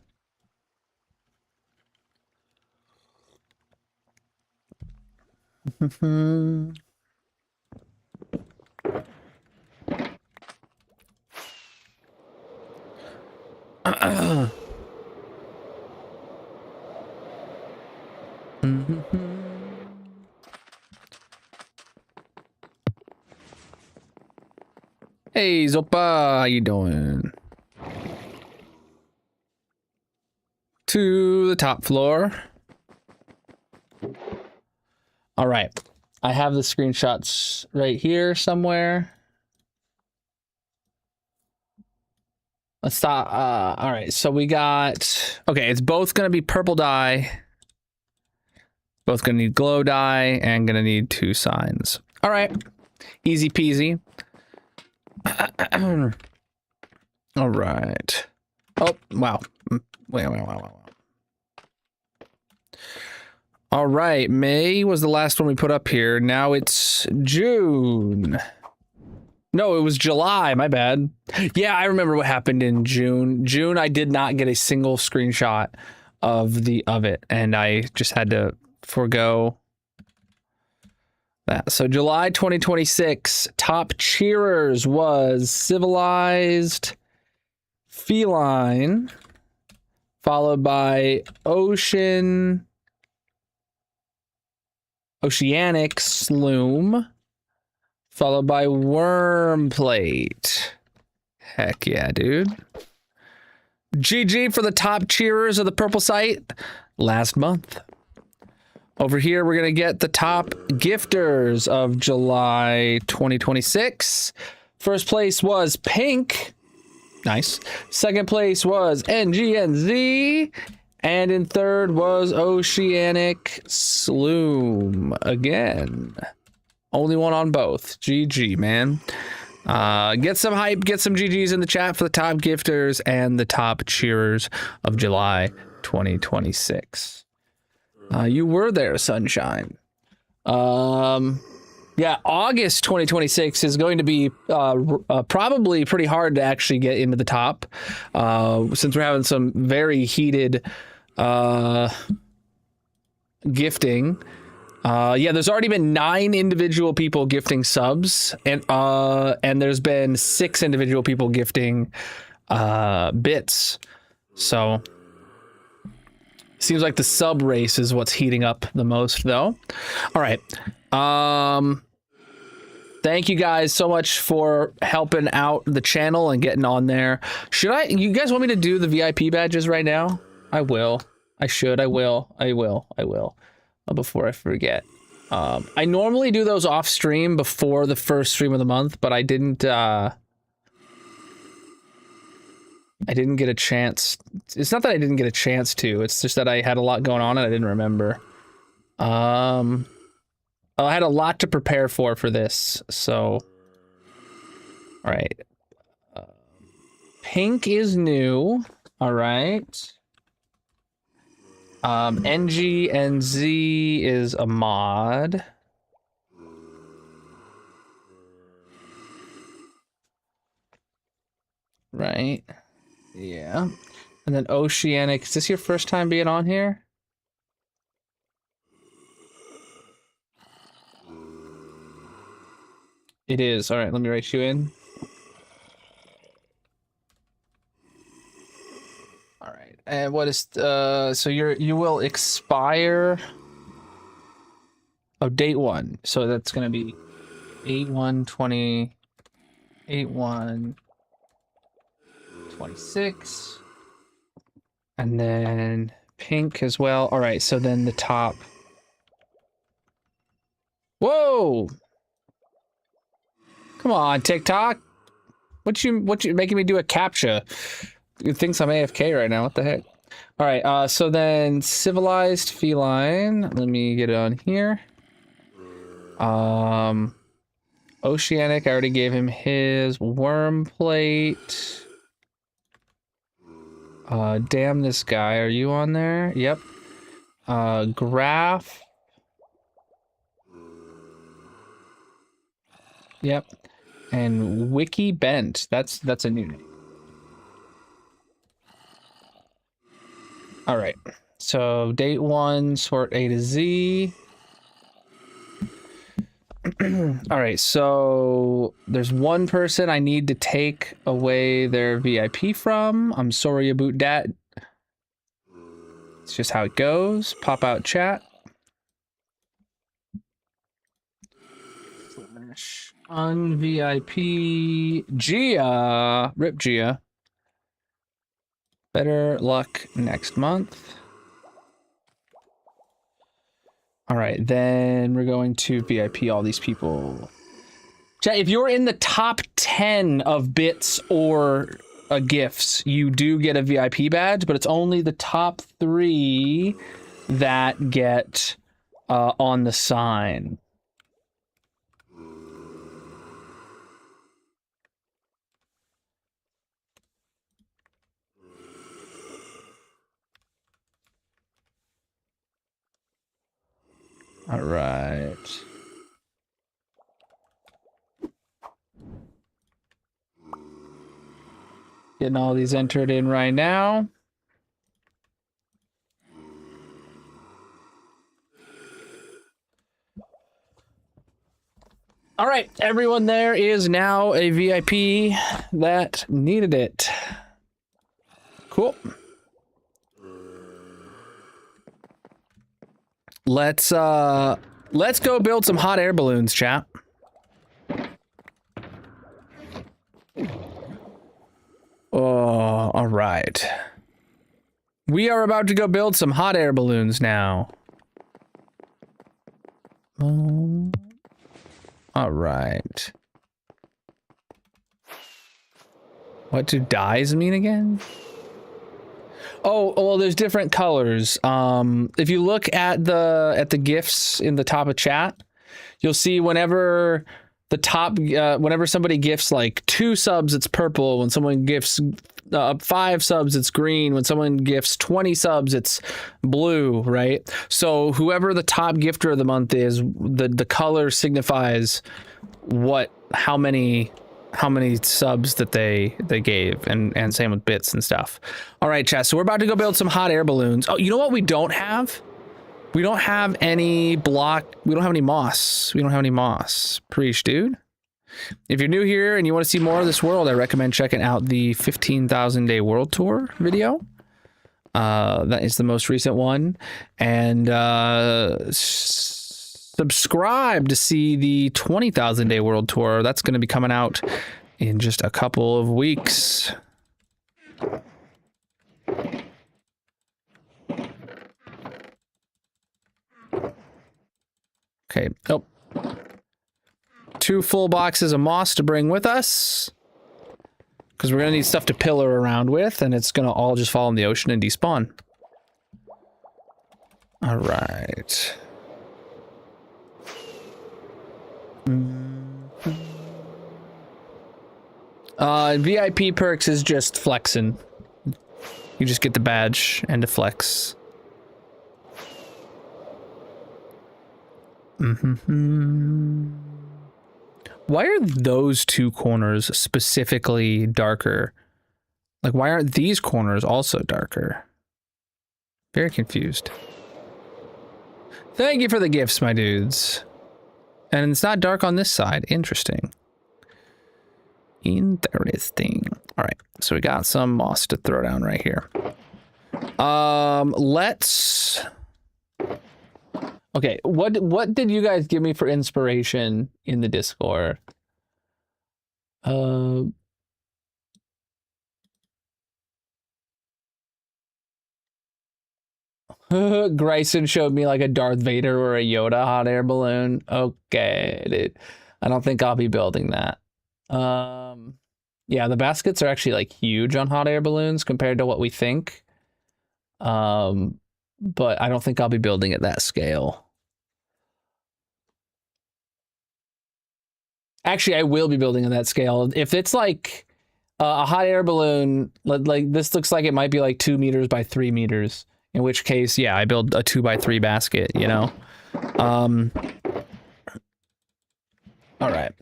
Hey, Zopa, how you doing? To the top floor. All right, I have the screenshots right here somewhere. Let's stop. All right, so we got, okay, it's both gonna be purple dye, both gonna need glow dye, and gonna need 2 signs. All right, easy peasy. All right. Oh, wow. Wait. All right, May was the last one we put up here. Now it's June. No, it was July, my bad. Yeah, I remember what happened in June. June, I did not get a single screenshot of it, and I just had to forego that. So July 2026, top cheerers was Civilized, Feline, followed by Oceanic Sloom, followed by Wormplate. Heck yeah, dude. GG for the top cheerers of the purple site last month. Over here, we're going to get the top gifters of July 2026. First place was Pink. Nice. Second place was NGNZ. And in third was Oceanic Sloom. Again. Only one on both. GG, man. Get some hype, get some GGs in the chat for the top gifters and the top cheerers of July 2026. You were there, Sunshine. Yeah, August 2026 is going to be probably pretty hard to actually get into the top, since we're having some very heated gifting. Yeah, there's already been 9 individual people gifting subs, and there's been 6 individual people gifting bits. So seems like the sub race is what's heating up the most, though. All right. Thank you guys so much for helping out the channel and getting on there. You guys want me to do the VIP badges right now? I will. I should. I will. Before I forget. I normally do those off stream before the first stream of the month, but I didn't get a chance. It's not that I didn't get a chance to, it's just that I had a lot going on and I didn't remember. I had a lot to prepare for this, so. All right. Pink is new. All right. NG and Z is a mod. Right. Yeah. And then Oceanic. Is this your first time being on here? It is. All right, let me write you in. All right. And what is so you will expire date 1. So that's going to be 8/1/20 8/1/26. And then pink as well. All right, so then the top. Whoa! Come on, TikTok. What you making me do a captcha? It thinks I'm AFK right now. What the heck? All right, so then civilized feline. Let me get it on here. Oceanic, I already gave him his worm plate. Damn this guy. Are you on there? Yep. Graph. Yep. And Wiki Bent. That's a new name. All right. So date 1, sort A to Z. All right. So there's one person I need to take away their VIP from. I'm sorry about that. It's just how it goes. Pop out chat. Un-VIP Gia. Rip Gia. Better luck next month. All right, then we're going to VIP all these people. Chat, if you're in the top 10 of bits or gifts, you do get a VIP badge, but it's only the top 3 that get on the sign. All right. Getting all these entered in right now. All right, everyone there is now a VIP that needed it. Cool. Let's go build some hot air balloons, chat. Oh, all right. We are about to go build some hot air balloons now. All right. What do dyes mean again? Oh, well, there's different colors. If you look at the gifts in the top of chat, you'll see whenever the top, whenever somebody gifts like 2 subs, it's purple. When someone gifts 5 subs, it's green. When someone gifts 20 subs, it's blue, right? So whoever the top gifter of the month is, the color signifies how many subs that they gave, and same with bits and stuff. All right, chat. So we're about to go build some hot air balloons. Oh, you know what we don't have? We don't have any block. We don't have any moss. We don't have any moss. Preach, dude. If you're new here and you want to see more of this world, I recommend checking out the 15,000 Day World Tour video. That is the most recent one. And subscribe to see the 20,000 Day World Tour. That's going to be coming out in just a couple of weeks. Okay. Oh. 2 full boxes of moss to bring with us, because we're going to need stuff to pillar around with, and it's going to all just fall in the ocean and despawn. All right. VIP perks is just flexing. You just get the badge and to flex. Why are those 2 corners specifically darker? Like, why aren't these corners also darker? Very confused. Thank you for the gifts, my dudes. And it's not dark on this side. Interesting. Interesting. All right, so we got some moss to throw down right here. Let's... Okay, what did you guys give me for inspiration in the Discord? Grayson showed me like a Darth Vader or a Yoda hot air balloon. Okay, dude. I don't think I'll be building that. Yeah, the baskets are actually like huge on hot air balloons compared to what we think. But I don't think I'll be building at that scale. Actually, I will be building at that scale. If it's like a hot air balloon, like this looks like it might be like 2 meters by 3 meters. In which case, yeah, I build a 2x3 basket, you know? All right.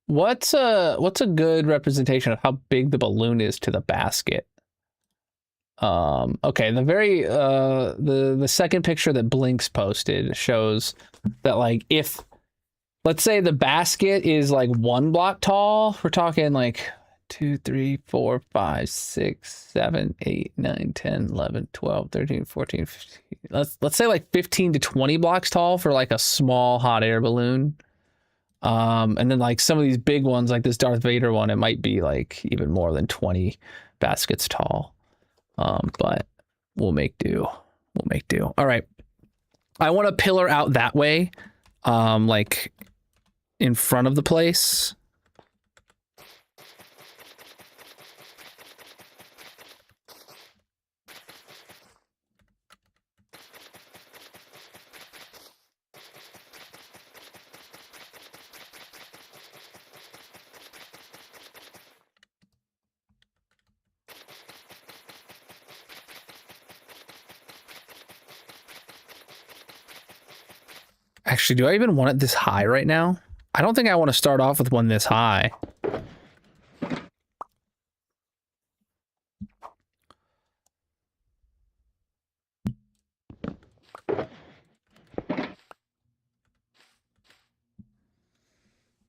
What's a good representation of how big the balloon is to the basket? Okay, the second picture that Blinks posted shows that, like, if, let's say the basket is like 1 block tall, we're talking like 2, 3, 4, 5, 6, 7, 8, 9, 10, 11, 12, 13, 14, 15. Let's say like 15 to 20 blocks tall for like a small hot air balloon. And then like some of these big ones, like this Darth Vader one, it might be like even more than 20 baskets tall. But we'll make do. We'll make do. All right. I want to pillar out that way, like in front of the place. Actually, do I even want it this high right now? I don't think I want to start off with one this high.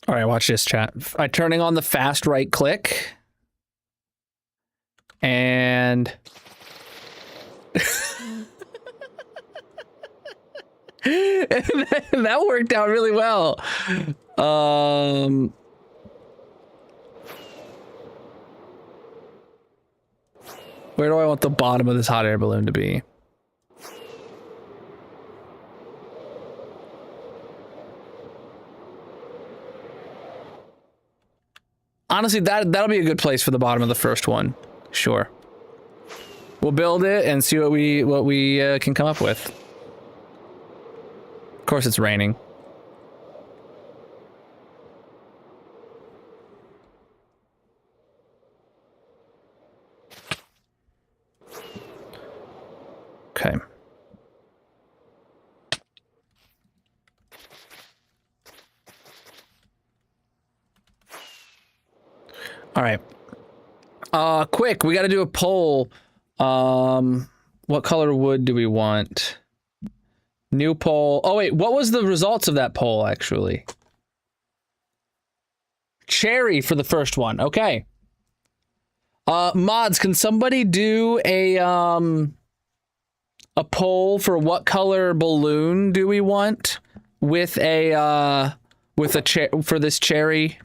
All right, watch this, chat. I'm turning on the fast right click. And... that worked out really well. Where do I want the bottom of this hot air balloon to be? Honestly, that'll be a good place for the bottom of the first one. Sure. We'll build it and see what we can come up with. Of course, it's raining. Okay. All right. Quick, we got to do a poll. What color wood do we want? New poll. Oh wait, what was the results of that poll actually? Cherry for the first one. Okay. Mods, can somebody do a poll for what color balloon do we want with a for this cherry?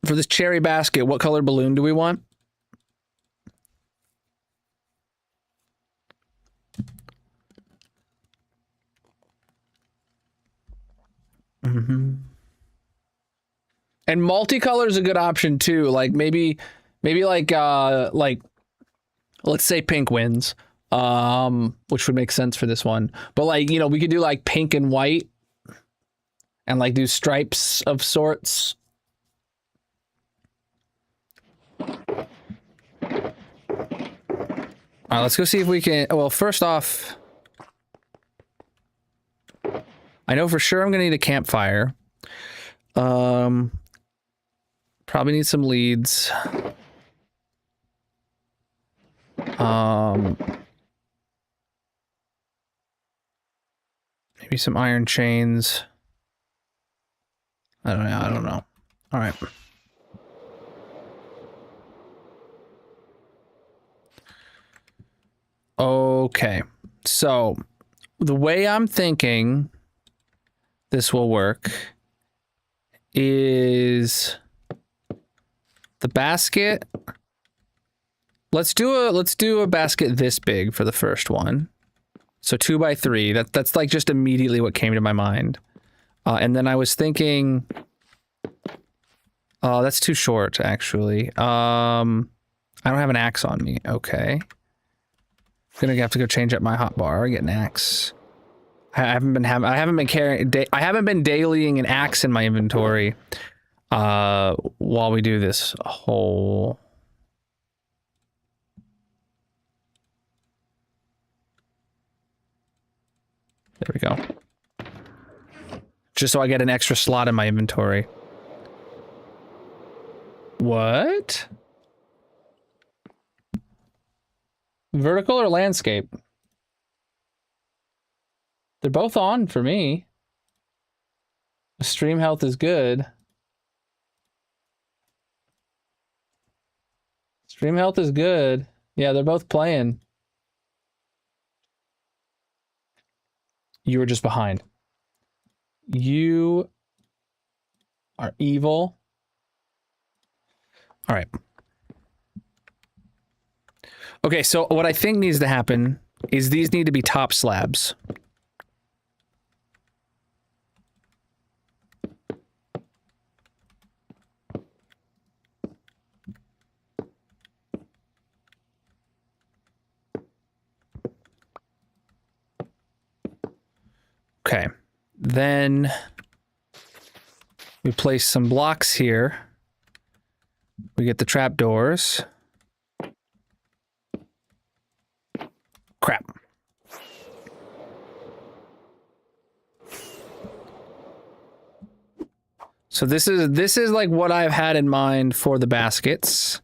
For this cherry basket, what color balloon do we want? Mm-hmm. And multicolor is a good option too. Like maybe like let's say pink wins, which would make sense for this one. But like, you know, we could do like pink and white and like do stripes of sorts. All right, let's go see if we can. Well, first off, I know for sure I'm gonna need a campfire. Probably need some leads. Maybe some iron chains. I don't know. All right. Okay. So the way I'm thinking this will work is the basket. Let's do a basket this big for the first one. So 2 by 3. That's like just immediately what came to my mind. And then I was thinking, that's too short actually. I don't have an axe on me. Okay. Gonna have to go change up my hotbar, get an axe. I haven't been dailying an axe in my inventory while we do this whole. There we go. Just so I get an extra slot in my inventory. What? Vertical or landscape? They're both on for me. Stream health is good. Stream health is good. Yeah, they're both playing. You were just behind. You are evil. All right. Okay, so what I think needs to happen is these need to be top slabs. Okay, then we place some blocks here. We get the trapdoors. Crap. So this is like what I've had in mind for the baskets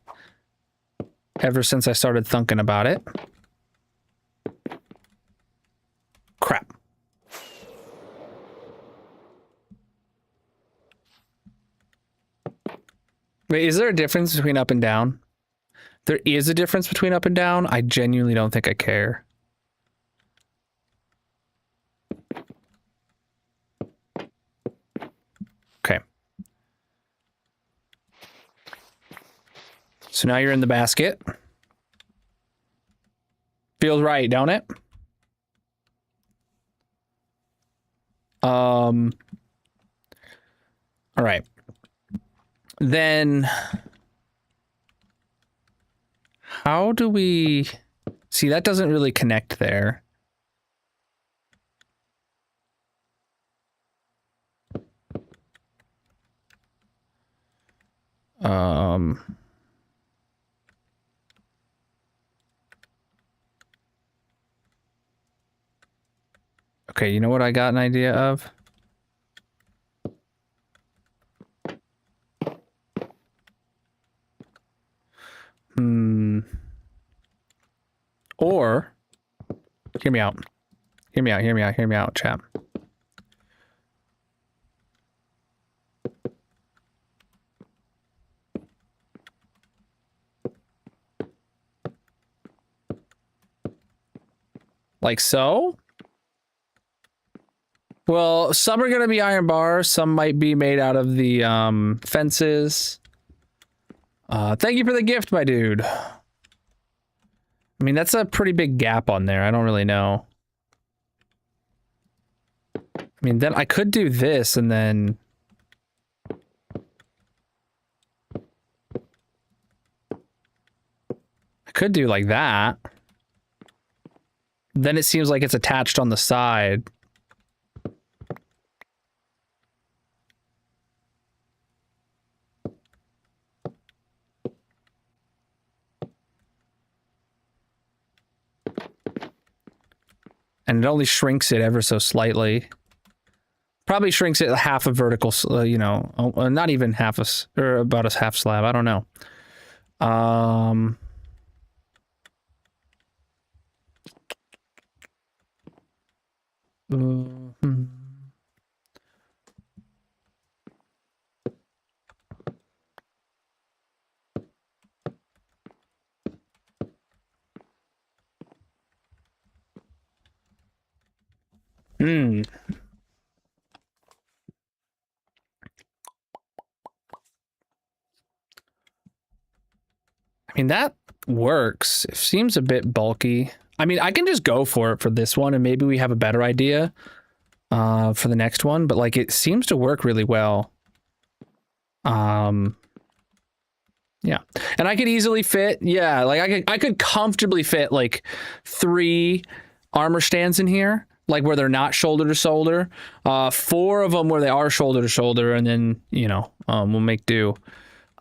ever since I started thinking about it. Crap. Wait, is there a difference between up and down? There is a difference between up and down. I genuinely don't think I care. Okay. So now you're in the basket. Feels right, don't it? All right. Then how do we see that doesn't really connect there? Okay, you know what I got an idea of? Or, hear me out. Hear me out, hear me out, hear me out, chap. Like so? Well, some are going to be iron bars. Some might be made out of the fences. Thank you for the gift, my dude. I mean, that's a pretty big gap on there. I don't really know. I mean, then I could do this and then... I could do like that. Then it seems like it's attached on the side. And it only shrinks it ever so slightly. Probably shrinks it half a vertical, you know, not even half a, or about a half slab. I don't know. I mean, that works. It seems a bit bulky. I mean, I can just go for it for this one, and maybe we have a better idea for the next one, but like it seems to work really well. Yeah. And I could easily fit, yeah, like I could comfortably fit like 3 armor stands in here, like where they're not shoulder to shoulder. 4 of them where they are shoulder to shoulder, and then, you know, we'll make do.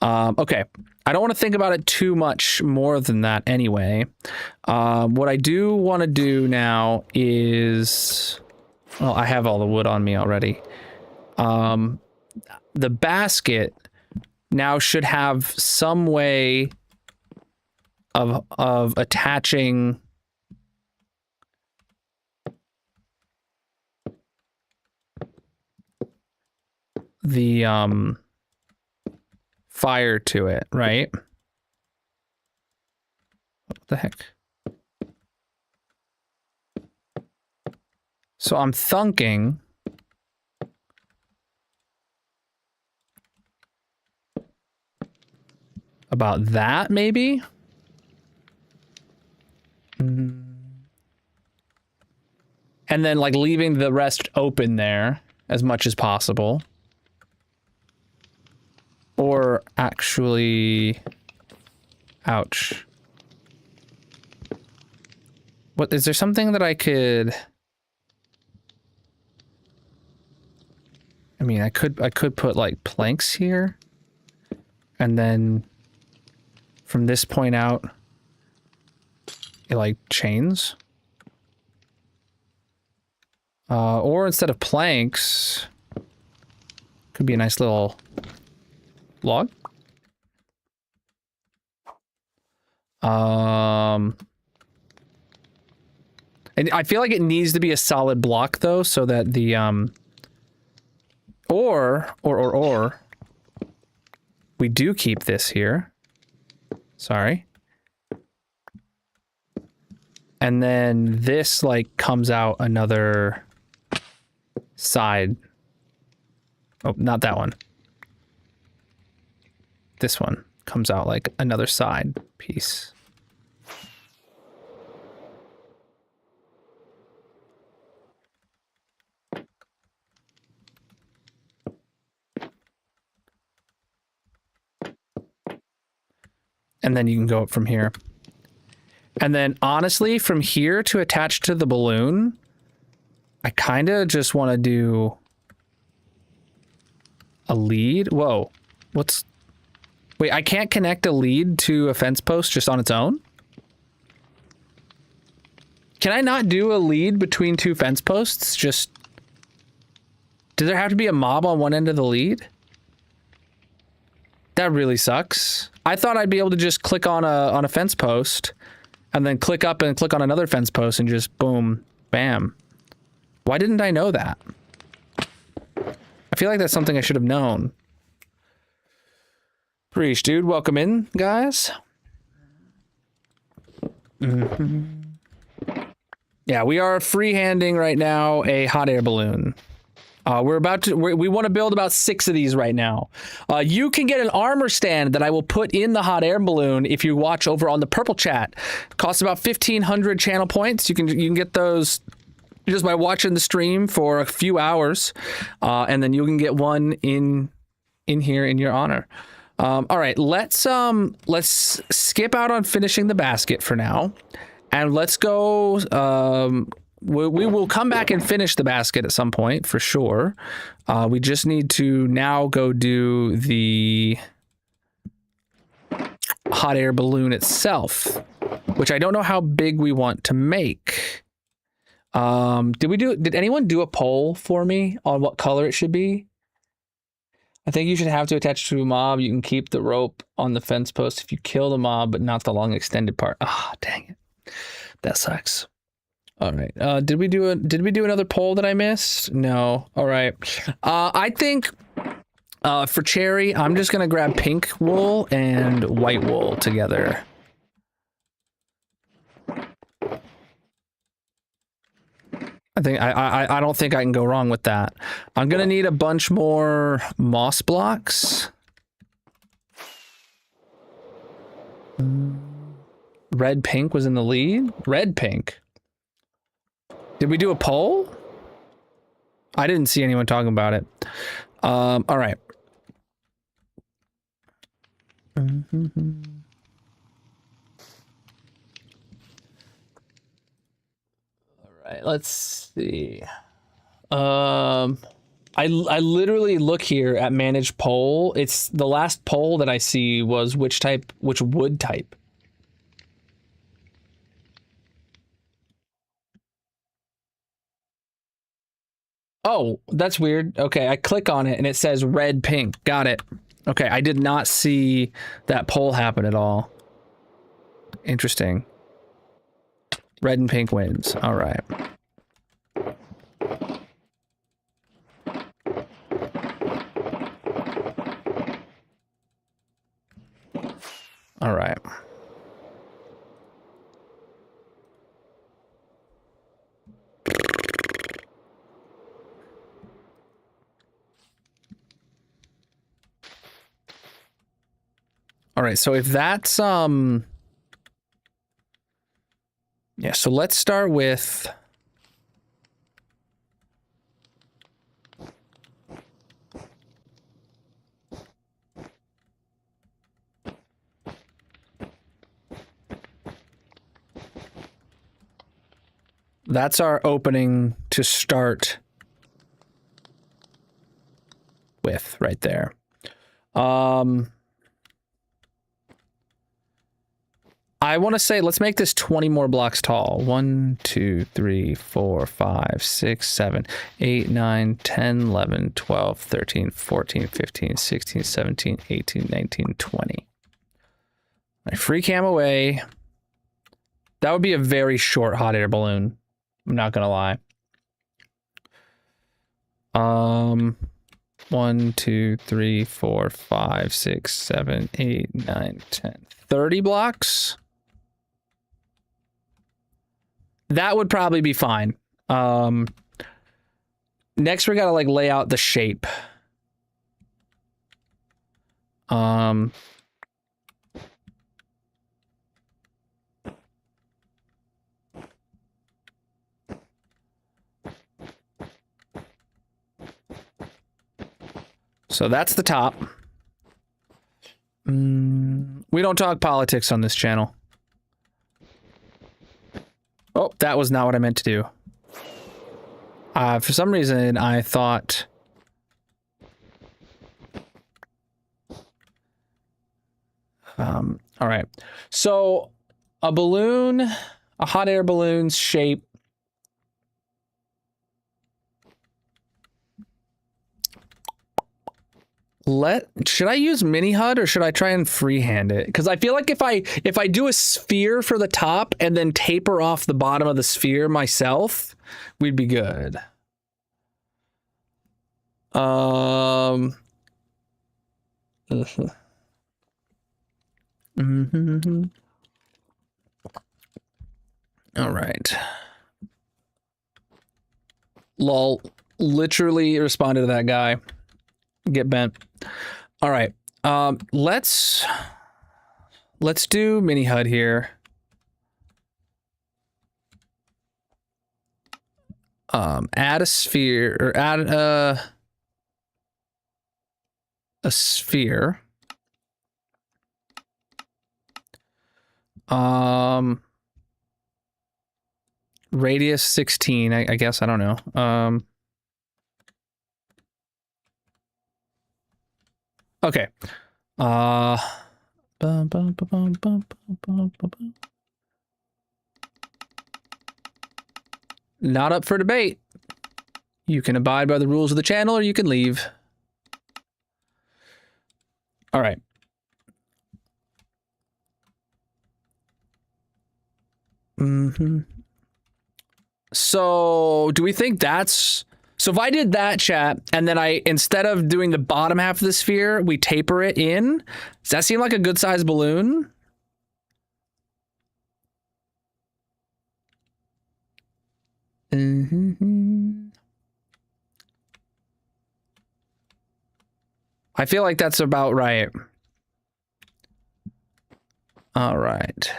Okay. I don't want to think about it too much more than that anyway. What I do want to do now is... Well, I have all the wood on me already. The basket now should have some way of attaching... the, fire to it, right? What the heck? So I'm thinking about that, maybe? And then like leaving the rest open there as much as possible. Or actually, ouch. What, is there something that I could... I mean, I could put like planks here, and then from this point out, it like chains. Or instead of planks, could be a nice little log. And I feel like it needs to be a solid block though, so that the or we do keep this here. Sorry. And then this like comes out another side. Oh, not that one. This one comes out like another side piece. And then you can go up from here. And then honestly, from here to attach to the balloon, I kind of just want to do a lead. Whoa, what's... Wait, I can't connect a lead to a fence post just on its own? Can I not do a lead between two fence posts? Just... Does there have to be a mob on one end of the lead? That really sucks. I thought I'd be able to just click on a fence post and then click up and click on another fence post and just boom, bam. Why didn't I know that? I feel like that's something I should have known. Preach, dude. Welcome in, guys. Yeah, we are freehanding right now a hot air balloon. We want to build about 6 of these right now. You can get an armor stand that I will put in the hot air balloon if you watch over on the purple chat. It costs about 1,500 channel points. You can get those just by watching the stream for a few hours, and then you can get one in here in your honor. All right, let's skip out on finishing the basket for now, and let's go. We will come back and finish the basket at some point for sure. We just need to now go do the hot air balloon itself, which I don't know how big we want to make. Did anyone do a poll for me on what color it should be? I think you should have to attach to a mob. You can keep the rope on the fence post if you kill the mob, but not the long extended part. Ah, dang it. That sucks. All right. Did we do another poll that I missed? No. All right. I think for cherry, I'm just gonna grab pink wool and white wool together. I don't think I can go wrong with that. I'm gonna need a bunch more moss blocks. Red pink was in the lead. Red pink. Did we do a poll? I didn't see anyone talking about it. All right. All right, let's see. I literally look here at manage poll. It's the last poll that I see was which wood type. Oh, that's weird. Okay, I click on it and it says red pink. Got it. Okay, I did not see that poll happen at all. Interesting. Red and pink wins. All right. All right. All right, so if that's yeah, so let's start with that's our opening to start with right there. I want to say, let's make this 20 more blocks tall. 1, 2, 3, 4, 5, 6, 7, 8, 9, 10, 11, 12, 13, 14, 15, 16, 17, 18, 19, 20. I free cam away. That would be a very short hot air balloon. I'm not going to lie. 1, 2, 3, 4, 5, 6, 7, 8, 9, 10. 30 blocks? That would probably be fine. Next, we gotta like lay out the shape. So that's the top. We don't talk politics on this channel. Oh, that was not what I meant to do. For some reason, I thought... all right. So, a balloon A hot air balloon's shape. Should I use mini HUD or should I try and freehand it? Because I feel like if I do a sphere for the top and then taper off the bottom of the sphere myself, we'd be good. All right. Lol. Literally responded to that guy. Get bent. All right. Let's do mini HUD here. Add a sphere or add a sphere. Radius 16, I guess, I don't know. Okay. Not up for debate. You can abide by the rules of the channel or you can leave. All right. So, do we think that's... So if I did that, chat, and then instead of doing the bottom half of the sphere, we taper it in, does that seem like a good size balloon? I feel like that's about right. All right.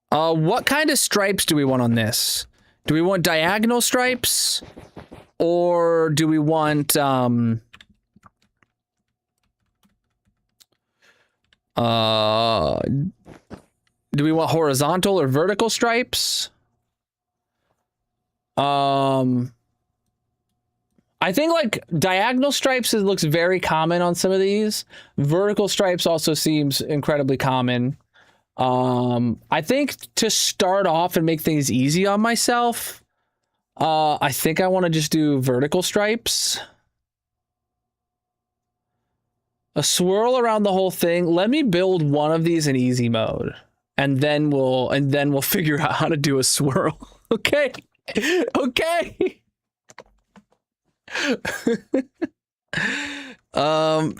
What kind of stripes do we want on this? Do we want diagonal stripes? Or do we want, do we want horizontal or vertical stripes? I think like diagonal stripes looks very common on some of these. Vertical stripes also seems incredibly common. I think to start off and make things easy on myself, I think I want to just do vertical stripes. A swirl around the whole thing. Let me build one of these in easy mode, and then we'll figure out how to do a swirl. Okay. Okay. All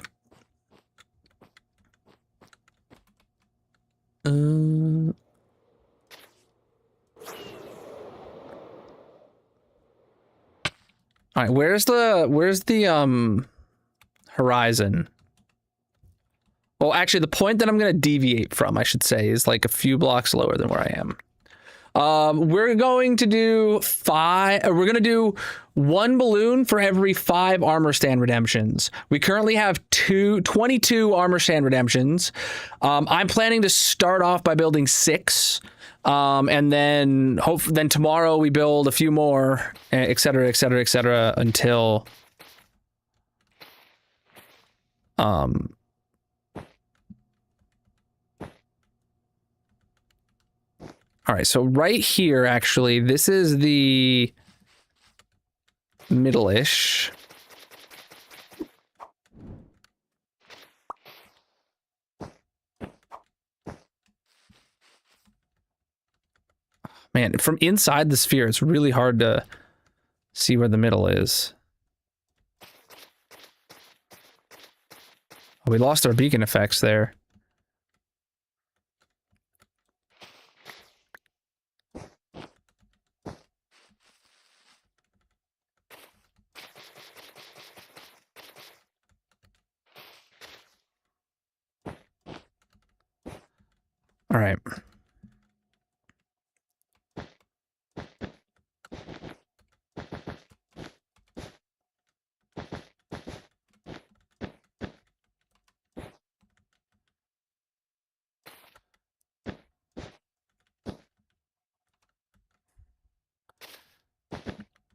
right, where's the horizon? Well, actually, the point that I'm going to deviate from, I should say, is like a few blocks lower than where I am. We're going to do we're going to do one balloon for every 5 armor stand redemptions. We currently have 22 armor stand redemptions. I'm planning to start off by building 6. And then then tomorrow we build a few more, et cetera, et cetera, et cetera, until all right, so right here, actually, this is the middle-ish. Man, from inside the sphere, it's really hard to see where the middle is. Oh, we lost our beacon effects there. All right.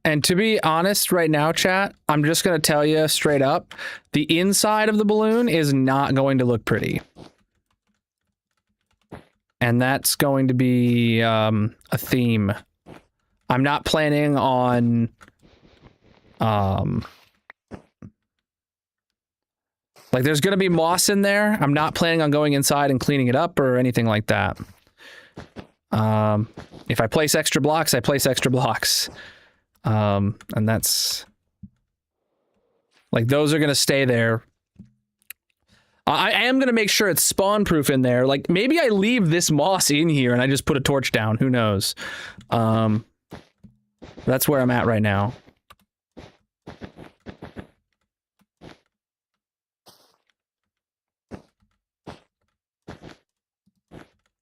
And to be honest right now, chat, I'm just going to tell you straight up, the inside of the balloon is not going to look pretty. And that's going to be a theme. I'm not planning on like there's going to be moss in there. I'm not planning on going inside and cleaning it up or anything like that. If I place extra blocks, I place extra blocks. And that's like those are going to stay there. I am going to make sure it's spawn proof in there. Like maybe I leave this moss in here and I just put a torch down. Who knows? That's where I'm at right now.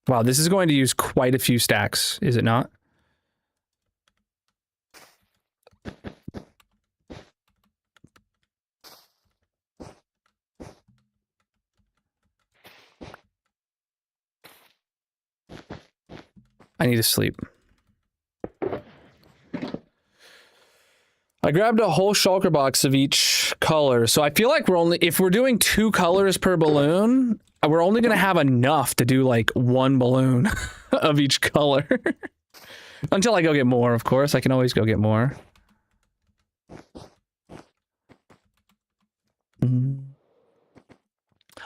Wow, this is going to use quite a few stacks, is it not? I need to sleep. I grabbed a whole shulker box of each color, so I feel like if we're doing 2 colors per balloon, we're only gonna have enough to do like 1 balloon of each color. Until I go get more, of course. I can always go get more.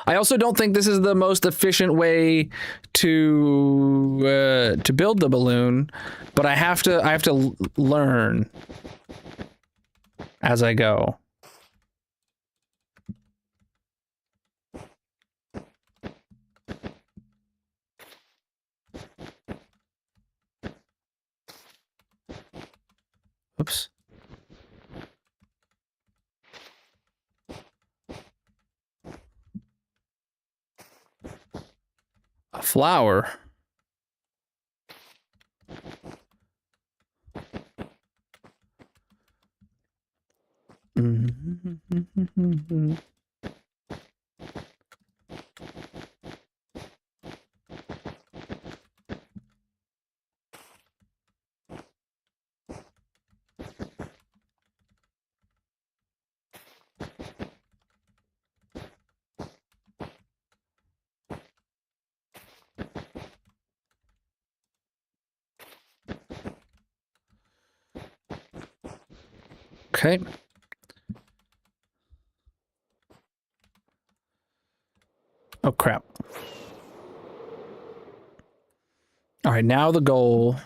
I also don't think this is the most efficient way to build the balloon, but I have to learn as I go. Oops. A flower. Okay. Oh, crap. All right, now the goal.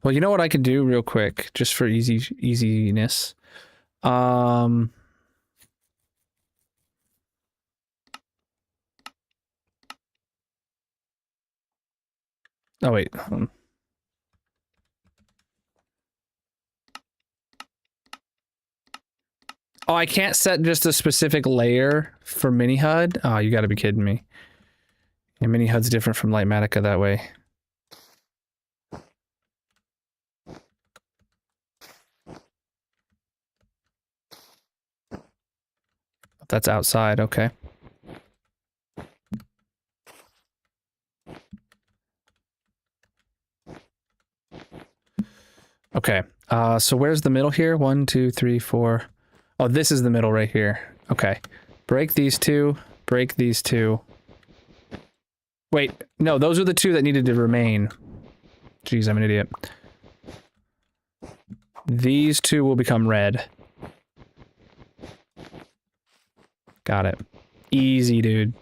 Well, you know what I can do real quick, just for easiness. Oh, wait. Oh, I can't set just a specific layer for mini HUD? Oh, you gotta be kidding me. Yeah, mini HUD's different from Lightmatica that way. That's outside, okay. Okay, so where's the middle here? 1, 2, 3, 4. Oh, this is the middle right here. Okay. Break these 2. Break these 2. Wait, no, those are the 2 that needed to remain. Jeez, I'm an idiot. These 2 will become red. Got it. Easy, dude.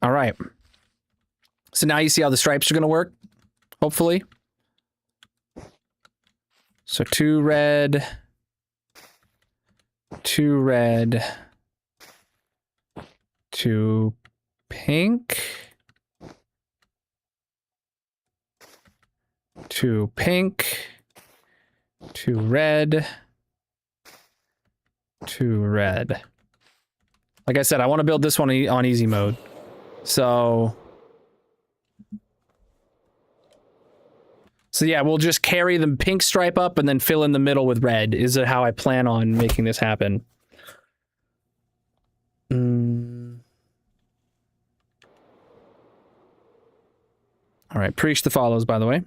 All right. So now you see how the stripes are going to work, hopefully. So 2 red, 2 red, 2 pink, 2 pink, 2 red, 2 red. Like I said, I want to build this one on easy mode. So yeah, we'll just carry the pink stripe up and then fill in the middle with red, is how I plan on making this happen. All right, preach the follows, by the way.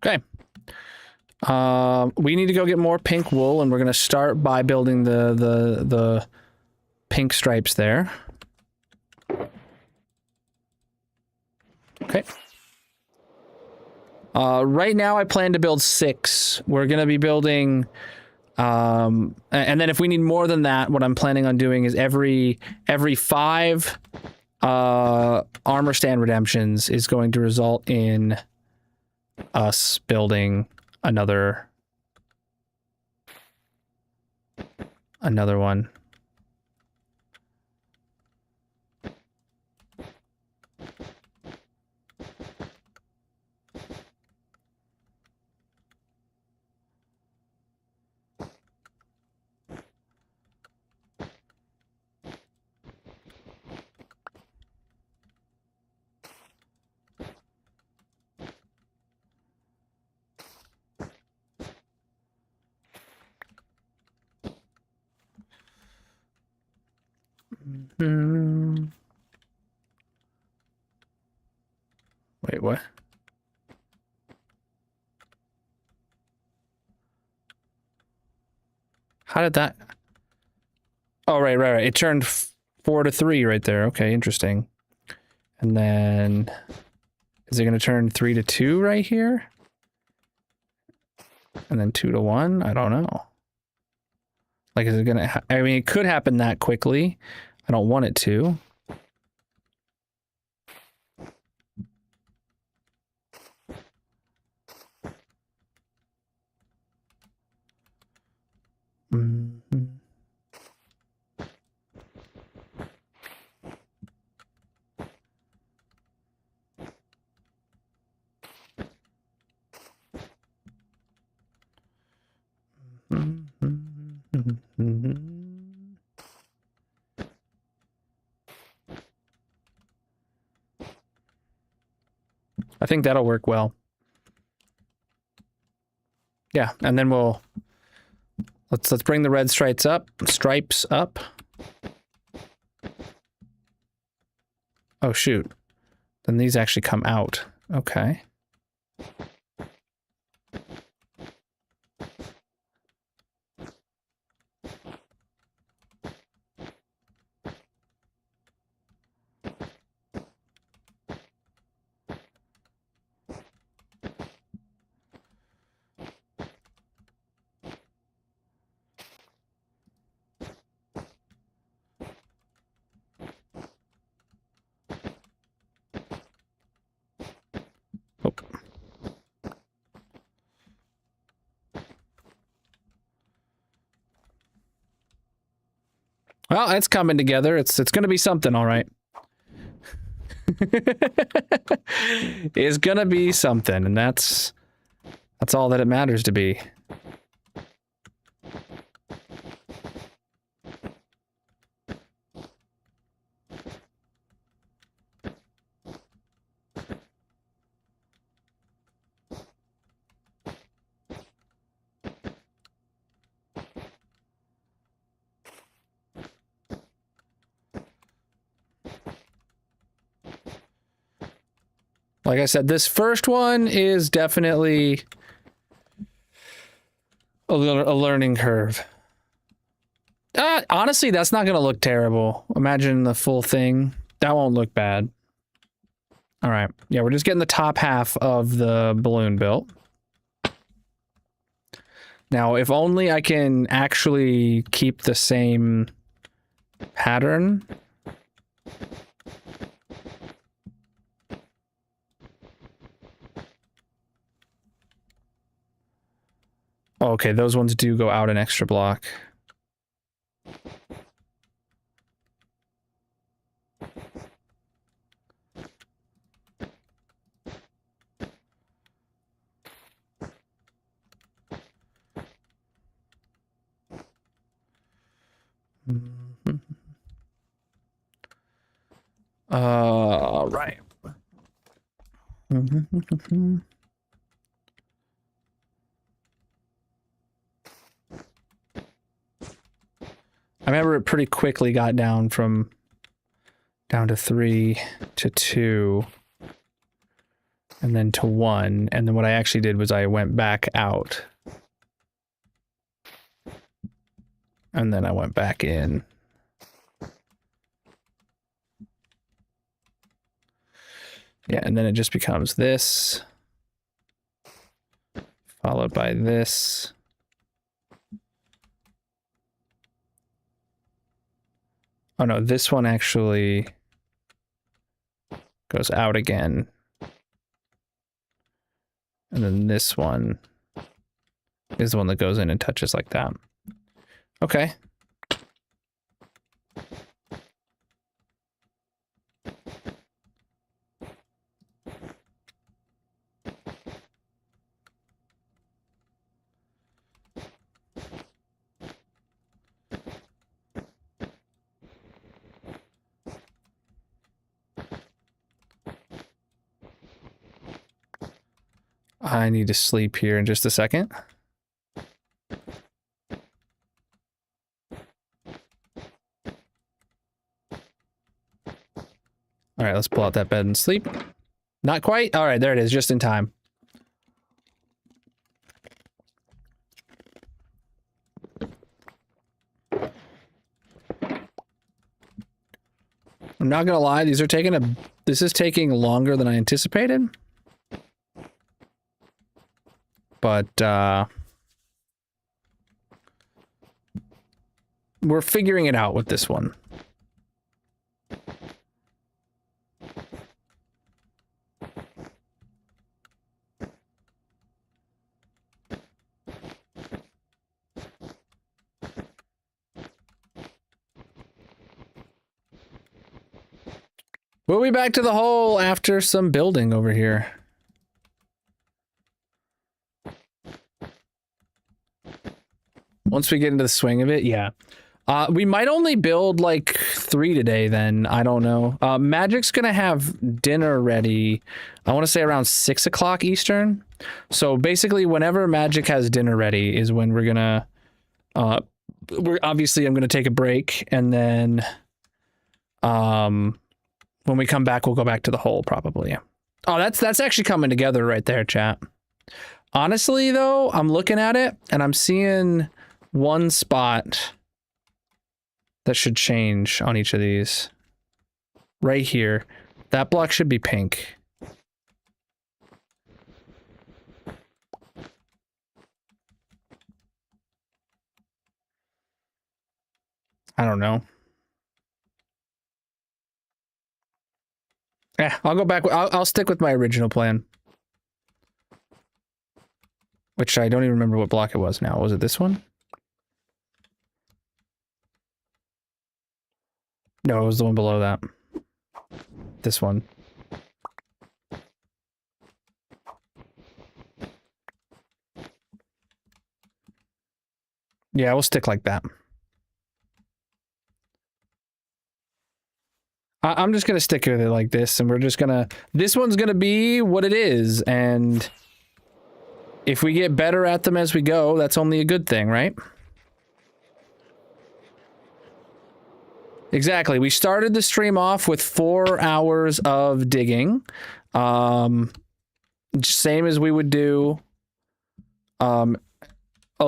Okay. We need to go get more pink wool, and we're gonna start by building the pink stripes there. Okay. Right now I plan to build 6. We're gonna be building, and then if we need more than that, what I'm planning on doing is every 5 armor stand redemptions is going to result in us building another one. Wait, what? How did that? Oh, right. It turned 4 to 3 right there. Okay, interesting. And then is it going to turn 3 to 2 right here? And then 2 to 1? I don't know. Like, is it going to... I mean, it could happen that quickly. I don't want it to. I think that'll work well. Yeah, and then we'll let's bring the red stripes up. Oh shoot. Then these actually come out. Okay. Well, it's coming together. It's going to be something, all right. It's going to be something, and that's all that it matters to be. Like I said, this first one is definitely a learning curve. Honestly, that's not going to look terrible. Imagine the full thing. That won't look bad. All right. Yeah, we're just getting the top half of the balloon built. Now, if only I can actually keep the same pattern. Oh, okay, those ones do go out an extra block. Right. I remember it pretty quickly got down to 3 to 2. and then to 1. And then what I actually did was I went back out. And then I went back in. Yeah, and then it just becomes this, followed by this. Oh no, this one actually goes out again. And then this one is the one that goes in and touches like that. Okay. I need to sleep here in just a second. All right, let's pull out that bed and sleep. Not quite. All right, there it is, just in time. I'm not gonna lie, this is taking longer than I anticipated. But we're figuring it out with this one. We'll be back to the hole after some building over here. Once we get into the swing of it, yeah. We might only build like 3 today then. I don't know. Magic's gonna have dinner ready, I want to say around 6 o'clock Eastern. So basically whenever Magic has dinner ready is when we're gonna... I'm gonna take a break, and then... when we come back, we'll go back to the hole probably. Oh, that's actually coming together right there, chat. Honestly though, I'm looking at it and I'm seeing one spot that should change on each of these. Right here. That block should be pink. I don't know. Yeah, I'll go back. I'll stick with my original plan. Which I don't even remember what block it was now. Was it this one? No, it was the one below that. This one. Yeah, we'll stick like that. I'm just gonna stick with it like this, and we're just gonna... This one's gonna be what it is, and... if we get better at them as we go, that's only a good thing, right? Exactly. We started the stream off with 4 hours of digging. Same as we would do...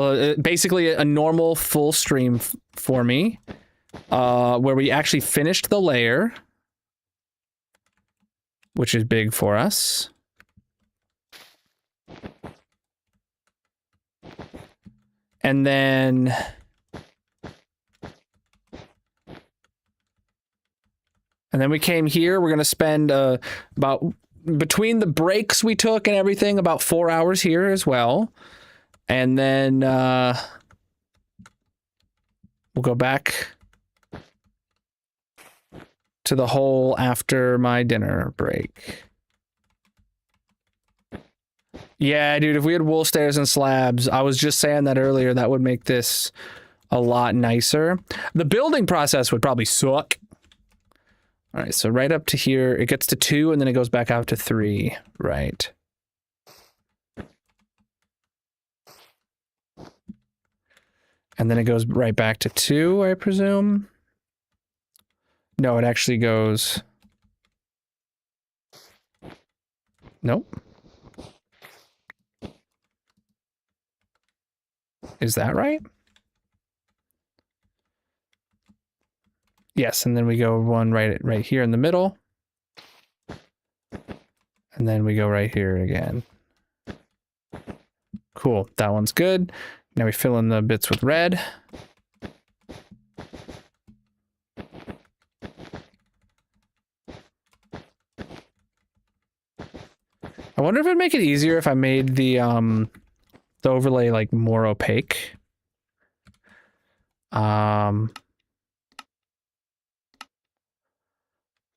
basically a normal full stream for me. Where we actually finished the layer. Which is big for us. And then... we came here. We're going to spend about... between the breaks we took and everything, about 4 hours here as well. And then we'll go back to the hole after my dinner break. Yeah, dude, if we had wool stairs and slabs, I was just saying that earlier, that would make this a lot nicer. The building process would probably suck. All right, so right up to here, it gets to 2 and then it goes back out to 3, right? And then it goes right back to 2, I presume. No, it actually goes... Nope. Is that right? Yes, and then we go one right here in the middle. And then we go right here again. Cool, that one's good. Now we fill in the bits with red. I wonder if it'd make it easier if I made the overlay like more opaque.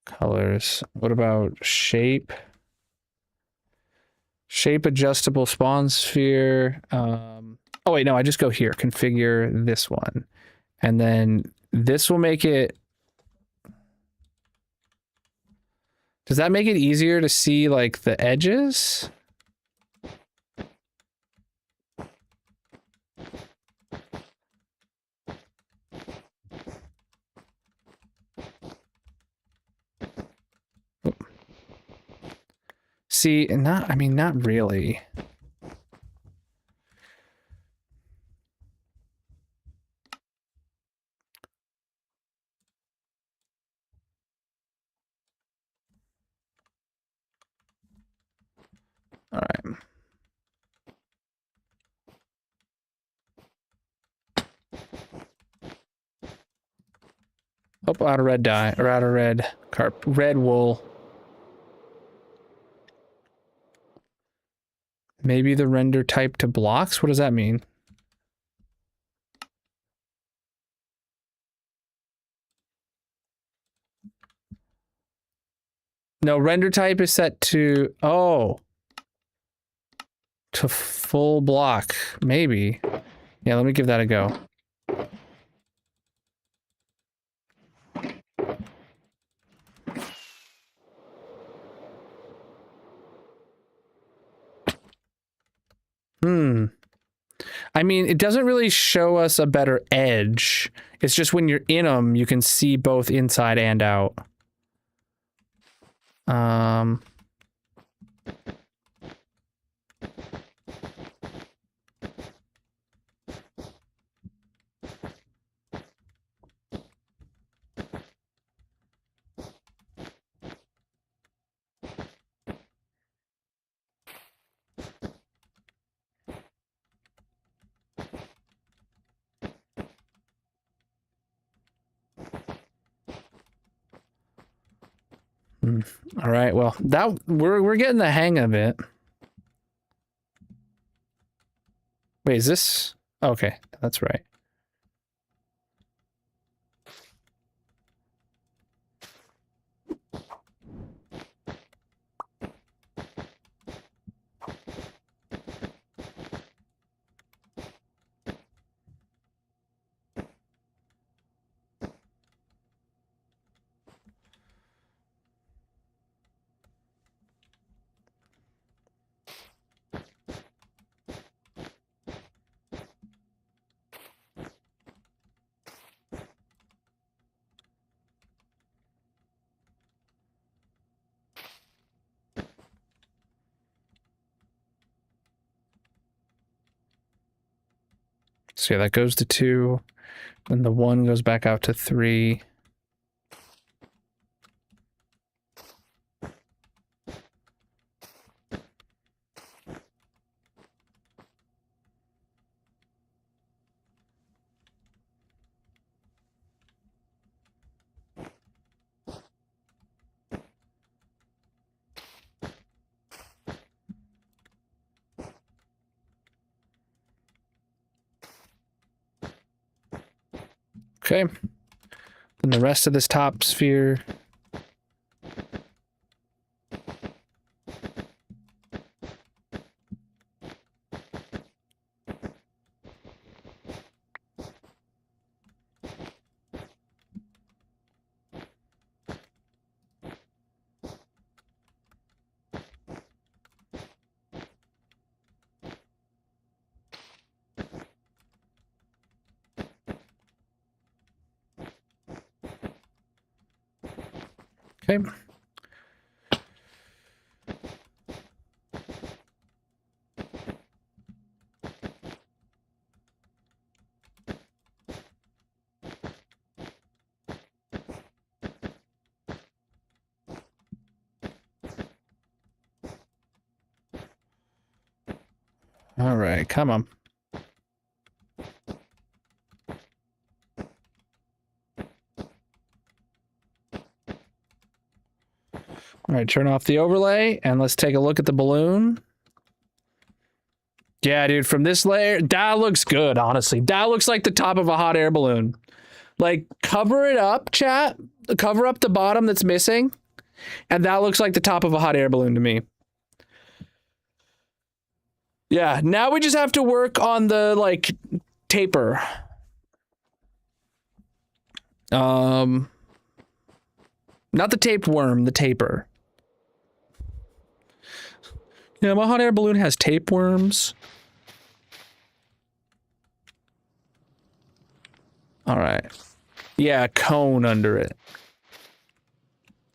Colors. What about shape? Shape adjustable spawn sphere. Oh wait, no, I just go here, configure this one. And then this will make it. Does that make it easier to see like the edges? See, I mean, not really. All right. Oh, out of red dye, or out of red wool. Maybe the render type to blocks? What does that mean? No, render type is set to, to full block, maybe. Yeah, let me give that a go. I mean, it doesn't really show us a better edge. It's just when you're in them, you can see both inside and out. All right, well, that we're getting the hang of it. Wait, is this? Okay, that's right. So yeah, that goes to 2, and the 1 goes back out to 3. Okay. Then the rest of this top sphere. Okay. All right, come on. All right, turn off the overlay and let's take a look at the balloon. Yeah, dude, from this layer, that looks good, honestly. That looks like the top of a hot air balloon. Like, cover it up, chat. Cover up the bottom that's missing. And that looks like the top of a hot air balloon to me. Yeah, now we just have to work on the, like, taper. Not the tapeworm, the taper. Yeah, my hot air balloon has tapeworms. All right. Yeah, cone under it.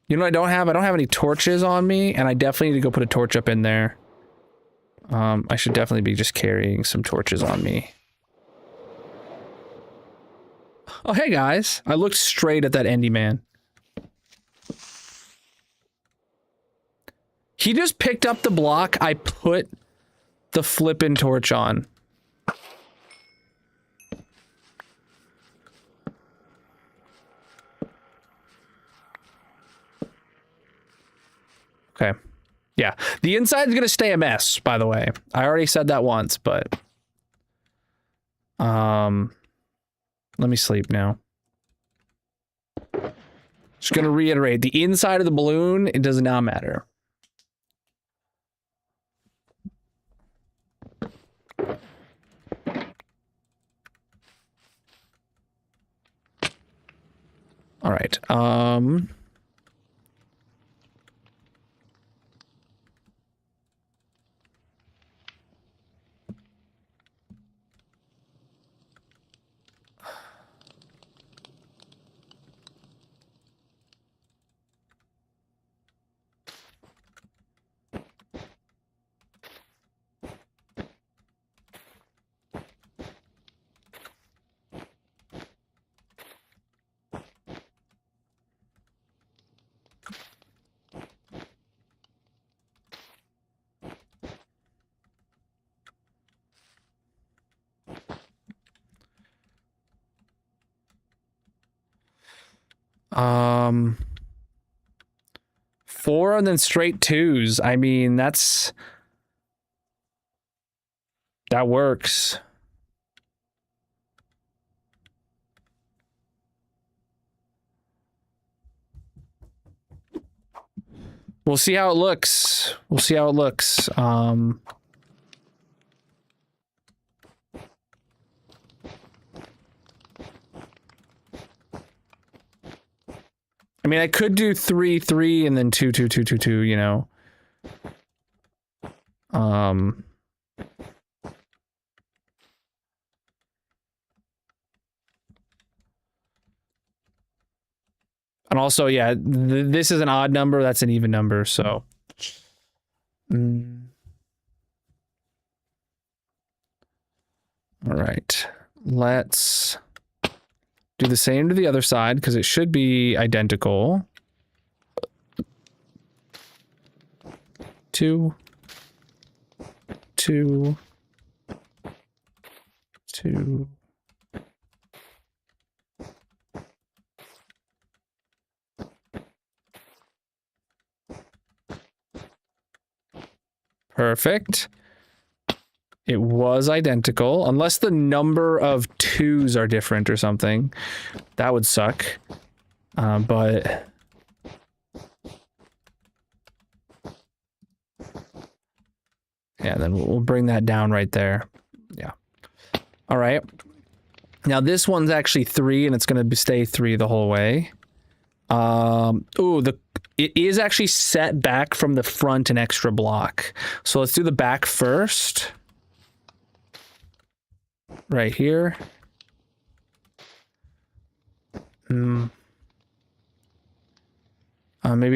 You know what I don't have? I don't have any torches on me, and I definitely need to go put a torch up in there. I should definitely be just carrying some torches on me. Oh, hey guys. I looked straight at that Endy man. He just picked up the block I put the flippin' torch on. Okay. Yeah. The inside's gonna stay a mess, by the way. I already said that once, but... let me sleep now. Just gonna reiterate, the inside of the balloon, it does not matter. All right. Four and then straight twos. I mean, that works. We'll see how it looks. We'll see how it looks. I mean, I could do 3, 3, and then 2, 2, 2, 2, 2, you know. And also, yeah, this is an odd number, that's an even number, so. All right, let's do the same to the other side, because it should be identical. 2, 2, 2. Perfect. It was identical, unless the number of twos are different or something. That would suck. But... yeah, then we'll bring that down right there. Yeah. All right. Now this one's actually 3, and it's going to stay 3 the whole way. It is actually set back from the front an extra block. So let's do the back first. Right here. Maybe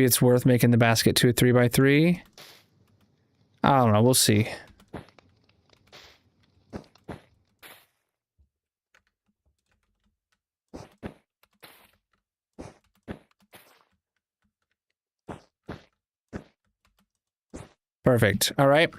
it's worth making the basket 2 3x3. I don't know, we'll see. Perfect. All right.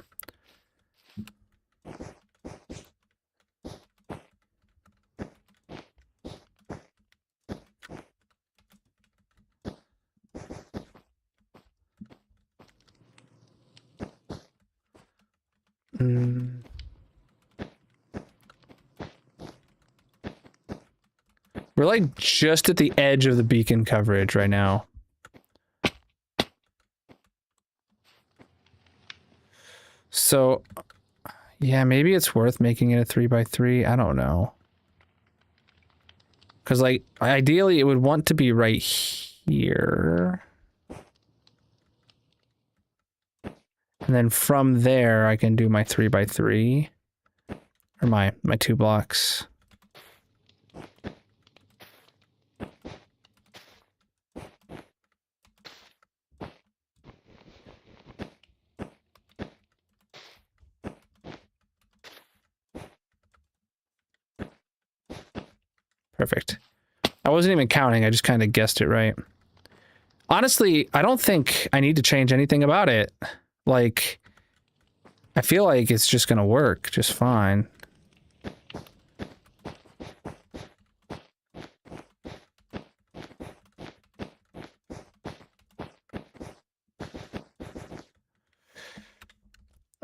We're like just at the edge of the beacon coverage right now. So, yeah, maybe it's worth making it a 3x3. I don't know. Because, like, ideally it would want to be right here. And then from there, I can do my 3x3. Or my 2 blocks. Perfect. I wasn't even counting, I just kind of guessed it right. Honestly, I don't think I need to change anything about it. Like, I feel like it's just gonna work just fine.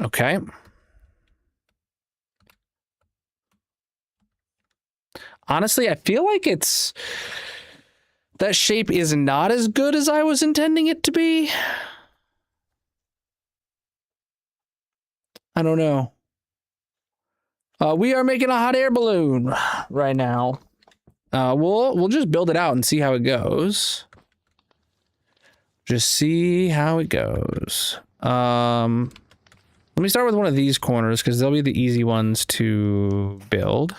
Okay. Honestly, I feel like it's... that shape is not as good as I was intending it to be. I don't know. We are making a hot air balloon right now. We'll just build it out and see how it goes. Just see how it goes. Let me start with one of these corners because they'll be the easy ones to build.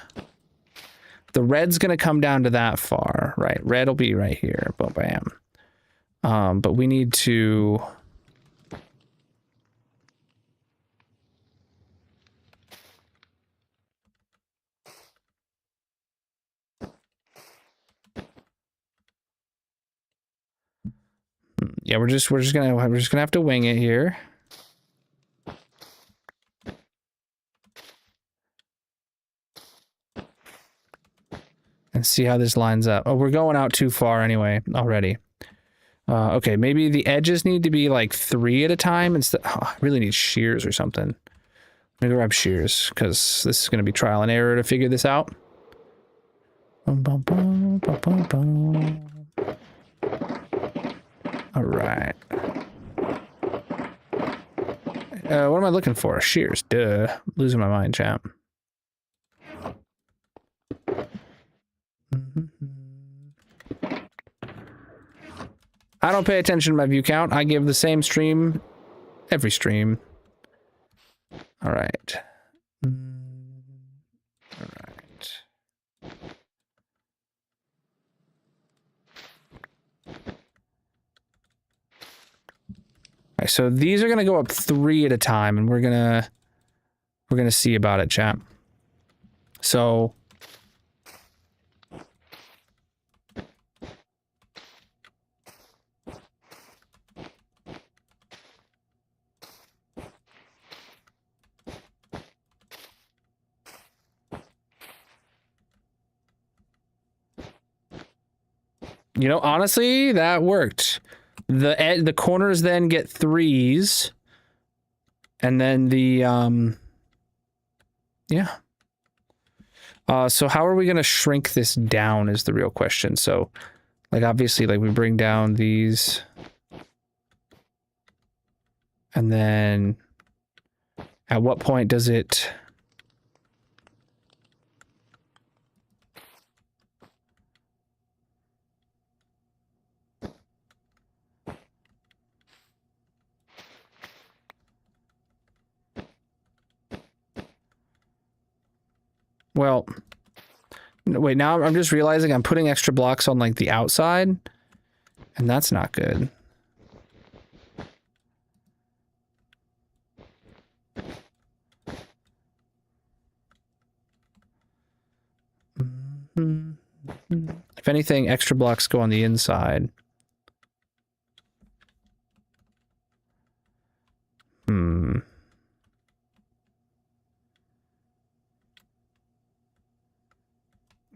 The red's gonna come down to that far, right? Red will be right here. Boom, bam. But we need to... yeah, we're just gonna have to wing it here. And see how this lines up. Oh, we're going out too far anyway already. Okay, maybe the edges need to be like 3 at a time instead. Oh, I really need shears or something. Let me grab shears because this is going to be trial and error to figure this out. Bum, bum, bum, bum, bum, bum. All right. What am I looking for? Shears. Duh. Losing my mind, champ. I don't pay attention to my view count. I give the same stream every stream. All right. All right. All right, so these are going to go up 3 at a time, and we're going to see about it, chat. So you know, honestly, that worked. The corners then get 3s, and then the yeah. So how are we gonna shrink this down is the real question. So, like, obviously, like, we bring down these, and then at what point does it? Well, wait, now I'm just realizing I'm putting extra blocks on, like, the outside, and that's not good. If anything, extra blocks go on the inside.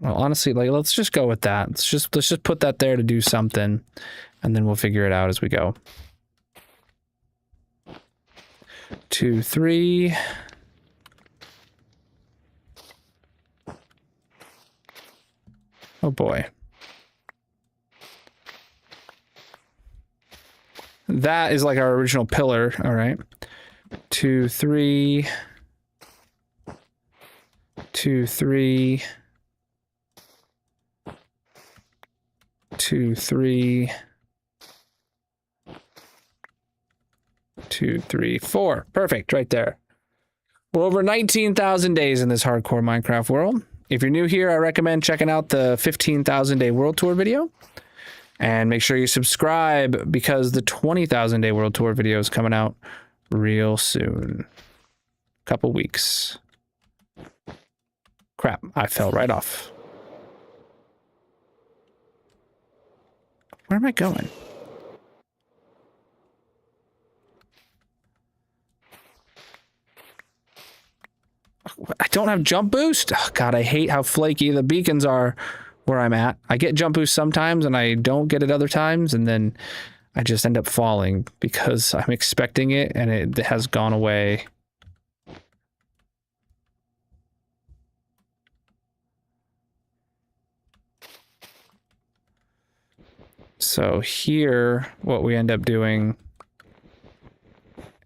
Well, honestly, like, let's just go with that. Let's just put that there to do something, and then we'll figure it out as we go. 2, 3. Oh boy. That is like our original pillar. All right. 2, 3. 2, 3. 2, 3. 2, 3, 4. Perfect, right there. We're over 19,000 days in this hardcore Minecraft world. If you're new here, I recommend checking out the 15,000 day world tour video. And make sure you subscribe because the 20,000 day world tour video is coming out real soon. Couple weeks. Crap, I fell right off. Where am I going? I don't have jump boost? Oh, God, I hate how flaky the beacons are where I'm at. I get jump boost sometimes and I don't get it other times, and then I just end up falling because I'm expecting it and it has gone away. So here, what we end up doing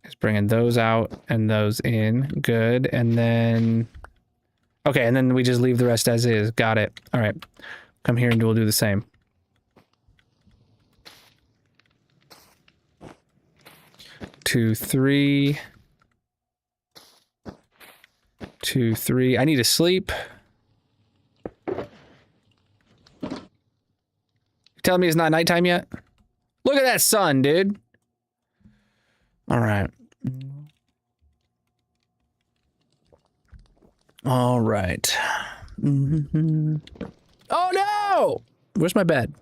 is bringing those out and those in. Good. And then... Okay, and then we just leave the rest as is. Got it. All right. Come here and we'll do the same. Two, 3. 2, 3. I need to sleep. You telling me it's not nighttime yet? Look at that sun, dude. All right. All right. Mm-hmm. Oh no! Where's my bed?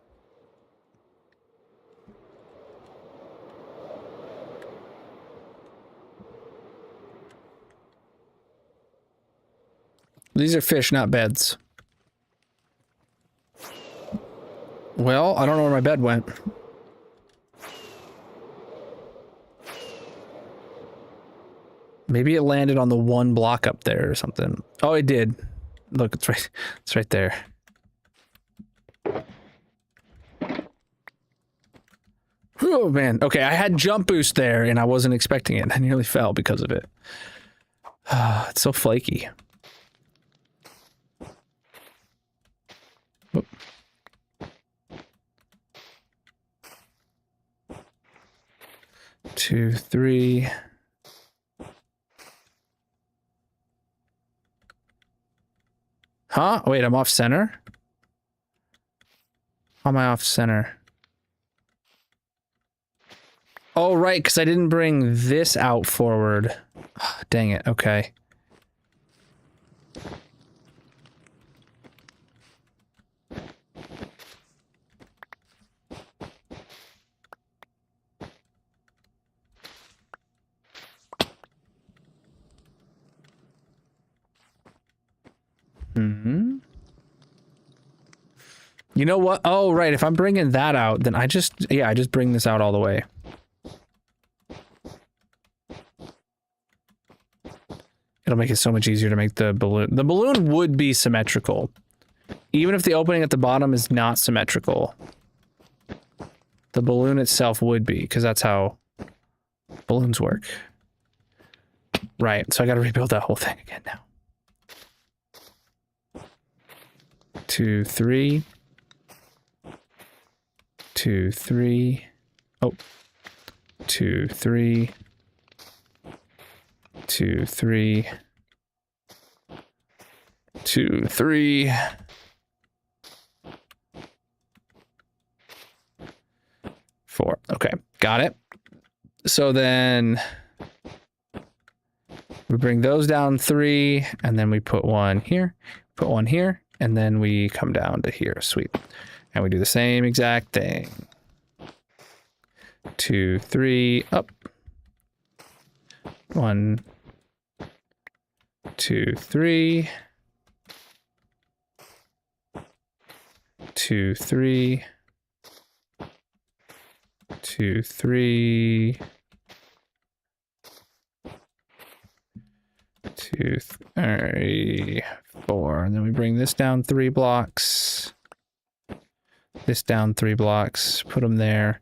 These are fish, not beds. Well, I don't know where my bed went. Maybe it landed on the one block up there or something. Oh, it did. Look, it's right there. Oh man. Okay, I had jump boost there and I wasn't expecting it. I nearly fell because of it. It's so flaky. Whoop. Two, 3. Huh? Wait, I'm off center? How am I off center? Oh, right, because I didn't bring this out forward. Oh, dang it, okay. Mm-hmm. You know what? Oh, right. If I'm bringing that out, then I just bring this out all the way. It'll make it so much easier to make the balloon. The balloon would be symmetrical. Even if the opening at the bottom is not symmetrical. The balloon itself would be, because that's how balloons work. Right. So I got to rebuild that whole thing again now. 2, 3. 2, 3. Oh. 2, 3. 2, 3. 2, 3. 4. Okay, got it. So then we bring those down 3, and then we put one here, put one here, and then we come down to here. Sweet. And we do the same exact thing. 2, 3, up. 1, 2, 3. 2, 3. 2, 3. 2, 3, 4. And then we bring this down 3 blocks. this down 3 blocks, put them there.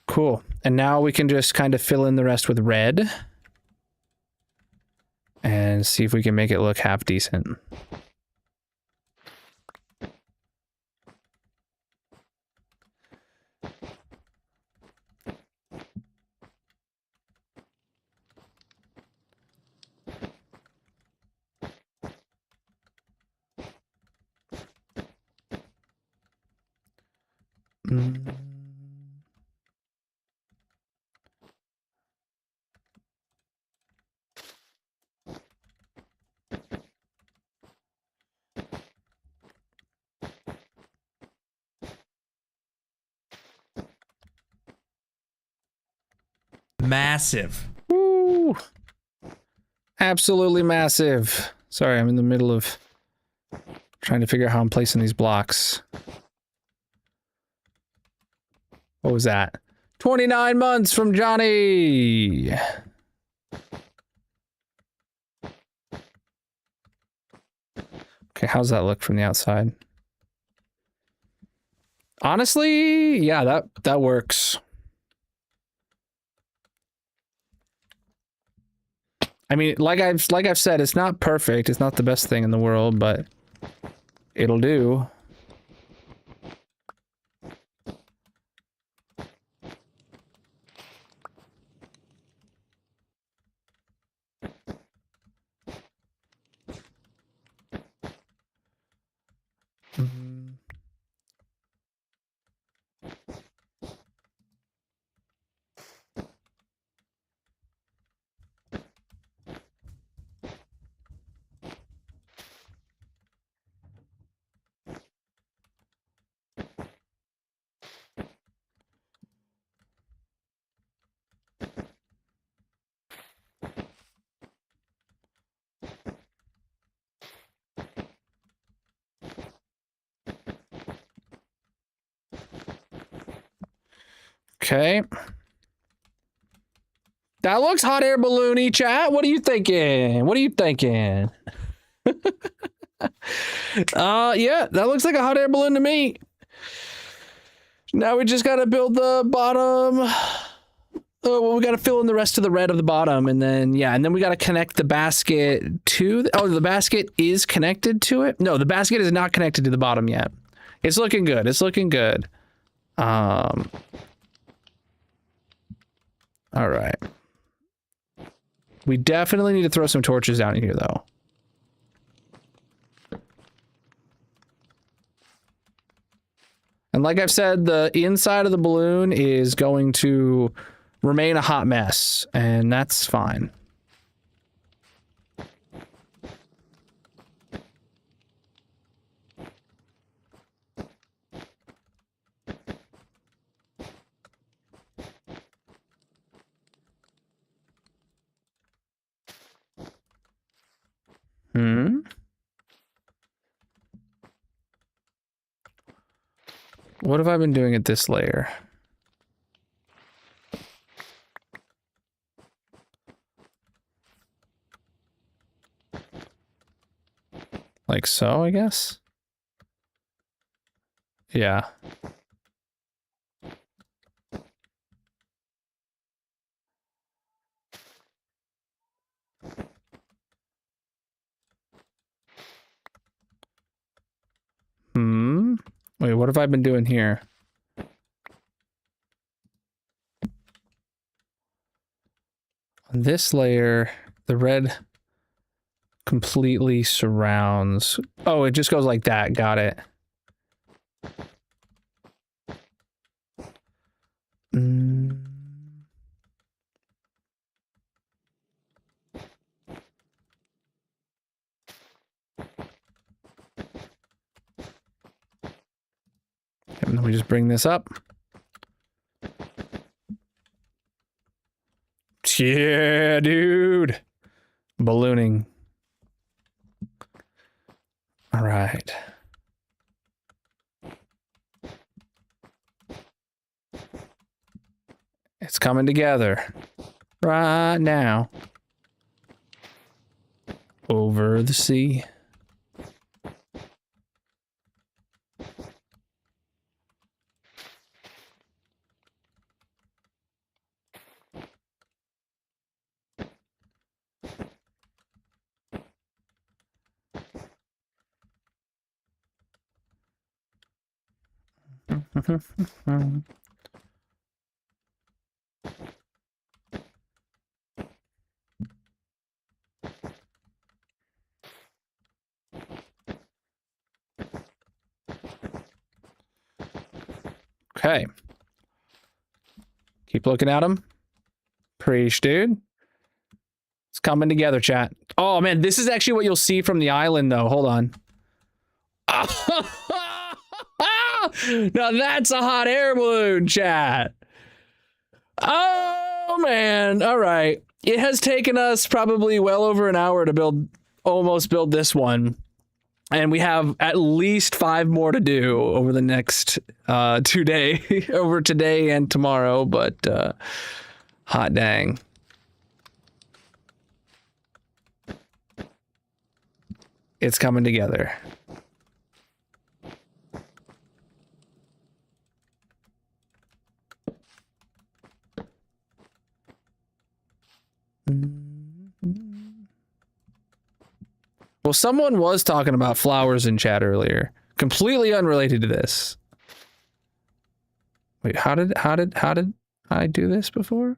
Cool. And now we can just kind of fill in the rest with red. And see if we can make it look half decent. Massive. Woo! Absolutely massive. Sorry, I'm in the middle of trying to figure out how I'm placing these blocks. What was that? 29 months from Johnny! Okay, how's that look from the outside? Honestly, yeah, that works. I mean, like I've said, it's not perfect. It's not the best thing in the world, but it'll do. Okay. That looks hot air balloony, chat. What are you thinking? What are you thinking? Yeah, that looks like a hot air balloon to me. Now we just gotta build the bottom. Oh, well, we gotta fill in the rest of the red of the bottom, and then, yeah, and then we gotta connect the basket to the basket is connected to it? No, the basket is not connected to the bottom yet. It's looking good. It's looking good. All right. We definitely need to throw some torches down here, though. And like I've said, the inside of the balloon is going to remain a hot mess, and that's fine. What have I been doing at this layer? Like so, I guess? Yeah. Wait, what have I been doing here? On this layer, the red completely surrounds. Oh, it just goes like that. Got it. And then we just bring this up. Yeah, dude. Ballooning. All right. It's coming together right now. Over the sea. Okay. Keep looking at him. Preach, dude. It's coming together, chat. Oh, man, this is actually what you'll see from the island, though. Hold on. Now that's a hot air balloon, chat. Oh, man. All right. It has taken us probably well over an hour to almost build this one. And we have at least 5 more to do over the next 2 days, over today and tomorrow, but hot dang. It's coming together. Well, someone was talking about flowers in chat earlier. Completely unrelated to this. Wait, how did I do this before?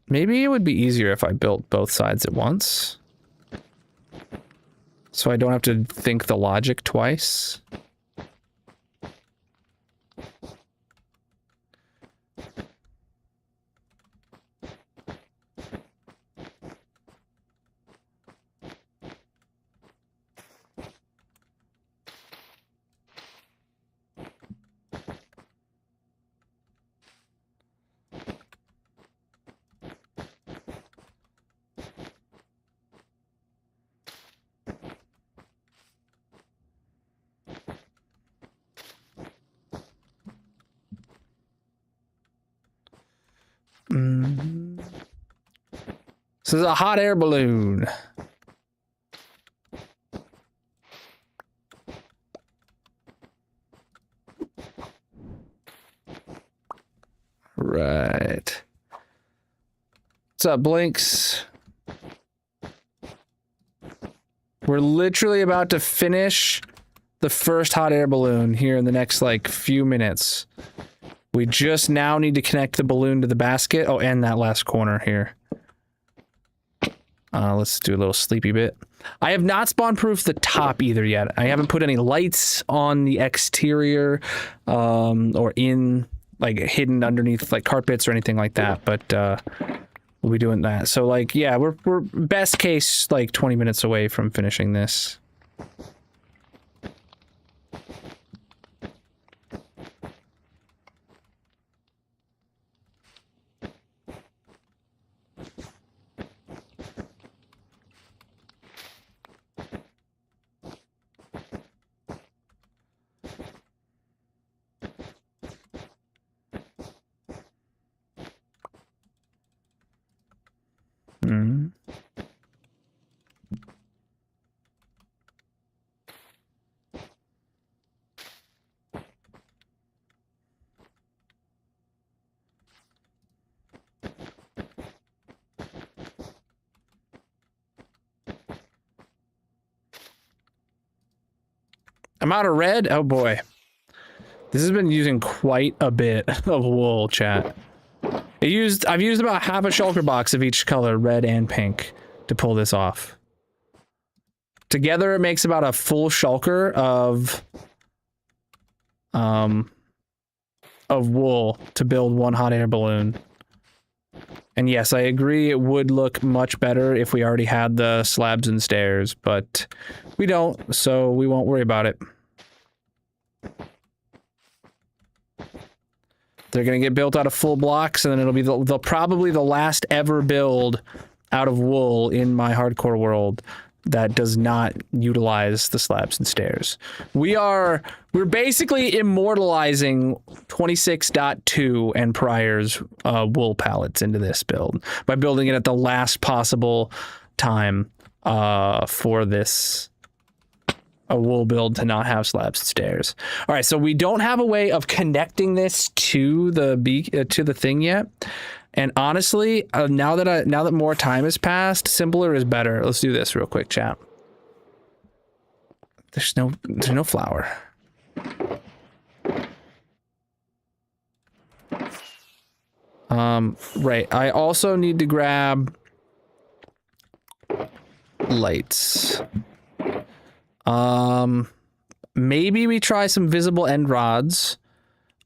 Maybe it would be easier if I built both sides at once. So I don't have to think the logic twice. This is a hot air balloon. Right. What's up, Blinks? We're literally about to finish the first hot air balloon here in the next, like, few minutes. We just now need to connect the balloon to the basket. Oh, and that last corner here. Let's do a little sleepy bit. I have not spawn-proofed the top either yet. I haven't put any lights on the exterior, or in, like, hidden underneath, like, carpets or anything like that, but, we'll be doing that. So, like, yeah, we're best case, like, 20 minutes away from finishing this. I'm out of red. Oh boy. This has been using quite a bit of wool, chat. I've used about half a shulker box of each color, red and pink, to pull this off. Together it makes about a full shulker of wool to build one hot air balloon. And yes, I agree it would look much better if we already had the slabs and stairs, but we don't, so we won't worry about it. They're going to get built out of full blocks, and then it'll be probably the last ever build out of wool in my hardcore world that does not utilize the slabs and stairs. We're basically immortalizing 26.2 and prior's wool pallets into this build by building it at the last possible time for this a wool build to not have slabs and stairs. All right, so we don't have a way of connecting this to the thing yet. And honestly, now that more time has passed, simpler is better. Let's do this real quick, chat. There's no flour. Right. I also need to grab lights. Maybe we try some visible end rods.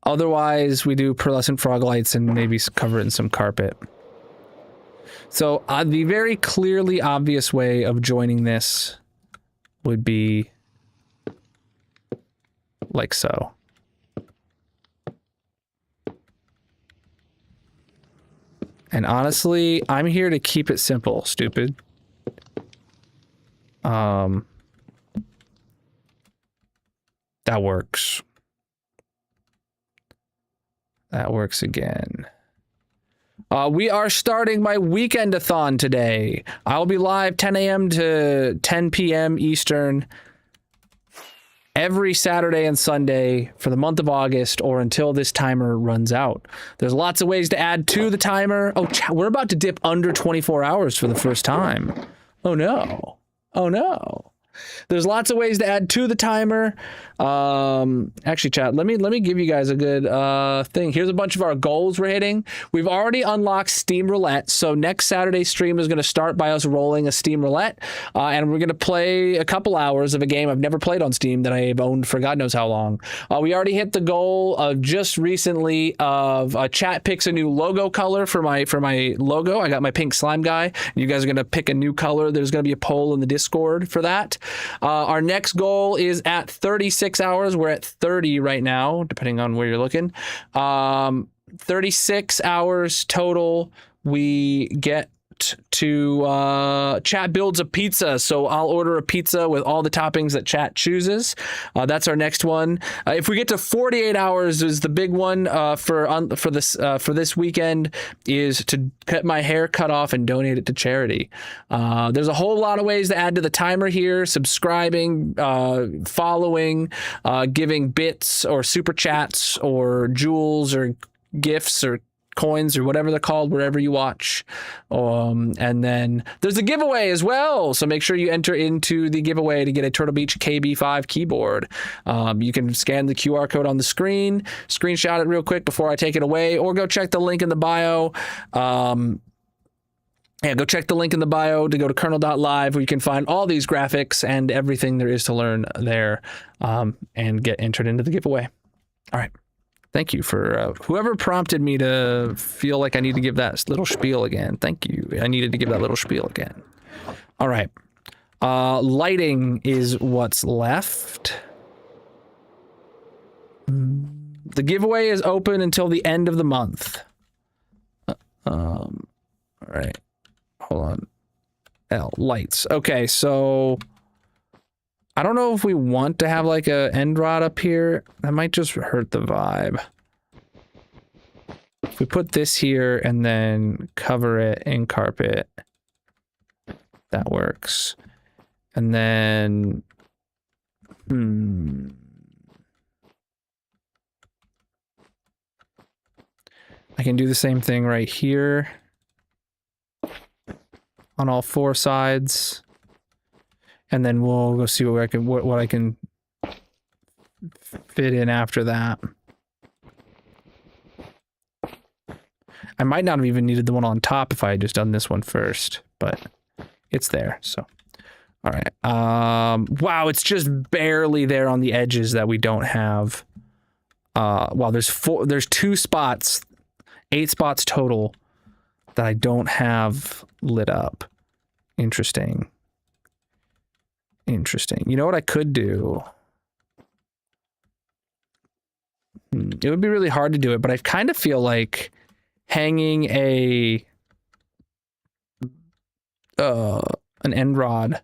Otherwise, we do pearlescent frog lights and maybe cover it in some carpet. So the very clearly obvious way of joining this would be like so. And honestly, I'm here to keep it simple, stupid. That works. That works again. We are starting my Weekend-a-thon today. I'll be live 10 a.m. to 10 p.m. Eastern every Saturday and Sunday for the month of August or until this timer runs out. There's lots of ways to add to the timer. Oh, we're about to dip under 24 hours for the first time. Oh, no. Oh, no. There's lots of ways to add to the timer. Actually, chat, let me give you guys a good thing. Here's a bunch of our goals we're hitting. We've already unlocked Steam Roulette, so next Saturday's stream is going to start by us rolling a Steam Roulette, and we're going to play a couple hours of a game I've never played on Steam that I've owned for God knows how long. We already hit the goal of just recently of chat picks a new logo color for my logo. I got my pink slime guy. You guys are going to pick a new color. There's going to be a poll in the Discord for that. Our next goal is at 36 hours. We're at 30 right now, depending on where you're looking. 36 hours total. We get to chat builds a pizza, so I'll order a pizza with all the toppings that chat chooses. That's our next one. If we get to 48 hours, is the big one for this weekend, is to get my hair cut off and donate it to charity. There's a whole lot of ways to add to the timer here: subscribing, following, giving bits or super chats or jewels or gifts or coins or whatever they're called wherever you watch. And then there's a giveaway as well, so make sure you enter into the giveaway to get a Turtle Beach KB5 keyboard. You can scan the QR code on the screen, screenshot it real quick before I take it away, or go check the link in the bio. Go check the link in the bio to go to Colonal.live, where you can find all these graphics and everything there is to learn there, and get entered into the giveaway. All right. Thank you for whoever prompted me to feel like I need to give that little spiel again. Thank you. I needed to give that little spiel again. All right. Lighting is what's left. The giveaway is open until the end of the month. All right. Hold on. Lights. Okay, so I don't know if we want to have like a end rod up here. That might just hurt the vibe. If we put this here and then cover it in carpet, that works. And then, I can do the same thing right here on all four sides. And then we'll go see what I can fit in after that. I might not have even needed the one on top if I had just done this one first, but it's there. So, all right. Wow, it's just barely there on the edges that we don't have. Well, there's 2 spots, 8 spots total that I don't have lit up. Interesting. You know what I could do? It would be really hard to do it, but I kind of feel like hanging an end rod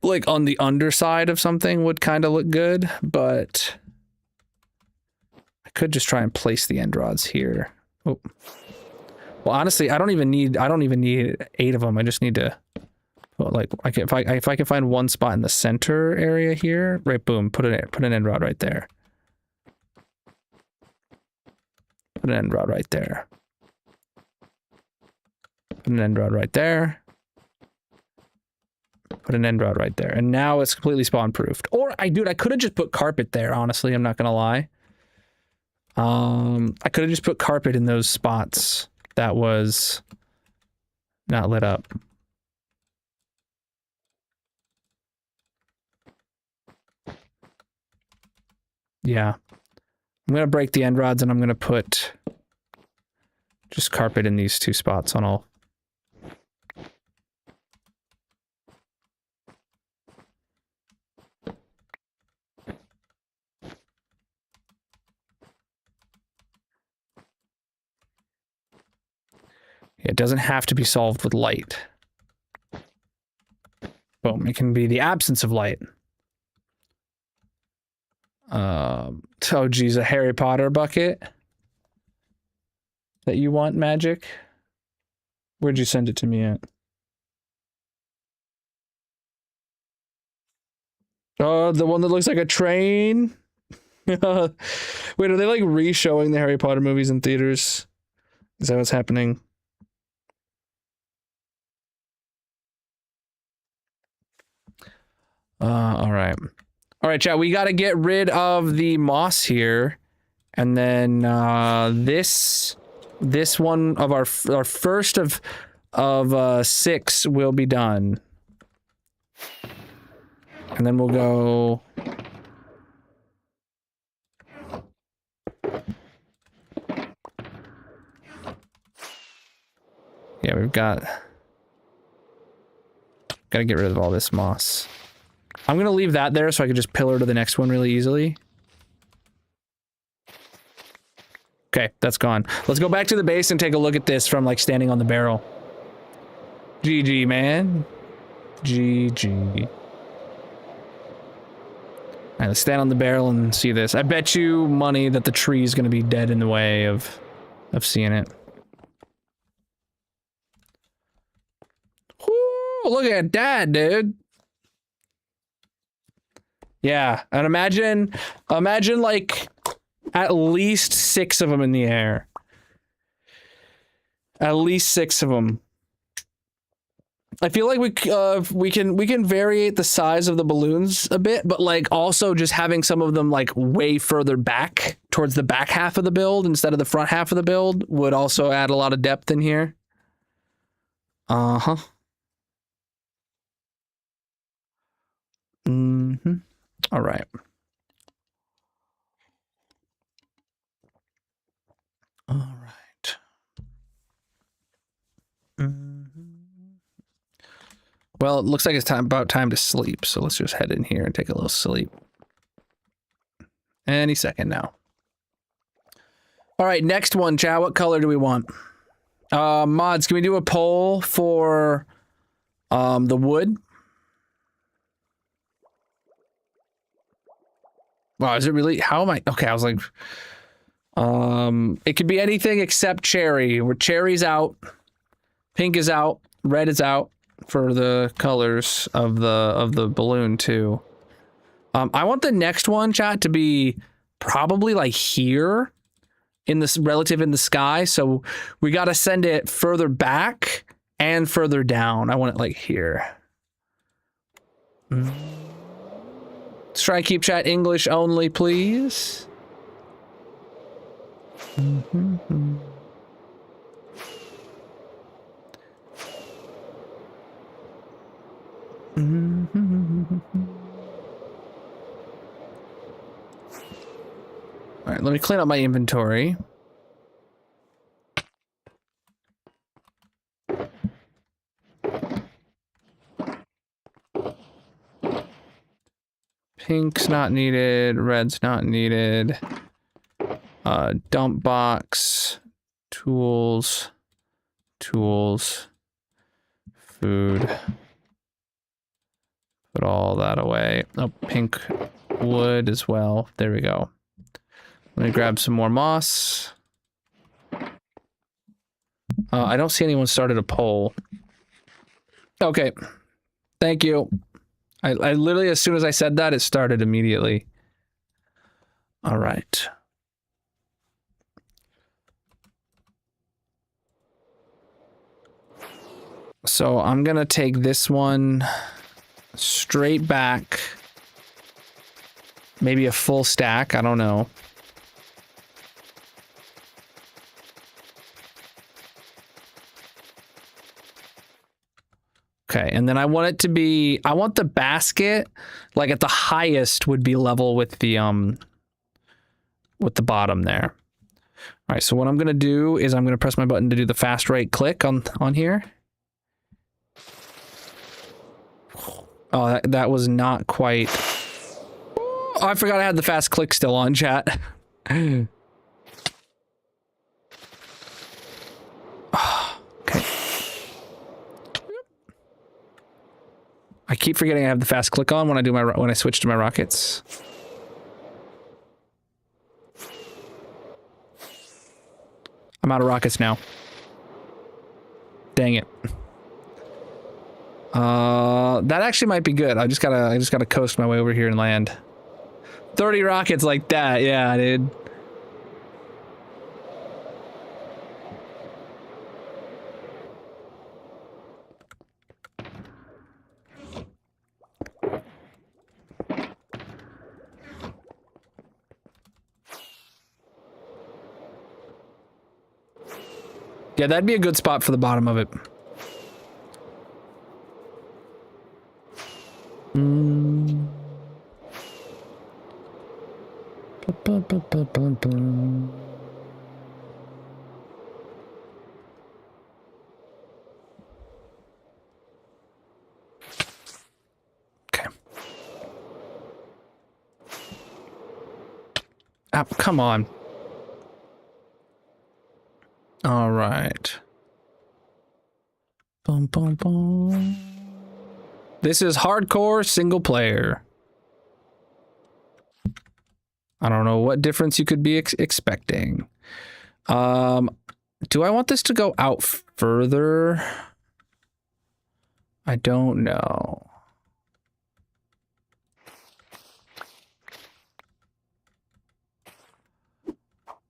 like on the underside of something would kind of look good, but I could just try and place the end rods here. Oh. Well, honestly, I don't even need 8 of them. I just need to, well, like, if I can find one spot in the center area here, right, boom, put an end rod right there. Put an end rod right there. Put an end rod right there. Put an end rod right there. And now it's completely spawn proofed. Or I could have just put carpet there, honestly, I'm not gonna lie. I could have just put carpet in those spots that was not lit up. Yeah. I'm gonna break the end rods and I'm gonna put just carpet in these two spots on all. It doesn't have to be solved with light. Boom, it can be the absence of light. Oh geez, a Harry Potter bucket that you want, Magic? Where'd you send it to me at? Oh, the one that looks like a train? Wait, are they like re-showing the Harry Potter movies in theaters? Is that what's happening? All right. All right, chat, we got to get rid of the moss here. And then this one of our first of 6 will be done. And then we'll go yeah, we've got to get rid of all this moss. I'm going to leave that there so I can just pillar to the next one really easily. Okay, that's gone. Let's go back to the base and take a look at this from like standing on the barrel. GG, man. GG. All right, let's stand on the barrel and see this. I bet you money that the tree is going to be dead in the way of seeing it. Woo, look at that, dude. Yeah, and imagine like at least 6 of them in the air. At least 6 of them. I feel like we can variate the size of the balloons a bit, but like also just having some of them like way further back towards the back half of the build instead of the front half of the build would also add a lot of depth in here. Uh-huh. Mm-hmm. All right. All right. Well, it looks like it's about time to sleep, so let's just head in here and take a little sleep. Any second now. All right, next one, chat. What color do we want? Mods, can we do a poll for the wood? Wow, is it really? How am I? Okay, I was like, it could be anything except cherry. Where cherry's out, pink is out, red is out for the colors of the balloon too. I want the next one, chat, to be probably like here in this relative in the sky. So we got to send it further back and further down. I want it like here. Let's try and keep chat English only, please. All right, let me clean up my inventory. Pink's not needed, red's not needed. Dump box, tools, food. Put all that away. Oh, pink wood as well. There we go. Let me grab some more moss. I don't see anyone started a poll. Okay. Thank you. I literally, as soon as I said that, it started immediately. All right. So I'm going to take this one straight back. Maybe a full stack, I don't know. Okay, and then I want it to be, I want the basket, like at the highest would be level with the bottom there. All right, so what I'm gonna do is I'm gonna press my button to do the fast right click on here. Oh, that was not quite. Oh, I forgot I had the fast click still on, chat. Okay. I keep forgetting I have the fast click on when I switch to my rockets. I'm out of rockets now. Dang it. That actually might be good. I just gotta coast my way over here and land. 30 rockets like that, yeah, dude. Yeah, that'd be a good spot for the bottom of it. Okay. Ah, come on. All right. Boom, boom, boom. This is hardcore single player. I don't know what difference you could be expecting. Do I want this to go out further? I don't know.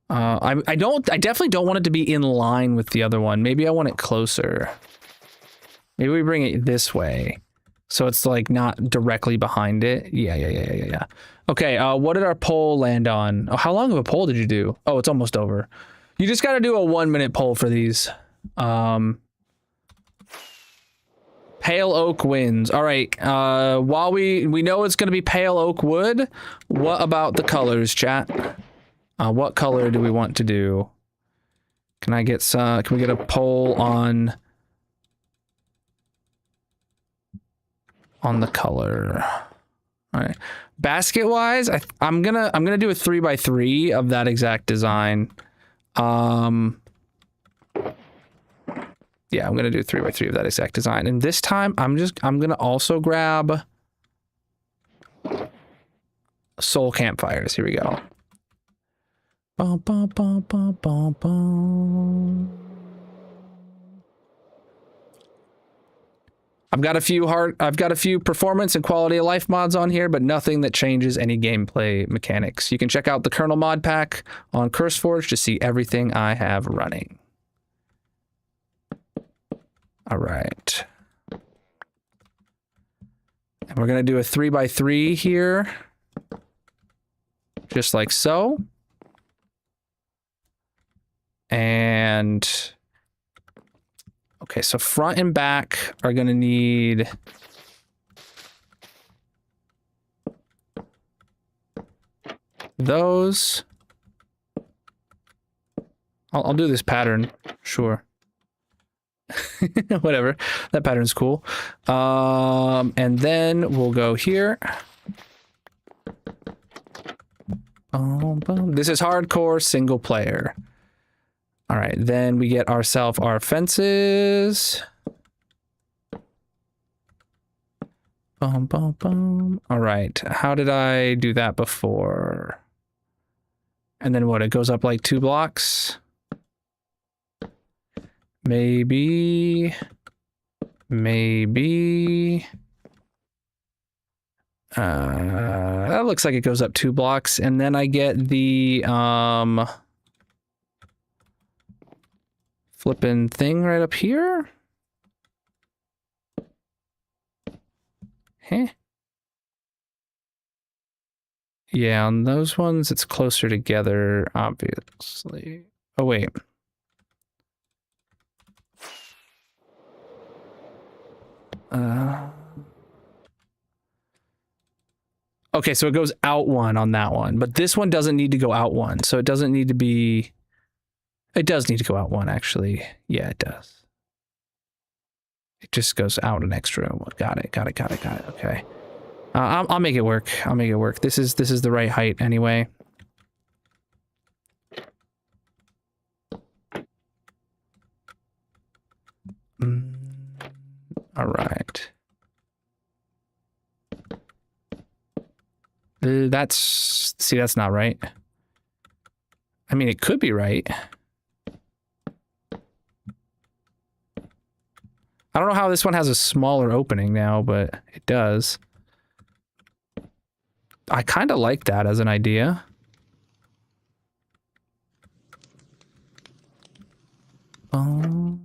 I definitely don't want it to be in line with the other one. Maybe I want it closer. Maybe we bring it this way. So it's like not directly behind it. Yeah. Okay, what did our poll land on? Oh, how long of a poll did you do? Oh, it's almost over. You just gotta do a 1-minute poll for these. Pale oak wins. All right, while we know it's gonna be pale oak wood, what about the colors, chat? What color do we want to do? Can we get a poll on the color? All right. Basket wise, I'm gonna do a 3x3 of that exact design. Yeah, I'm gonna do 3x3 of that exact design. And this time I'm gonna also grab soul campfires. Here we go. Bum, bum, bum, bum, bum, bum. I've got a few performance and quality of life mods on here, but nothing that changes any gameplay mechanics. You can check out the Colonel mod pack on CurseForge to see everything I have running. All right. And we're gonna do a 3x3 here. Just like so. And okay, so front and back are gonna need those. I'll do this pattern, sure. Whatever, that pattern's cool. And then we'll go here. This is hardcore single player. All right, then we get ourselves our fences. Boom, boom, boom. All right, how did I do that before? And then what, it goes up like 2 blocks? Maybe. That looks like it goes up 2 blocks, and then I get the flipping thing right up here. Huh? Yeah, on those ones, it's closer together, obviously. Oh, wait. Okay, so it goes out one on that one, but this one doesn't need to go out one, so it doesn't need to be... It does need to go out one, actually. Yeah, it does. It just goes out an extra one. Got it. Okay. I'll make it work. This is the right height anyway. All right. That's not right. I mean, it could be right. I don't know how this one has a smaller opening now, but it does. I kind of like that as an idea. All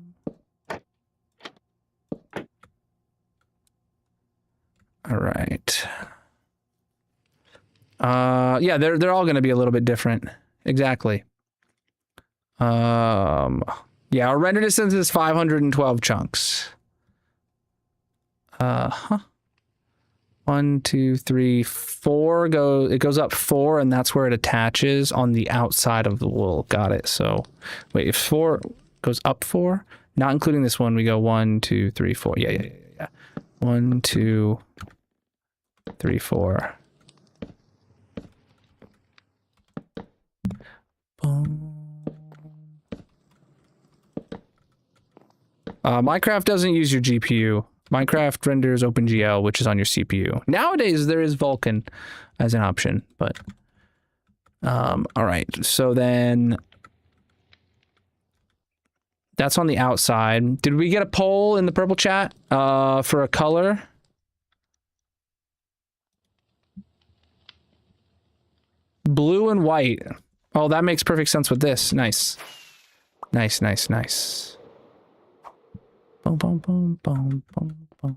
right. Yeah, they're all going to be a little bit different. Exactly. Yeah, our render distance is 512 chunks. 1, 2, 3, 4 it goes up 4, and that's where it attaches on the outside of the wool. Got it. So wait, if 4 goes up 4, not including this one, we go 1, 2, 3, 4. Yeah. 1, 2, 3, 4. Minecraft doesn't use your GPU. Minecraft renders OpenGL, which is on your CPU. Nowadays, there is Vulkan as an option, but... all right, so then... That's on the outside. Did we get a poll in the purple chat for a color? Blue and white. Oh, that makes perfect sense with this. Nice. Nice. Boom, boom, boom, boom, boom, boom.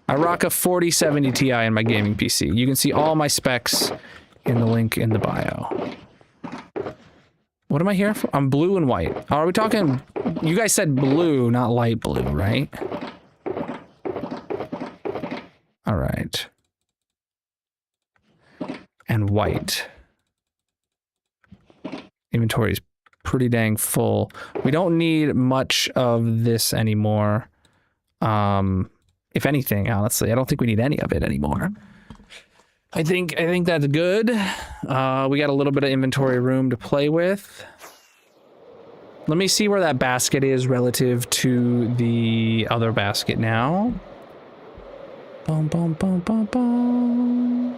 I rock a 4070 Ti in my gaming PC. You can see all my specs in the link in the bio. What am I here for? I'm blue and white. Are we talking... You guys said blue, not light blue, right? All right. And white. Inventory is pretty dang full. We don't need much of this anymore. If anything, honestly, I don't think we need any of it anymore. I think that's good. We got a little bit of inventory room to play with. Let me see where that basket is relative to the other basket now. Boom, boom, boom, boom, boom.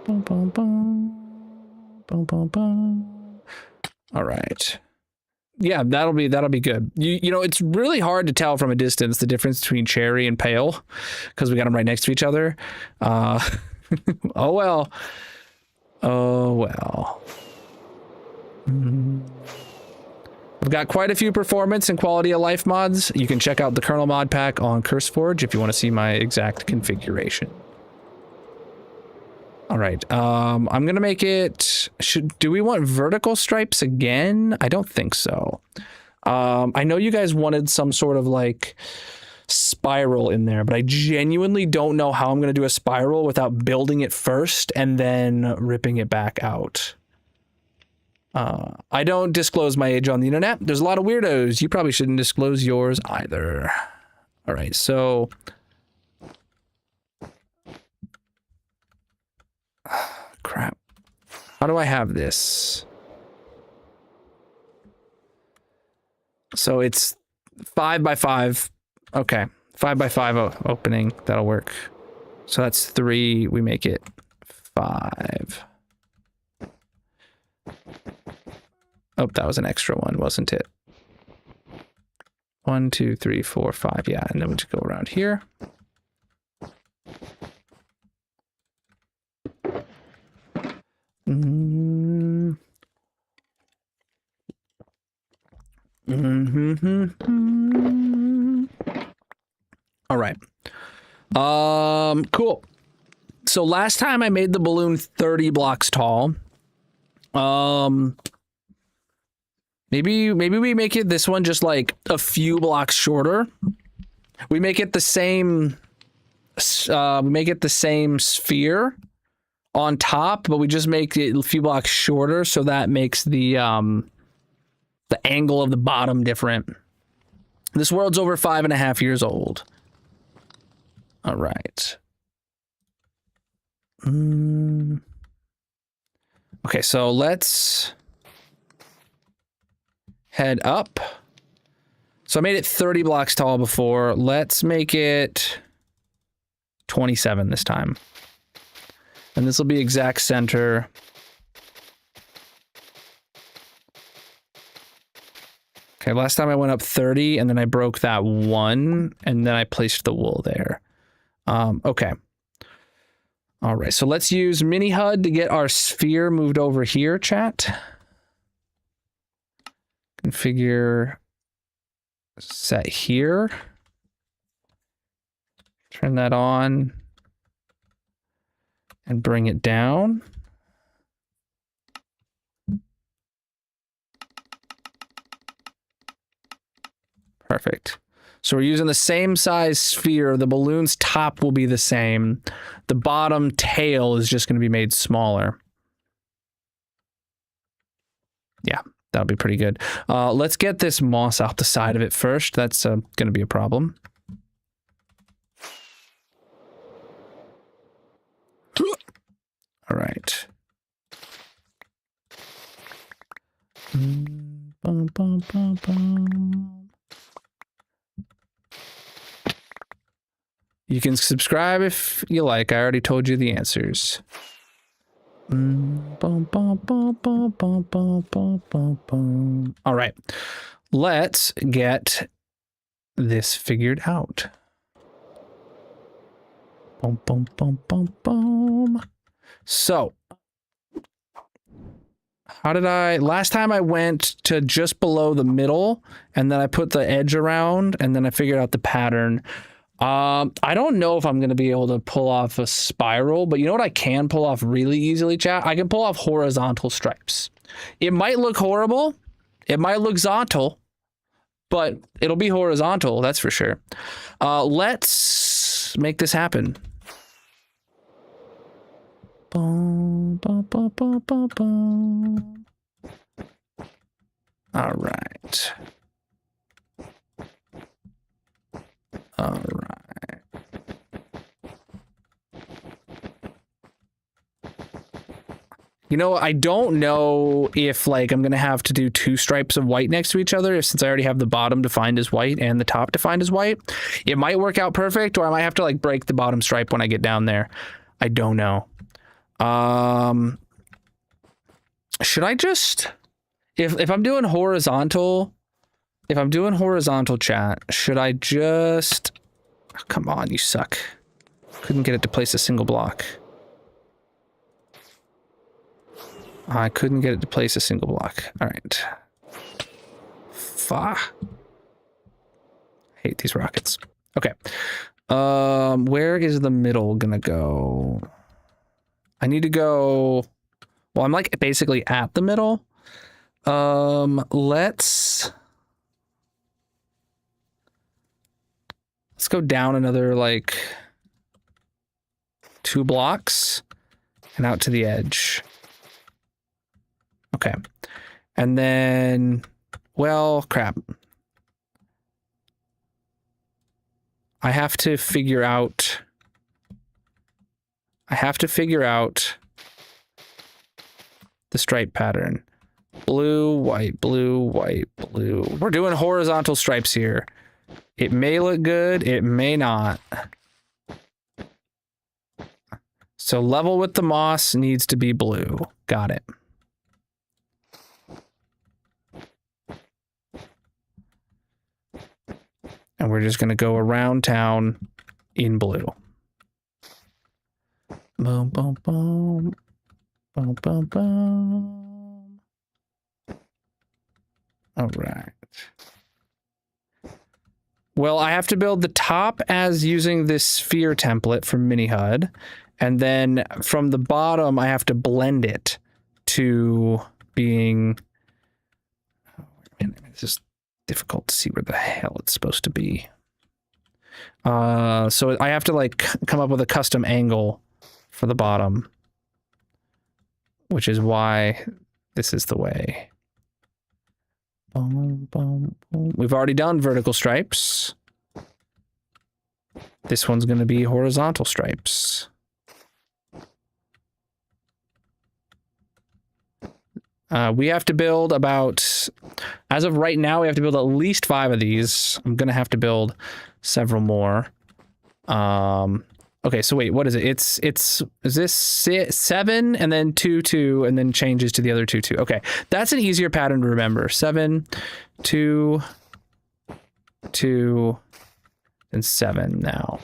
Boom, boom, boom. Boom, boom, boom. All right. Yeah, that'll be good. You know, it's really hard to tell from a distance the difference between cherry and pale because we got them right next to each other. Oh well. I've got quite a few performance and quality of life mods. You can check out the Colonel mod pack on CurseForge if you want to see my exact configuration. All right, I'm gonna make it, do we want vertical stripes again? I don't think so. I know you guys wanted some sort of like spiral in there, but I genuinely don't know how I'm gonna do a spiral without building it first and then ripping it back out. I don't disclose my age on the internet. There's a lot of weirdos. You probably shouldn't disclose yours either. All right, so... Crap. How do I have this? So it's 5 by 5. Okay. 5 by 5 opening. That'll work. So that's 3. We make it 5. Oh, that was an extra one, wasn't it? 1, 2, 3, 4, 5. Yeah, and then we just go around here. Cool. So last time I made the balloon 30 blocks tall. Maybe we make it this one just like a few blocks shorter. We make it the same. We make it the same sphere on top, but we just make it a few blocks shorter, so that makes the angle of the bottom different. This world's over 5.5 years old. All right. Okay, so let's head up. So I made it 30 blocks tall before. Let's make it 27 this time. And this will be exact center. Okay, last time I went up 30 and then I broke that one and then I placed the wool there. Okay. All right, so let's use mini HUD to get our sphere moved over here, chat. Configure set here. Turn that on and bring it down. Perfect. So we're using the same size sphere. The balloon's top will be the same. The bottom tail is just going to be made smaller. Yeah, that'll be pretty good. Let's get this moss out the side of it first. That's going to be a problem. All right. Bum, bum, bum, bum. You can subscribe if you like. I already told you the answers. All right. Let's get this figured out. So, how did last time I went to just below the middle and then I put the edge around and then I figured out the pattern. I don't know if I'm going to be able to pull off a spiral, but you know what I can pull off really easily, chat? I can pull off horizontal stripes. It might look horrible. It might look zontal, but it'll be horizontal. That's for sure. Let's make this happen. All right. All right. You know, I don't know if like I'm gonna have to do 2 stripes of white next to each other since I already have the bottom defined as white and the top defined as white. It might work out perfect, or I might have to like break the bottom stripe when I get down there. I don't know. Should I just if I'm doing horizontal, chat, should I just oh, come on, you suck. Couldn't get it to place a single block. I couldn't get it to place a single block. All right. Hate these rockets. Okay. Where is the middle gonna go? I need to go. Well, I'm like basically at the middle. Let's go down another like 2 blocks and out to the edge. Okay. And then, well, crap. I have to figure out the stripe pattern. Blue, white, blue, white, blue. We're doing horizontal stripes here. It may look good, it may not. So level with the moss needs to be blue. Got it. And we're just going to go around town in blue. Boom, boom, boom. Boom, boom, boom. All right. Well, I have to build the top as using this sphere template from Mini HUD. And then from the bottom, I have to blend it to being... It's just difficult to see where the hell it's supposed to be. So I have to like come up with a custom angle for the bottom, which is why this is the way. Boom, boom, boom. We've already done vertical stripes. This one's going to be horizontal stripes. We have to build about, as of right now, we have to build at least 5 of these. I'm going to have to build several more. Okay, so wait, what is it? Is this 7 and then 2, 2, and then changes to the other 2, 2. Okay, that's an easier pattern to remember. 7, 2, 2, and 7 now.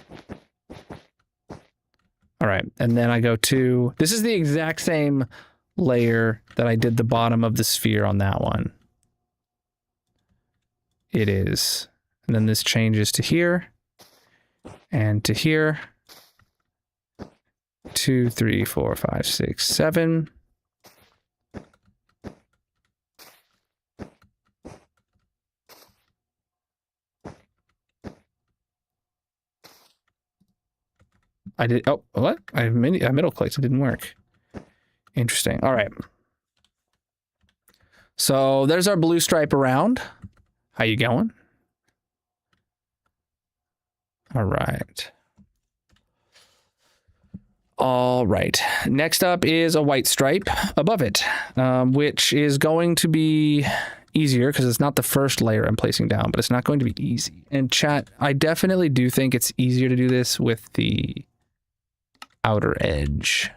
All right, and then I go 2. This is the exact same layer that I did the bottom of the sphere on that one. It is. And then this changes to here and to here. 2, 3, 4, 5, 6, 7. I did. Oh, what? I middle clicked. It didn't work. Interesting. All right. So there's our blue stripe around. How you going? All right. All right. Next up is a white stripe above it, which is going to be easier because it's not the first layer I'm placing down, but it's not going to be easy. And chat, I definitely do think it's easier to do this with the outer edge.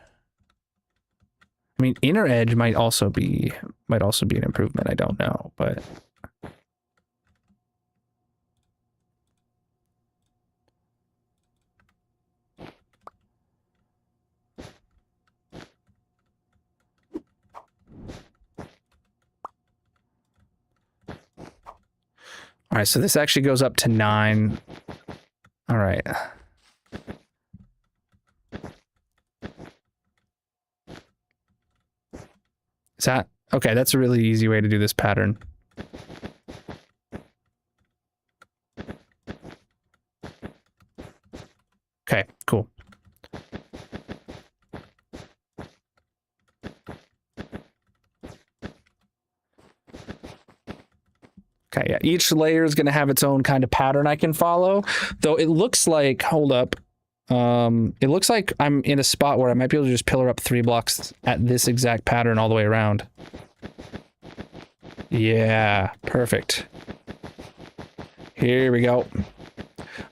I mean, inner edge might also be an improvement. I don't know, but all right, so this actually goes up to 9. All right. Is that okay? That's a really easy way to do this pattern. Okay, cool. Okay, yeah, each layer is going to have its own kind of pattern I can follow, though it looks like, hold up, it looks like I'm in a spot where I might be able to just pillar up 3 blocks at this exact pattern all the way around. Yeah, perfect. Here we go.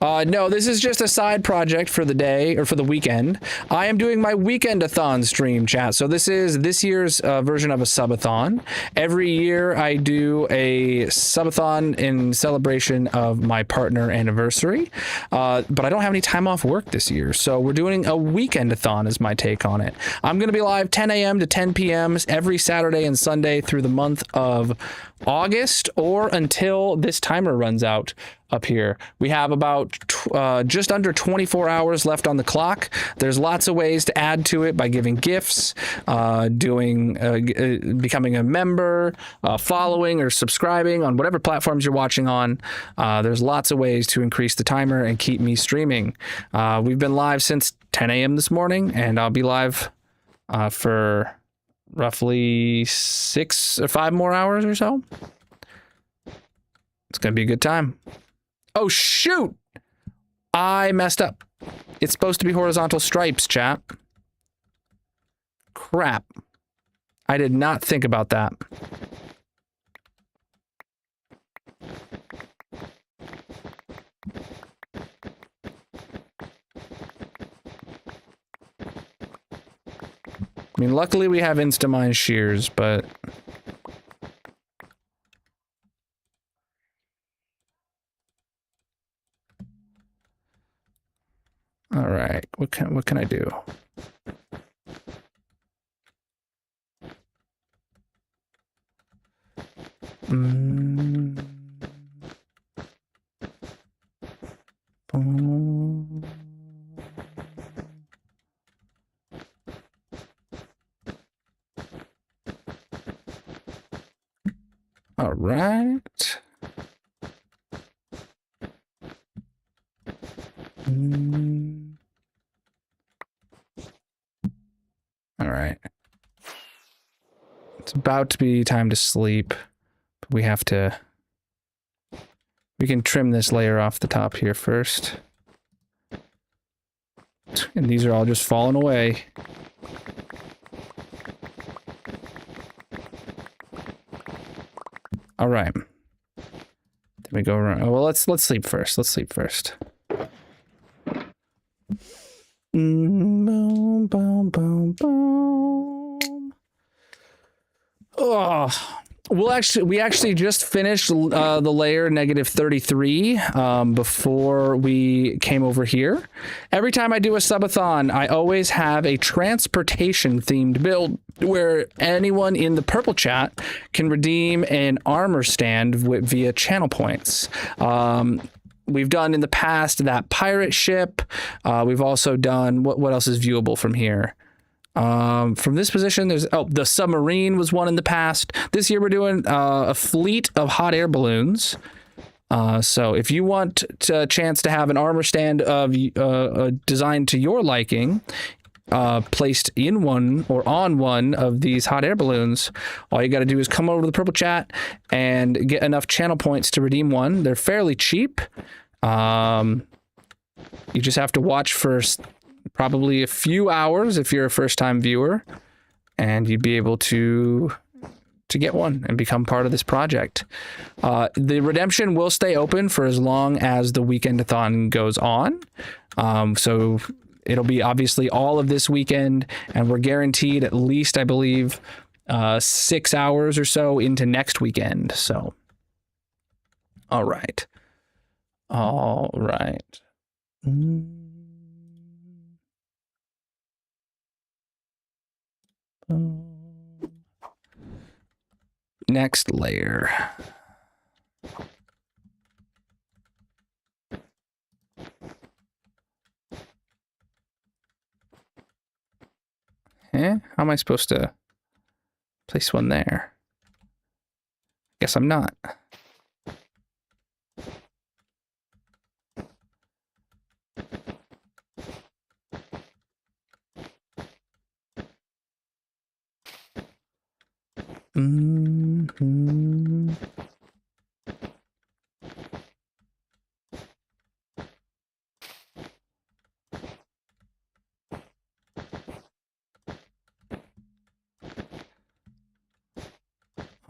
No, this is just a side project for the day, or for the weekend. I am doing my Weekend-a-thon stream, chat. So this is this year's version of a subathon. Every year I do a subathon in celebration of my partner anniversary, but I don't have any time off work this year. So we're doing a Weekend-a-thon is my take on it. I'm going to be live 10 a.m. to 10 p.m. every Saturday and Sunday through the month of August, or until this timer runs out up here. We have about just under 24 hours left on the clock. There's lots of ways to add to it by giving gifts, becoming a member, following or subscribing on whatever platforms you're watching on. There's lots of ways to increase the timer and keep me streaming. We've been live since 10 a.m. this morning, and I'll be live for roughly 6 or 5 more hours or so. It's gonna be a good time. Oh shoot, I messed up. It's supposed to be horizontal stripes, chat. Crap, I did not think about that. I mean, luckily we have Instamine shears, but all right, what can I do? Boom. All right. All right. It's about to be time to sleep. We have to... We can trim this layer off the top here first. And these are all just falling away. All right. Then we go around. Oh, well, let's sleep first. Let's sleep first. Boom, boom, boom, boom. Oh, we actually just finished the layer -33 before we came over here. Every time I do a subathon, I always have a transportation themed build where anyone in the purple chat can redeem an armor stand via channel points. We've done in the past that pirate ship. We've also done what else is viewable from here? From this position, there's the submarine was one in the past. This year we're doing a fleet of hot air balloons. So if you want a chance to have an armor stand of designed to your liking, placed in one or on one of these hot air balloons, all you got to do is come over to the purple chat and get enough channel points to redeem one. They're fairly cheap. You just have to watch for probably a few hours if you're a first-time viewer, and you'd be able to get one and become part of this project. The redemption will stay open for as long as the Weekend-a-thon goes on. So it'll be obviously all of this weekend, and we're guaranteed at least, I believe, 6 hours or so into next weekend. So, all right. All right. Next layer. How am I supposed to place one there? Guess I'm not.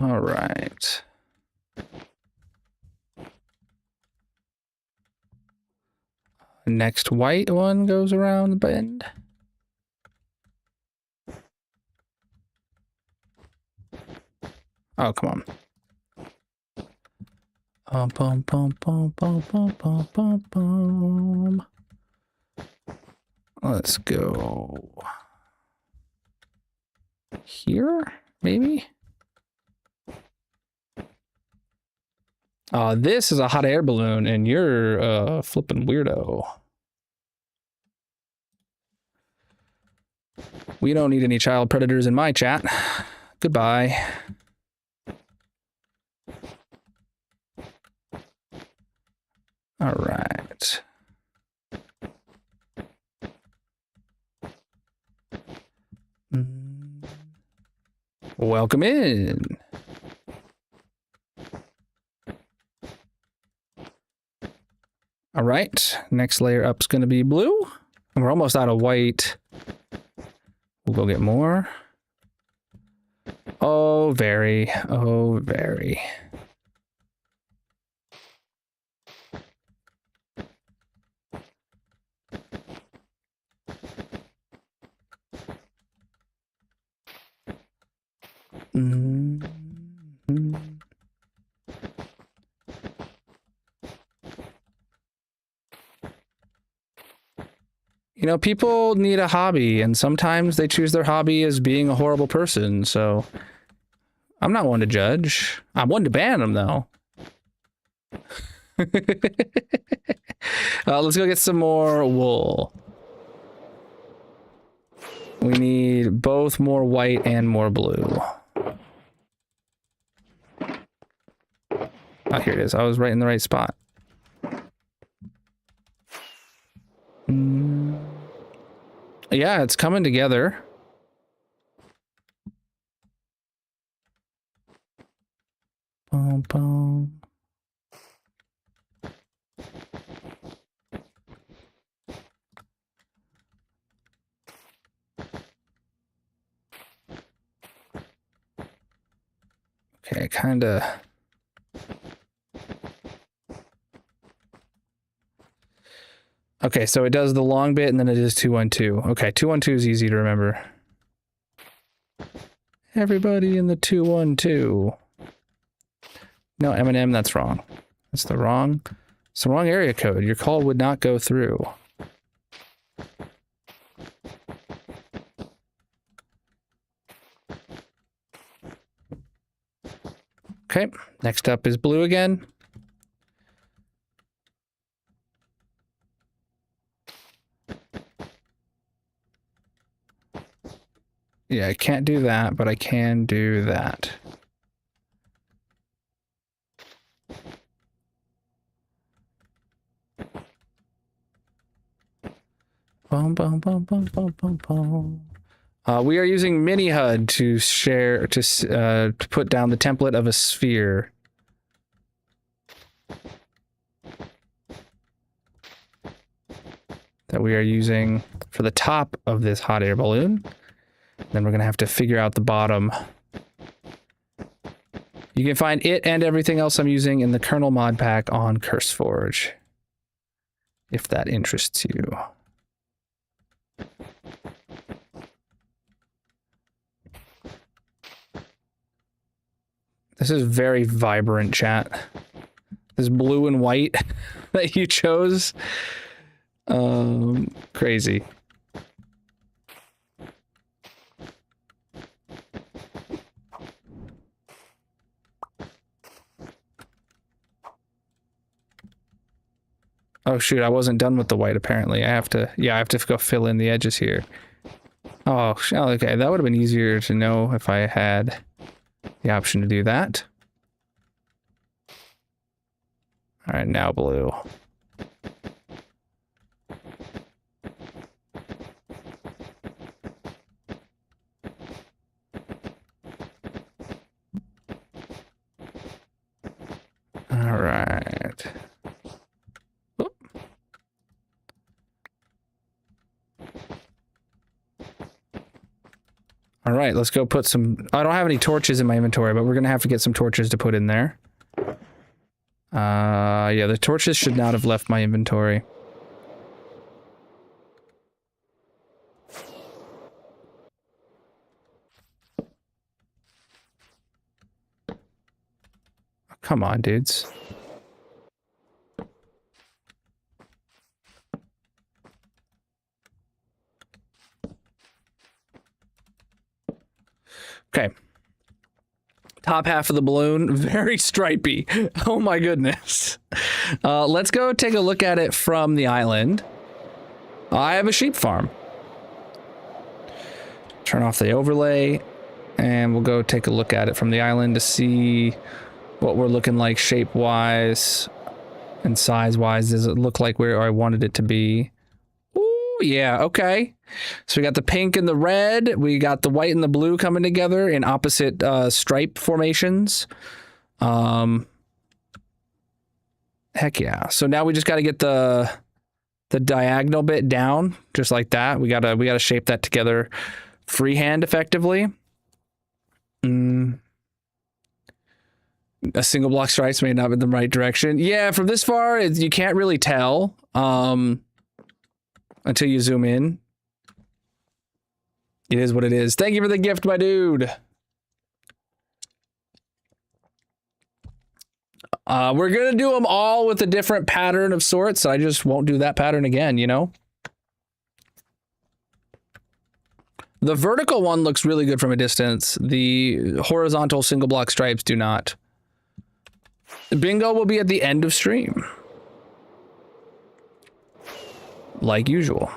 All right. Next white one goes around the bend. Oh, come on. Bum, bum, bum, bum, bum, bum, bum, bum. Let's go here, maybe. This is a hot air balloon, and you're a flippin' weirdo. We don't need any child predators in my chat. Goodbye. All right. Welcome in. All right, next layer up's gonna be blue. And we're almost out of white. We'll go get more. Oh, very. Oh, very. You know, people need a hobby, and sometimes they choose their hobby as being a horrible person, so I'm not one to judge. I'm one to ban them, though. Let's go get some more wool. We need both more white and more blue. Oh, here it is. I was right in the right spot. Yeah, it's coming together. Boom, boom. Okay, kinda. Okay, so it does the long bit and then it is 212. Okay, 212 is easy to remember. Everybody in the 212. No, Eminem, that's wrong. It's the wrong area code. Your call would not go through. Okay, next up is blue again. Yeah, I can't do that, but I can do that. Boom, boom, boom, boom, boom, boom, boom. We are using mini HUD to share to put down the template of a sphere. That we are using for the top of this hot air balloon. Then we're gonna have to figure out the bottom. You can find it and everything else I'm using in the Colonel mod pack on CurseForge, if that interests you. This is very vibrant, chat. This blue and white that you chose. Crazy. Oh shoot, I wasn't done with the white apparently. I have to go fill in the edges here. Oh, okay, that would have been easier to know if I had the option to do that. All right, now blue. All right. Oop. All right, let's go put some... I don't have any torches in my inventory, but we're going to have to get some torches to put in there. Yeah, the torches should not have left my inventory. Come on, dudes. Okay. Top half of the balloon, very stripy. Oh my goodness. Let's go take a look at it from the island. I have a sheep farm. Turn off the overlay, and we'll go take a look at it from the island to see what we're looking like shape-wise and size-wise. Does it look like where I wanted it to be? Ooh, yeah, okay. So we got the pink and the red. We got the white and the blue coming together in opposite stripe formations. Heck yeah. So now we just got to get the diagonal bit down, just like that. We gotta shape that together freehand effectively. A single block stripes may not be in the right direction. Yeah, from this far, you can't really tell until you zoom in. It is what it is. Thank you for the gift, my dude. We're going to do them all with a different pattern of sorts. I just won't do that pattern again, you know? The vertical one looks really good from a distance. The horizontal single block stripes do not. Bingo will be at the end of stream. like usual.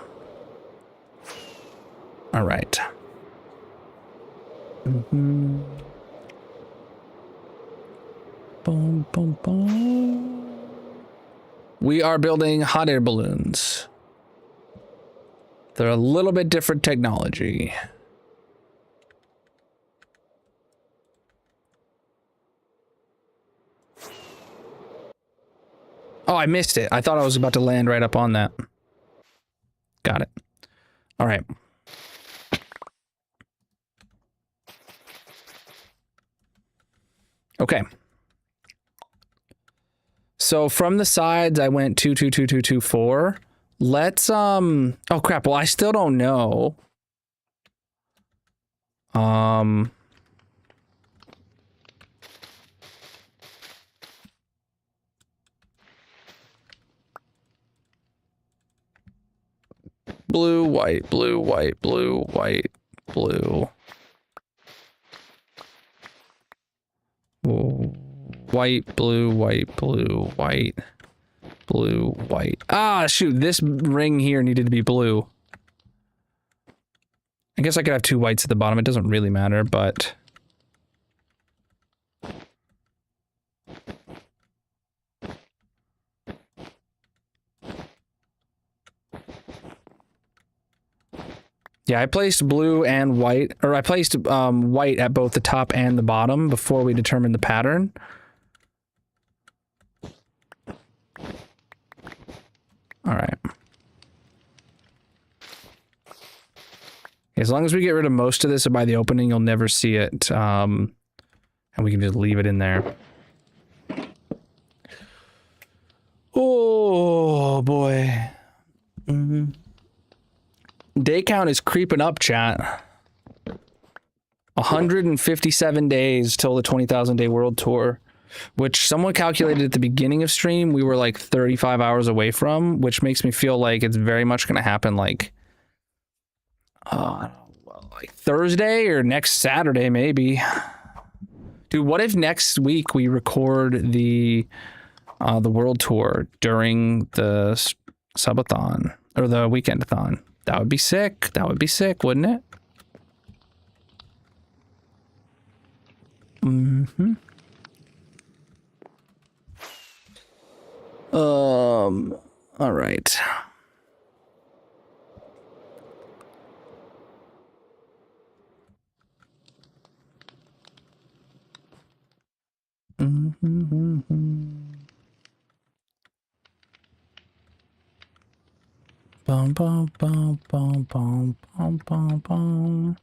All right. Boom, boom, boom. We are building hot air balloons. They're a little bit different technology. Oh, I missed it. I thought I was about to land right up on that. Got it. All right. Okay. So from the sides, I went 2, 2, 2, 2, 2, 4. Let's oh crap. Well, I still don't know. Blue, white, blue, white, blue, white, blue. White, blue, white, blue, white, blue, white. Ah, shoot, this ring here needed to be blue. I guess I could have 2 whites at the bottom. It doesn't really matter, but... Yeah, I placed blue and white, or I placed white at both the top and the bottom before we determined the pattern. All right. As long as we get rid of most of this by the opening, you'll never see it. And we can just leave it in there. Oh, boy. Mm-hmm. Day count is creeping up, chat. 157 days till the 20,000 day world tour, which someone calculated at the beginning of stream we were like 35 hours away from, which makes me feel like it's very much going to happen like Thursday or next Saturday maybe. Dude, what if next week we record the world tour during the subathon or the weekend-a-thon? That would be sick. That would be sick, wouldn't it? Mm-hmm. All right. Bum, bum, bum, bum, bum, bum, bum, bum.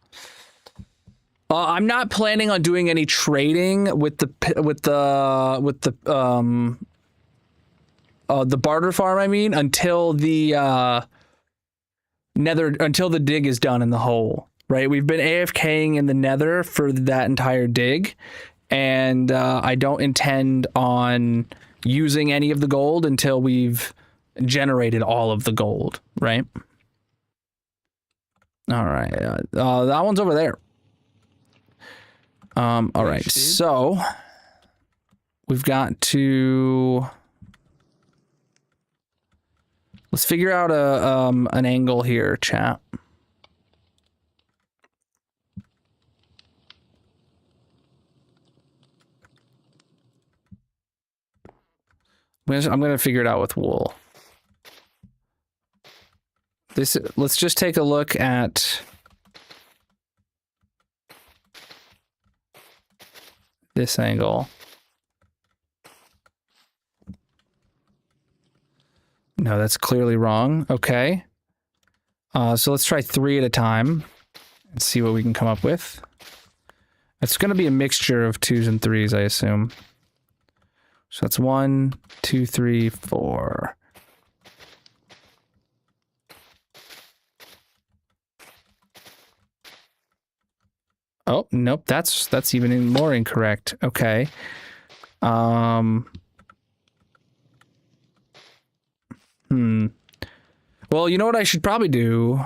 I'm not planning on doing any trading with the barter farm. I mean, until the until the dig is done in the hole. Right? We've been AFKing in the nether for that entire dig, and I don't intend on using any of the gold until we've generated all of the gold, right? All right, that one's over there. All right, so we've got to let's figure out an angle here, chat. I'm gonna figure it out with wool. Let's just take a look at this angle. No, that's clearly wrong. Okay. So let's try 3 at a time and see what we can come up with. It's going to be a mixture of 2s and 3s, I assume. So that's 1, 2, 3, 4. Oh, nope, that's even more incorrect. Okay. Well, you know what I should probably do?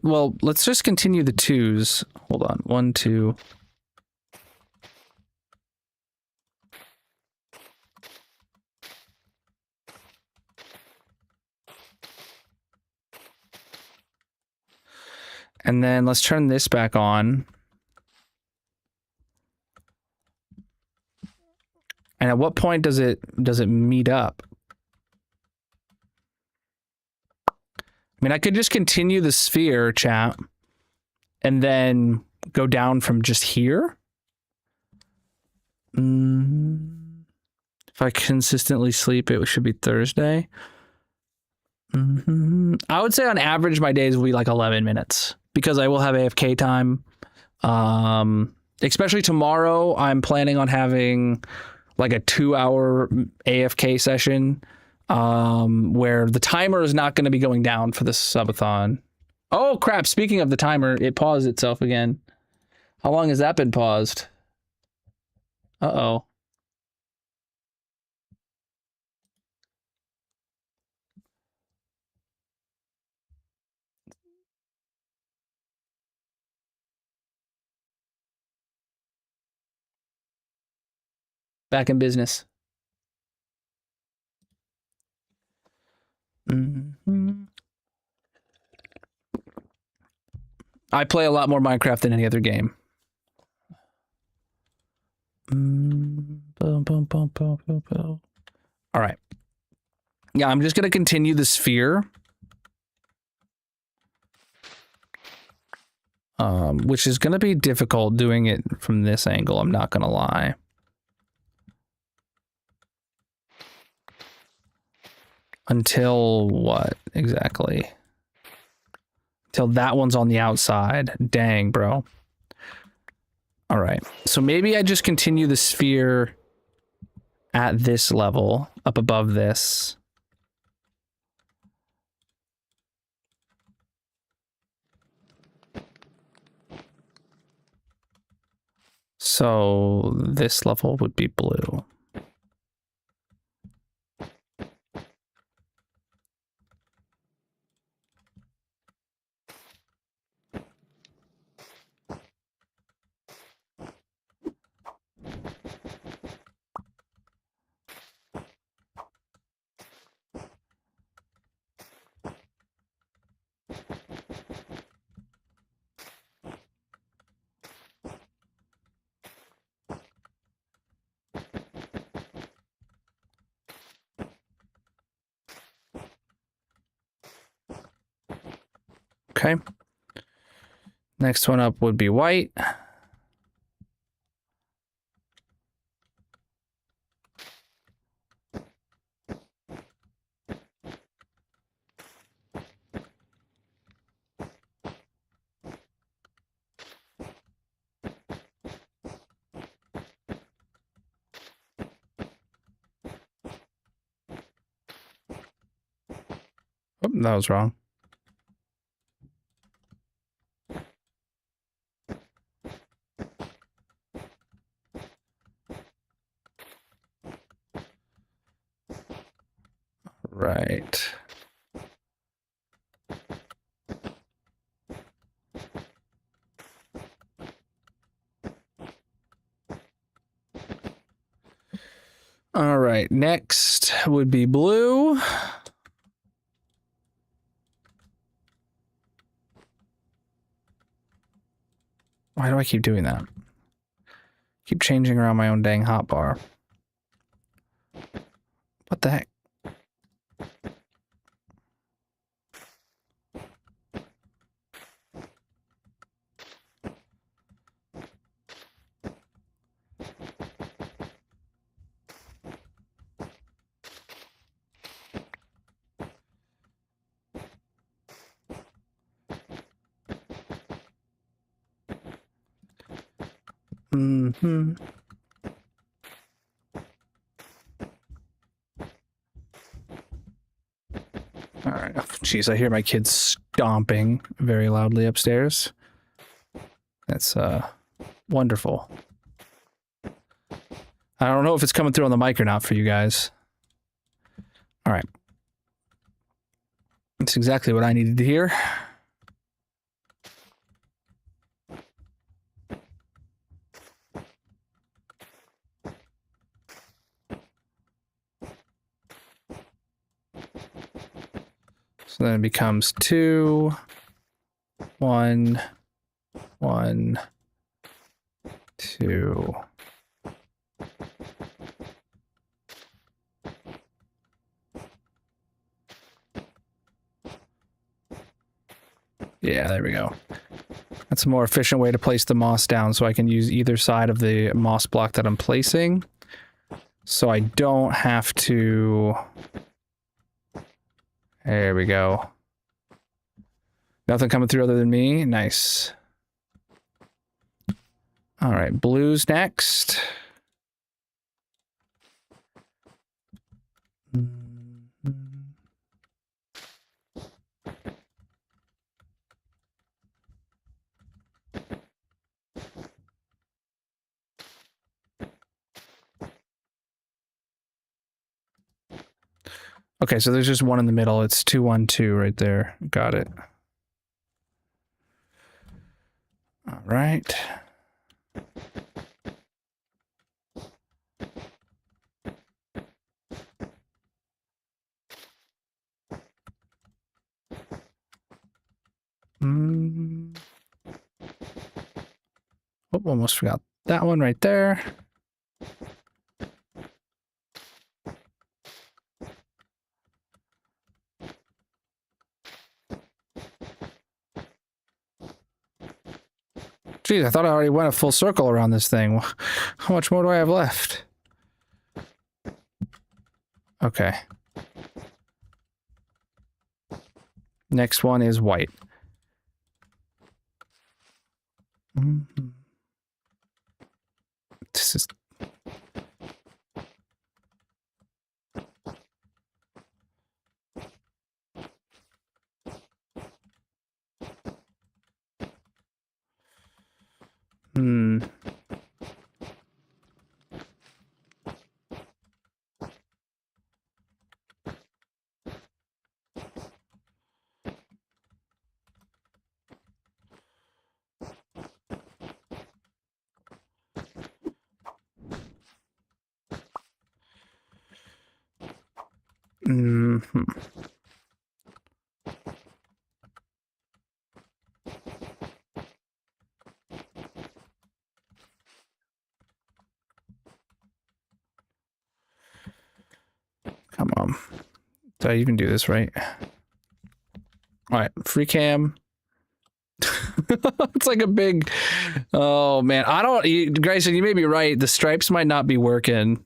Well, let's just continue the 2s. Hold on. 1, 2. And then let's turn this back on. And at what point does it meet up? I mean, I could just continue the sphere, chat, and then go down from just here. If I consistently sleep, it should be Thursday. I would say on average, my days will be like 11 minutes because I will have AFK time. Especially tomorrow, I'm planning on having like a 2-hour AFK session where the timer is not going to be going down for this subathon. Oh, crap. Speaking of the timer, it paused itself again. How long has that been paused? Uh-oh. Back in business. I play a lot more Minecraft than any other game. All right. Yeah, I'm just going to continue the sphere. Which is going to be difficult doing it from this angle, I'm not going to lie. Until what exactly? Until that one's on the outside. Dang, bro. All right. So maybe I just continue the sphere at this level, up above this. So this level would be blue. Okay. Next one up would be white. Oh, that was wrong. Right. All right, next would be blue. Why do I keep doing that? Keep changing around my own dang hotbar. What the heck? All right. Jeez, I hear my kids stomping very loudly upstairs. That's wonderful. I don't know if it's coming through on the mic or not for you guys. All right. That's exactly what I needed to hear. So then it becomes 2. 1, 1, 2. Yeah, there we go. That's a more efficient way to place the moss down, so I can use either side of the moss block that I'm placing. So I don't have to... There we go. Nothing coming through other than me. Nice. All right, blues next. Okay, so there's just one in the middle. It's 2, 1, 2 right there. Got it. All right. Oh, almost forgot that one right there. Geez, I thought I already went a full circle around this thing. How much more do I have left? Okay. Next one is white. This is... Come on. Did I even do this right? All right, free cam. It's like a big... Oh, man. I don't... Grayson, you may be right. The stripes might not be working.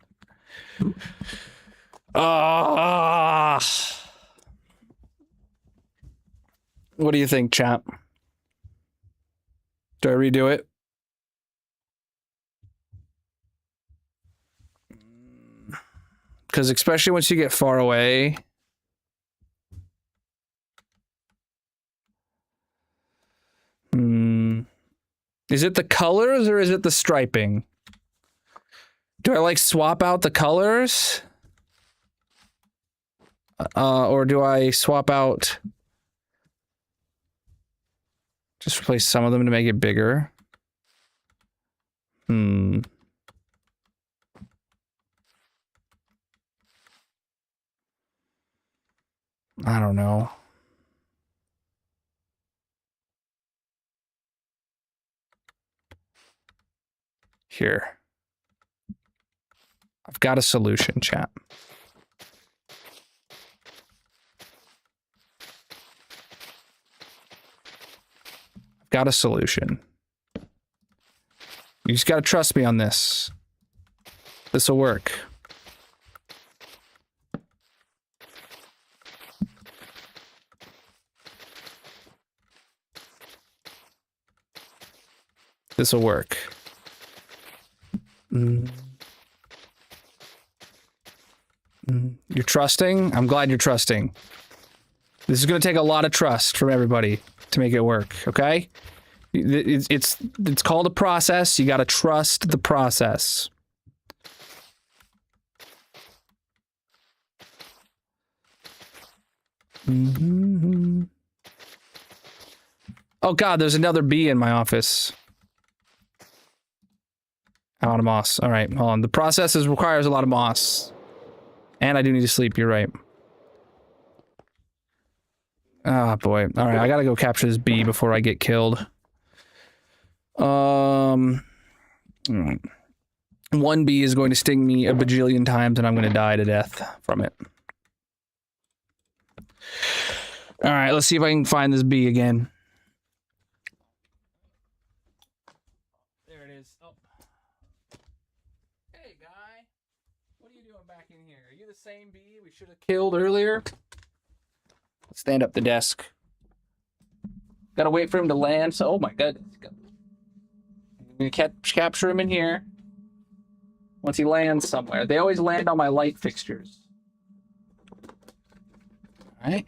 What do you think, chap? Do I redo it? Because especially once you get far away... Is it the colors or is it the striping? Do I like swap out the colors? Or do I swap out... Just replace some of them to make it bigger? I don't know. Here. I've got a solution, chat. I've got a solution. You just gotta trust me on this. This'll work. This'll work. You're trusting? I'm glad you're trusting. This is going to take a lot of trust from everybody to make it work, okay? It's called a process. You got to trust the process. Oh god, there's another bee in my office. A lot of moss. All right, hold on. The process requires a lot of moss. And I do need to sleep, you're right. Oh boy. All right, I gotta go capture this bee before I get killed. One bee is going to sting me a bajillion times and I'm going to die to death from it. All right, let's see if I can find this bee again. There it is. Oh. Hey, guy. What are you doing back in here? Are you the same bee we should have killed earlier? Let's stand up the desk. Gotta wait for him to land. So, oh my goodness. I'm gonna capture him in here. Once he lands somewhere. They always land on my light fixtures. All right.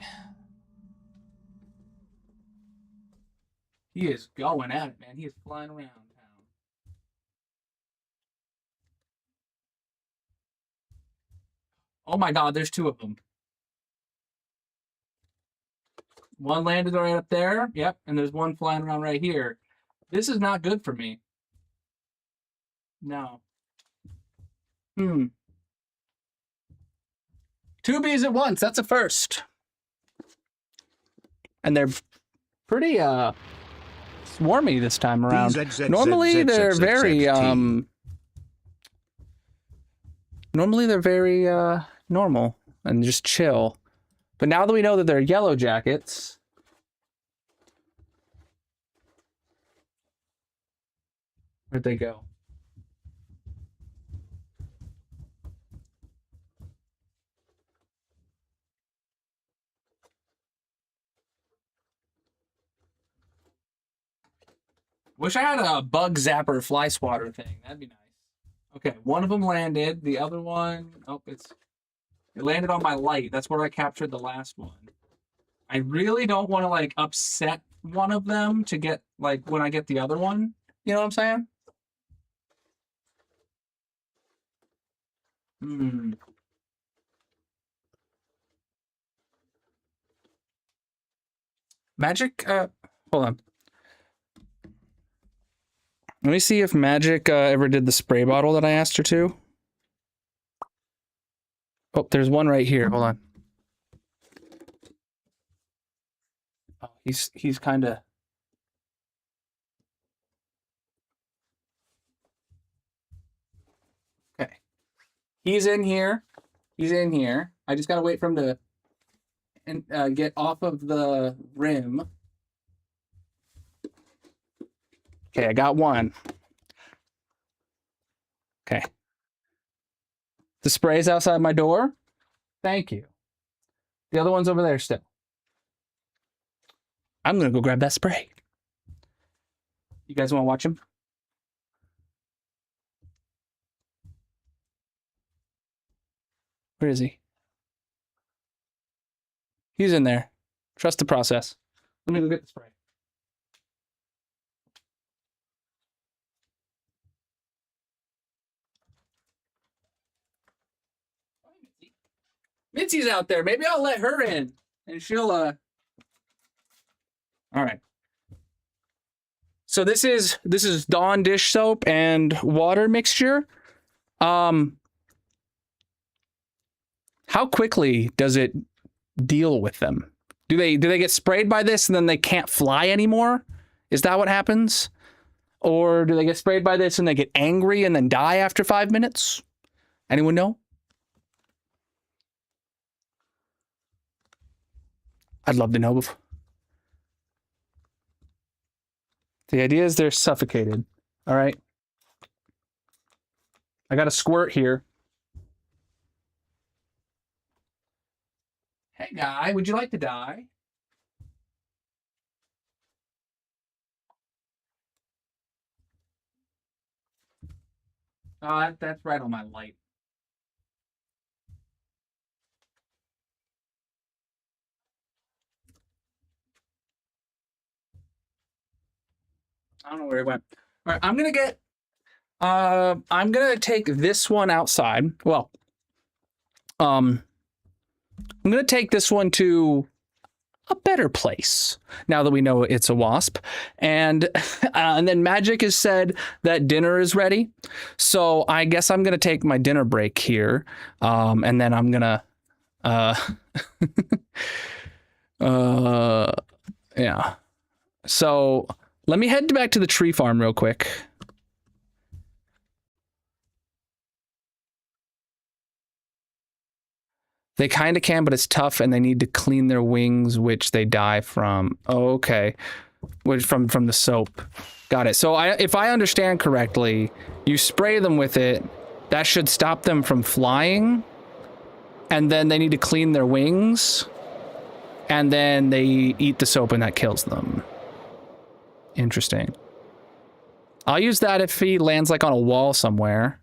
He is going at it, man. He is flying around town. Oh my God, there's two of them. One landed right up there. Yep, and there's one flying around right here. This is not good for me. No. Two bees at once. That's a first. And they're pretty swarmy this time around. Normally they're very normal and just chill. But now that we know that they're yellow jackets, where'd they go? Wish I had a bug zapper fly swatter thing. That'd be nice. Okay, one of them landed. The other one, oh, it landed on my light. That's where I captured the last one. I really don't want to like upset one of them to get like when I get the other one. You know what I'm saying? Magic, hold on. Let me see if Magic ever did the spray bottle that I asked her to. Oh, there's one right here. Hold on. Oh, he's kind of. Okay. He's in here. He's in here. I just gotta wait for him to get off of the rim. Okay, I got one. Okay. The spray's outside my door. Thank you. The other one's over there still. I'm gonna go grab that spray. You guys want to watch him? Where is he? He's in there. Trust the process. Let me go get the spray. Mitzi's out there. Maybe I'll let her in and she'll all right. So this is Dawn dish soap and water mixture. How quickly does it deal with them? Do they get sprayed by this and then they can't fly anymore? Is that what happens? Or do they get sprayed by this and they get angry and then die after 5 minutes? Anyone know? I'd love to know. The idea is they're suffocated. All right. I got a squirt here. Hey, guy, would you like to die? Oh, that's right on my light. I don't know where it went. All right, I'm gonna take this one outside. Well, I'm gonna take this one to a better place now that we know it's a wasp. And then Magic has said that dinner is ready. So I guess I'm gonna take my dinner break here. And then I'm gonna Yeah. So let me head back to the tree farm real quick. They kind of can, but it's tough, and they need to clean their wings, which they die from. Oh, okay. Which from the soap. Got it. So if I understand correctly, you spray them with it, that should stop them from flying, and then they need to clean their wings, and then they eat the soap, and that kills them. Interesting. I'll use that if he lands like on a wall somewhere,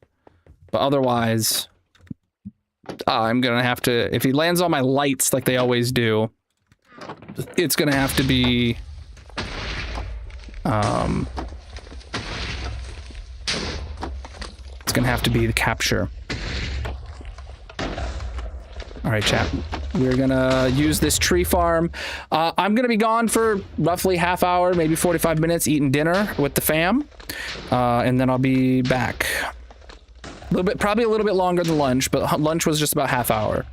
but otherwise... I'm gonna have to, if he lands on my lights like they always do, it's gonna have to be, it's gonna have to be the capture. All right, chat. We're gonna use this tree farm. I'm gonna be gone for roughly half hour, maybe 45 minutes, eating dinner with the fam, and then I'll be back. Probably a little bit longer than lunch, but lunch was just about half hour.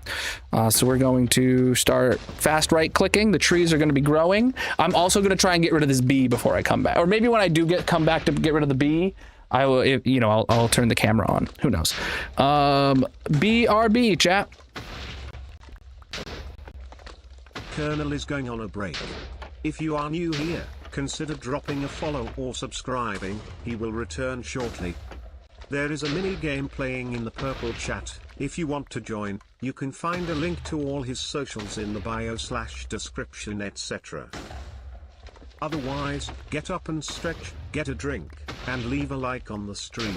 So we're going to start fast right clicking. The trees are going to be growing. I'm also going to try and get rid of this bee before I come back. Or maybe when I do come back to get rid of the bee, I will, I'll turn the camera on. Who knows? BRB, chat. Colonel is going on a break. If you are new here, consider dropping a follow or subscribing. He will return shortly. There is a mini game playing in the purple chat. If you want to join, you can find a link to all his socials in the bio/description, etc. Otherwise, get up and stretch, get a drink, and leave a like on the stream.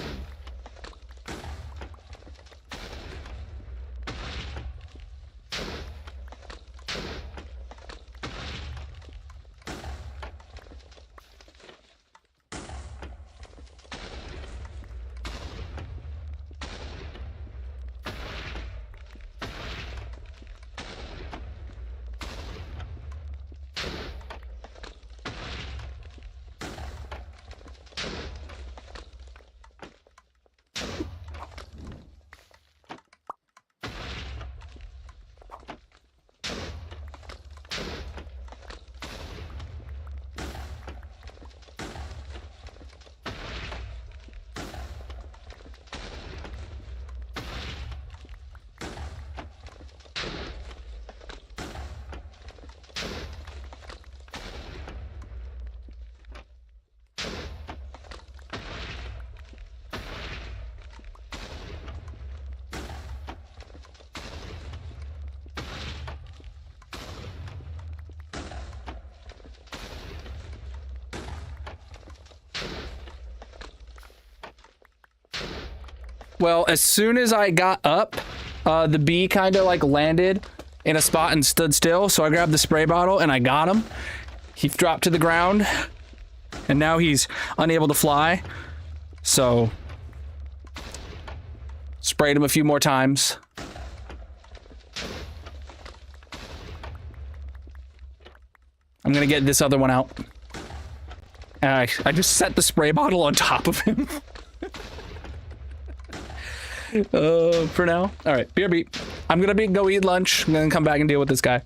Well, as soon as I got up, the bee kind of like landed in a spot and stood still. So I grabbed the spray bottle and I got him. He dropped to the ground and now he's unable to fly. So sprayed him a few more times. I'm gonna get this other one out. And I just set the spray bottle on top of him. For now. All right, BRB. I'm gonna go eat lunch. I'm gonna come back and deal with this guy.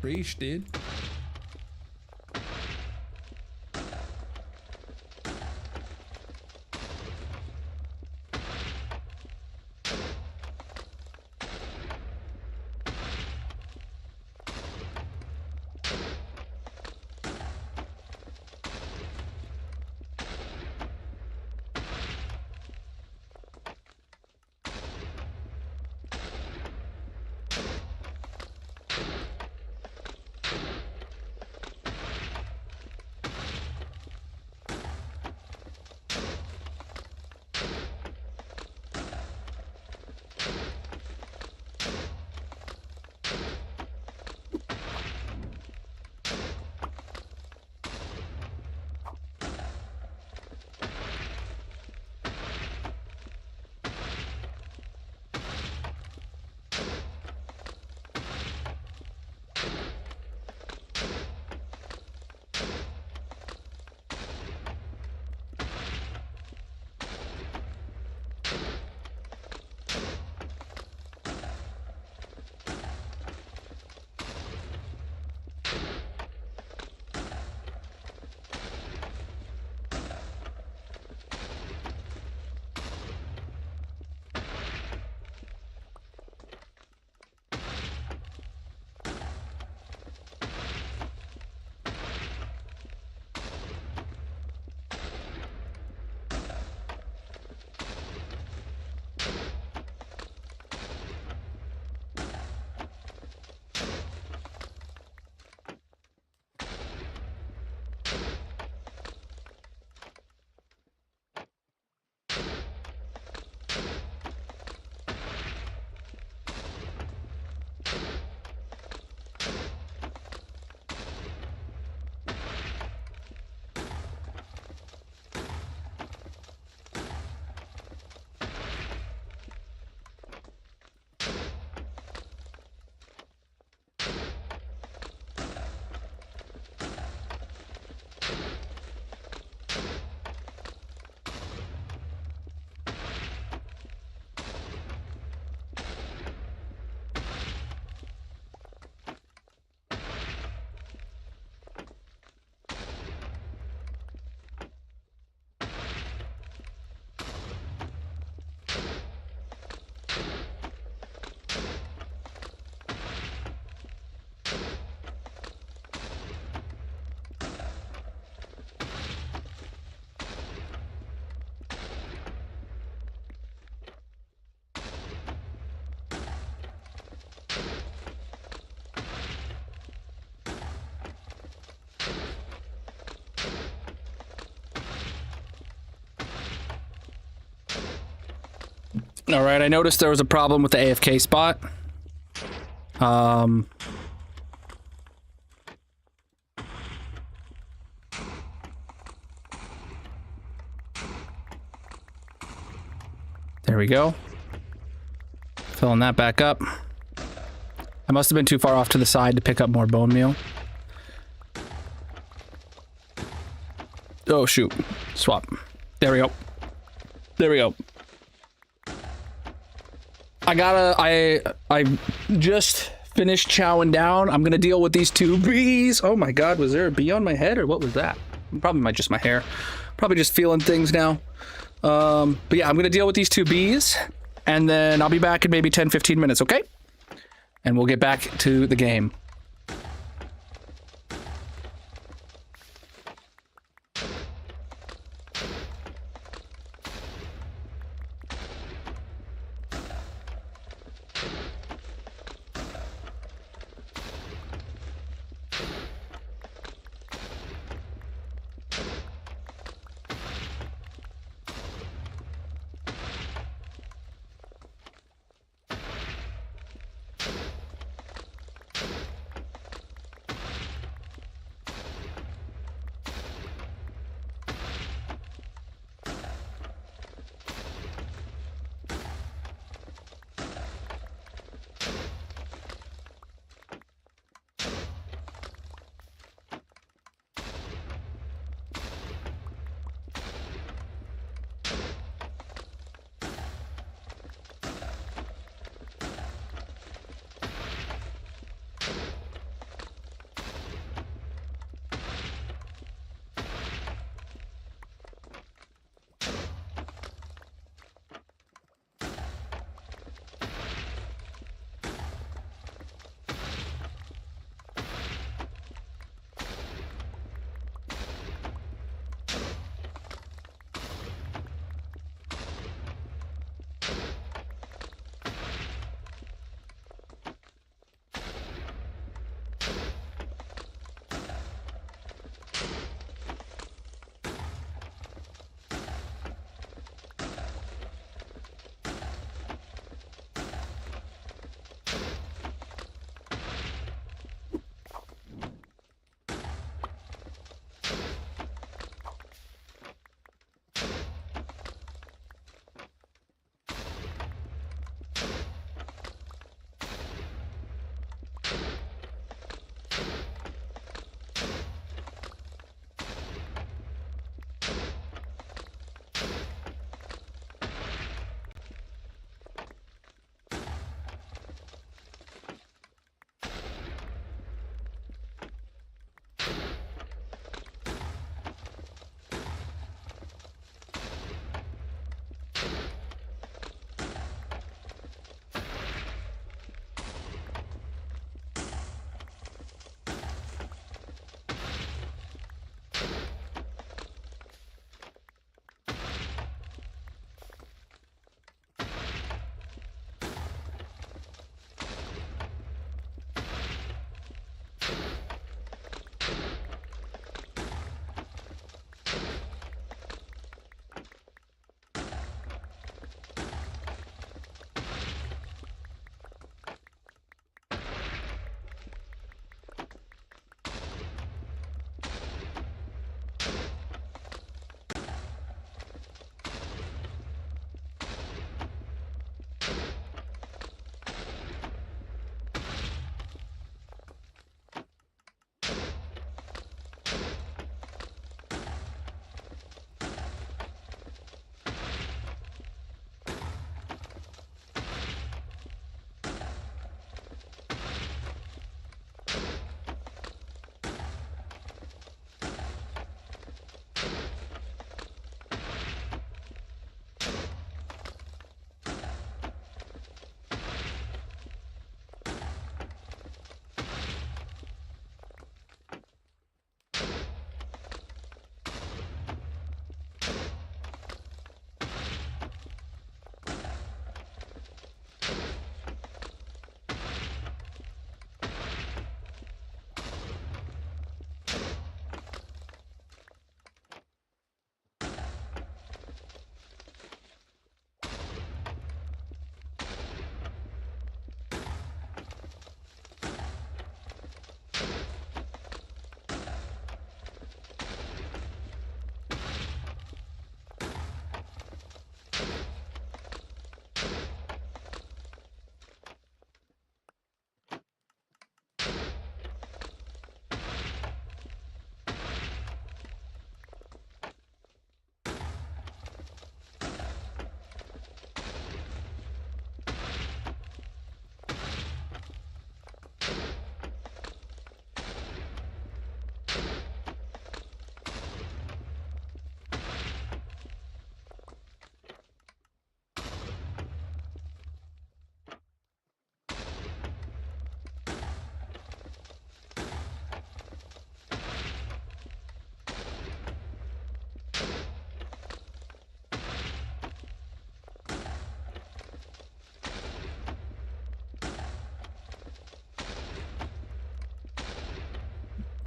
Preach, dude. All right, I noticed there was a problem with the AFK spot. There we go. Filling that back up. I must have been too far off to the side to pick up more bone meal. Oh, shoot. Swap. There we go. There we go. I just finished chowing down. I'm gonna deal with these two bees. Oh my god, was there a bee on my head or what was that? Probably just my hair. Probably just feeling things now. But yeah, I'm gonna deal with these two bees and then I'll be back in maybe 10-15 minutes, okay? And we'll get back to the game.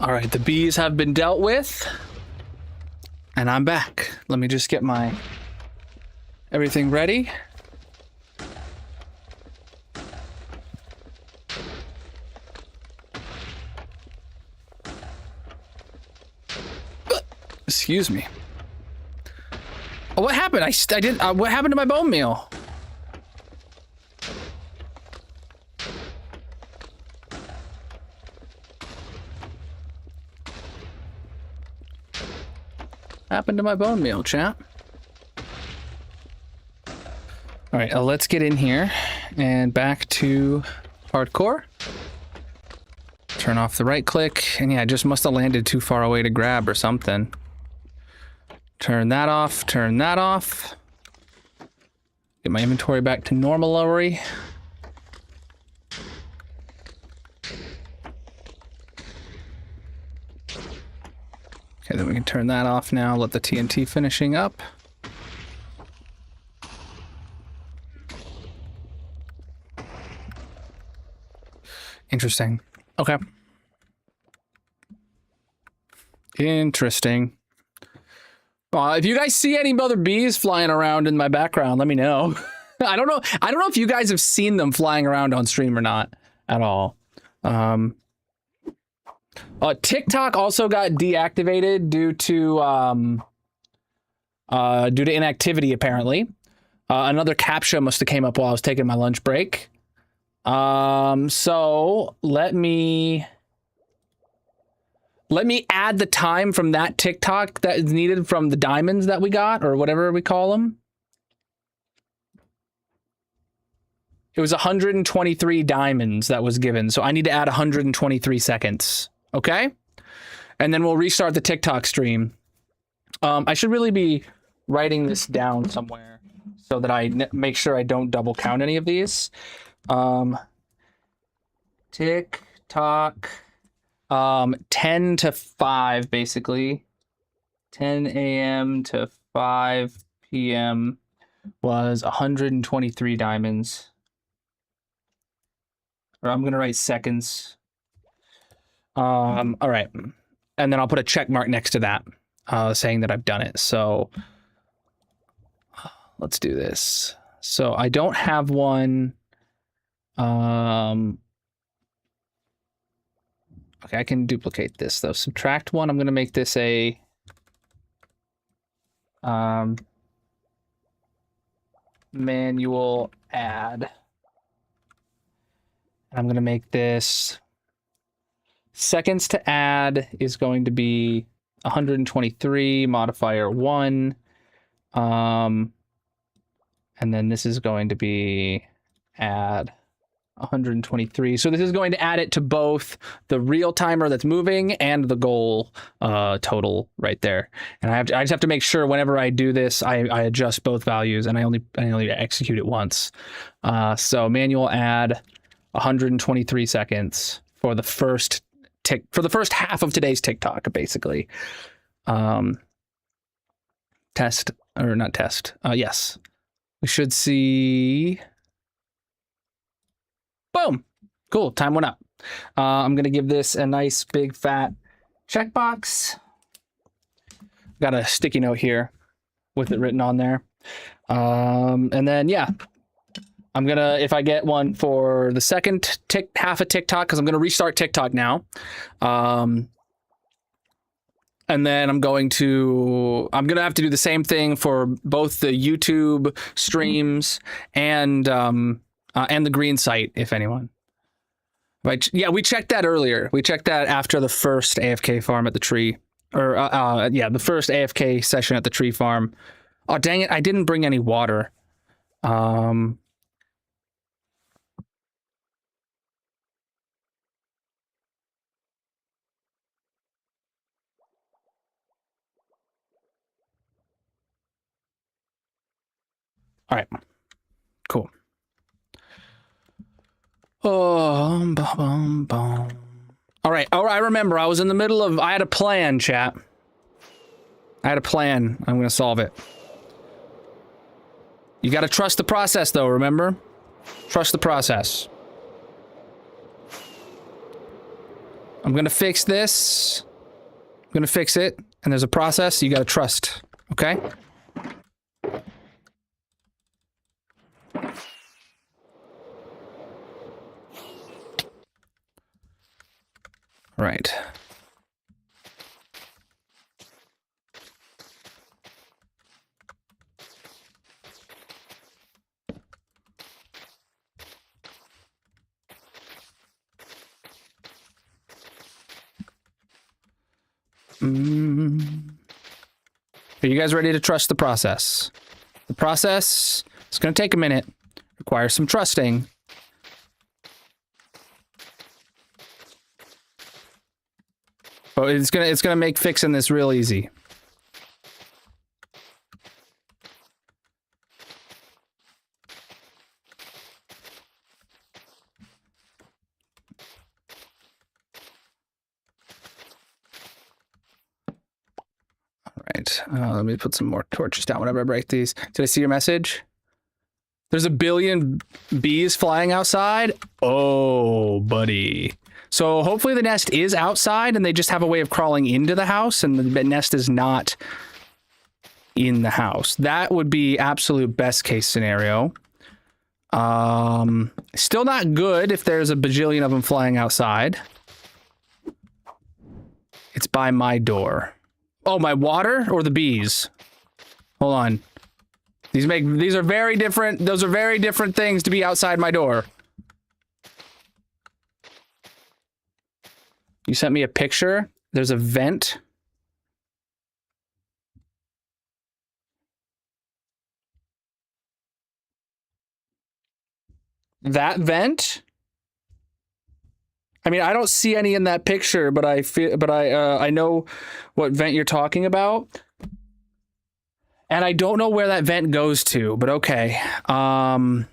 All right, the bees have been dealt with, and I'm back. Let me just get my everything ready. Excuse me. Oh, what happened? I didn't. What happened to my bone meal? Happened to my bone meal, chat? All right, let's get in here and back to hardcore. Turn off the right click, and yeah, I just must have landed too far away to grab or something. Turn that off, turn that off. Get my inventory back to normalory. Okay, then we can turn that off now, let the TNT finishing up. Interesting. Okay. Interesting. If you guys see any other bees flying around in my background, let me know. I don't know if you guys have seen them flying around on stream or not at all. TikTok also got deactivated due to inactivity, apparently. Another CAPTCHA must have came up while I was taking my lunch break. So let me add the time from that TikTok that is needed from the diamonds that we got, or whatever we call them. It was 123 diamonds that was given, so I need to add 123 seconds. Okay? And then we'll restart the TikTok stream. I should really be writing this down somewhere so that I make sure I don't double count any of these. TikTok, 10 to 5, basically. 10 a.m. to 5 p.m. was 123 diamonds. Or I'm going to write seconds. All right. And then I'll put a check mark next to that, saying that I've done it. So let's do this. So I don't have one. Okay, I can duplicate this though. Subtract one. I'm going to make this a manual add. I'm going to make this seconds to add is going to be 123 modifier 1. And then this is going to be add 123. So this is going to add it to both the real timer that's moving and the goal total right there. And I just have to make sure whenever I do this, I adjust both values, and I only execute it once. So manual add 123 seconds for the first half of today's TikTok, basically. Test or not test? Yes, we should see. Boom. Cool. Time went up. I'm going to give this a nice big fat checkbox. Got a sticky note here with it written on there. And then, yeah, I'm going to, if I get one for the second half of TikTok, because I'm going to restart TikTok now. And then I'm going to have to do the same thing for both the YouTube streams and the green site, if anyone. Right? Yeah, we checked that earlier. We checked that after the first AFK farm at the tree. Or, the first AFK session at the tree farm. Oh, dang it, I didn't bring any water. All right. Cool. All right. Oh, I remember. I was in the middle of. I had a plan, chat. I had a plan. I'm gonna solve it. You gotta trust the process, though. Remember, trust the process. I'm gonna fix this. I'm gonna fix it, and there's a process you gotta trust, okay? Right. Are you guys ready to trust the process? The process is going to take a minute, requires some trusting. But it's gonna make fixing this real easy. Right. Let me put some more torches down whenever I break these. Did I see your message? There's a billion bees flying outside? Oh, buddy. So hopefully the nest is outside and they just have a way of crawling into the house and the nest is not in the house. That would be absolute best case scenario. Still not good if there's a bajillion of them flying outside. It's by my door. Oh, my water or the bees? Hold on. These are very different. Those are very different things to be outside my door. You sent me a picture. There's a vent. That vent? I mean, I don't see any in that picture, but I know what vent you're talking about. And I don't know where that vent goes to, but okay. I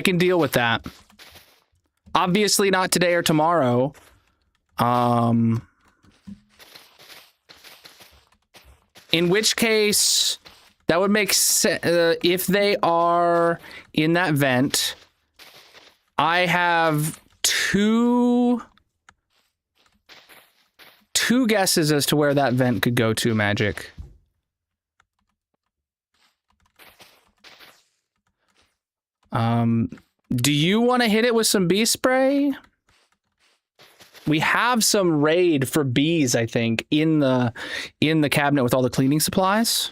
can deal with that. Obviously not today or tomorrow. In which case, that would make sense. If they are in that vent, I have two guesses as to where that vent could go to, Magic. Do you want to hit it with some bee spray? We have some raid for bees, I think, in the cabinet with all the cleaning supplies.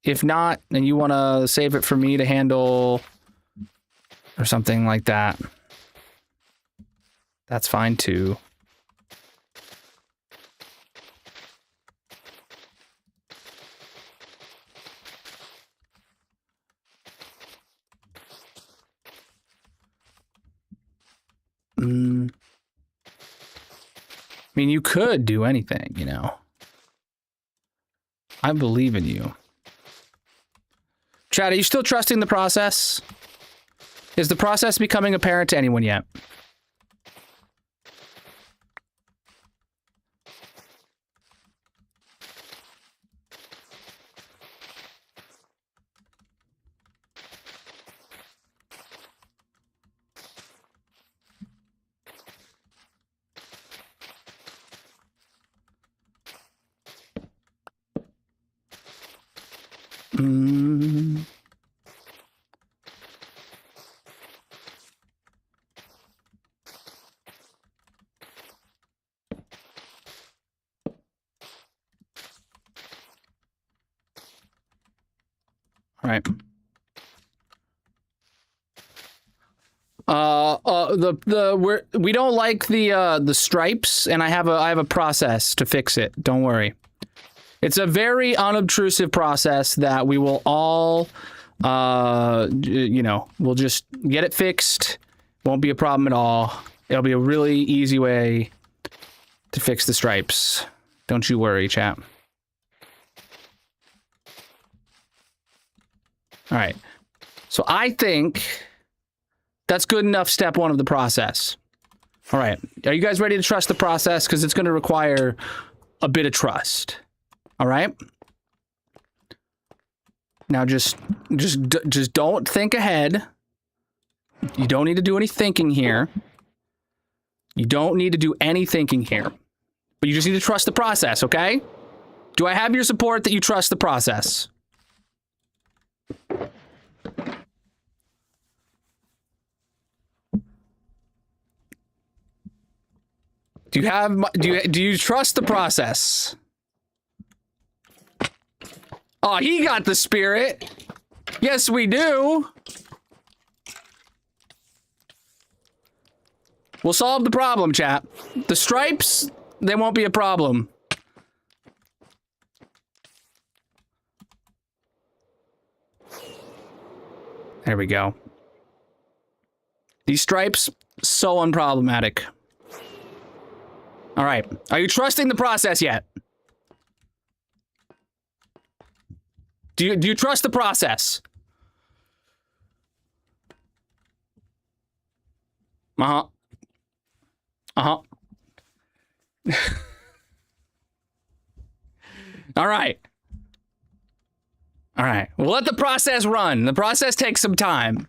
If not, and you want to save it for me to handle or something like that, that's fine too. I mean, you could do anything, you know. I believe in you. Chad, are you still trusting the process? Is the process becoming apparent to anyone yet? All right. We don't like the stripes, and I have a process to fix it. Don't worry. It's a very unobtrusive process that we will all, you know, we'll just get it fixed. Won't be a problem at all. It'll be a really easy way to fix the stripes. Don't you worry, chap. All right. So I think that's good enough step one of the process. All right. Are you guys ready to trust the process? Because it's going to require a bit of trust. All right. Now just don't think ahead. You don't need to do any thinking here. You don't need to do any thinking here. But you just need to trust the process, okay? Do I have your support that you trust the process? Do you have do you trust the process? Oh, he got the spirit. Yes, we do. We'll solve the problem, chap. The stripes, they won't be a problem. There we go. These stripes, so unproblematic. All right. Are you trusting the process yet? Do you trust the process? Uh-huh. Uh-huh. All right. All right. We'll let the process run. The process takes some time.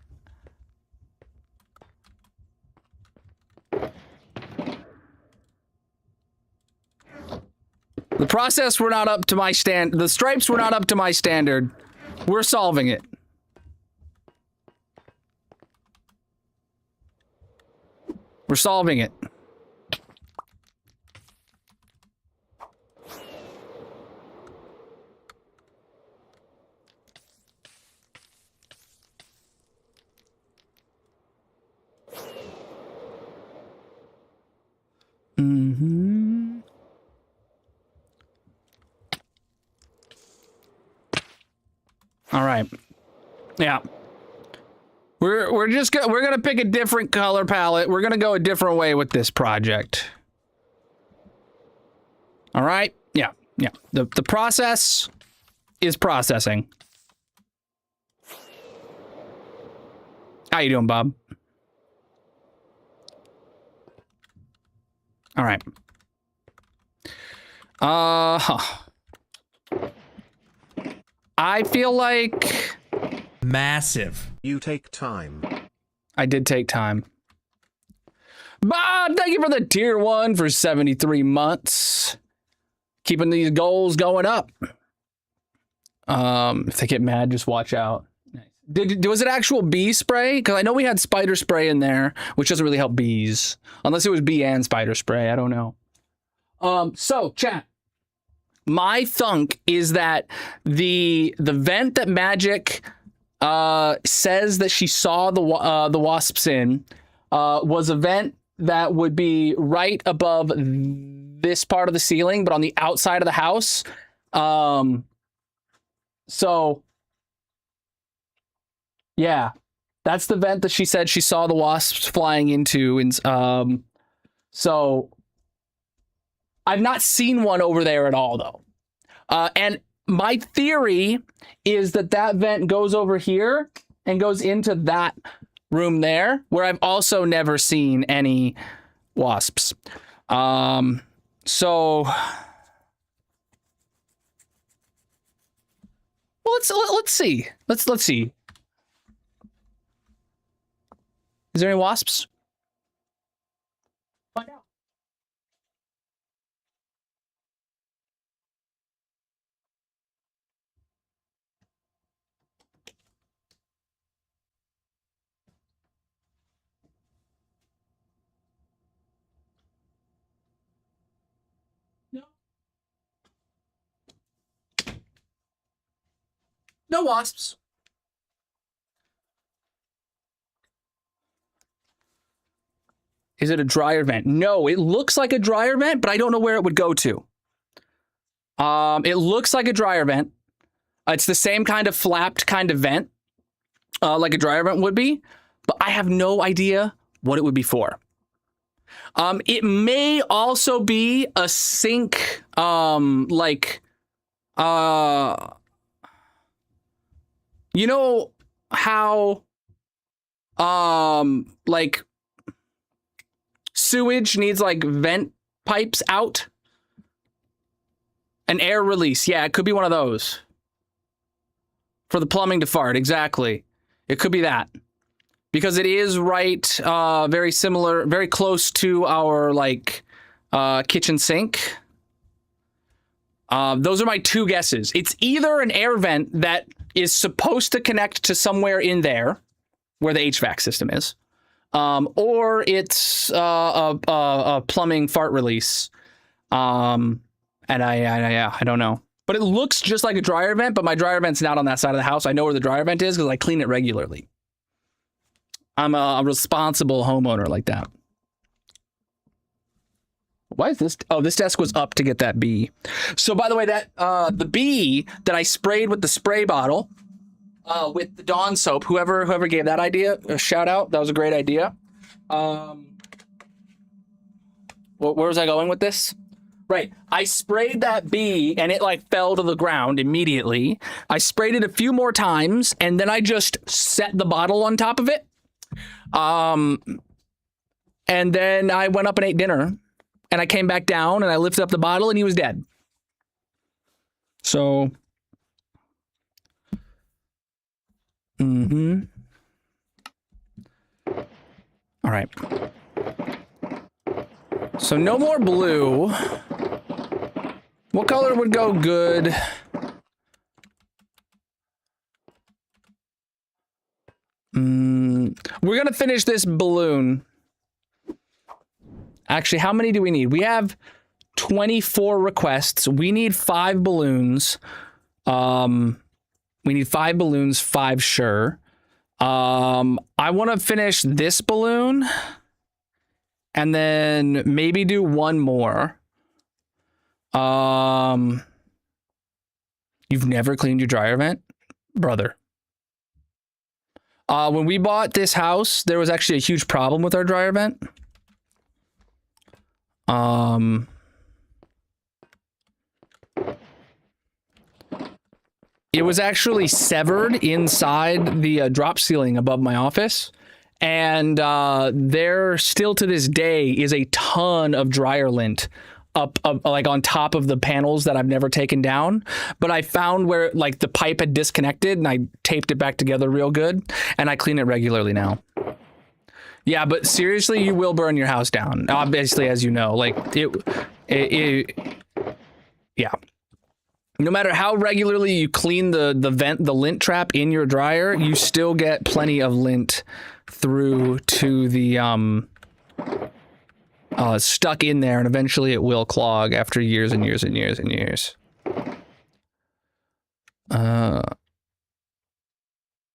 The process were not up to my the stripes were not up to my standard. We're solving it. We're solving it. Mm-hmm. All right. Yeah. We're gonna pick a different color palette. We're gonna go a different way with this project. All right. Yeah. Yeah. The process is processing. How you doing, Bob? All right. I feel like massive. You take time. I did take time. Bob, thank you for the tier 1 for 73 months. Keeping these goals going up. If they get mad, just watch out. Was it actual bee spray? Because I know we had spider spray in there, which doesn't really help bees. Unless it was bee and spider spray. I don't know. So, chat. My thunk is that the vent that Magic says that she saw the wasps in was a vent that would be right above this part of the ceiling, but on the outside of the house. So yeah, that's the vent that she said she saw the wasps flying into. And so I've not seen one over there at all, though. And my theory is that that vent goes over here and goes into that room there, where I've also never seen any wasps. So well, let's see. Let's see. Is there any wasps? Find out. No. No wasps. Is it a dryer vent? No, it looks like a dryer vent, but I don't know where it would go to. It looks like a dryer vent. It's the same kind of flapped kind of vent, like a dryer vent would be, but I have no idea what it would be for. It may also be a sink, like, you know how, like, sewage needs like vent pipes out? An air release. Yeah, it could be one of those. For the plumbing to fart, exactly. It could be that. because it is right, very similar, very close to our like kitchen sink. Those are my two guesses. It's either an air vent that is supposed to connect to somewhere in there where the HVAC system is, or it's a plumbing fart release. And I don't know. But it looks just like a dryer vent, but my dryer vent's not on that side of the house. I know where the dryer vent is because I clean it regularly. I'm a responsible homeowner like that. Why is this? Oh, this desk was up to get that bee. So by the way, that the bee that I sprayed with the spray bottle with the Dawn soap, whoever gave that idea, a shout out. That was a great idea. Where was I going with this? Right. I sprayed that bee and it like fell to the ground immediately. I sprayed it a few more times and then I just set the bottle on top of it. And then I went up and ate dinner and I came back down and I lifted up the bottle and he was dead. So. All right. So no more blue. What color would go good? We're gonna finish this balloon. Actually, how many do we need? We have 24 requests. We need 5 balloons. We need 5 balloons, 5 sure. I want to finish this balloon. And then maybe do one more. You've never cleaned your dryer vent? Brother. When we bought this house, there was actually a huge problem with our dryer vent. It was actually severed inside the drop ceiling above my office. And there still to this day is a ton of dryer lint up like on top of the panels that I've never taken down. But I found where like the pipe had disconnected and I taped it back together real good and I clean it regularly now. Yeah, but seriously, you will burn your house down. Obviously, as you know, like yeah. No matter how regularly you clean the lint trap in your dryer, you still get plenty of lint through to the stuck in there, and eventually it will clog after years and years and years and years.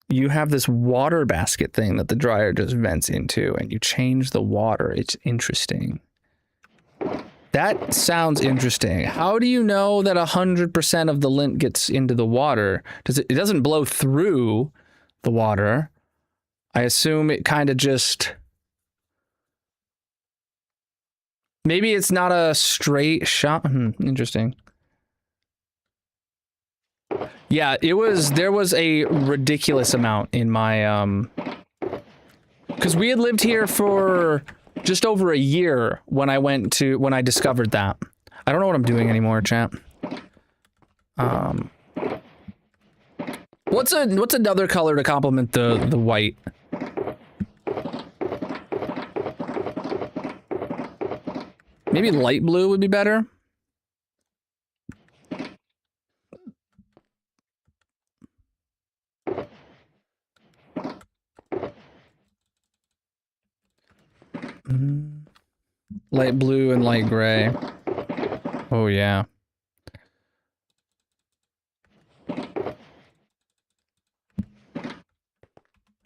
You have this water basket thing that the dryer just vents into, and you change the water. It's interesting. That sounds interesting. How do you know that 100% of the lint gets into the water? It doesn't blow through the water. I assume it kind of just... Maybe it's not a straight shot. Interesting. Yeah, there was a ridiculous amount in my, because we had lived here for just over a year when I discovered that. I don't know what I'm doing anymore, chat. What's another color to complement the white? Maybe light blue would be better. Light blue and light gray. Oh yeah.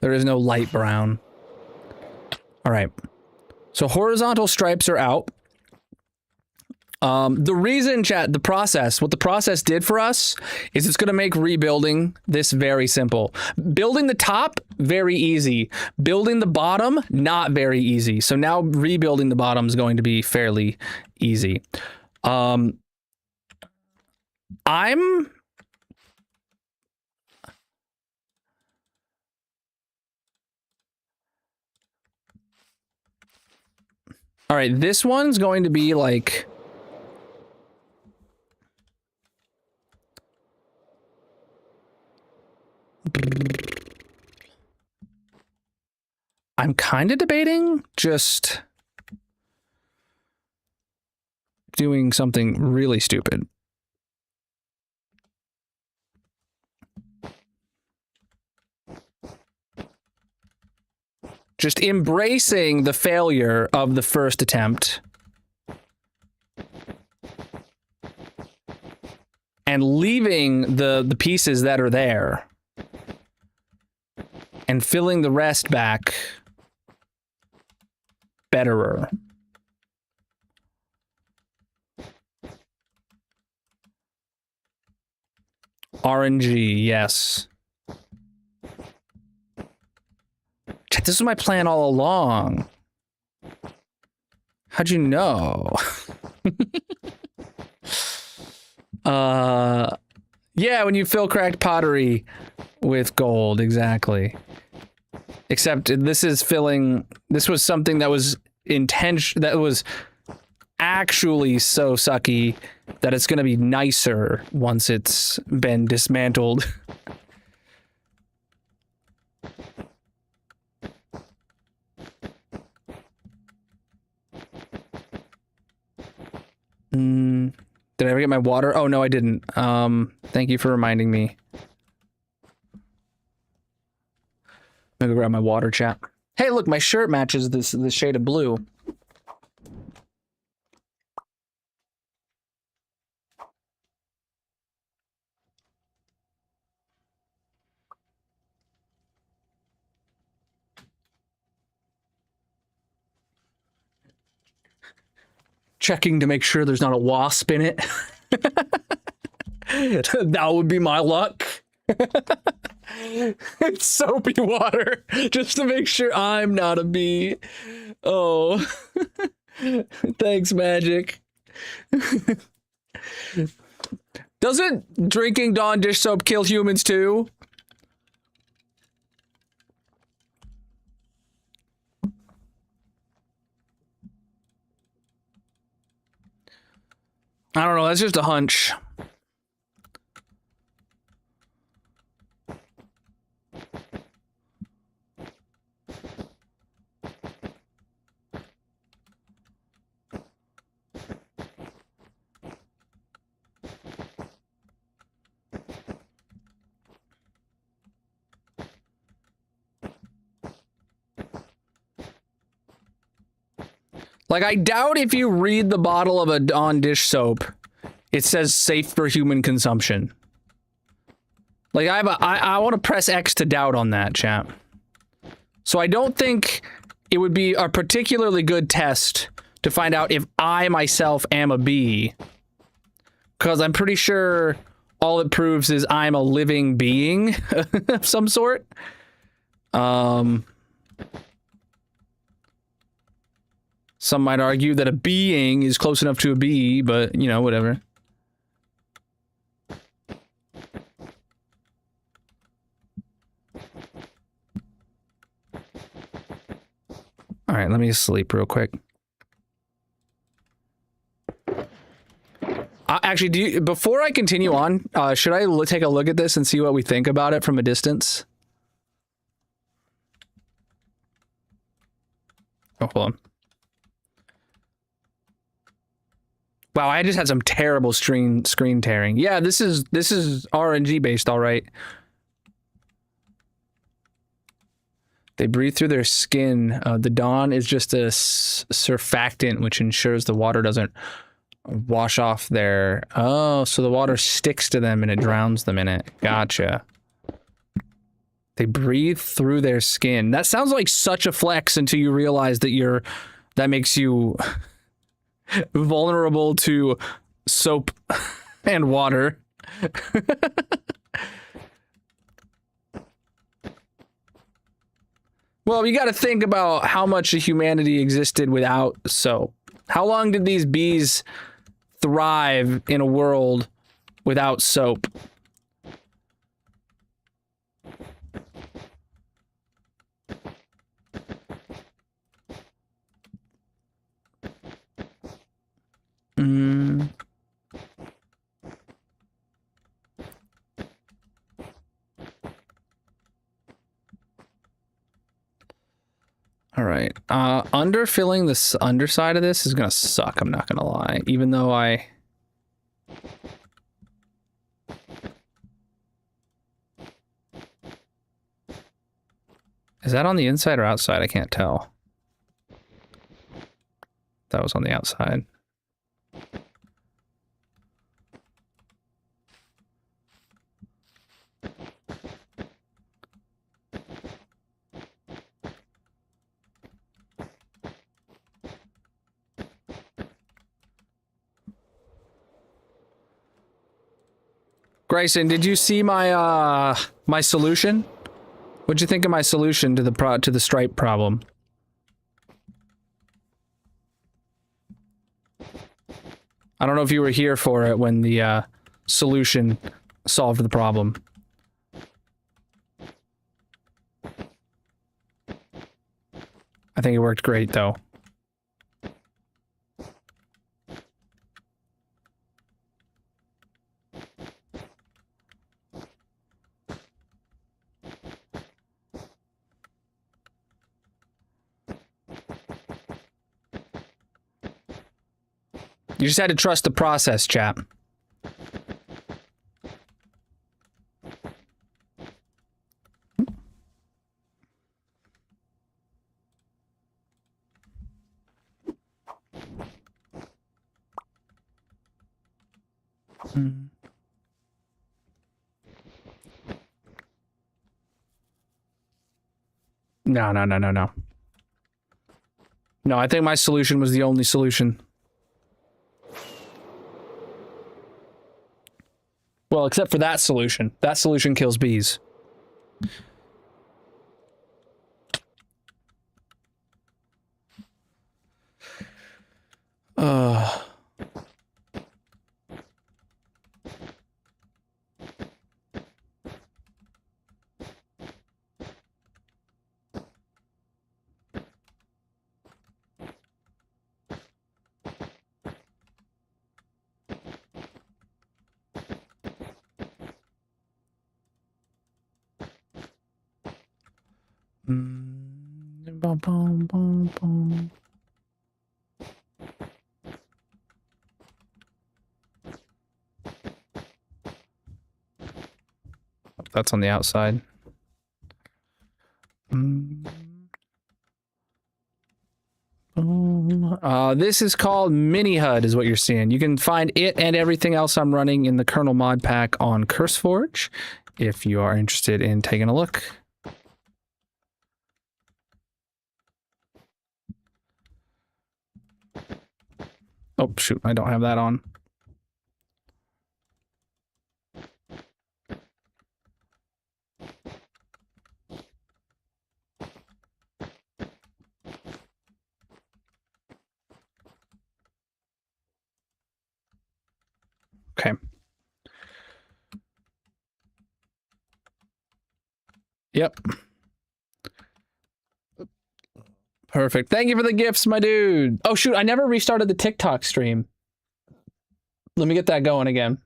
There is no light brown. All right. So horizontal stripes are out. The reason, chat, what the process did for us is it's going to make rebuilding this very simple. Building the top, very easy. Building the bottom, not very easy. So now rebuilding the bottom is going to be fairly easy. All right, this one's going to be like... I'm kind of debating just doing something really stupid. Just embracing the failure of the first attempt and leaving the pieces that are there and filling the rest back betterer. RNG, yes. This was my plan all along. How'd you know? Yeah, when you fill cracked pottery with gold, exactly. Except this is filling, this was something that was that was actually so sucky that it's gonna be nicer once it's been dismantled. Did I ever get my water? Oh, no, I didn't. Thank you for reminding me. I'm gonna go grab my water, chat. Hey, look, my shirt matches this shade of blue. Checking to make sure there's not a wasp in it. That would be my luck. It's soapy water, just to make sure I'm not a bee. Oh. Thanks, Magic. Doesn't drinking Dawn dish soap kill humans too? I don't know, that's just a hunch. Like, I doubt if you read the bottle of a Dawn dish soap, it says safe for human consumption. Like, I want to press X to doubt on that, chat. So I don't think it would be a particularly good test to find out if I myself am a bee. Because I'm pretty sure all it proves is I'm a living being of some sort. Some might argue that a being is close enough to a bee, but, you know, whatever. All right, let me sleep real quick. Actually, before I continue on, should I take a look at this and see what we think about it from a distance? Oh, hold on. Wow, I just had some terrible screen tearing. Yeah, this is RNG based, all right. They breathe through their skin. The Dawn is just a surfactant, which ensures the water doesn't wash off their... Oh, so the water sticks to them and it drowns them in it. Gotcha. They breathe through their skin. That sounds like such a flex until you realize that that makes you vulnerable to soap and water. Well, you got to think about how much of humanity existed without soap. How long did these bees thrive in a world without soap? All right. Underfilling this underside of this is gonna suck, I'm not gonna lie. Even though I... Is that on the inside or outside? I can't tell. That was on the outside. Grayson, did you see my my solution? What'd you think of my solution to the stripe problem? I don't know if you were here for it when the solution solved the problem. I think it worked great though. You just had to trust the process, chap. No, no, no, no, no. No, I think my solution was the only solution. Well, except for that solution. That solution kills bees. Bum, bum, bum, bum. That's on the outside. This is called Mini HUD is what you're seeing. You can find it and everything else I'm running in the Colonel mod pack on CurseForge if you are interested in taking a look. Oh, shoot, I don't have that on. Okay. Yep. Perfect. Thank you for the gifts, my dude. Oh, shoot, I never restarted the TikTok stream. Let me get that going again.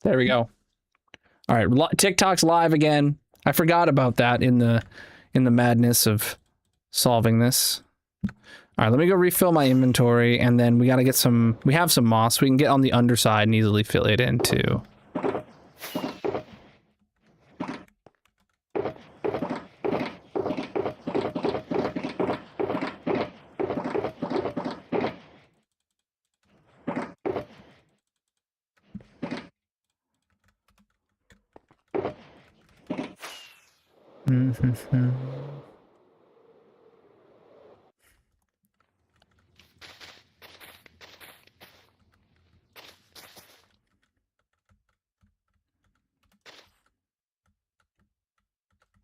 There we go. All right, TikTok's live again. I forgot about that in the madness of solving this. All right, let me go refill my inventory, and then we got to get some... We have some moss. We can get on the underside and easily fill it in, too.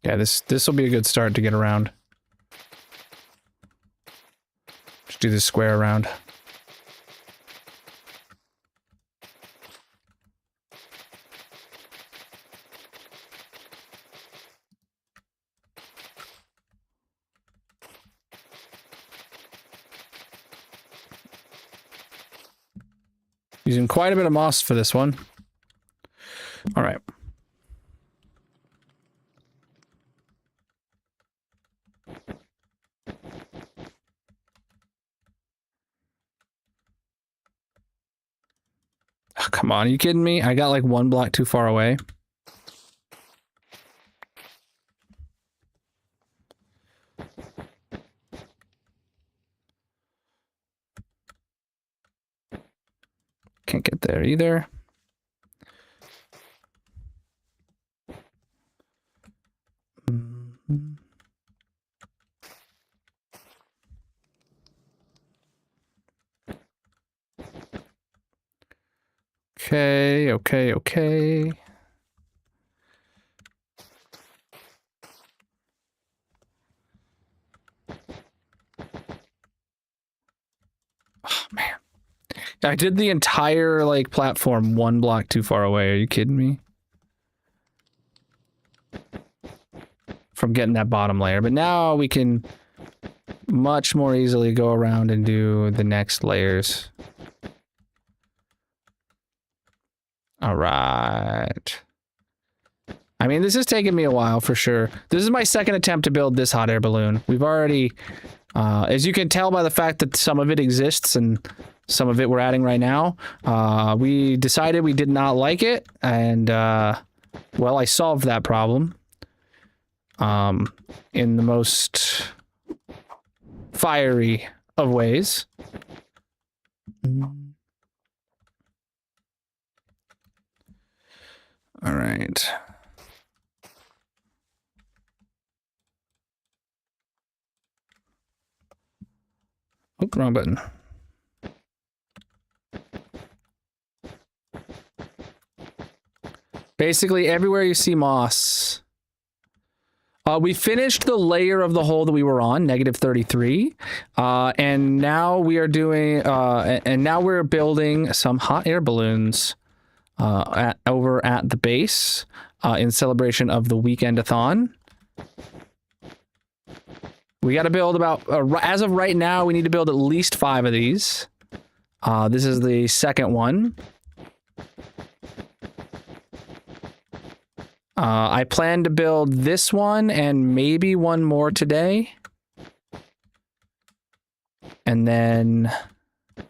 Yeah, this will be a good start to get around. Just do this square around. Using quite a bit of moss for this one. All right. Come on, are you kidding me? I got like one block too far away. Can't get there either. Okay, okay, okay. Oh, man. I did the entire, like, platform one block too far away. Are you kidding me? From getting that bottom layer. But now we can much more easily go around and do the next layers. All right. I mean, this is taking me a while for sure. This is my second attempt to build this hot air balloon. We've already, as you can tell by the fact that some of it exists and some of it we're adding right now, we decided we did not like it. And, well, I solved that problem in the most fiery of ways. All right. Oop, wrong button. Basically, everywhere you see moss. We finished the layer of the hole that we were on, -33, and now we are doing, and now we're building some hot air balloons over at the base in celebration of the Weekend-a-thon. We got to build about, as of right now, we need to build at least 5 of these. This is the second one. I plan to build this one and maybe one more today. And then, all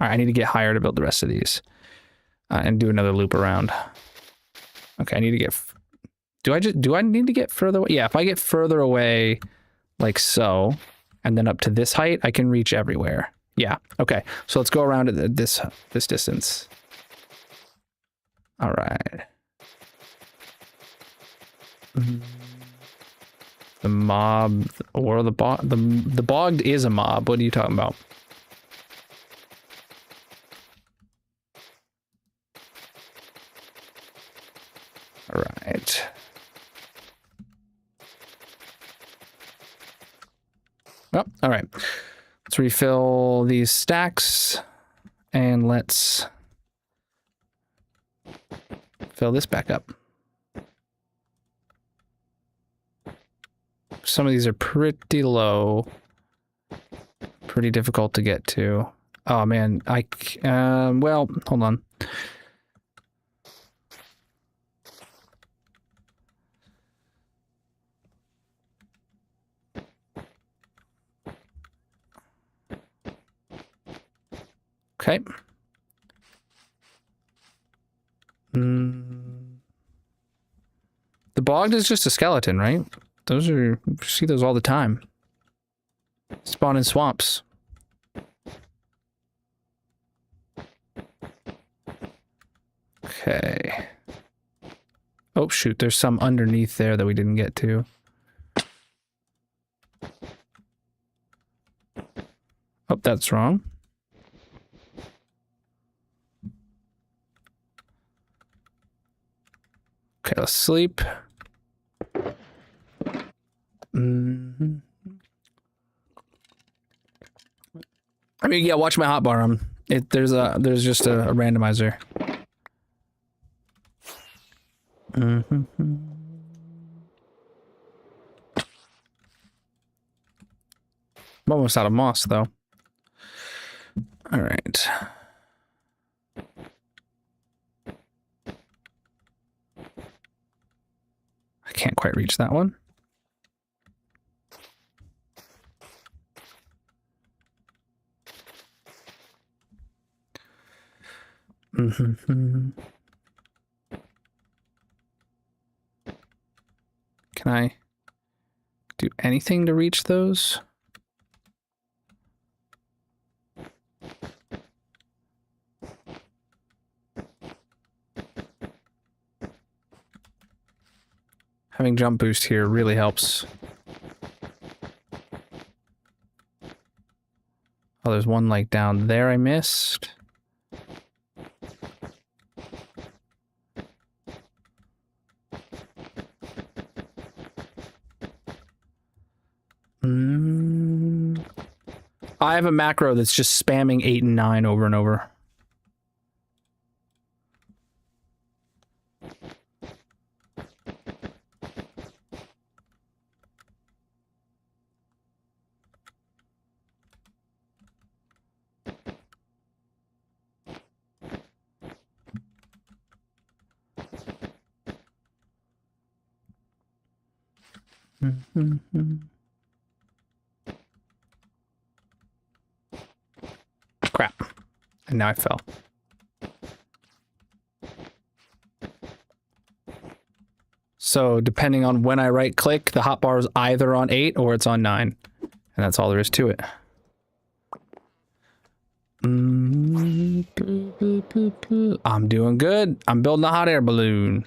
right, I need to get higher to build the rest of these and do another loop around. Okay, I need to get, do I need to get further away? Yeah, if I get further away like so, and then up to this height, I can reach everywhere. Yeah, okay. So let's go around at this distance. All right. The mob, or the bogged is a mob. What are you talking about? All right. Oh, all right. Let's refill these stacks and let's fill this back up. Some of these are pretty low, pretty difficult to get to. Oh man, well, hold on. Okay. The bogged is just a skeleton, right? Those are, you see those all the time. Spawn in swamps. Okay. Oh shoot, there's some underneath there that we didn't get to. Oh, that's wrong. Okay, let's sleep. I mean, yeah, watch my hotbar. There's just a randomizer. I'm almost out of moss, though. All right. I can't quite reach that one. Can I do anything to reach those? Having jump boost here really helps. Oh, there's one like down there I missed. I have a macro that's just spamming 8 and 9 over and over. Crap. And now I fell. So depending on when I right click, the hotbar is either on 8 or it's on 9. And that's all there is to it. I'm doing good. I'm building a hot air balloon.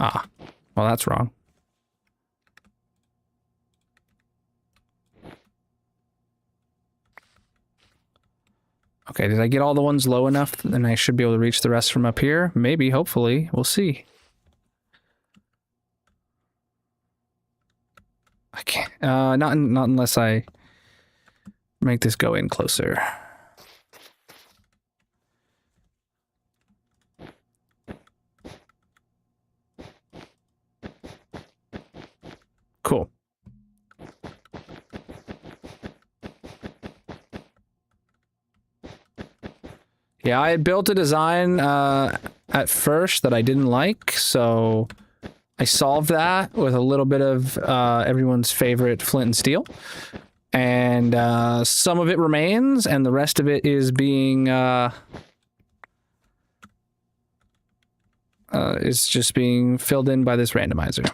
Ah, well, that's wrong. Okay, did I get all the ones low enough? Then I should be able to reach the rest from up here. Maybe, hopefully. We'll see. I can't. Not unless I make this go in closer. Cool. Yeah, I had built a design at first that I didn't like, so I solved that with a little bit of everyone's favorite flint and steel. And some of it remains, and the rest of it is being is just being filled in by this randomizer.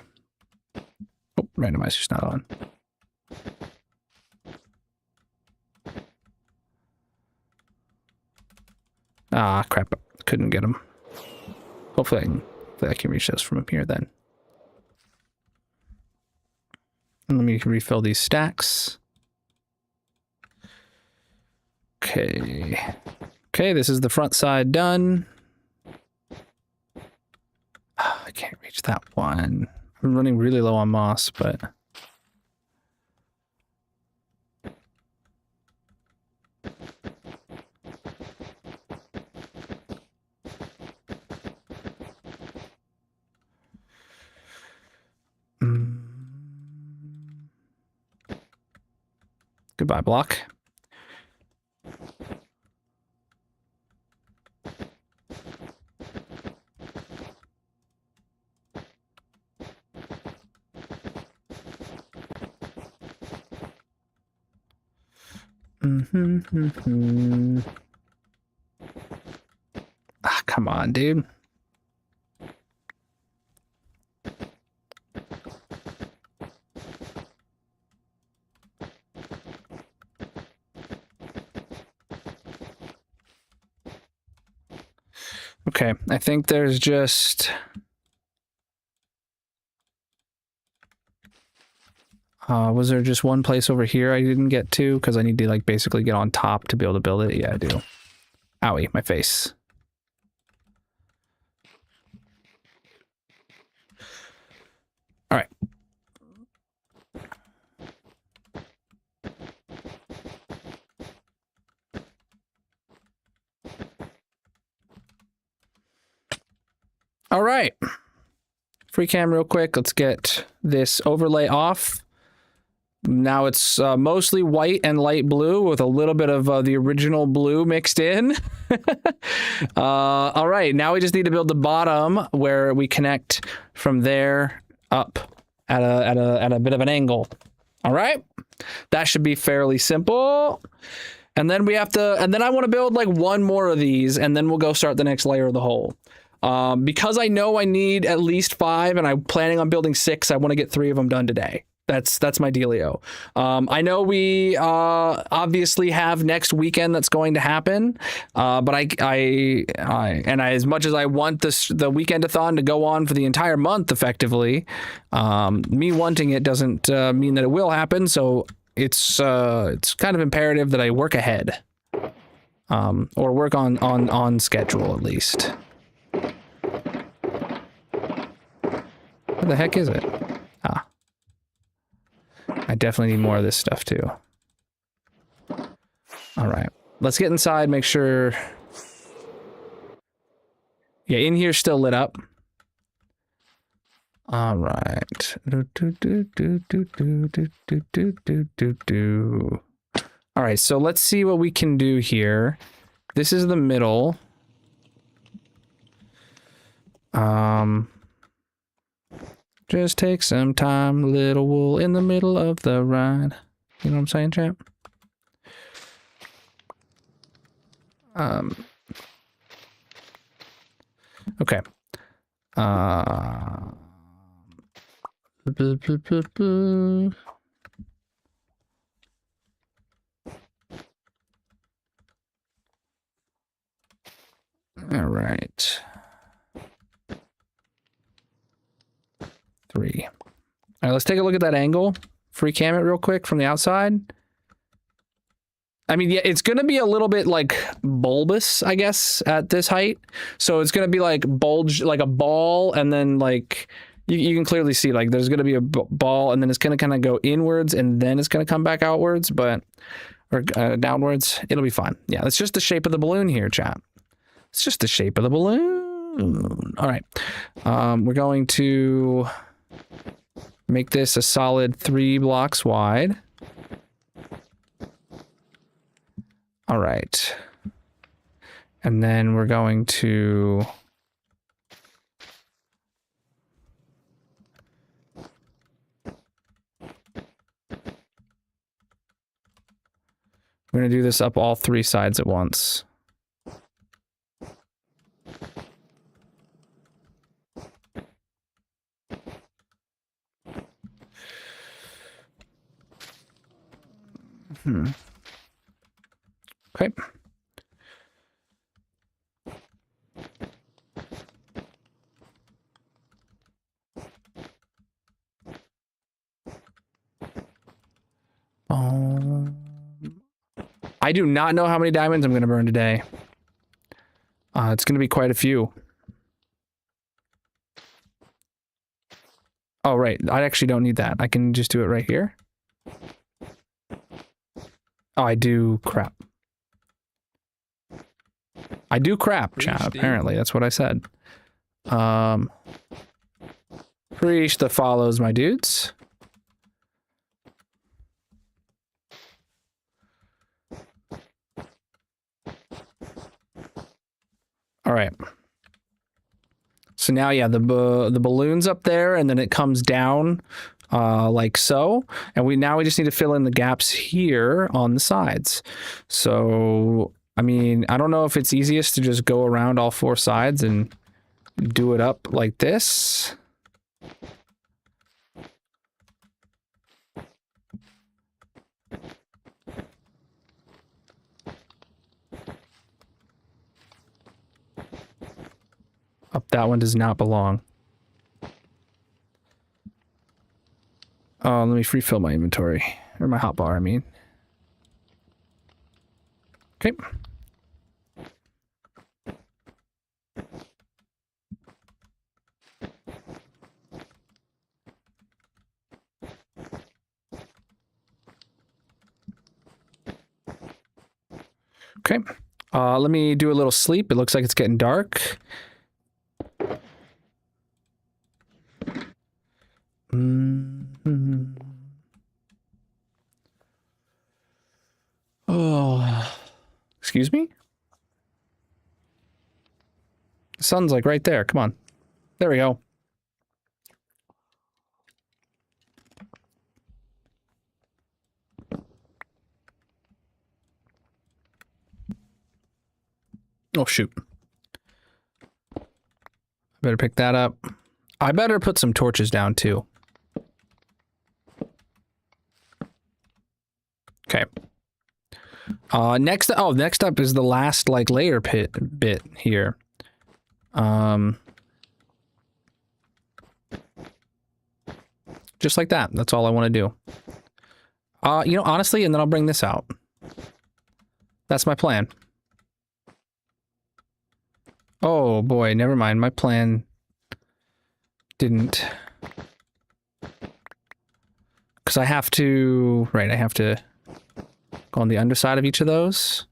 Oh, randomizer's not on. Ah, crap. Couldn't get them. Hopefully I can reach those from up here then. And let me refill these stacks. Okay. Okay, this is the front side done. Oh, I can't reach that one. I'm running really low on moss, but... Goodbye, block. Ah, come on, dude. Okay, I think there's just... was there just one place over here I didn't get to? Because I need to, like, basically get on top to be able to build it. Yeah, I do. Owie, my face. All right. All right. Free cam real quick. Let's get this overlay off. Now it's mostly white and light blue with a little bit of the original blue mixed in. All right, now we just need to build the bottom where we connect from there up at a bit of an angle. All right, that should be fairly simple. And then we have to, and then I want to build like one more of these, and then we'll go start the next layer of the hole. Because I know I need at least 5, and I'm planning on building 6. I want to get 3 of them done today. That's my dealio. I know we obviously have next weekend that's going to happen, but as much as I want the Weekend-a-thon to go on for the entire month effectively, me wanting it doesn't mean that it will happen. So it's kind of imperative that I work ahead, or work on schedule at least. Where the heck is it? Ah. I definitely need more of this stuff too. All right, let's get inside, make sure. Yeah, in here's still lit up. All right. All right, so let's see what we can do here. This is the middle. Just take some time, little wool in the middle of the ride. You know what I'm saying, champ? Okay. All right. 3. All right, let's take a look at that angle. Free cam it real quick from the outside. I mean, yeah, it's going to be a little bit like bulbous, I guess, at this height. So it's going to be like bulge, like a ball, and then like you can clearly see like there's going to be a ball, and then it's going to kind of go inwards, and then it's going to come back outwards, or downwards. It'll be fine. Yeah, it's just the shape of the balloon here, chat. It's just the shape of the balloon. All right, we're going to make this a solid 3 blocks wide. All right. And then we're going to do this up all 3 sides at once. Okay. I do not know how many diamonds I'm going to burn today. It's going to be quite a few. Oh, right. I actually don't need that. I can just do it right here. Oh, I do crap. I do crap, chat, apparently. That's what I said. Preach the follows, my dudes. All right. So now, yeah, the balloon's up there, and then it comes down like so. And we just need to fill in the gaps here on the sides. So, I mean, I don't know if it's easiest to just go around all 4 sides and do it up like this. Up that one does not belong. Let me refill my inventory. Or my hotbar, I mean. Okay. Okay. Let me do a little sleep. It looks like it's getting dark. Oh, excuse me? The sun's like right there. Come on. There we go. Oh, shoot. Better pick that up. I better put some torches down, too. Okay. Next up is the last, like, layer bit here. Just like that. That's all I want to do. You know, honestly, and then I'll bring this out. That's my plan. Oh, boy, never mind. My plan didn't... Because I have to... Right, I have to go on the underside of each of those.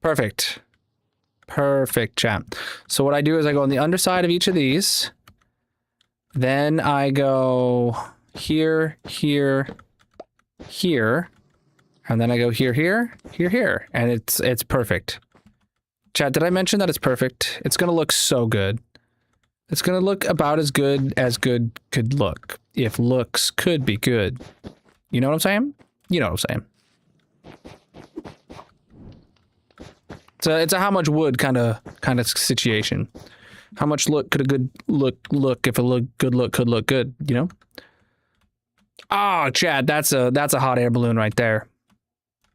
Perfect. Perfect, chat. So what I do is I go on the underside of each of these. Then I go here, here, here. And then I go here, here, here, here. And it's perfect. Chat, did I mention that it's perfect? It's going to look so good. It's going to look about as good could look. If looks could be good. You know what I'm saying? You know what I'm saying. It's a how much wood kind of situation. How much look could a good look if a good look could look good, you know? Oh, Chad, that's a hot air balloon right there.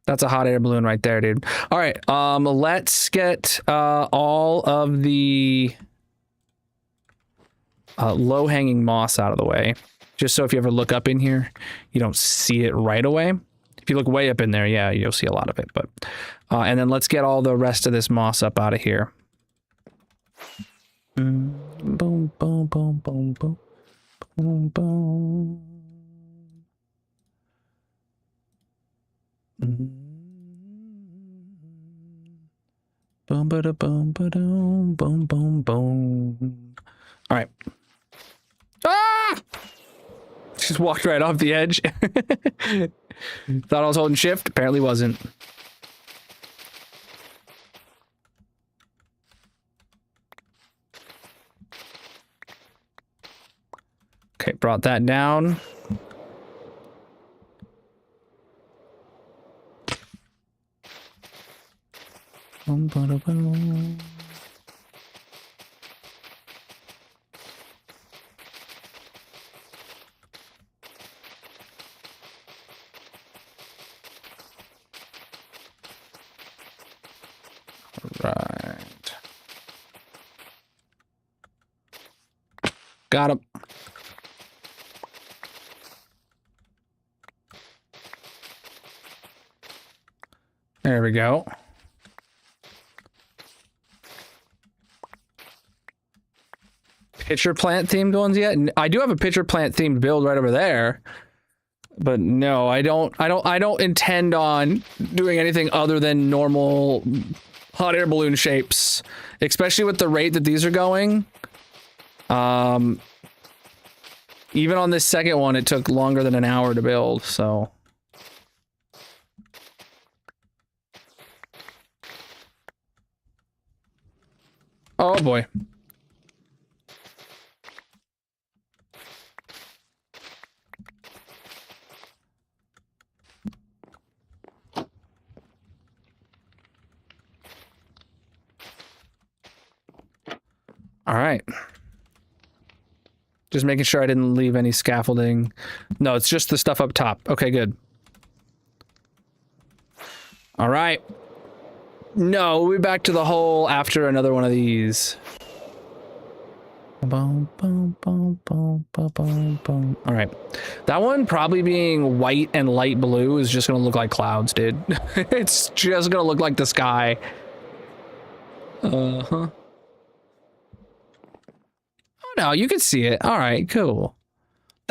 That's a hot air balloon right there, dude. All right, let's get all of the low-hanging moss out of the way. Just so if you ever look up in here, you don't see it right away. If you look way up in there, yeah, you'll see a lot of it. But and then let's get all the rest of this moss up out of here. Boom, boom, boom, boom, boom, boom, boom. Boom, ba-da, boom, ba-dum, boom, boom, boom. All right. Ah! Just walked right off the edge. Thought I was holding shift. Apparently wasn't. Okay, brought that down. Boom, ba-da, boom. Right. Got him. There we go. Pitcher plant themed ones yet? I do have a pitcher plant themed build right over there. But no, I don't intend on doing anything other than normal hot air balloon shapes, especially with the rate that these are going. Even on this second one, it took longer than an hour to build, so. Oh boy. All right. Just making sure I didn't leave any scaffolding. No, it's just the stuff up top. Okay, good. All right. No, we'll be back to the hole after another one of these. Boom, boom, boom, boom, boom, boom, boom. All right. That one probably being white and light blue is just going to look like clouds, dude. It's just going to look like the sky. Uh-huh. Oh, no, you can see it. All right, cool.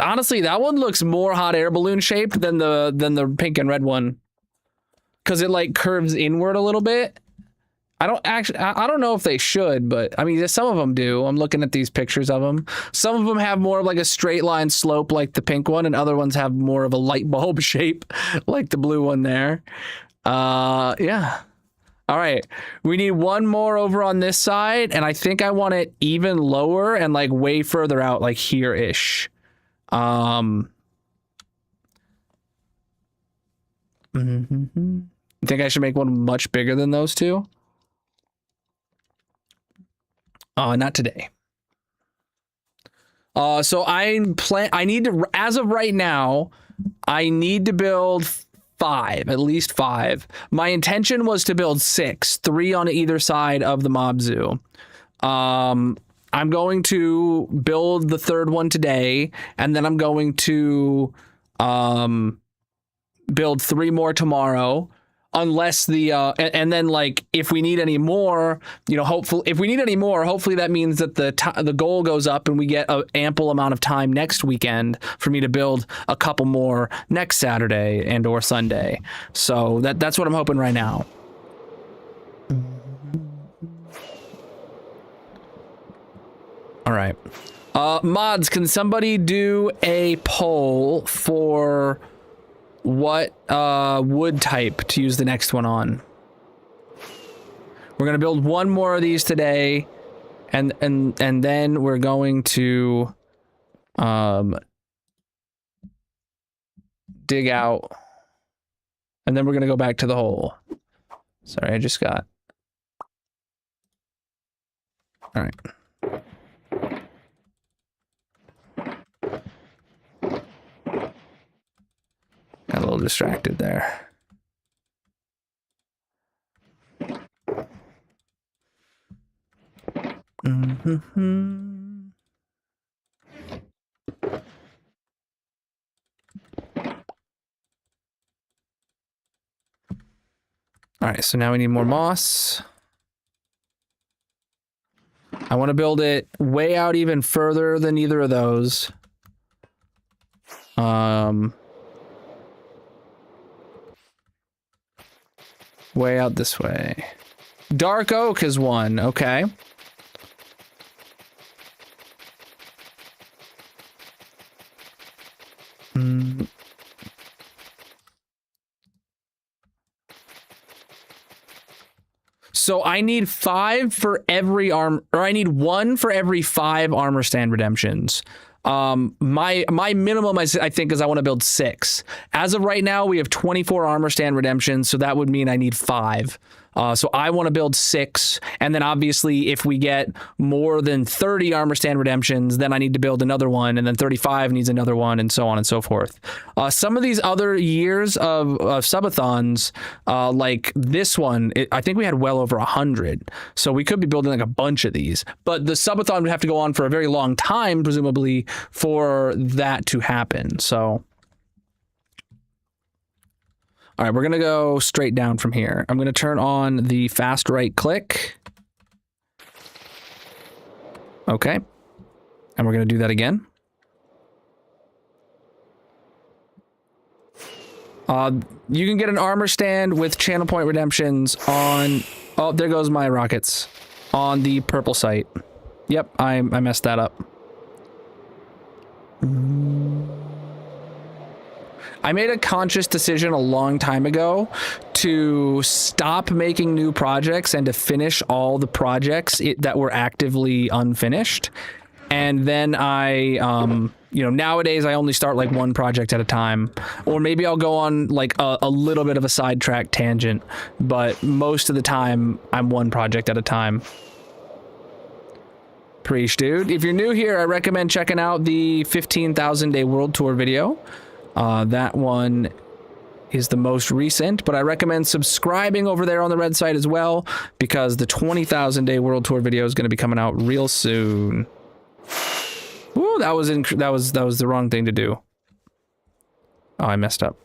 Honestly, that one looks more hot air balloon shaped than the pink and red one. Because it like curves inward a little bit. I don't know if they should, but I mean, some of them do. I'm looking at these pictures of them. Some of them have more of like a straight line slope like the pink one, and other ones have more of a light bulb shape like the blue one there. Yeah. All right. We need one more over on this side, and I think I want it even lower and like way further out, like here-ish. You think I should make one much bigger than those two? Not today. So I need to, as of right now, I need to build 5, at least 5. My intention was to build 6, 3 on either side of the mob zoo. I'm going to build the 3rd one today, and then I'm going to build 3 more tomorrow. Unless the and then like if we need any more, you know, hopefully if we need any more, hopefully that means that the goal goes up and we get an ample amount of time next weekend for me to build a couple more next Saturday and or Sunday. So that's what I'm hoping right now. All right, mods, can somebody do a poll for what wood type to use the next one on? We're gonna build 1 more of these today, and then we're going to dig out, and then we're gonna go back to the hole. Sorry, I just got. All right. Got a little distracted there. All right, so now we need more moss. I want to build it way out even further than either of those. Way out this way. Dark oak is 1, okay. So I need 5 for every or I need 1 for every 5 armor stand redemptions. My minimum I think is I want to build 6. As of right now, we have 24 armor stand redemptions, so that would mean I need 5. So I want to build 6, and then obviously if we get more than 30 armor stand redemptions, then I need to build another one, and then 35 needs another one, and so on and so forth. Some of these other years of subathons, like this one, I think we had well over 100, so we could be building like a bunch of these, but the subathon would have to go on for a very long time, presumably, for that to happen. So all right, we're going to go straight down from here. I'm going to turn on the fast right click. Okay. And we're going to do that again. You can get an armor stand with channel point redemptions on... Oh, there goes my rockets. On the purple site. Yep, I messed that up. I made a conscious decision a long time ago to stop making new projects and to finish all the projects that were actively unfinished. And then I, you know, nowadays I only start like 1 project at a time, or maybe I'll go on like a little bit of a sidetrack tangent, but most of the time I'm 1 project at a time. Preach, dude. If you're new here, I recommend checking out the 15,000 day world tour video. That one is the most recent, but I recommend subscribing over there on the red side as well, because the 20,000 day world tour video is going to be coming out real soon. Ooh, that was the wrong thing to do. Oh, I messed up.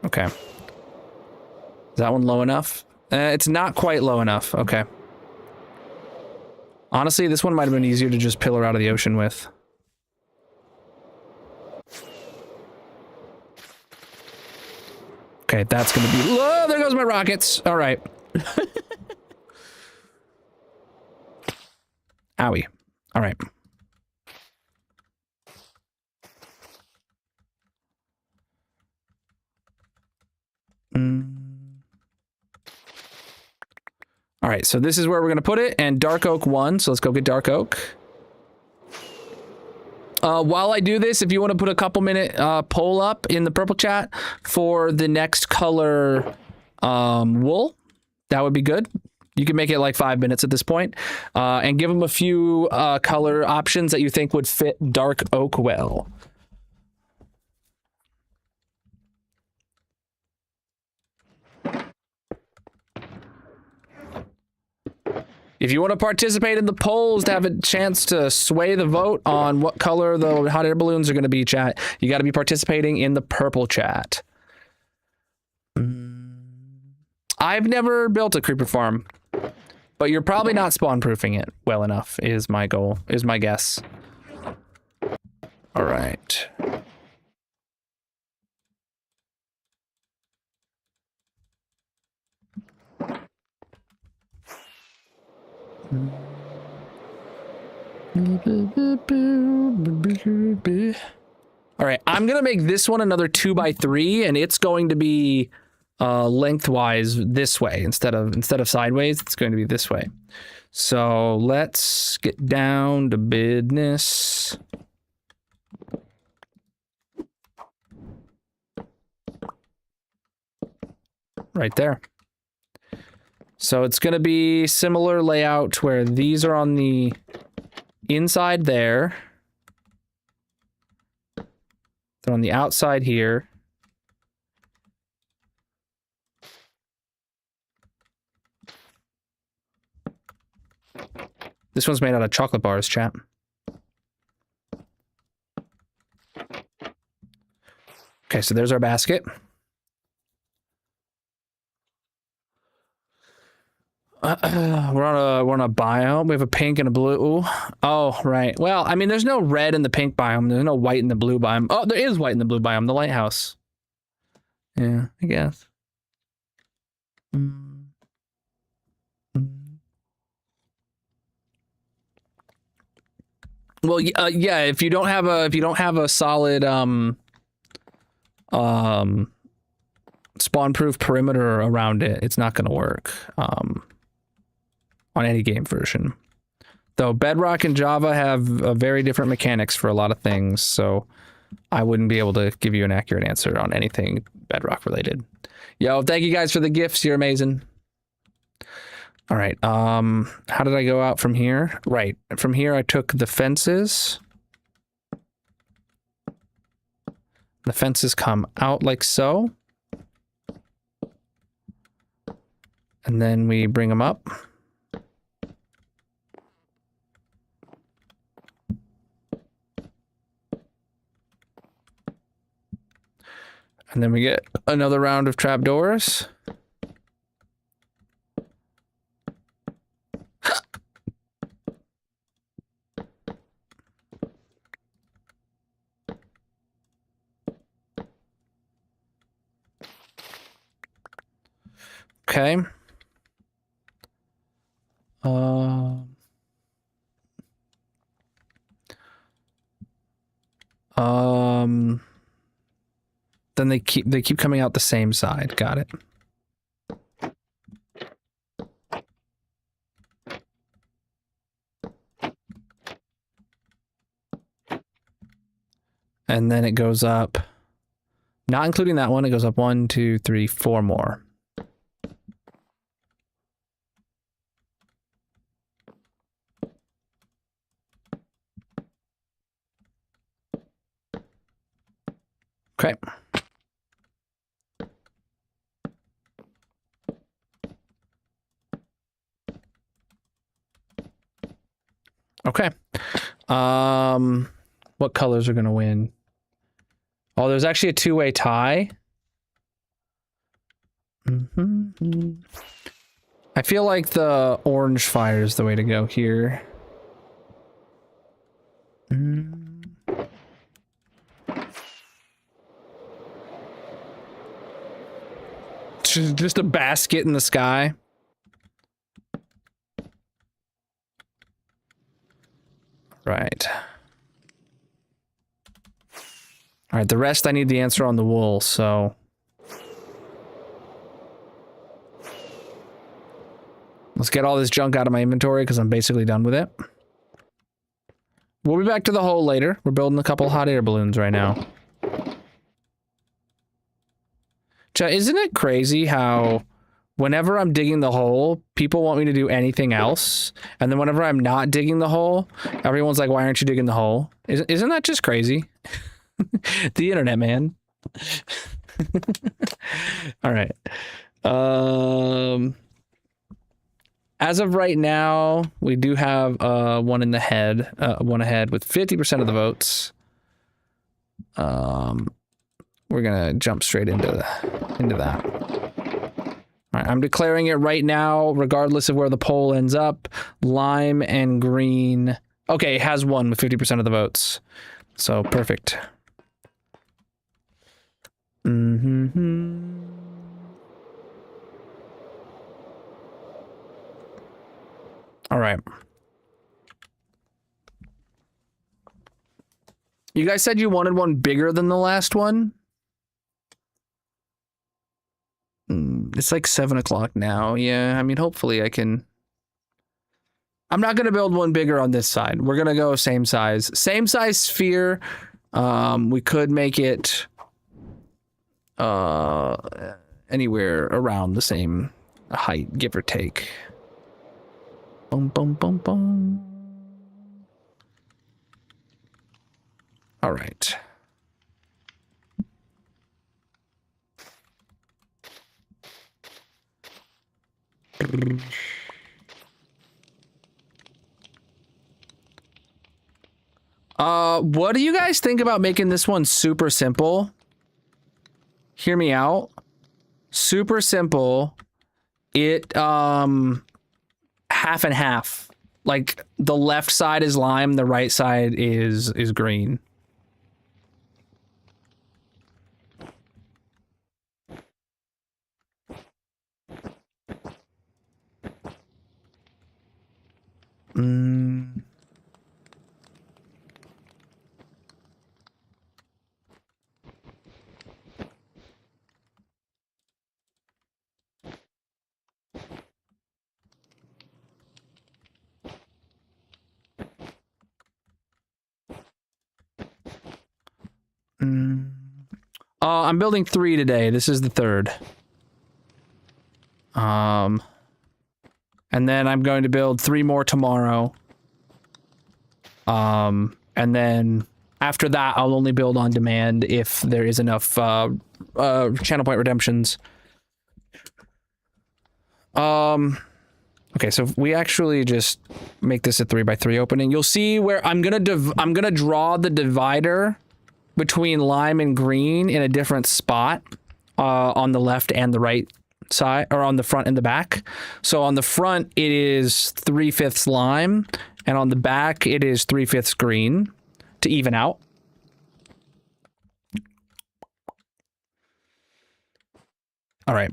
Okay. Is that one low enough? It's not quite low enough. Okay. Honestly, this one might have been easier to just pillar out of the ocean with. Okay, that's gonna be... Oh, there goes my rockets. All right. Owie. All right. All right, so this is where we're going to put it, and dark oak 1, so let's go get dark oak. While I do this, if you want to put a couple minute poll up in the purple chat for the next color wool, that would be good. You can make it like 5 minutes at this point, and give them a few color options that you think would fit dark oak well. If you want to participate in the polls to have a chance to sway the vote on what color the hot air balloons are going to be, chat, you got to be participating in the purple chat. I've never built a creeper farm, but you're probably not spawn proofing it well enough, is my goal, is my guess. All right. All right, I'm gonna make this one another 2x3, and it's going to be lengthwise this way instead of sideways. It's going to be this way. So let's get down to business. Right there. So it's going to be similar layout where these are on the inside there. They're on the outside here. This one's made out of chocolate bars, chat. Okay, so there's our basket. We're on a biome. We have a pink and a blue. Oh, right. Well, I mean, there's no red in the pink biome. There's no white in the blue biome. Oh, there is white in the blue biome. The lighthouse. Yeah, I guess. Well, yeah. If you don't have a solid spawn-proof perimeter around it, it's not going to work. On any game version. Though Bedrock and Java have very different mechanics for a lot of things, so I wouldn't be able to give you an accurate answer on anything Bedrock related. Yo, thank you guys for the gifts. You're amazing. All right. How did I go out from here? Right. From here, I took the fences. The fences come out like so. And then we bring them up. And then we get another round of trapdoors. Okay. Then they keep coming out the same side. Got it. And then it goes up, not including that one, it goes up 1, 2, 3, 4 more. Okay. Okay. What colors are going to win? Oh, there's actually a two-way tie. I feel like the orange fire is the way to go here. Just a basket in the sky. Right. All right, the rest I need the answer on the wool, so... Let's get all this junk out of my inventory because I'm basically done with it. We'll be back to the hole later. We're building a couple hot air balloons right now. Isn't it crazy how whenever I'm digging the hole, people want me to do anything else? And then whenever I'm not digging the hole, everyone's like, why aren't you digging the hole? Isn't that just crazy? The internet, man. All right. As of right now, we do have one ahead with 50% of the votes. We're gonna jump straight into that. All right, I'm declaring it right now, regardless of where the poll ends up. Lime and green. Okay, it has one with 50% of the votes. So perfect. All right. You guys said you wanted one bigger than the last one? It's like 7 o'clock now. Yeah, I mean, hopefully I can... I'm not going to build one bigger on this side. We're going to go same size. Same size sphere. We could make it anywhere around the same height, give or take. Boom, boom, boom, boom. All right. What do you guys think about making this one super simple? Hear me out. Super simple. It, half and half. Like, the left side is lime, the right side is green. I'm building 3 today. This is the 3rd. And then I'm going to build 3 more tomorrow. And then after that, I'll only build on demand if there is enough channel point redemptions. Okay, so if we actually just make this a 3x3 opening, you'll see where I'm gonna draw the divider between lime and green in a different spot on the left and the right side, or on the front and the back. So on the front, it is 3/5 lime, and on the back, it is 3/5 green to even out. All right.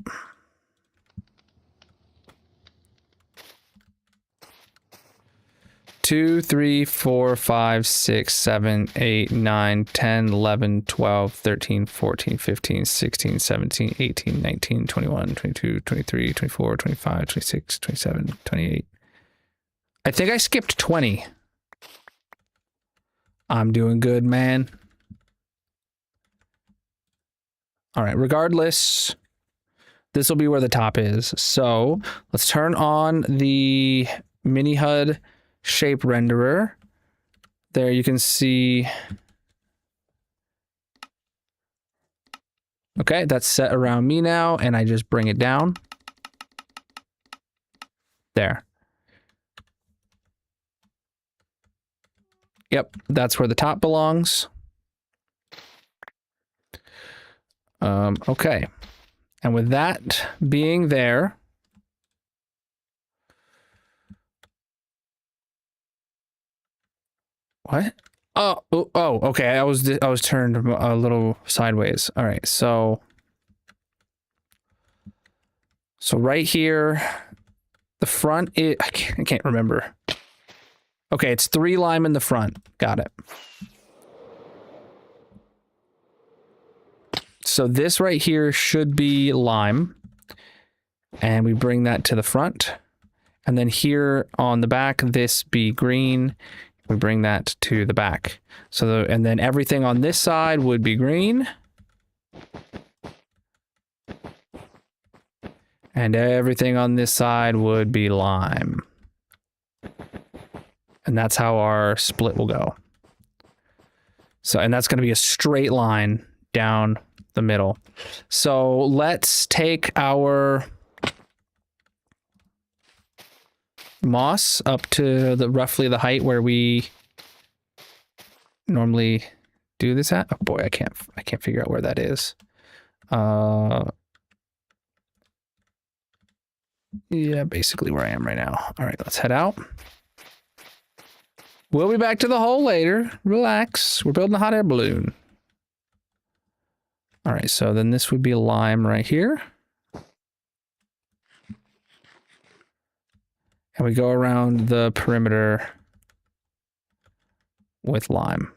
Two, 3, 4, 5, 6, 7, 8, 9, 10, 11, 12, 13, 14, 15, 16, 17, 18, 19, 21, 22, 23, 24, 25, 26, 27, 28. I think I skipped 20. I'm doing good, man. All right, regardless, this will be where the top is. So let's turn on the mini HUD shape renderer. There you can see. Okay, that's set around me now, and I just bring it down. There. Yep, that's where the top belongs. Okay. And with that being there, what? Oh, okay. I was turned a little sideways. All right, so right here, the front is, I can't remember. Okay, it's 3 lime in the front. Got it. So this right here should be lime, and we bring that to the front, and then here on the back, this be green. We bring that to the back. So, and then everything on this side would be green. And everything on this side would be lime. And that's how our split will go. So, and that's going to be a straight line down the middle. So let's take our moss up to the roughly the height where we normally do this at. Oh boy, I can't figure out where that is. Yeah, basically where I am right now. All right, let's head out. We'll be back to the hole later. Relax. We're building a hot air balloon. All right, so then this would be lime right here. And we go around the perimeter with lime.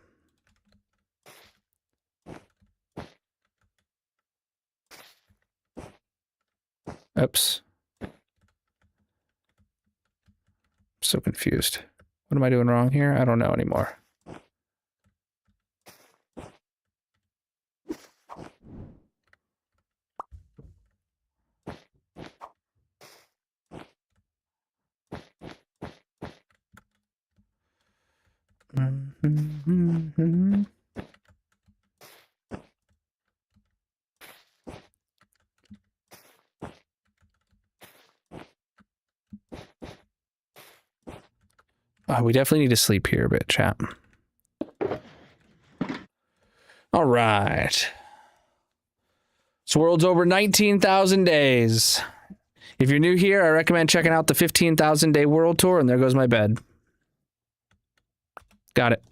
Oops. I'm so confused. What am I doing wrong here? I don't know anymore. We definitely need to sleep here a bit, chat. All right. This world's over 19,000 days. If you're new here, I recommend checking out the 15,000 day world tour, and there goes my bed. Got it.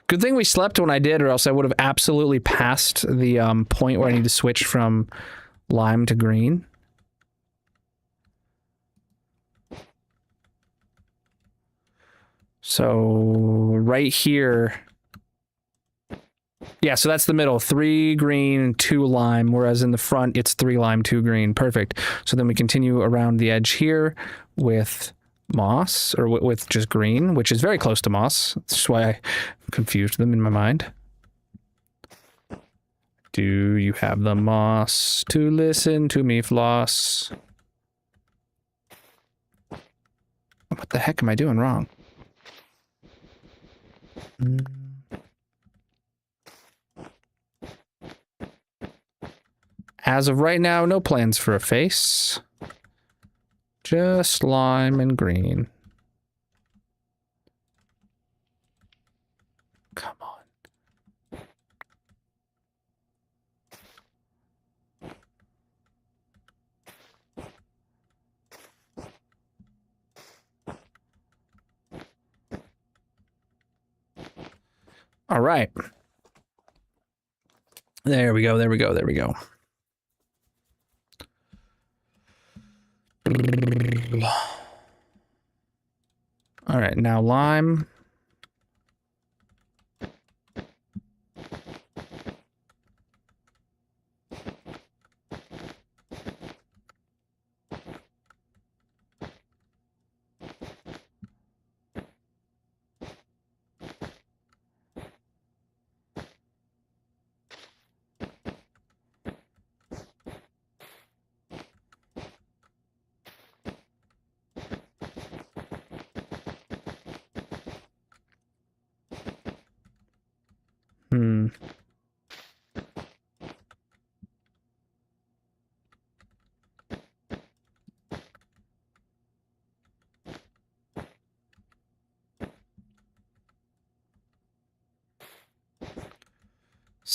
Good thing we slept when I did, or else I would have absolutely passed the point where I need to switch from lime to green. So right here. Yeah, so that's the middle. 3 green, 2 lime, whereas in the front it's 3 lime, 2 green. Perfect. So then we continue around the edge here with moss, or with just green, which is very close to moss. That's why I confused them in my mind. Do you have the moss to listen to me floss? What the heck am I doing wrong? As of right now, no plans for a face. Just lime and green. Come on. All right. There we go, there we go, there we go. All right, now lime.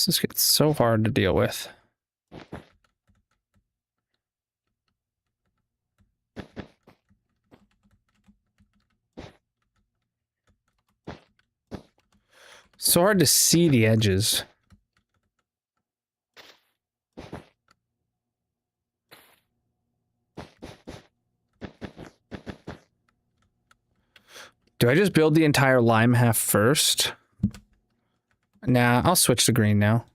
This gets so hard to deal with. So hard to see the edges. Do I just build the entire lime half first? Nah, I'll switch to green now.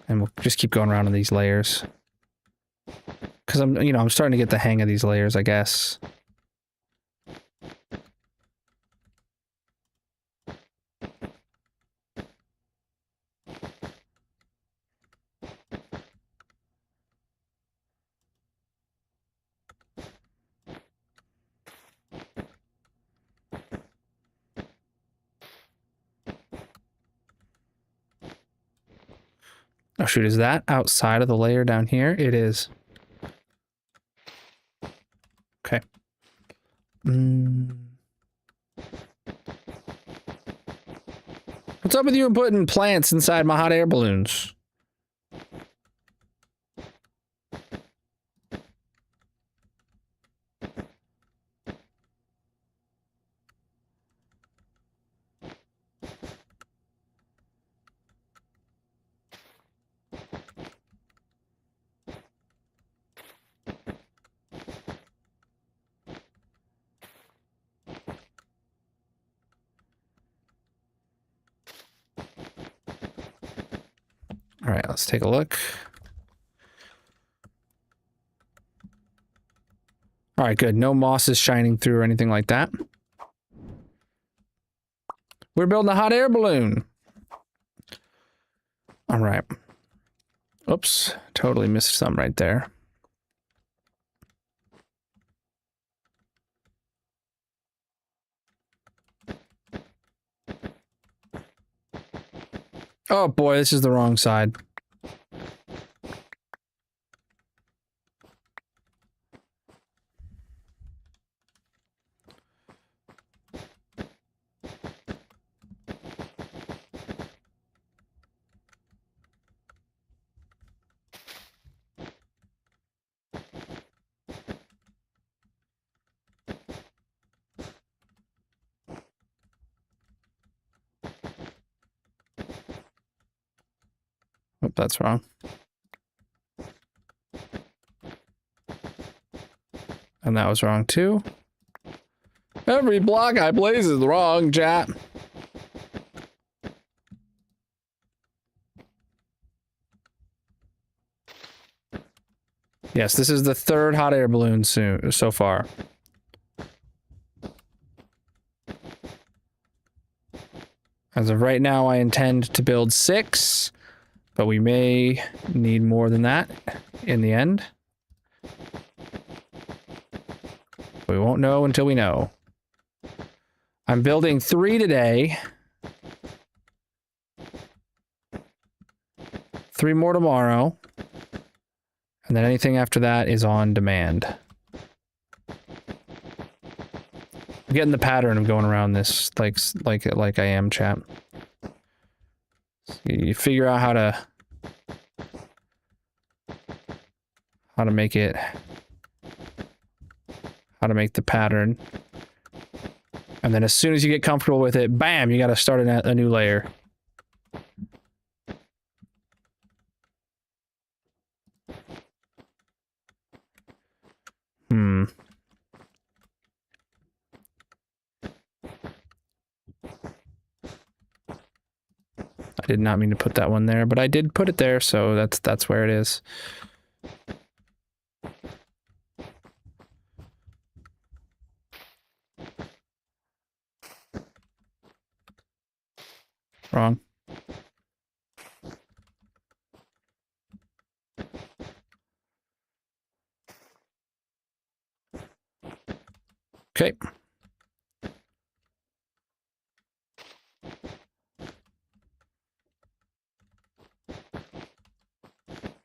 And we'll just keep going around in these layers. because I'm starting to get the hang of these layers, I guess. Oh shoot, is that outside of the layer down here? It is. Okay. What's up with you and putting plants inside my hot air balloons? All right, let's take a look. All right, good. No moss is shining through or anything like that. We're building a hot air balloon. All right. Oops, totally missed some right there. Oh boy, this is the wrong side. Oh, that's wrong. And that was wrong too. Every block I place is wrong, chat. Yes, this is the third hot air balloon so far. As of right now, I intend to build 6, but we may need more than that in the end. We won't know until we know. I'm building 3 today. 3 more tomorrow. And then anything after that is on demand. I'm getting the pattern of going around this like I am, chat. So you figure out how to make it, how to make the pattern. And then as soon as you get comfortable with it, bam, you got to start a new layer. I did not mean to put that one there, but I did put it there, so that's where it is. Wrong. Okay.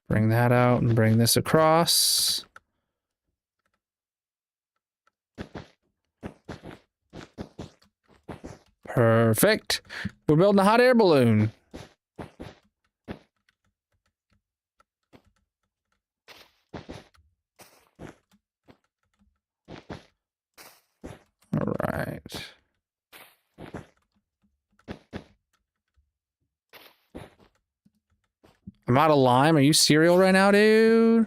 Bring that out and bring this across. Perfect. We're building a hot air balloon. All right. I'm out of lime. Are you cereal right now, dude?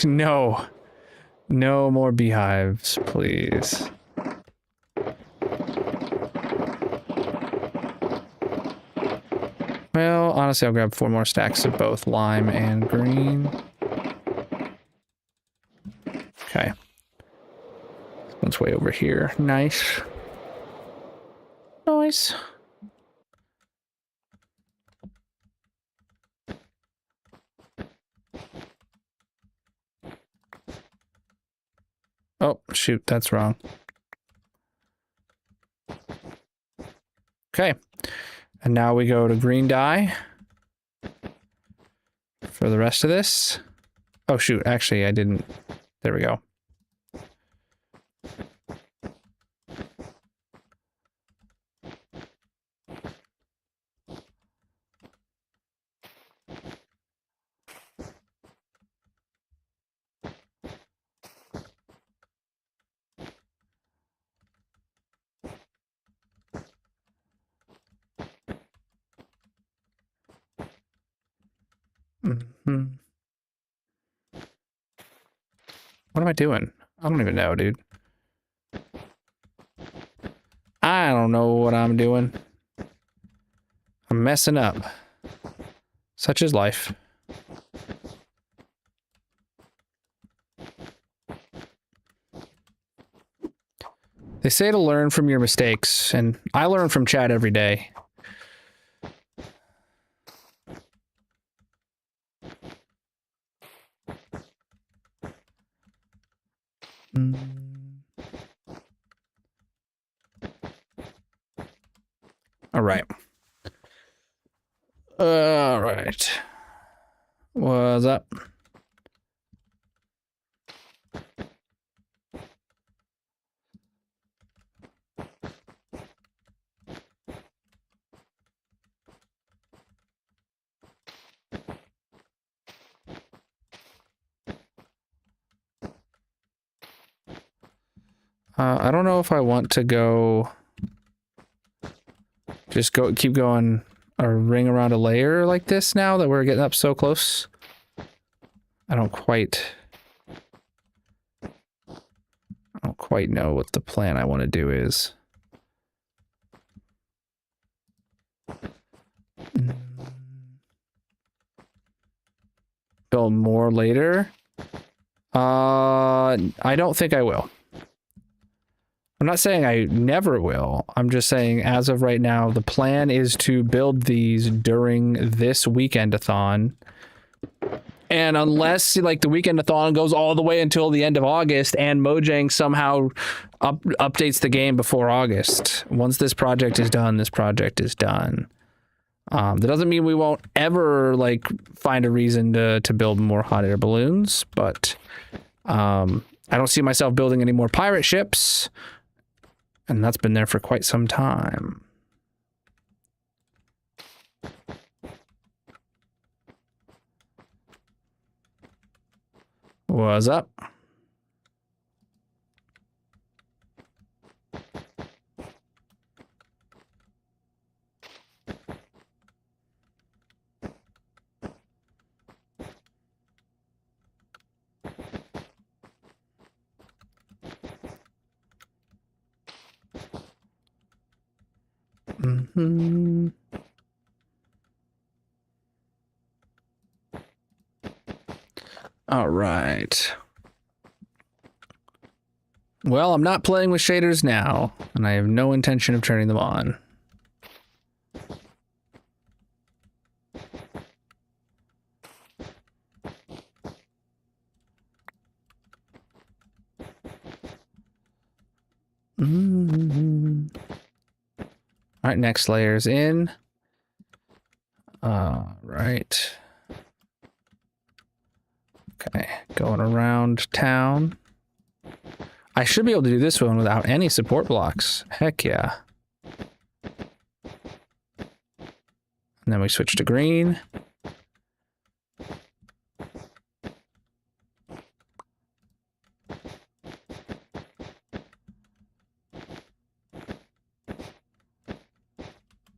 No. No more beehives, please. Well, honestly, I'll grab 4 more stacks of both lime and green. way over here. Nice. Nice. Oh, shoot, that's wrong. Okay. And now we go to green dye for the rest of this. Oh, shoot, actually, I didn't. There we go. Mm-hmm. What am I doing? I don't even know, dude. I don't know what I'm doing. I'm messing up. Such is life. They say to learn from your mistakes, and I learn from chat every day. All right. All right. What's up? I don't know if I want to go... Just keep going a ring around a layer like this now that we're getting up so close. I don't quite know what the plan I want to do is. Build more later? I don't think I will. I'm not saying I never will. I'm just saying as of right now, the plan is to build these during this Weekend-a-thon. And unless like the Weekend-a-thon goes all the way until the end of August and Mojang somehow updates the game before August. Once this project is done, this project is done. That doesn't mean we won't ever like find a reason to build more hot air balloons, but I don't see myself building any more pirate ships. And that's been there for quite some time. What's up? Mm-hmm. All right. Well, I'm not playing with shaders now, and I have no intention of turning them on. Mm-hmm. All right, next layer's in. All right. Okay, going around town. I should be able to do this one without any support blocks. Heck yeah. And then we switch to green.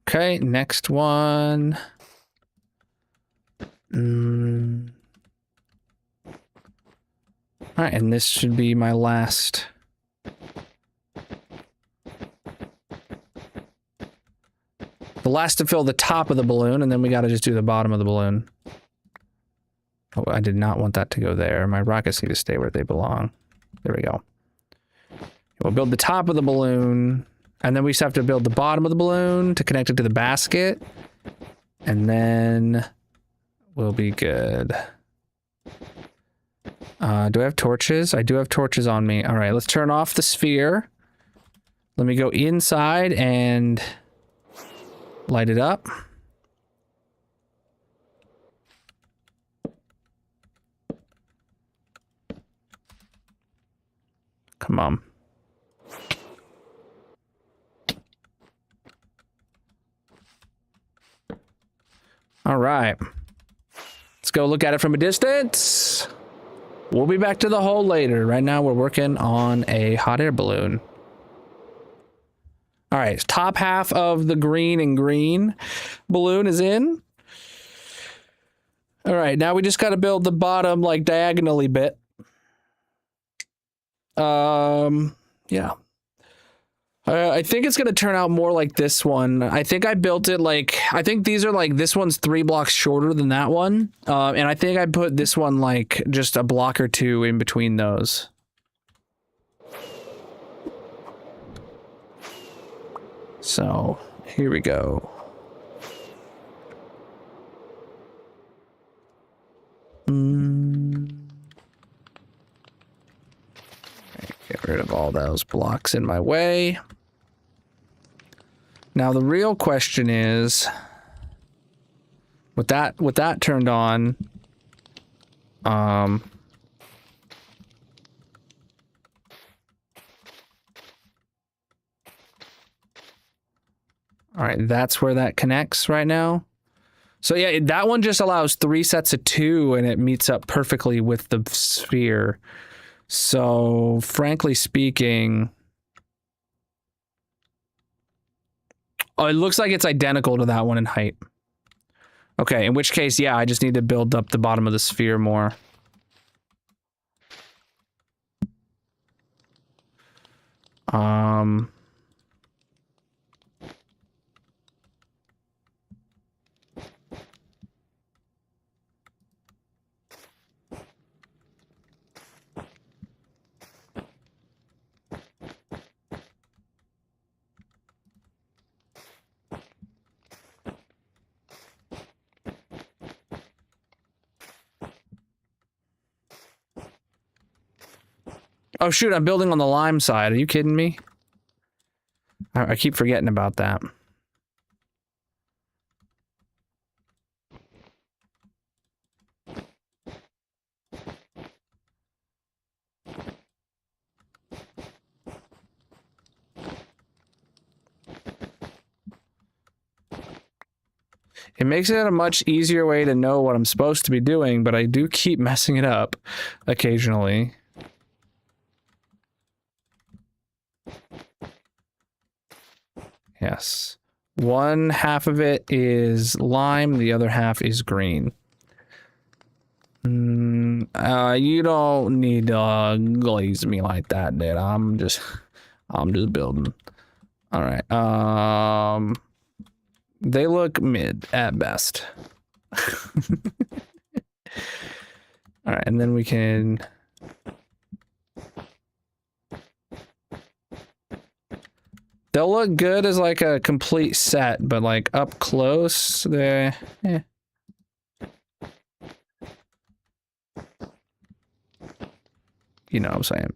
Okay, next one. All right, and this should be my last. The last to fill the top of the balloon, and then we got to just do the bottom of the balloon. Oh, I did not want that to go there. My rockets need to stay where they belong. There we go. We'll build the top of the balloon, and then we just have to build the bottom of the balloon to connect it to the basket, and then we'll be good. Do I have torches? I do have torches on me. All right, let's turn off the sphere. Let me go inside and light it up. Come on. All right. Let's go look at it from a distance. We'll be back to the hole later. Right now we're working on a hot air balloon. All right, top half of the green and green balloon is in. All right, now we just got to build the bottom like diagonally bit. Yeah. I think it's going to turn out more like this one. I think I built it like, I think these are like, this one's 3 blocks shorter than that one. And I think I put this one like just a block or 2 in between those. So here we go. Get rid of all those blocks in my way. Now the real question is, with that turned on, all right, that's where that connects right now. So yeah, that one just allows 3 sets of 2 and it meets up perfectly with the sphere. So frankly speaking, oh, it looks like it's identical to that one in height. Okay, in which case, yeah, I just need to build up the bottom of the sphere more. Oh shoot, I'm building on the lime side. Are you kidding me? I keep forgetting about that. It makes it a much easier way to know what I'm supposed to be doing, but I do keep messing it up occasionally. Yes. One half of it is lime, the other half is green. You don't need to glaze me like that, dude. I'm just building. All right. They look mid at best. All right, and then we can. They'll look good as like a complete set, but like up close, they're you know what I'm saying.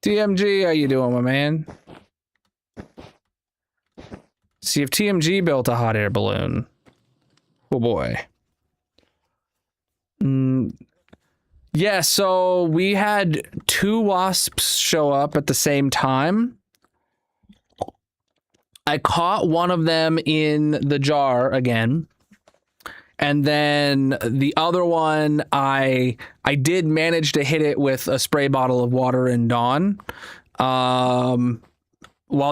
TMG, how you doing, my man? See if TMG built a hot air balloon. Oh boy. Yeah, so we had 2 wasps show up at the same time. I caught one of them in the jar again. And then the other one, I did manage to hit it with a spray bottle of water and Dawn. While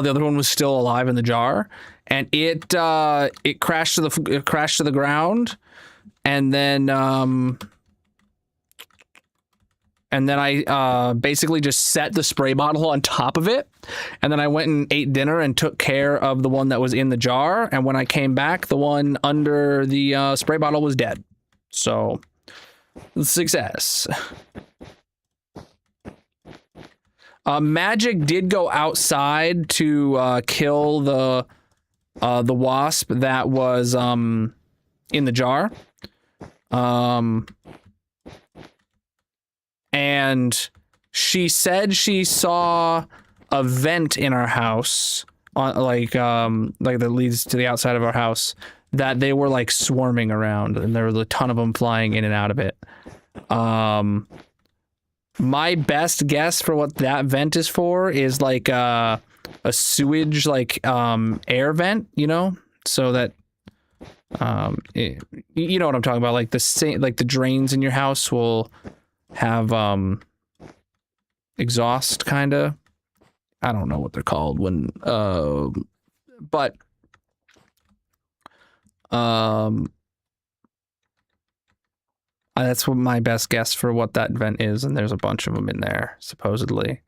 the other one was still alive in the jar. And it crashed to the ground. And then I basically just set the spray bottle on top of it. And then I went and ate dinner and took care of the one that was in the jar. And when I came back, the one under the spray bottle was dead. So, success. Magic did go outside to kill the wasp that was in the jar. And she said she saw a vent in our house, like that leads to the outside of our house, that they were like swarming around, and there was a ton of them flying in and out of it. My best guess for what that vent is for is like a sewage, like air vent, you know, so that you know what I'm talking about, like the drains in your house will have exhaust, kind of. I don't know what they're called when but that's what my best guess for what that vent is, and there's a bunch of them in there supposedly.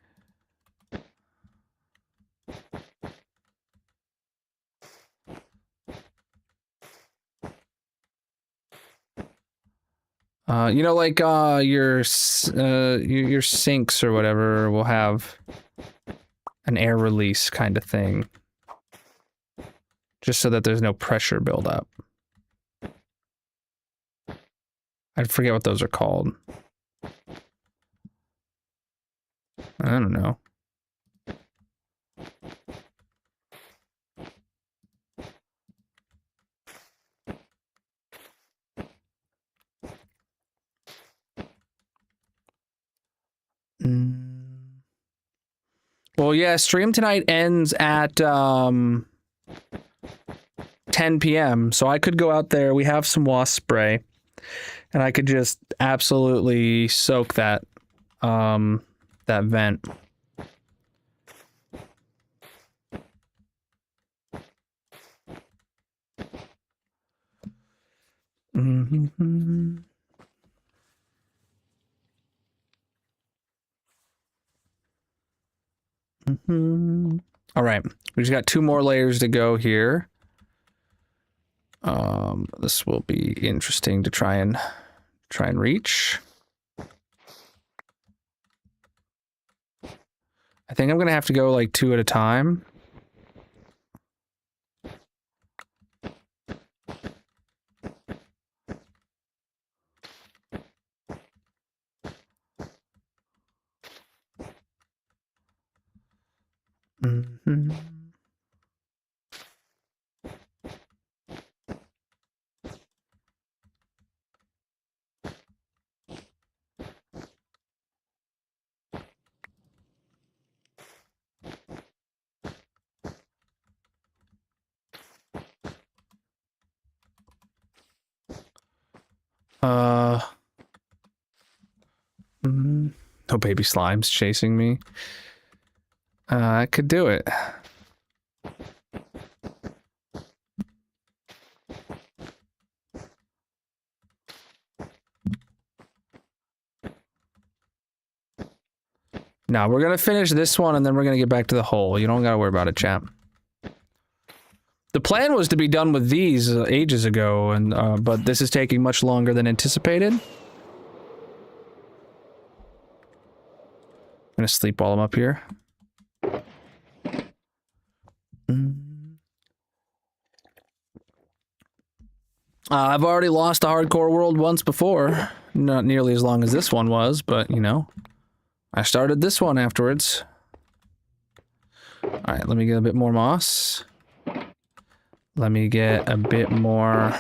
You know, like your sinks or whatever will have an air release kind of thing, just so that there's no pressure buildup. I forget what those are called. I don't know. Well, yeah, stream tonight ends at 10 p.m. So I could go out there. We have some wasp spray, and I could just absolutely soak that that vent. Mm-hmm. Mm-hmm. All right, we just got 2 more layers to go here. This will be interesting to try and reach. I think I'm gonna have to go like 2 at a time. Mm-hmm. No baby slimes chasing me. I could do it. Now we're gonna finish this one and then we're gonna get back to the hole. You don't gotta worry about it, chap. The plan was to be done with these ages ago, and but this is taking much longer than anticipated. I'm gonna sleep while I'm up here. I've already lost a hardcore world once before. Not nearly as long as this one was, but you know, I started this one afterwards. Alright, let me get a bit more moss. Let me get a bit more.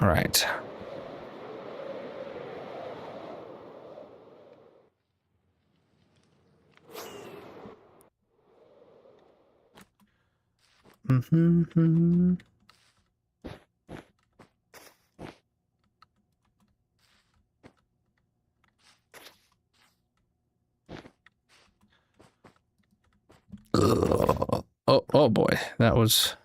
Alright. Mm-hmm. Oh boy, that was...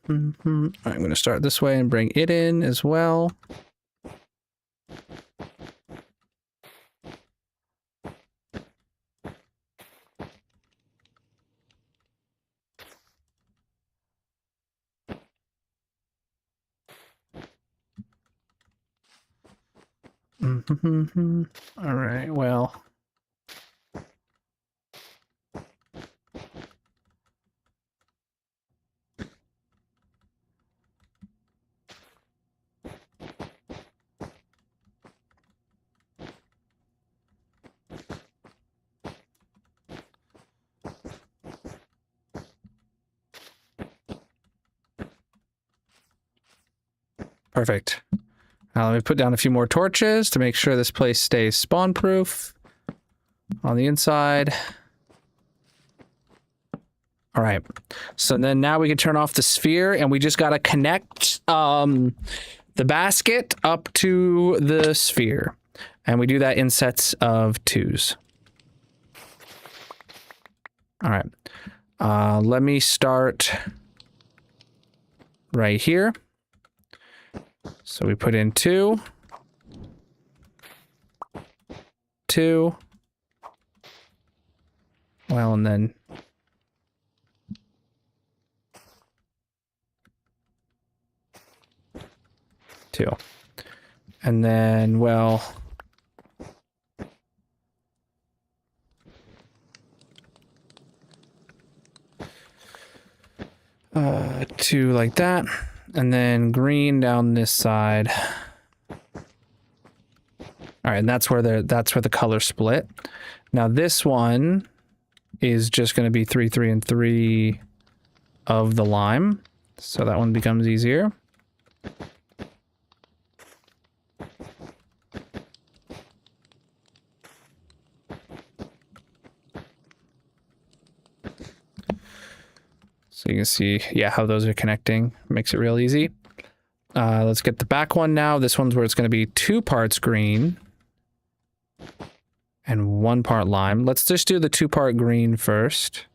I'm going to start this way and bring it in as well. All right, well. Perfect. Now let me put down a few more torches to make sure this place stays spawn-proof on the inside. All right. So then now we can turn off the sphere, and we just got to connect the basket up to the sphere. And we do that in sets of 2s. All right. Let me start right here. So we put in 2, 2, well, and then 2, and then, well, 2 like that. And then green down this side. All right, and that's where the color split. Now this one is just going to be 3, 3, and 3 of the lime, so that one becomes easier. So you can see, yeah, how those are connecting. Makes it real easy. Let's get the back one now. This one's where it's going to be 2 parts green and 1 part lime. Let's just do the 2-part green first.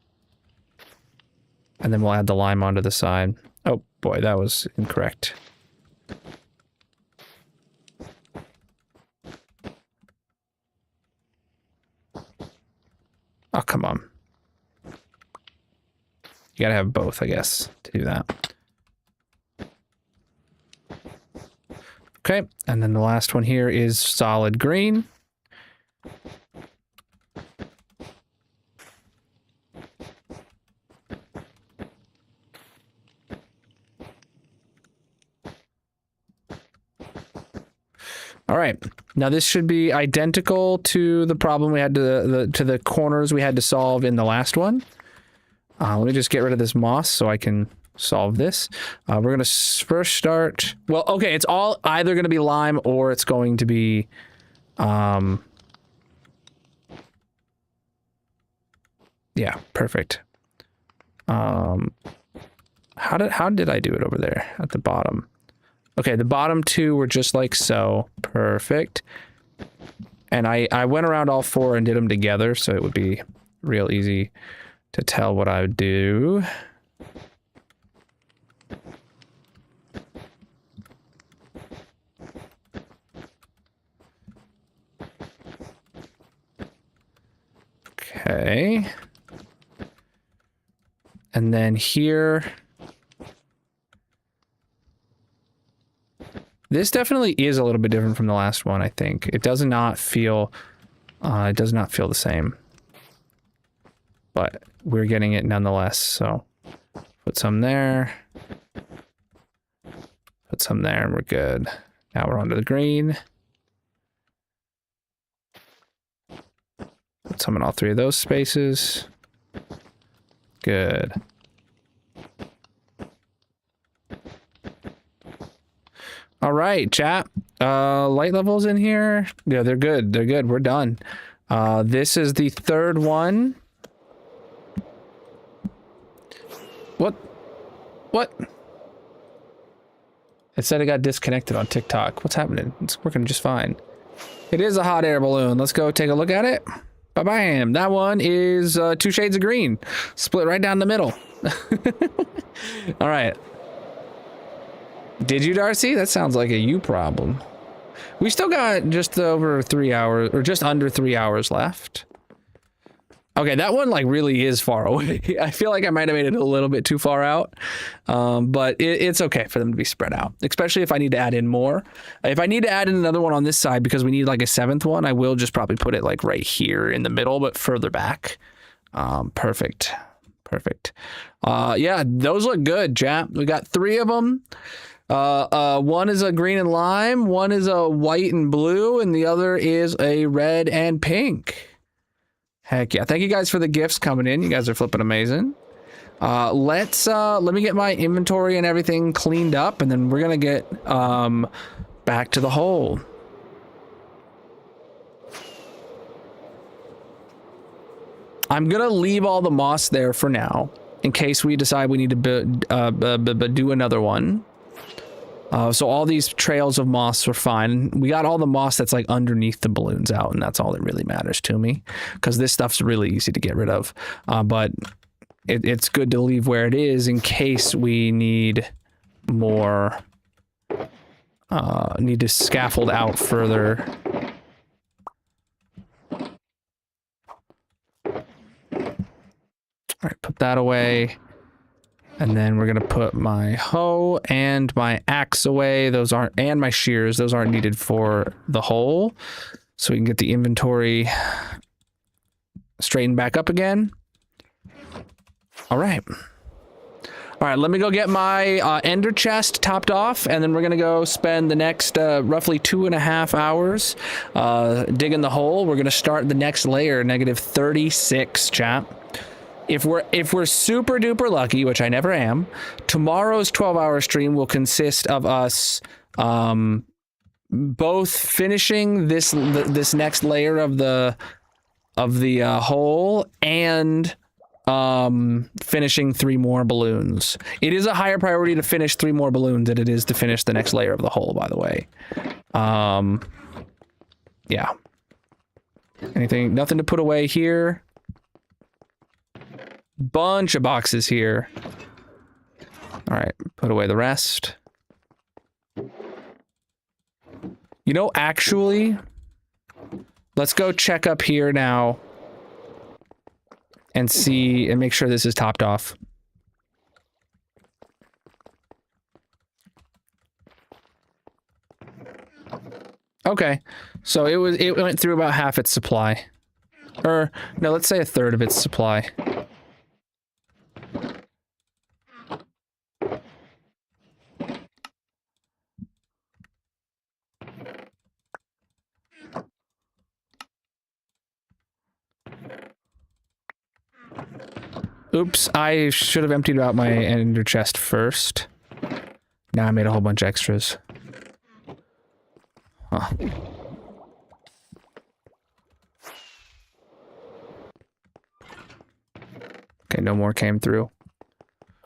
And then we'll add the lime onto the side. Oh boy, that was incorrect. Oh, come on. You gotta have both, I guess, to do that. Okay, and then the last one here is solid green. All right, now this should be identical to the problem we had to the corners we had to solve in the last one. Let me just get rid of this moss so I can solve this. We're going to first start... Well, okay, it's all either going to be lime or it's going to be... Yeah, perfect. How did I do it over there at the bottom? Okay, the bottom 2 were just like so. Perfect. And I went around all 4 and did them together, so it would be real easy to tell what I would do. Okay. And then here, this definitely is a little bit different from the last one, I think. It does not feel the same. But we're getting it nonetheless, so put some there. Put some there and we're good. Now we're onto the green. Put some in all 3 of those spaces. Good. All right, chat. Light levels in here. Yeah, they're good. They're good. We're done. This is the 3rd one. What? It said it got disconnected on TikTok. What's happening? It's working just fine. It is a hot air balloon. Let's go take a look at it. Ba-bam. That one is 2 shades of green. Split right down the middle. All right. Did you, Darcy? That sounds like a you problem. We still got just over 3 hours, or just under 3 hours left. Okay, that one like really is far away. I feel like I might have made it a little bit too far out, but it's okay for them to be spread out, especially if I need to add in more. If I need to add in another one on this side because we need like a 7th one, I will just probably put it like right here in the middle, but further back. Perfect. Yeah, those look good, chat. We got 3 of them. One is a green and lime, one is a white and blue, and the other is a red and pink. Heck yeah. Thank you guys for the gifts coming in. You guys are flipping amazing. Let me get my inventory and everything cleaned up, and then we're gonna get back to the hole. I'm gonna leave all the moss there for now, in case we decide we need to do another one. So all these trails of moss are fine. We got all the moss that's like underneath the balloons out, and that's all that really matters to me, because this stuff's really easy to get rid of. But it's good to leave where it is in case we need more, need to scaffold out further. All right, put that away. And then we're gonna put my hoe and my axe away. Those aren't, and my shears, those aren't needed for the hole. So we can get the inventory straightened back up again. All right. All right, let me go get my ender chest topped off, and then we're gonna go spend the next roughly 2.5 hours digging the hole. We're gonna start the next layer, -36, chat. If we're super duper lucky, which I never am, tomorrow's 12-hour stream will consist of us both finishing this next layer of the hole and finishing 3 more balloons. It is a higher priority to finish 3 more balloons than it is to finish the next layer of the hole, by the way. Yeah. Nothing to put away here. Bunch of boxes here. All right, put away the rest. You know, actually, let's go check up here now and see and make sure this is topped off. Okay, so it went through about half its supply. Or no, let's say 1/3 of its supply. Oops, I should have emptied out my ender chest first. Now I made a whole bunch of extras. Huh. Okay, no more came through.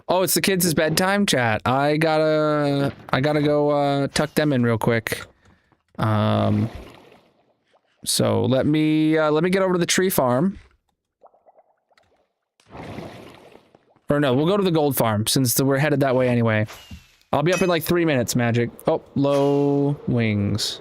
Oh, it's the kids' bedtime, chat. I gotta go tuck them in real quick. So let me get over to the tree farm. Or no, we'll go to the gold farm since we're headed that way anyway. I'll be up in like 3 minutes, Magic. Oh, low wings.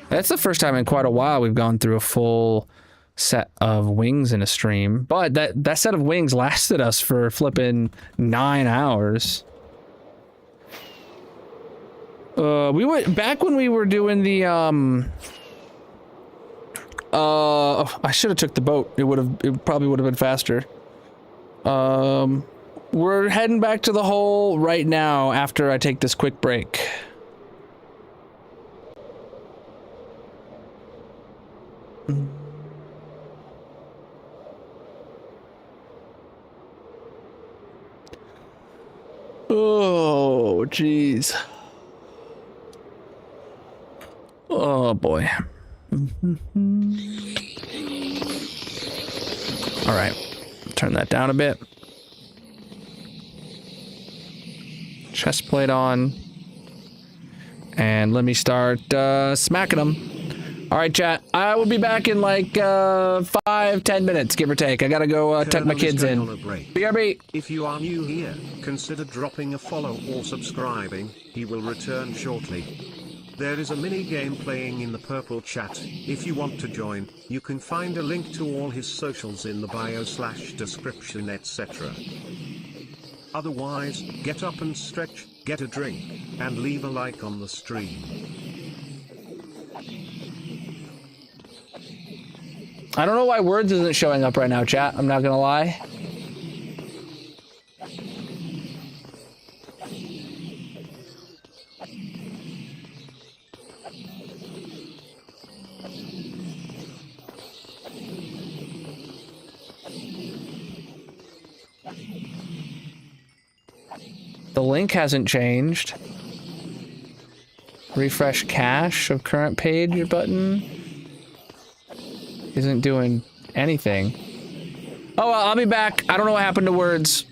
That's the first time in quite a while we've gone through a full set of wings in a stream. But that set of wings lasted us for flipping 9 hours. We went back when we were doing the I should have took the boat. It probably would have been faster. We're heading back to the hole right now after I take this quick break. Oh, jeez. Oh, boy. All right. Turn that down a bit. Chest plate on. And let me start smacking them. All right, chat. I will be back in like 5-10 minutes, give or take. I gotta go tuck my kids in. BRB. If you are new here, consider dropping a follow or subscribing. He will return shortly. There is a mini game playing in the purple chat. If you want to join, you can find a link to all his socials in the bio/description, etc. Otherwise, get up and stretch, get a drink, and leave a like on the stream. I don't know why Words isn't showing up right now, chat. I'm not gonna lie. The link hasn't changed. Refresh cache of current page button isn't doing anything. Oh, well, I'll be back. I don't know what happened to Words.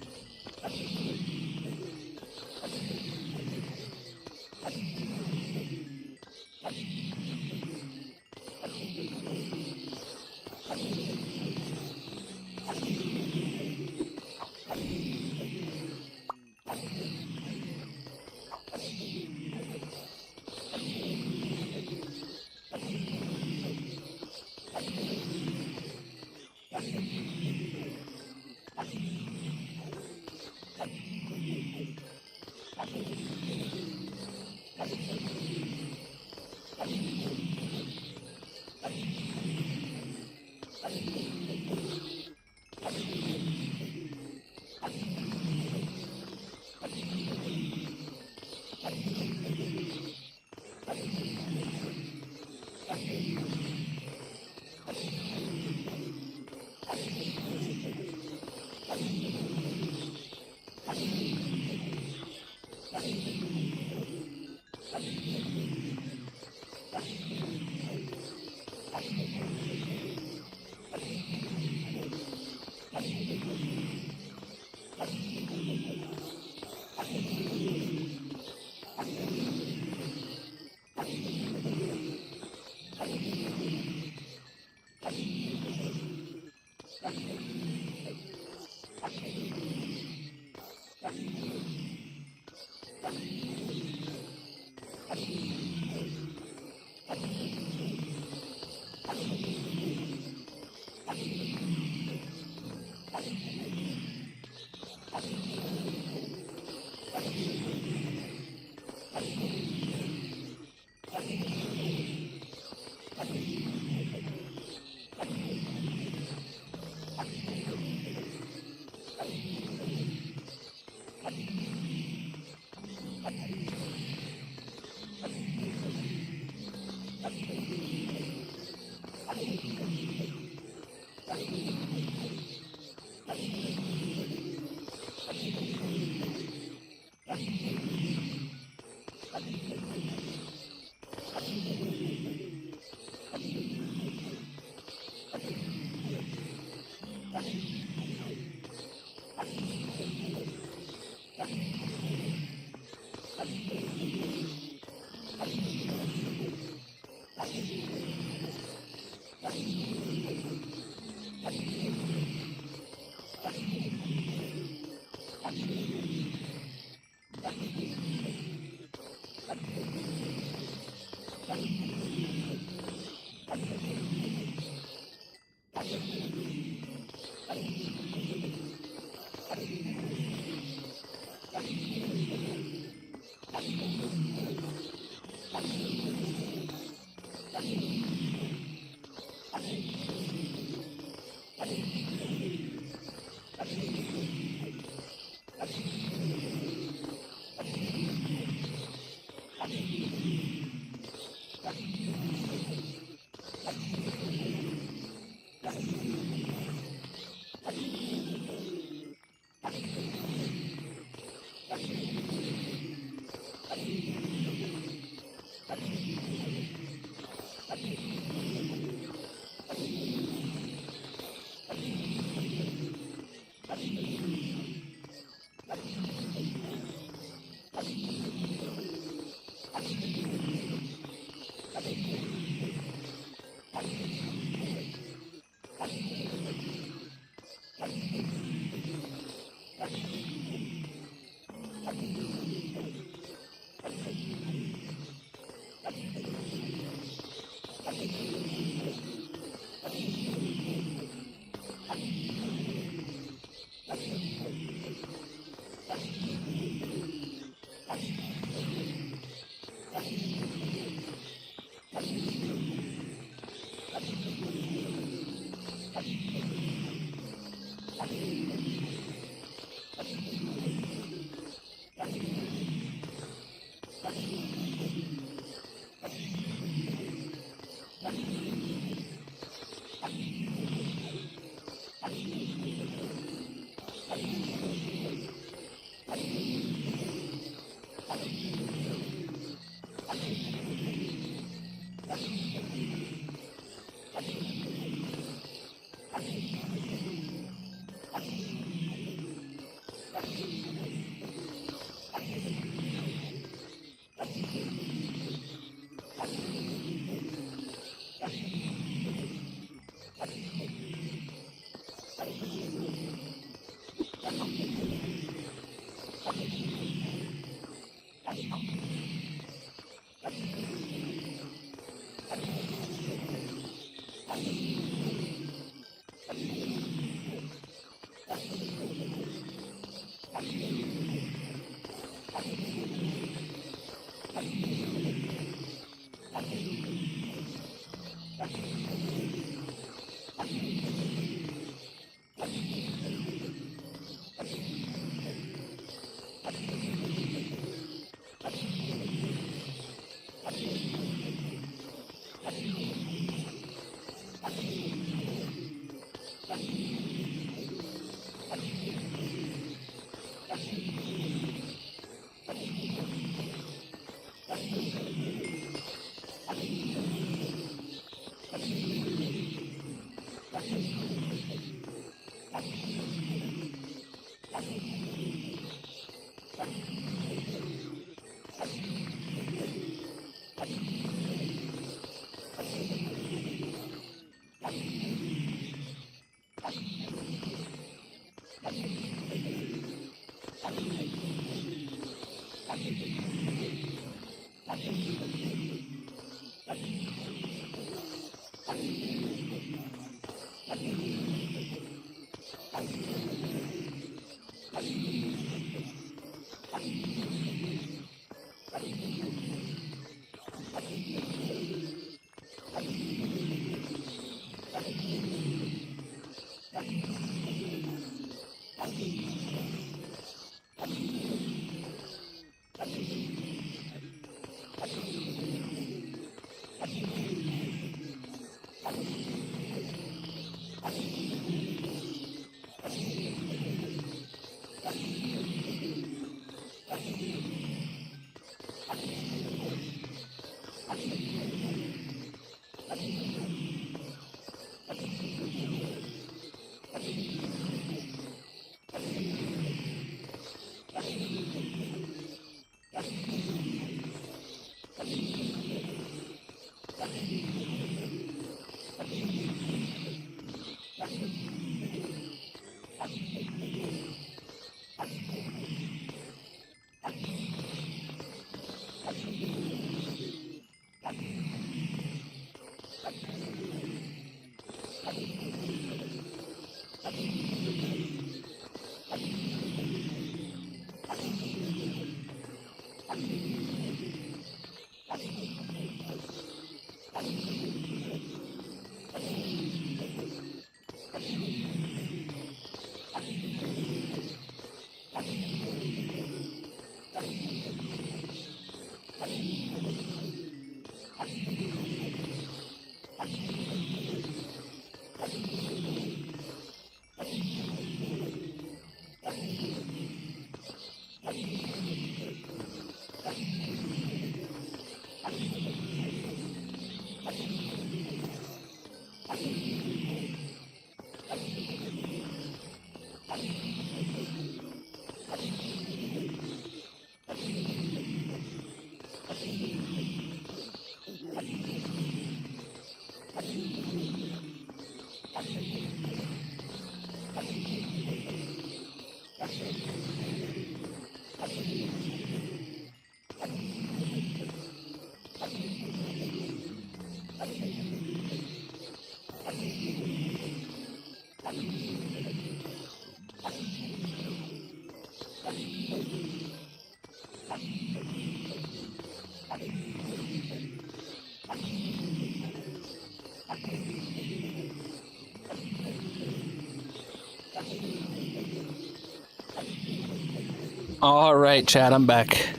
All right, chat, I'm back.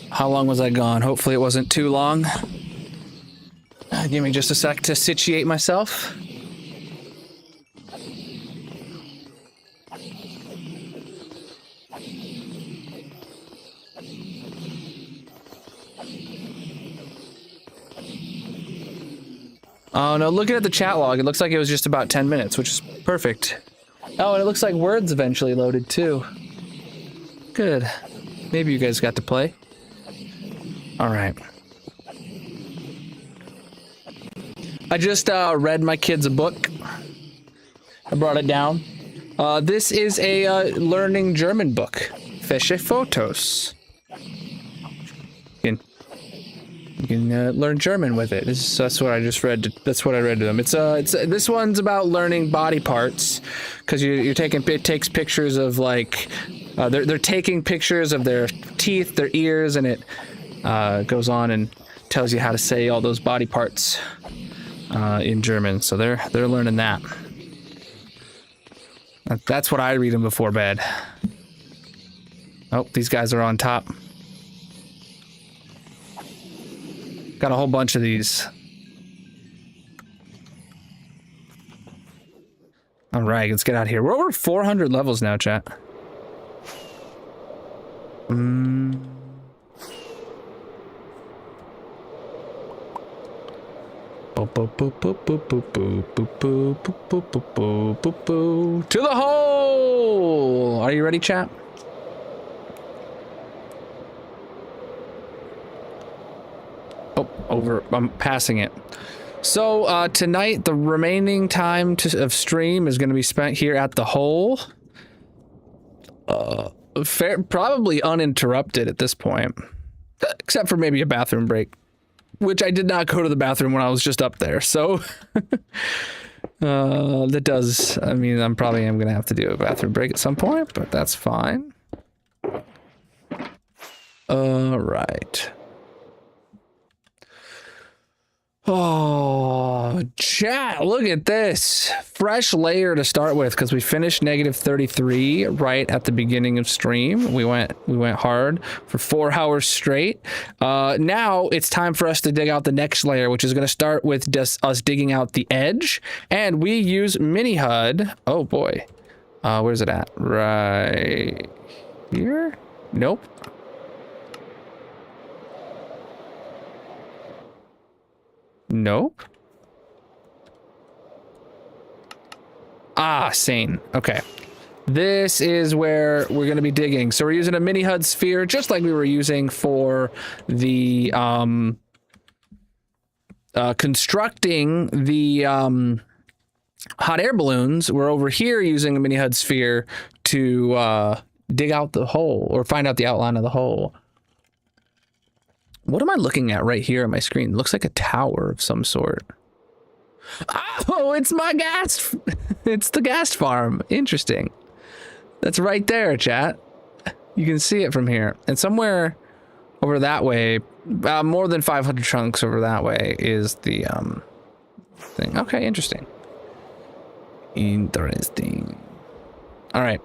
How long was I gone? Hopefully it wasn't too long. Give me just a sec to situate myself. Oh no, looking at the chat log, it looks like it was just about 10 minutes, which is perfect. Oh, and it looks like words eventually loaded too. Good. Maybe you guys got to play. Alright. I just read my kids a book. I brought it down. This is a learning German book. Fesche Fotos. You can learn German with it. That's what I just read. That's what I read to them. It's this one's about learning body parts, because it takes pictures of like they're taking pictures of their teeth, their ears, and it goes on and tells you how to say all those body parts in German. So they're learning that. That's what I read them before bed. Oh, these guys are on top. Got a whole bunch of these. All right, let's get out here. We're over 400 levels now, chat. To the hole! Are you ready, chat? I'm passing it. So tonight, the remaining time of stream is going to be spent here at the hole. Probably uninterrupted at this point, except for maybe a bathroom break, which I did not go to the bathroom when I was just up there. So that does. I mean, I'm probably going to have to do a bathroom break at some point, but that's fine. All right. Oh, chat, look at this. Fresh layer to start with, because we finished -33 right at the beginning of stream. We went hard for 4 hours straight. Now it's time for us to dig out the next layer, which is going to start with just us digging out the edge. And we use mini HUD. Oh boy. Where's it at? Right here? Nope. Nope. Ah, sane. Okay. This is where we're going to be digging. So we're using a mini HUD sphere, just like we were using for the constructing the hot air balloons. We're over here using a mini HUD sphere to dig out the hole, or find out the outline of the hole. What am I looking at right here on my screen? It looks like a tower of some sort. Oh, it's my gas. It's the gas farm. Interesting. That's right there, chat. You can see it from here. And somewhere over that way, more than 500 chunks over that way is the thing. Okay, interesting. Interesting. All right.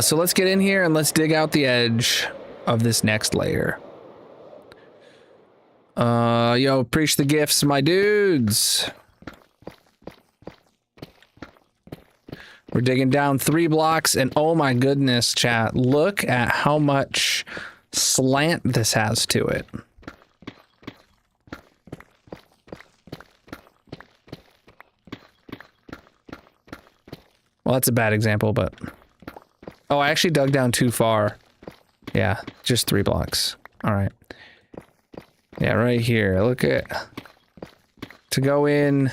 So let's get in here and let's dig out the edge of this next layer. Yo, preach the gifts, my dudes. We're digging down 3 blocks, and oh my goodness, chat, look at how much slant this has to it. Well, that's a bad example, but... Oh, I actually dug down too far. Yeah, just 3 blocks. All right. Yeah, right here. Look at... To go in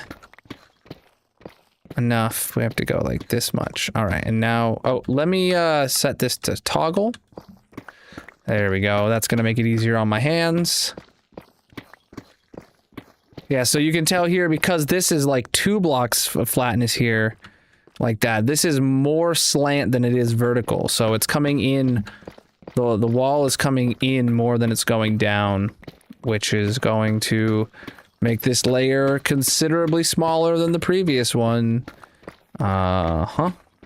enough, we have to go like this much. All right, and now... Oh, let me set this to toggle. There we go. That's going to make it easier on my hands. Yeah, so you can tell here, because this is like 2 blocks of flatness here, like that. This is more slant than it is vertical. So it's coming in... The wall is coming in more than it's going down, which is going to make this layer considerably smaller than the previous one.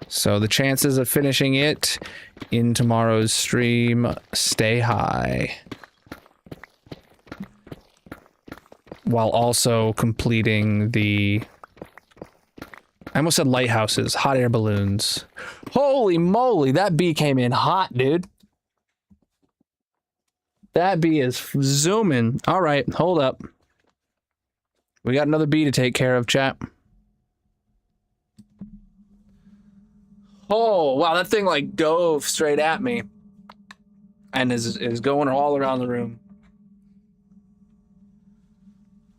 So the chances of finishing it in tomorrow's stream stay high. While also completing the... I almost said lighthouses, hot air balloons. Holy moly, that bee came in hot, dude. That bee is zooming. All right, hold up. We got another bee to take care of, chat. Oh, wow, that thing like dove straight at me. And is going all around the room.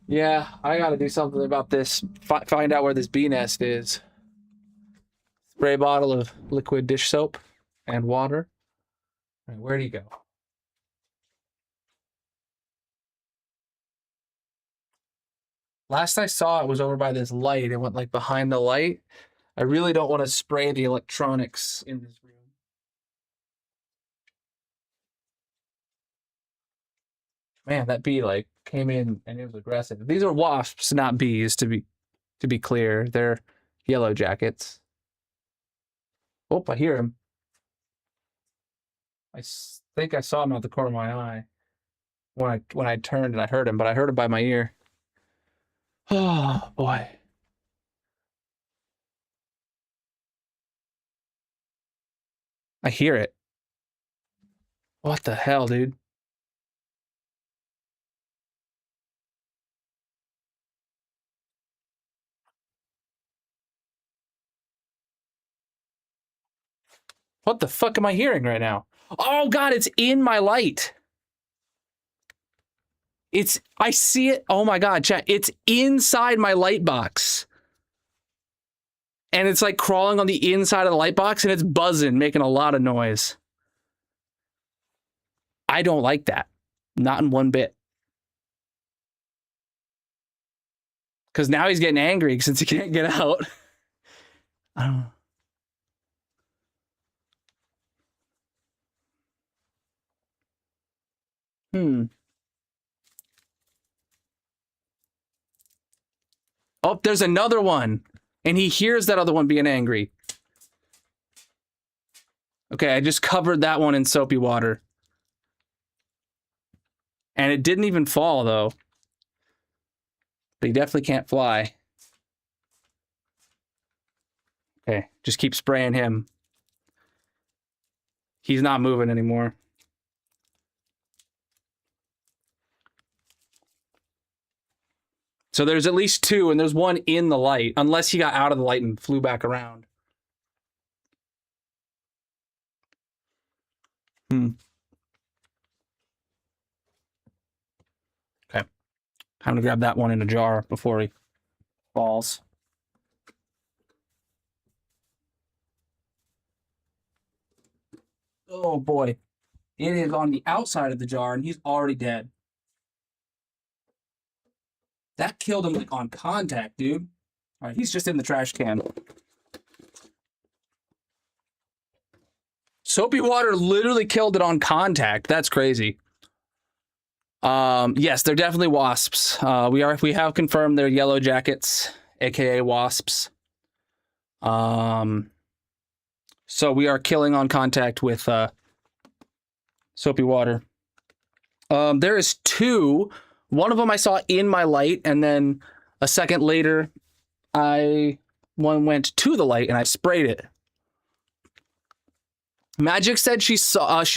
Yeah, I gotta do something about this. Find out where this bee nest is. Spray bottle of liquid dish soap and water. All right, where'd he go? Last I saw it was over by this light. It went like behind the light. I really don't want to spray the electronics in this room. Man, that bee like came in and it was aggressive. These are wasps, not bees, to be clear. They're yellow jackets. Oh, I hear him. I think I saw him out the corner of my eye when I turned and I heard him, but I heard him by my ear. Oh boy. I hear it. What the hell, dude? What the fuck am I hearing right now? Oh god, it's in my light. I see it. Oh my god, chat. It's inside my light box. And it's like crawling on the inside of the light box and it's buzzing, making a lot of noise. I don't like that. Not in one bit. Because now he's getting angry since he can't get out. I don't know. Oh, there's another one. And he hears that other one being angry. Okay, I just covered that one in soapy water. And it didn't even fall, though. But he definitely can't fly. Okay, just keep spraying him. He's not moving anymore. So there's at least two, and there's one in the light, unless he got out of the light and flew back around. Okay. Time to grab that one in a jar before he falls. Oh boy. It is on the outside of the jar, and he's already dead. That killed him like on contact, dude. All right, he's just in the trash can. Soapy water literally killed it on contact. That's crazy. Yes, they're definitely wasps. We have confirmed they're yellow jackets, aka wasps. So we are killing on contact with soapy water. There is two. One of them I saw in my light, and then a second later, one went to the light and I sprayed it. Magic said she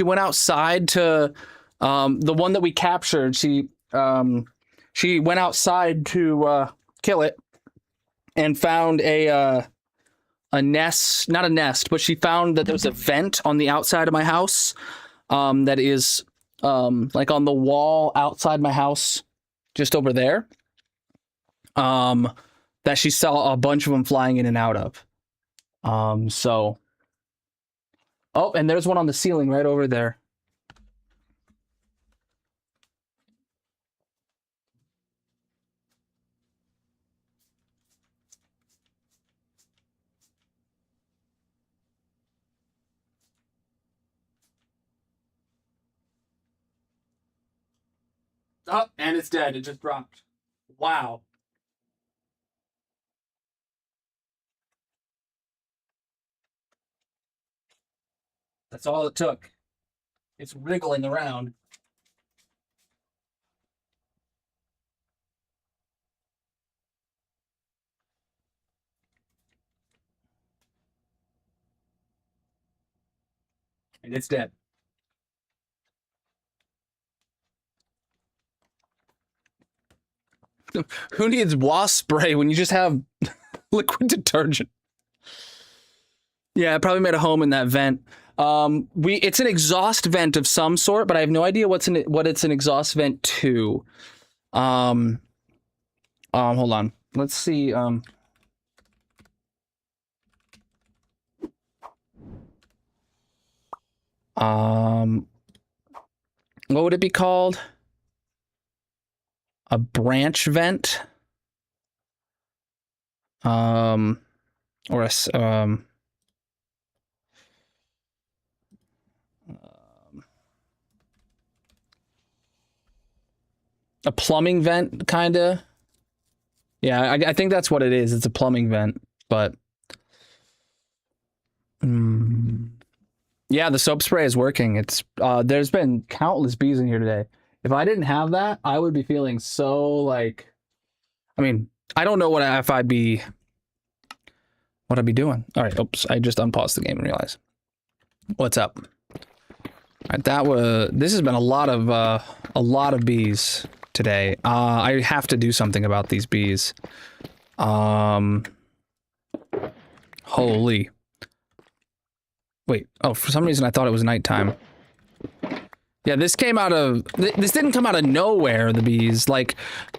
went outside to the one that we captured. She went outside to kill it and found a nest, not a nest, but she found that there was a vent on the outside of my house that is like on the wall outside my house, just over there, that she saw a bunch of them flying in and out of. So, oh, and there's one on the ceiling right over there. Oh, and it's dead. It just dropped. Wow. That's all it took. It's wriggling around. And it's dead. Who needs wasp spray when you just have liquid detergent? Yeah, I probably made a home in that vent. It's an exhaust vent of some sort, but I have no idea what it's an exhaust vent to. Hold on. Let's see. What would it be called? A branch vent? Or a plumbing vent, kinda. Yeah, I think that's what it is. It's a plumbing vent, but yeah, the soap spray is working. It's there's been countless bees in here today. If I didn't have that, I would be feeling so like, I mean, I don't know what I'd be doing. All right, oops, I just unpaused the game and realized. What's up? All right, this has been a lot of bees today. I have to do something about these bees. Holy. Wait, oh, for some reason I thought it was nighttime. Yeah, this didn't come out of nowhere, the bees. Like,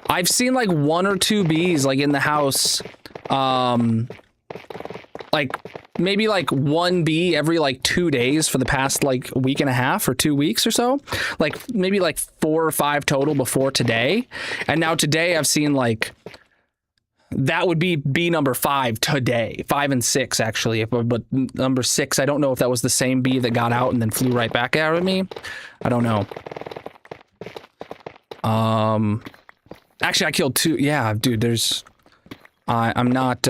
I've seen like 1 or 2 bees like in the house. Like maybe like 1 bee every like 2 days for the past like week and a half or 2 weeks or so. Like maybe like 4 or 5 total before today. And now today I've seen like, that would be bee number 5 today. 5 and 6 actually, but number 6, I don't know if that was the same bee that got out and then flew right back out at me. I don't know. Actually I killed 2. Yeah, dude, I'm not,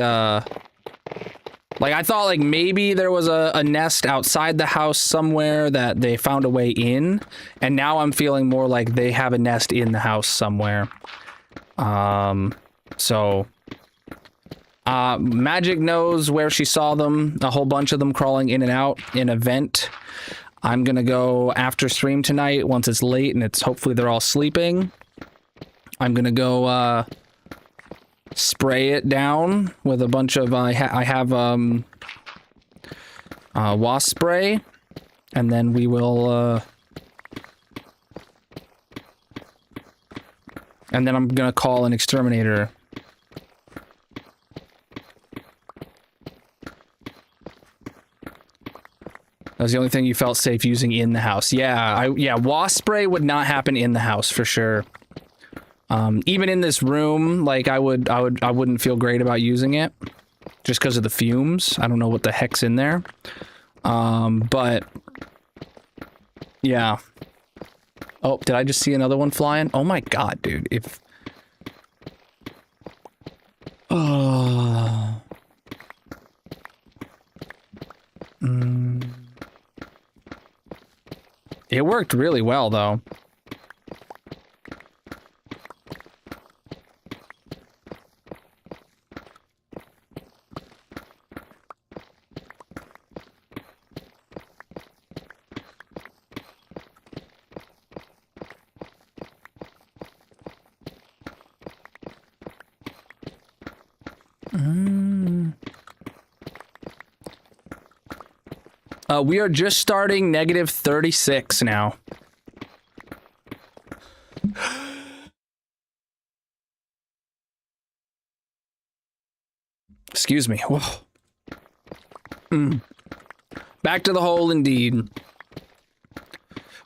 like, I thought, like, maybe there was a nest outside the house somewhere that they found a way in, and now I'm feeling more like they have a nest in the house somewhere. So, Magic knows where she saw them, a whole bunch of them crawling in and out in a vent. I'm gonna go after stream tonight, once it's late and hopefully they're all sleeping. I'm gonna go, spray it down with a bunch of I have wasp spray, and then we will and then I'm gonna call an exterminator. That was the only thing you felt safe using in the house. Yeah, wasp spray would not happen in the house for sure. Even in this room, like I wouldn't feel great about using it just because of the fumes. I don't know what the heck's in there. But yeah. Oh, did I just see another one flying? Oh my God, dude. It worked really well though. We are just starting -36 now. Excuse me. Whoa. Back to the hole indeed.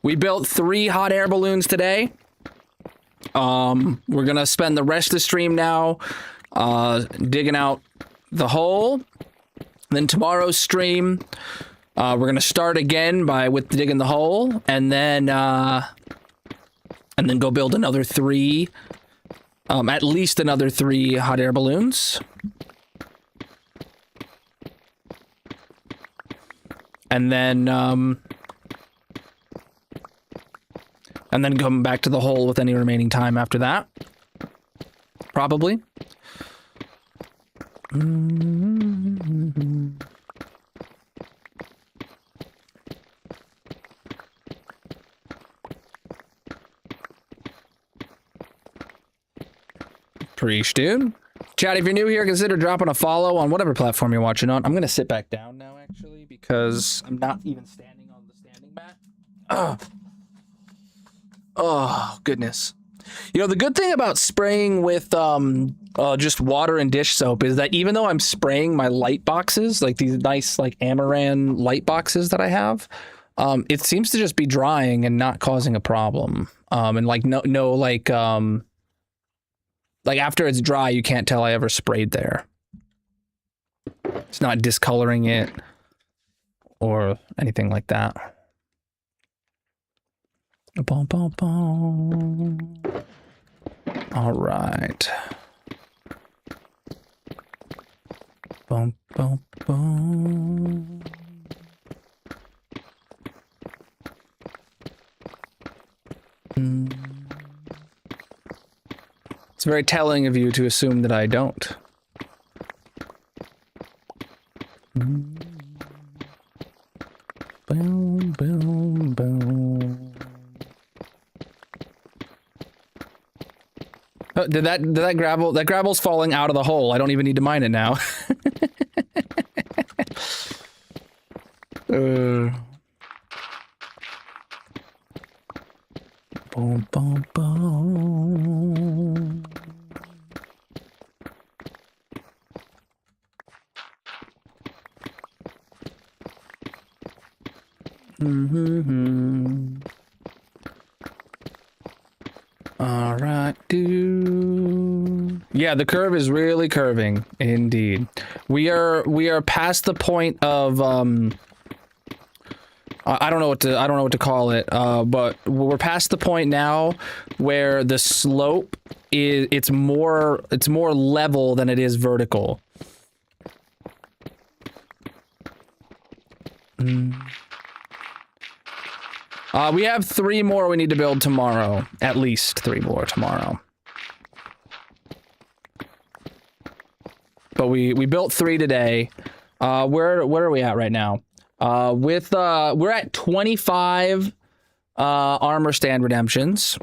We built 3 hot air balloons today. We're gonna spend the rest of the stream now digging out the hole. Then tomorrow's stream, we're gonna start again with digging the hole, and then go build another 3, at least another 3 hot air balloons. and then come back to the hole with any remaining time after that. Probably. Preach, dude. Chat, if you're new here, consider dropping a follow on whatever platform you're watching on. I'm gonna sit back down now, actually, because I'm not even standing on the standing mat. Oh, goodness. You know, the good thing about spraying with just water and dish soap is that even though I'm spraying my light boxes, like these nice like Amaran light boxes that I have, it seems to just be drying and not causing a problem. And like like after it's dry, you can't tell I ever sprayed there. It's not discoloring it or anything like that. Bum, bum, bum. All right. Bum, bum, bum. It's very telling of you to assume that I don't. Boom, boom, boom. Oh, did that gravel? That gravel's falling out of the hole. I don't even need to mine it now. Boom, boom, boom. All right, dude. Yeah, the curve is really curving, indeed. We are past the point of I don't know what to call it, but we're past the point now where the slope is it's more level than it is vertical. We have 3 more we need to build tomorrow. At least 3 more tomorrow. But we built 3 today. Where are we at right now? We're at 25 armor stand redemptions.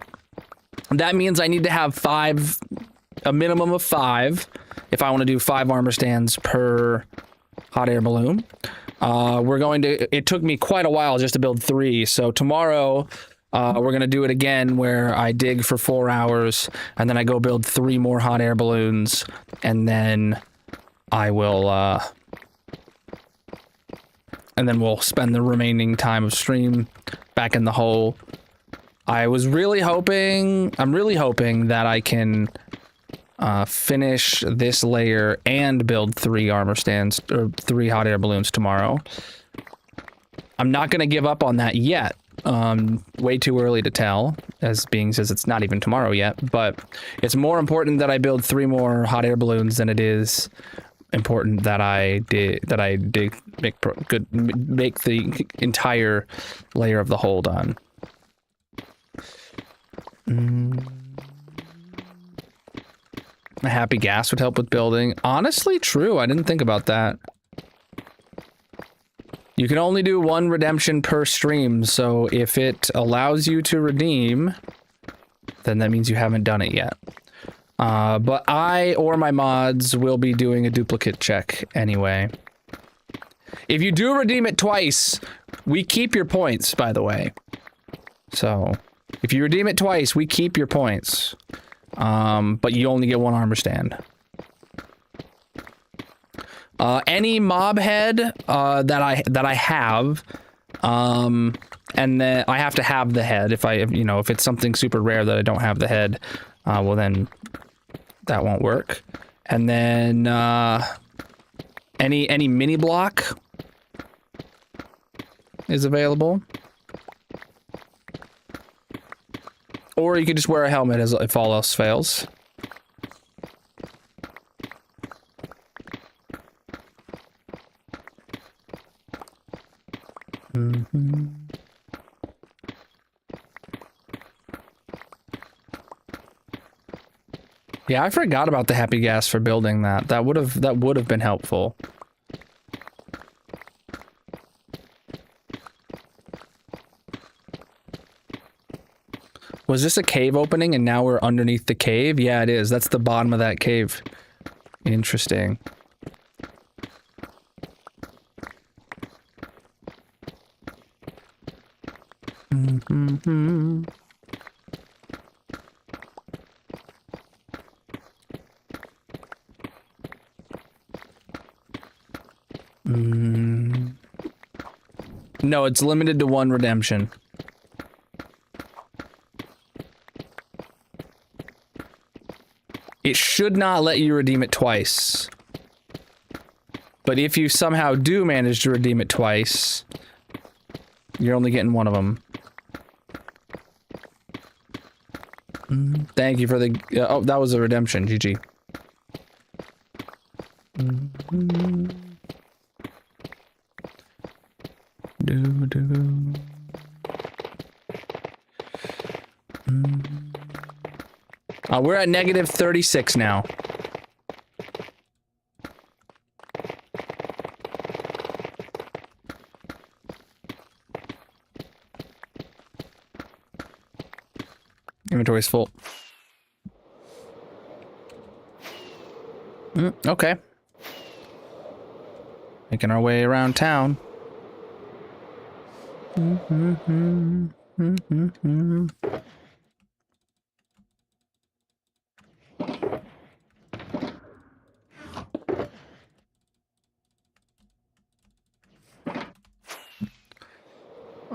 That means I need to have 5, a minimum of 5, if I want to do 5 armor stands per hot air balloon. It took me quite a while just to build 3, so tomorrow we're going to do it again where I dig for 4 hours, and then I go build 3 more hot air balloons, and then I will, and then we'll spend the remaining time of stream back in the hole. I'm really hoping that I can finish this layer and build 3 armor stands, or 3 hot air balloons tomorrow. I'm not going to give up on that yet. Way too early to tell, as it's not even tomorrow yet, but it's more important that I build 3 more hot air balloons than it is important that I make the entire layer of the hole done. A happy gas would help with building. Honestly, true. I didn't think about that. You can only do 1 redemption per stream, so if it allows you to redeem, then that means you haven't done it yet. But I or my mods will be doing a duplicate check anyway. If you do redeem it twice, we keep your points, by the way. So, if you redeem it twice, we keep your points. But you only get 1 armor stand. Any mob head that I have, and then I have to have the head. If it's something super rare that I don't have the head, well then that won't work. And then any mini block is available. Or you could just wear a helmet if all else fails. Yeah, I forgot about the happy gas for building that. That would have been helpful. Was this a cave opening and now we're underneath the cave? Yeah, it is. That's the bottom of that cave. Interesting. Mm-hmm. No, it's limited to 1 redemption. It should not let you redeem it twice. But if you somehow do manage to redeem it twice, you're only getting 1 of them. Thank you for the... oh, that was a redemption. GG. We're at negative 36 now. Inventory's full. Okay. Making our way around town.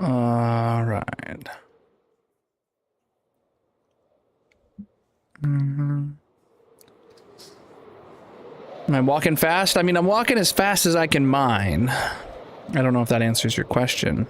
All right. Am I walking fast? I mean, I'm walking as fast as I can mine. I don't know if that answers your question.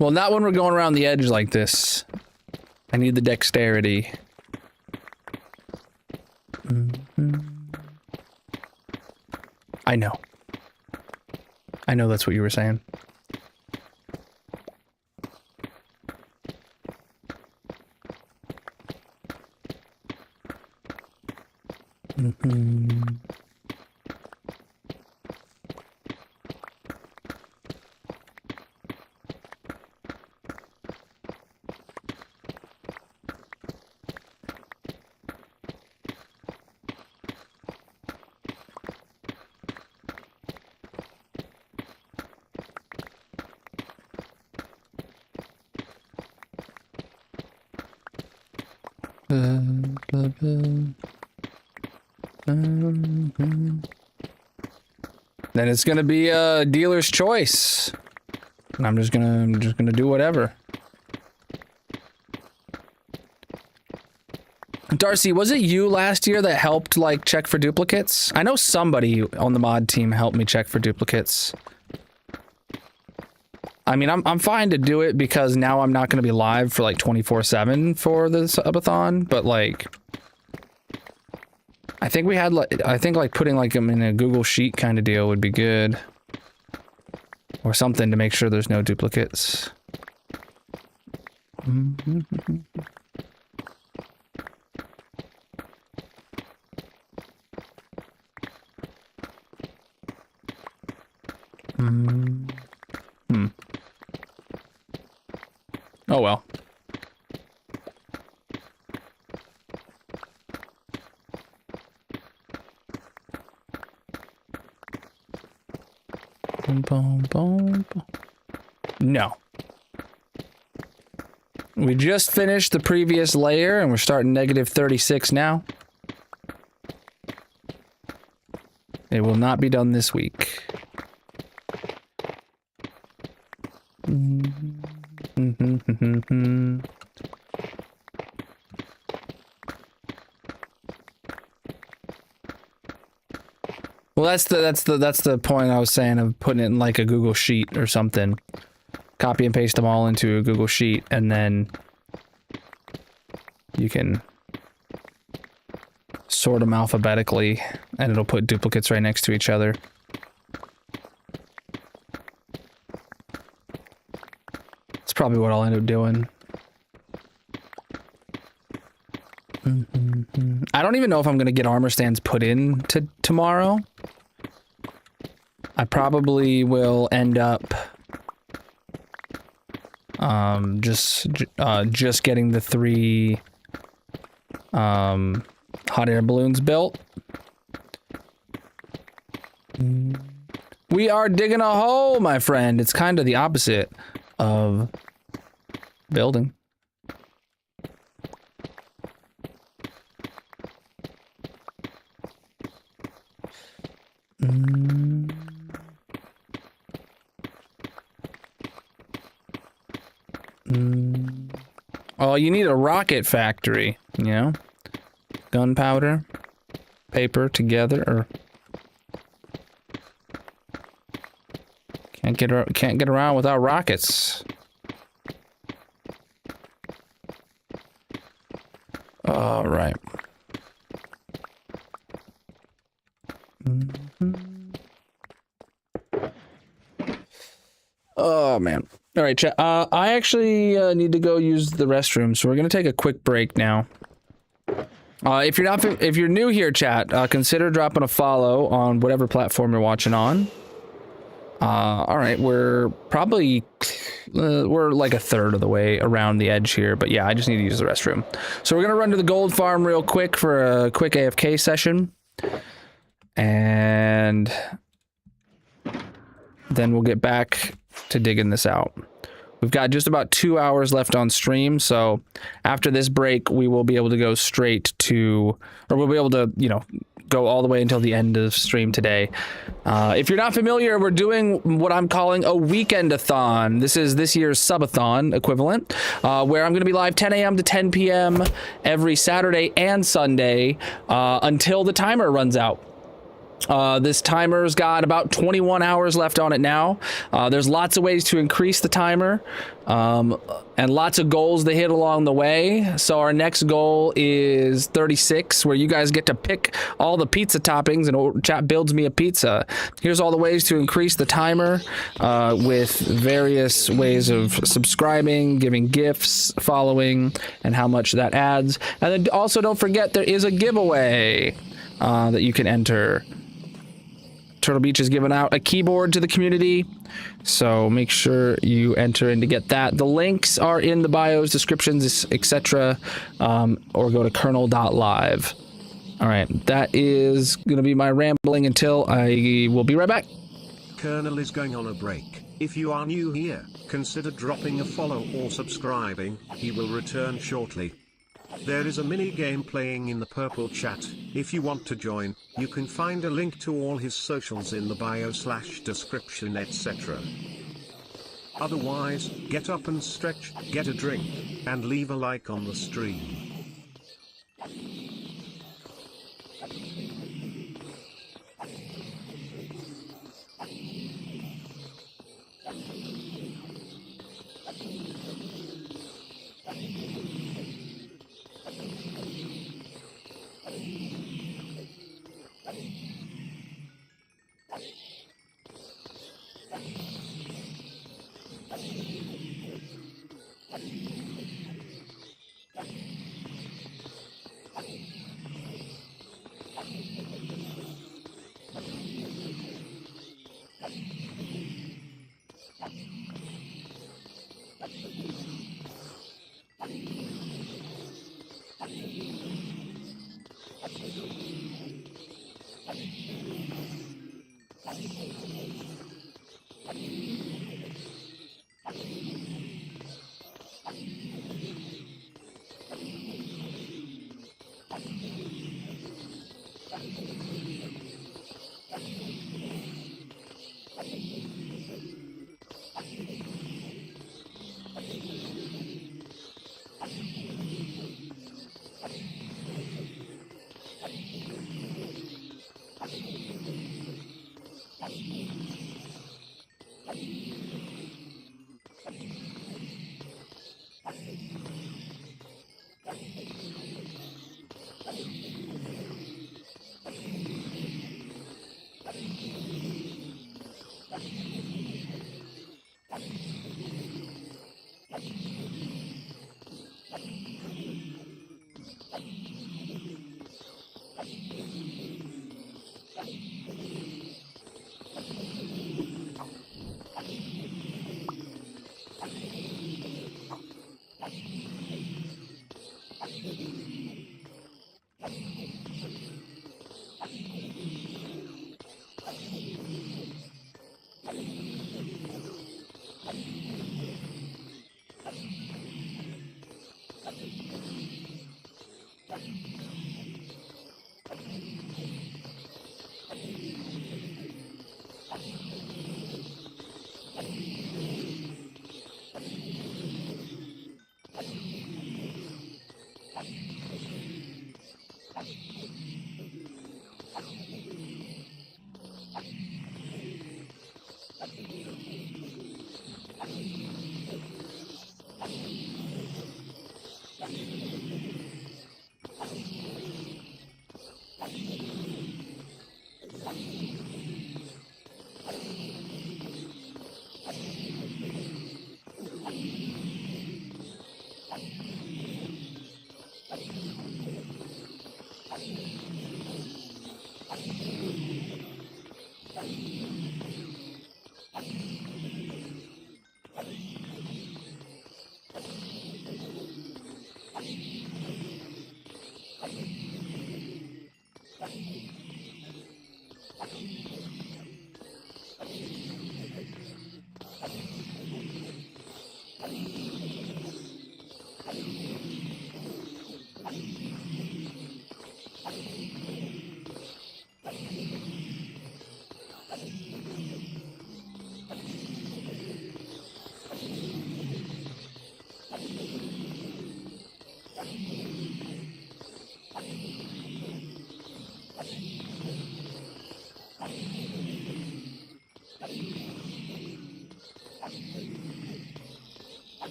Well, not when we're going around the edge like this. I need the dexterity. I know. I know that's what you were saying. Then it's gonna be a dealer's choice. And I'm just gonna do whatever. Darcy, was it you last year that helped like check for duplicates? I know somebody on the mod team helped me check for duplicates. I mean, I'm fine to do it because now I'm not going to be live for like 24/7 for the subathon, but like I think we had like putting like them in a Google Sheet kind of deal would be good. Or something to make sure there's no duplicates. Oh well. No. We just finished the previous layer and we're starting negative 36 now. It will not be done this week. Well, that's the point I was saying of putting it in like a Google Sheet or something. Copy and paste them all into a Google Sheet, and then you can sort them alphabetically, and it'll put duplicates right next to each other. That's probably what I'll end up doing. I don't even know if I'm gonna get armor stands put in tomorrow. I probably will end up just getting the 3 hot air balloons built. We are digging a hole, my friend. It's kind of the opposite of building. Oh, you need a rocket factory, you know? Gunpowder, paper together, or can't get around without rockets. All right. Oh man. All right, chat. I actually need to go use the restroom, so we're gonna take a quick break now. If you're new here, chat, consider dropping a follow on whatever platform you're watching on. All right, we're probably we're like a third of the way around the edge here, but yeah, I just need to use the restroom. So we're gonna run to the gold farm real quick for a quick AFK session, and then we'll get back to digging this out. We've got just about 2 hours left on stream, so after this break, we will be able to go straight to, or we'll be able to, you know, go all the way until the end of stream today. If you're not familiar, we're doing what I'm calling a Weekend-a-thon. This is this year's subathon equivalent, where I'm going to be live 10 a.m. to 10 p.m. every Saturday and Sunday until the timer runs out. This timer's got about 21 hours left on it now. There's lots of ways to increase the timer, and lots of goals to hit along the way. So our next goal is 36, where you guys get to pick all the pizza toppings, and chat builds me a pizza. Here's all the ways to increase the timer, with various ways of subscribing, giving gifts, following, and how much that adds. And then also don't forget there is a giveaway that you can enter. Turtle Beach is giving out a keyboard to the community, so make sure you enter in to get that. The links are in the bios, descriptions, etc., or go to colonel.live. All right, that is going to be my rambling until I will be right back. Colonel is going on a break. If you are new here, consider dropping a follow or subscribing. He will return shortly. There is a mini game playing in the purple chat. If you want to join, you can find a link to all his socials in the bio/description, etc. Otherwise, get up and stretch, get a drink, and leave a like on the stream.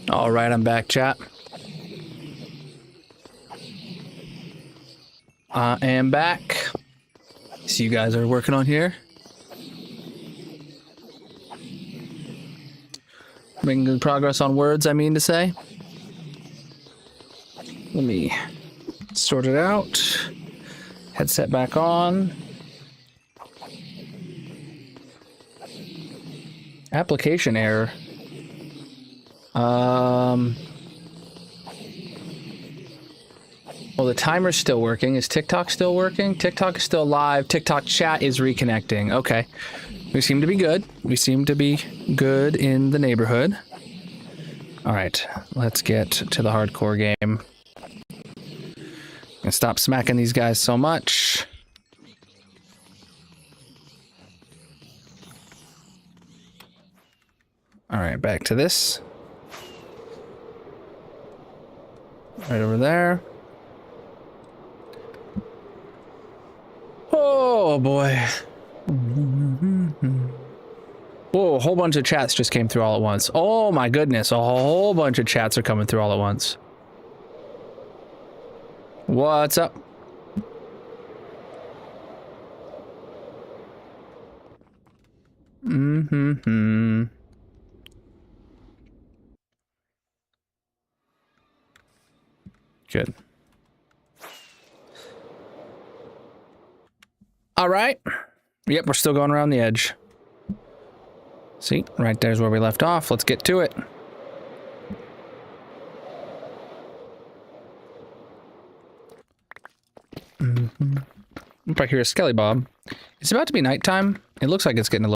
All right, I'm back, chat. I am back. So you guys are working on here. Making good progress on words, I mean to say. Let me sort it out. Headset back on. Application error. Well, the timer's still working. Is TikTok still working? TikTok is still live. TikTok chat is reconnecting. Okay. We seem to be good. We seem to be good in the neighborhood. All right. Let's get to the hardcore game. And stop smacking these guys so much. All right. Back to this. Right over there. Oh boy. Whoa, a whole bunch of chats just came through all at once. Oh my goodness, a whole bunch of chats are coming through all at once. What's up? Good. All right. Yep, we're still going around the edge. See, right there's where we left off. Let's get to it. If I hear a skelly bob, it's about to be nighttime. It looks like it's getting a little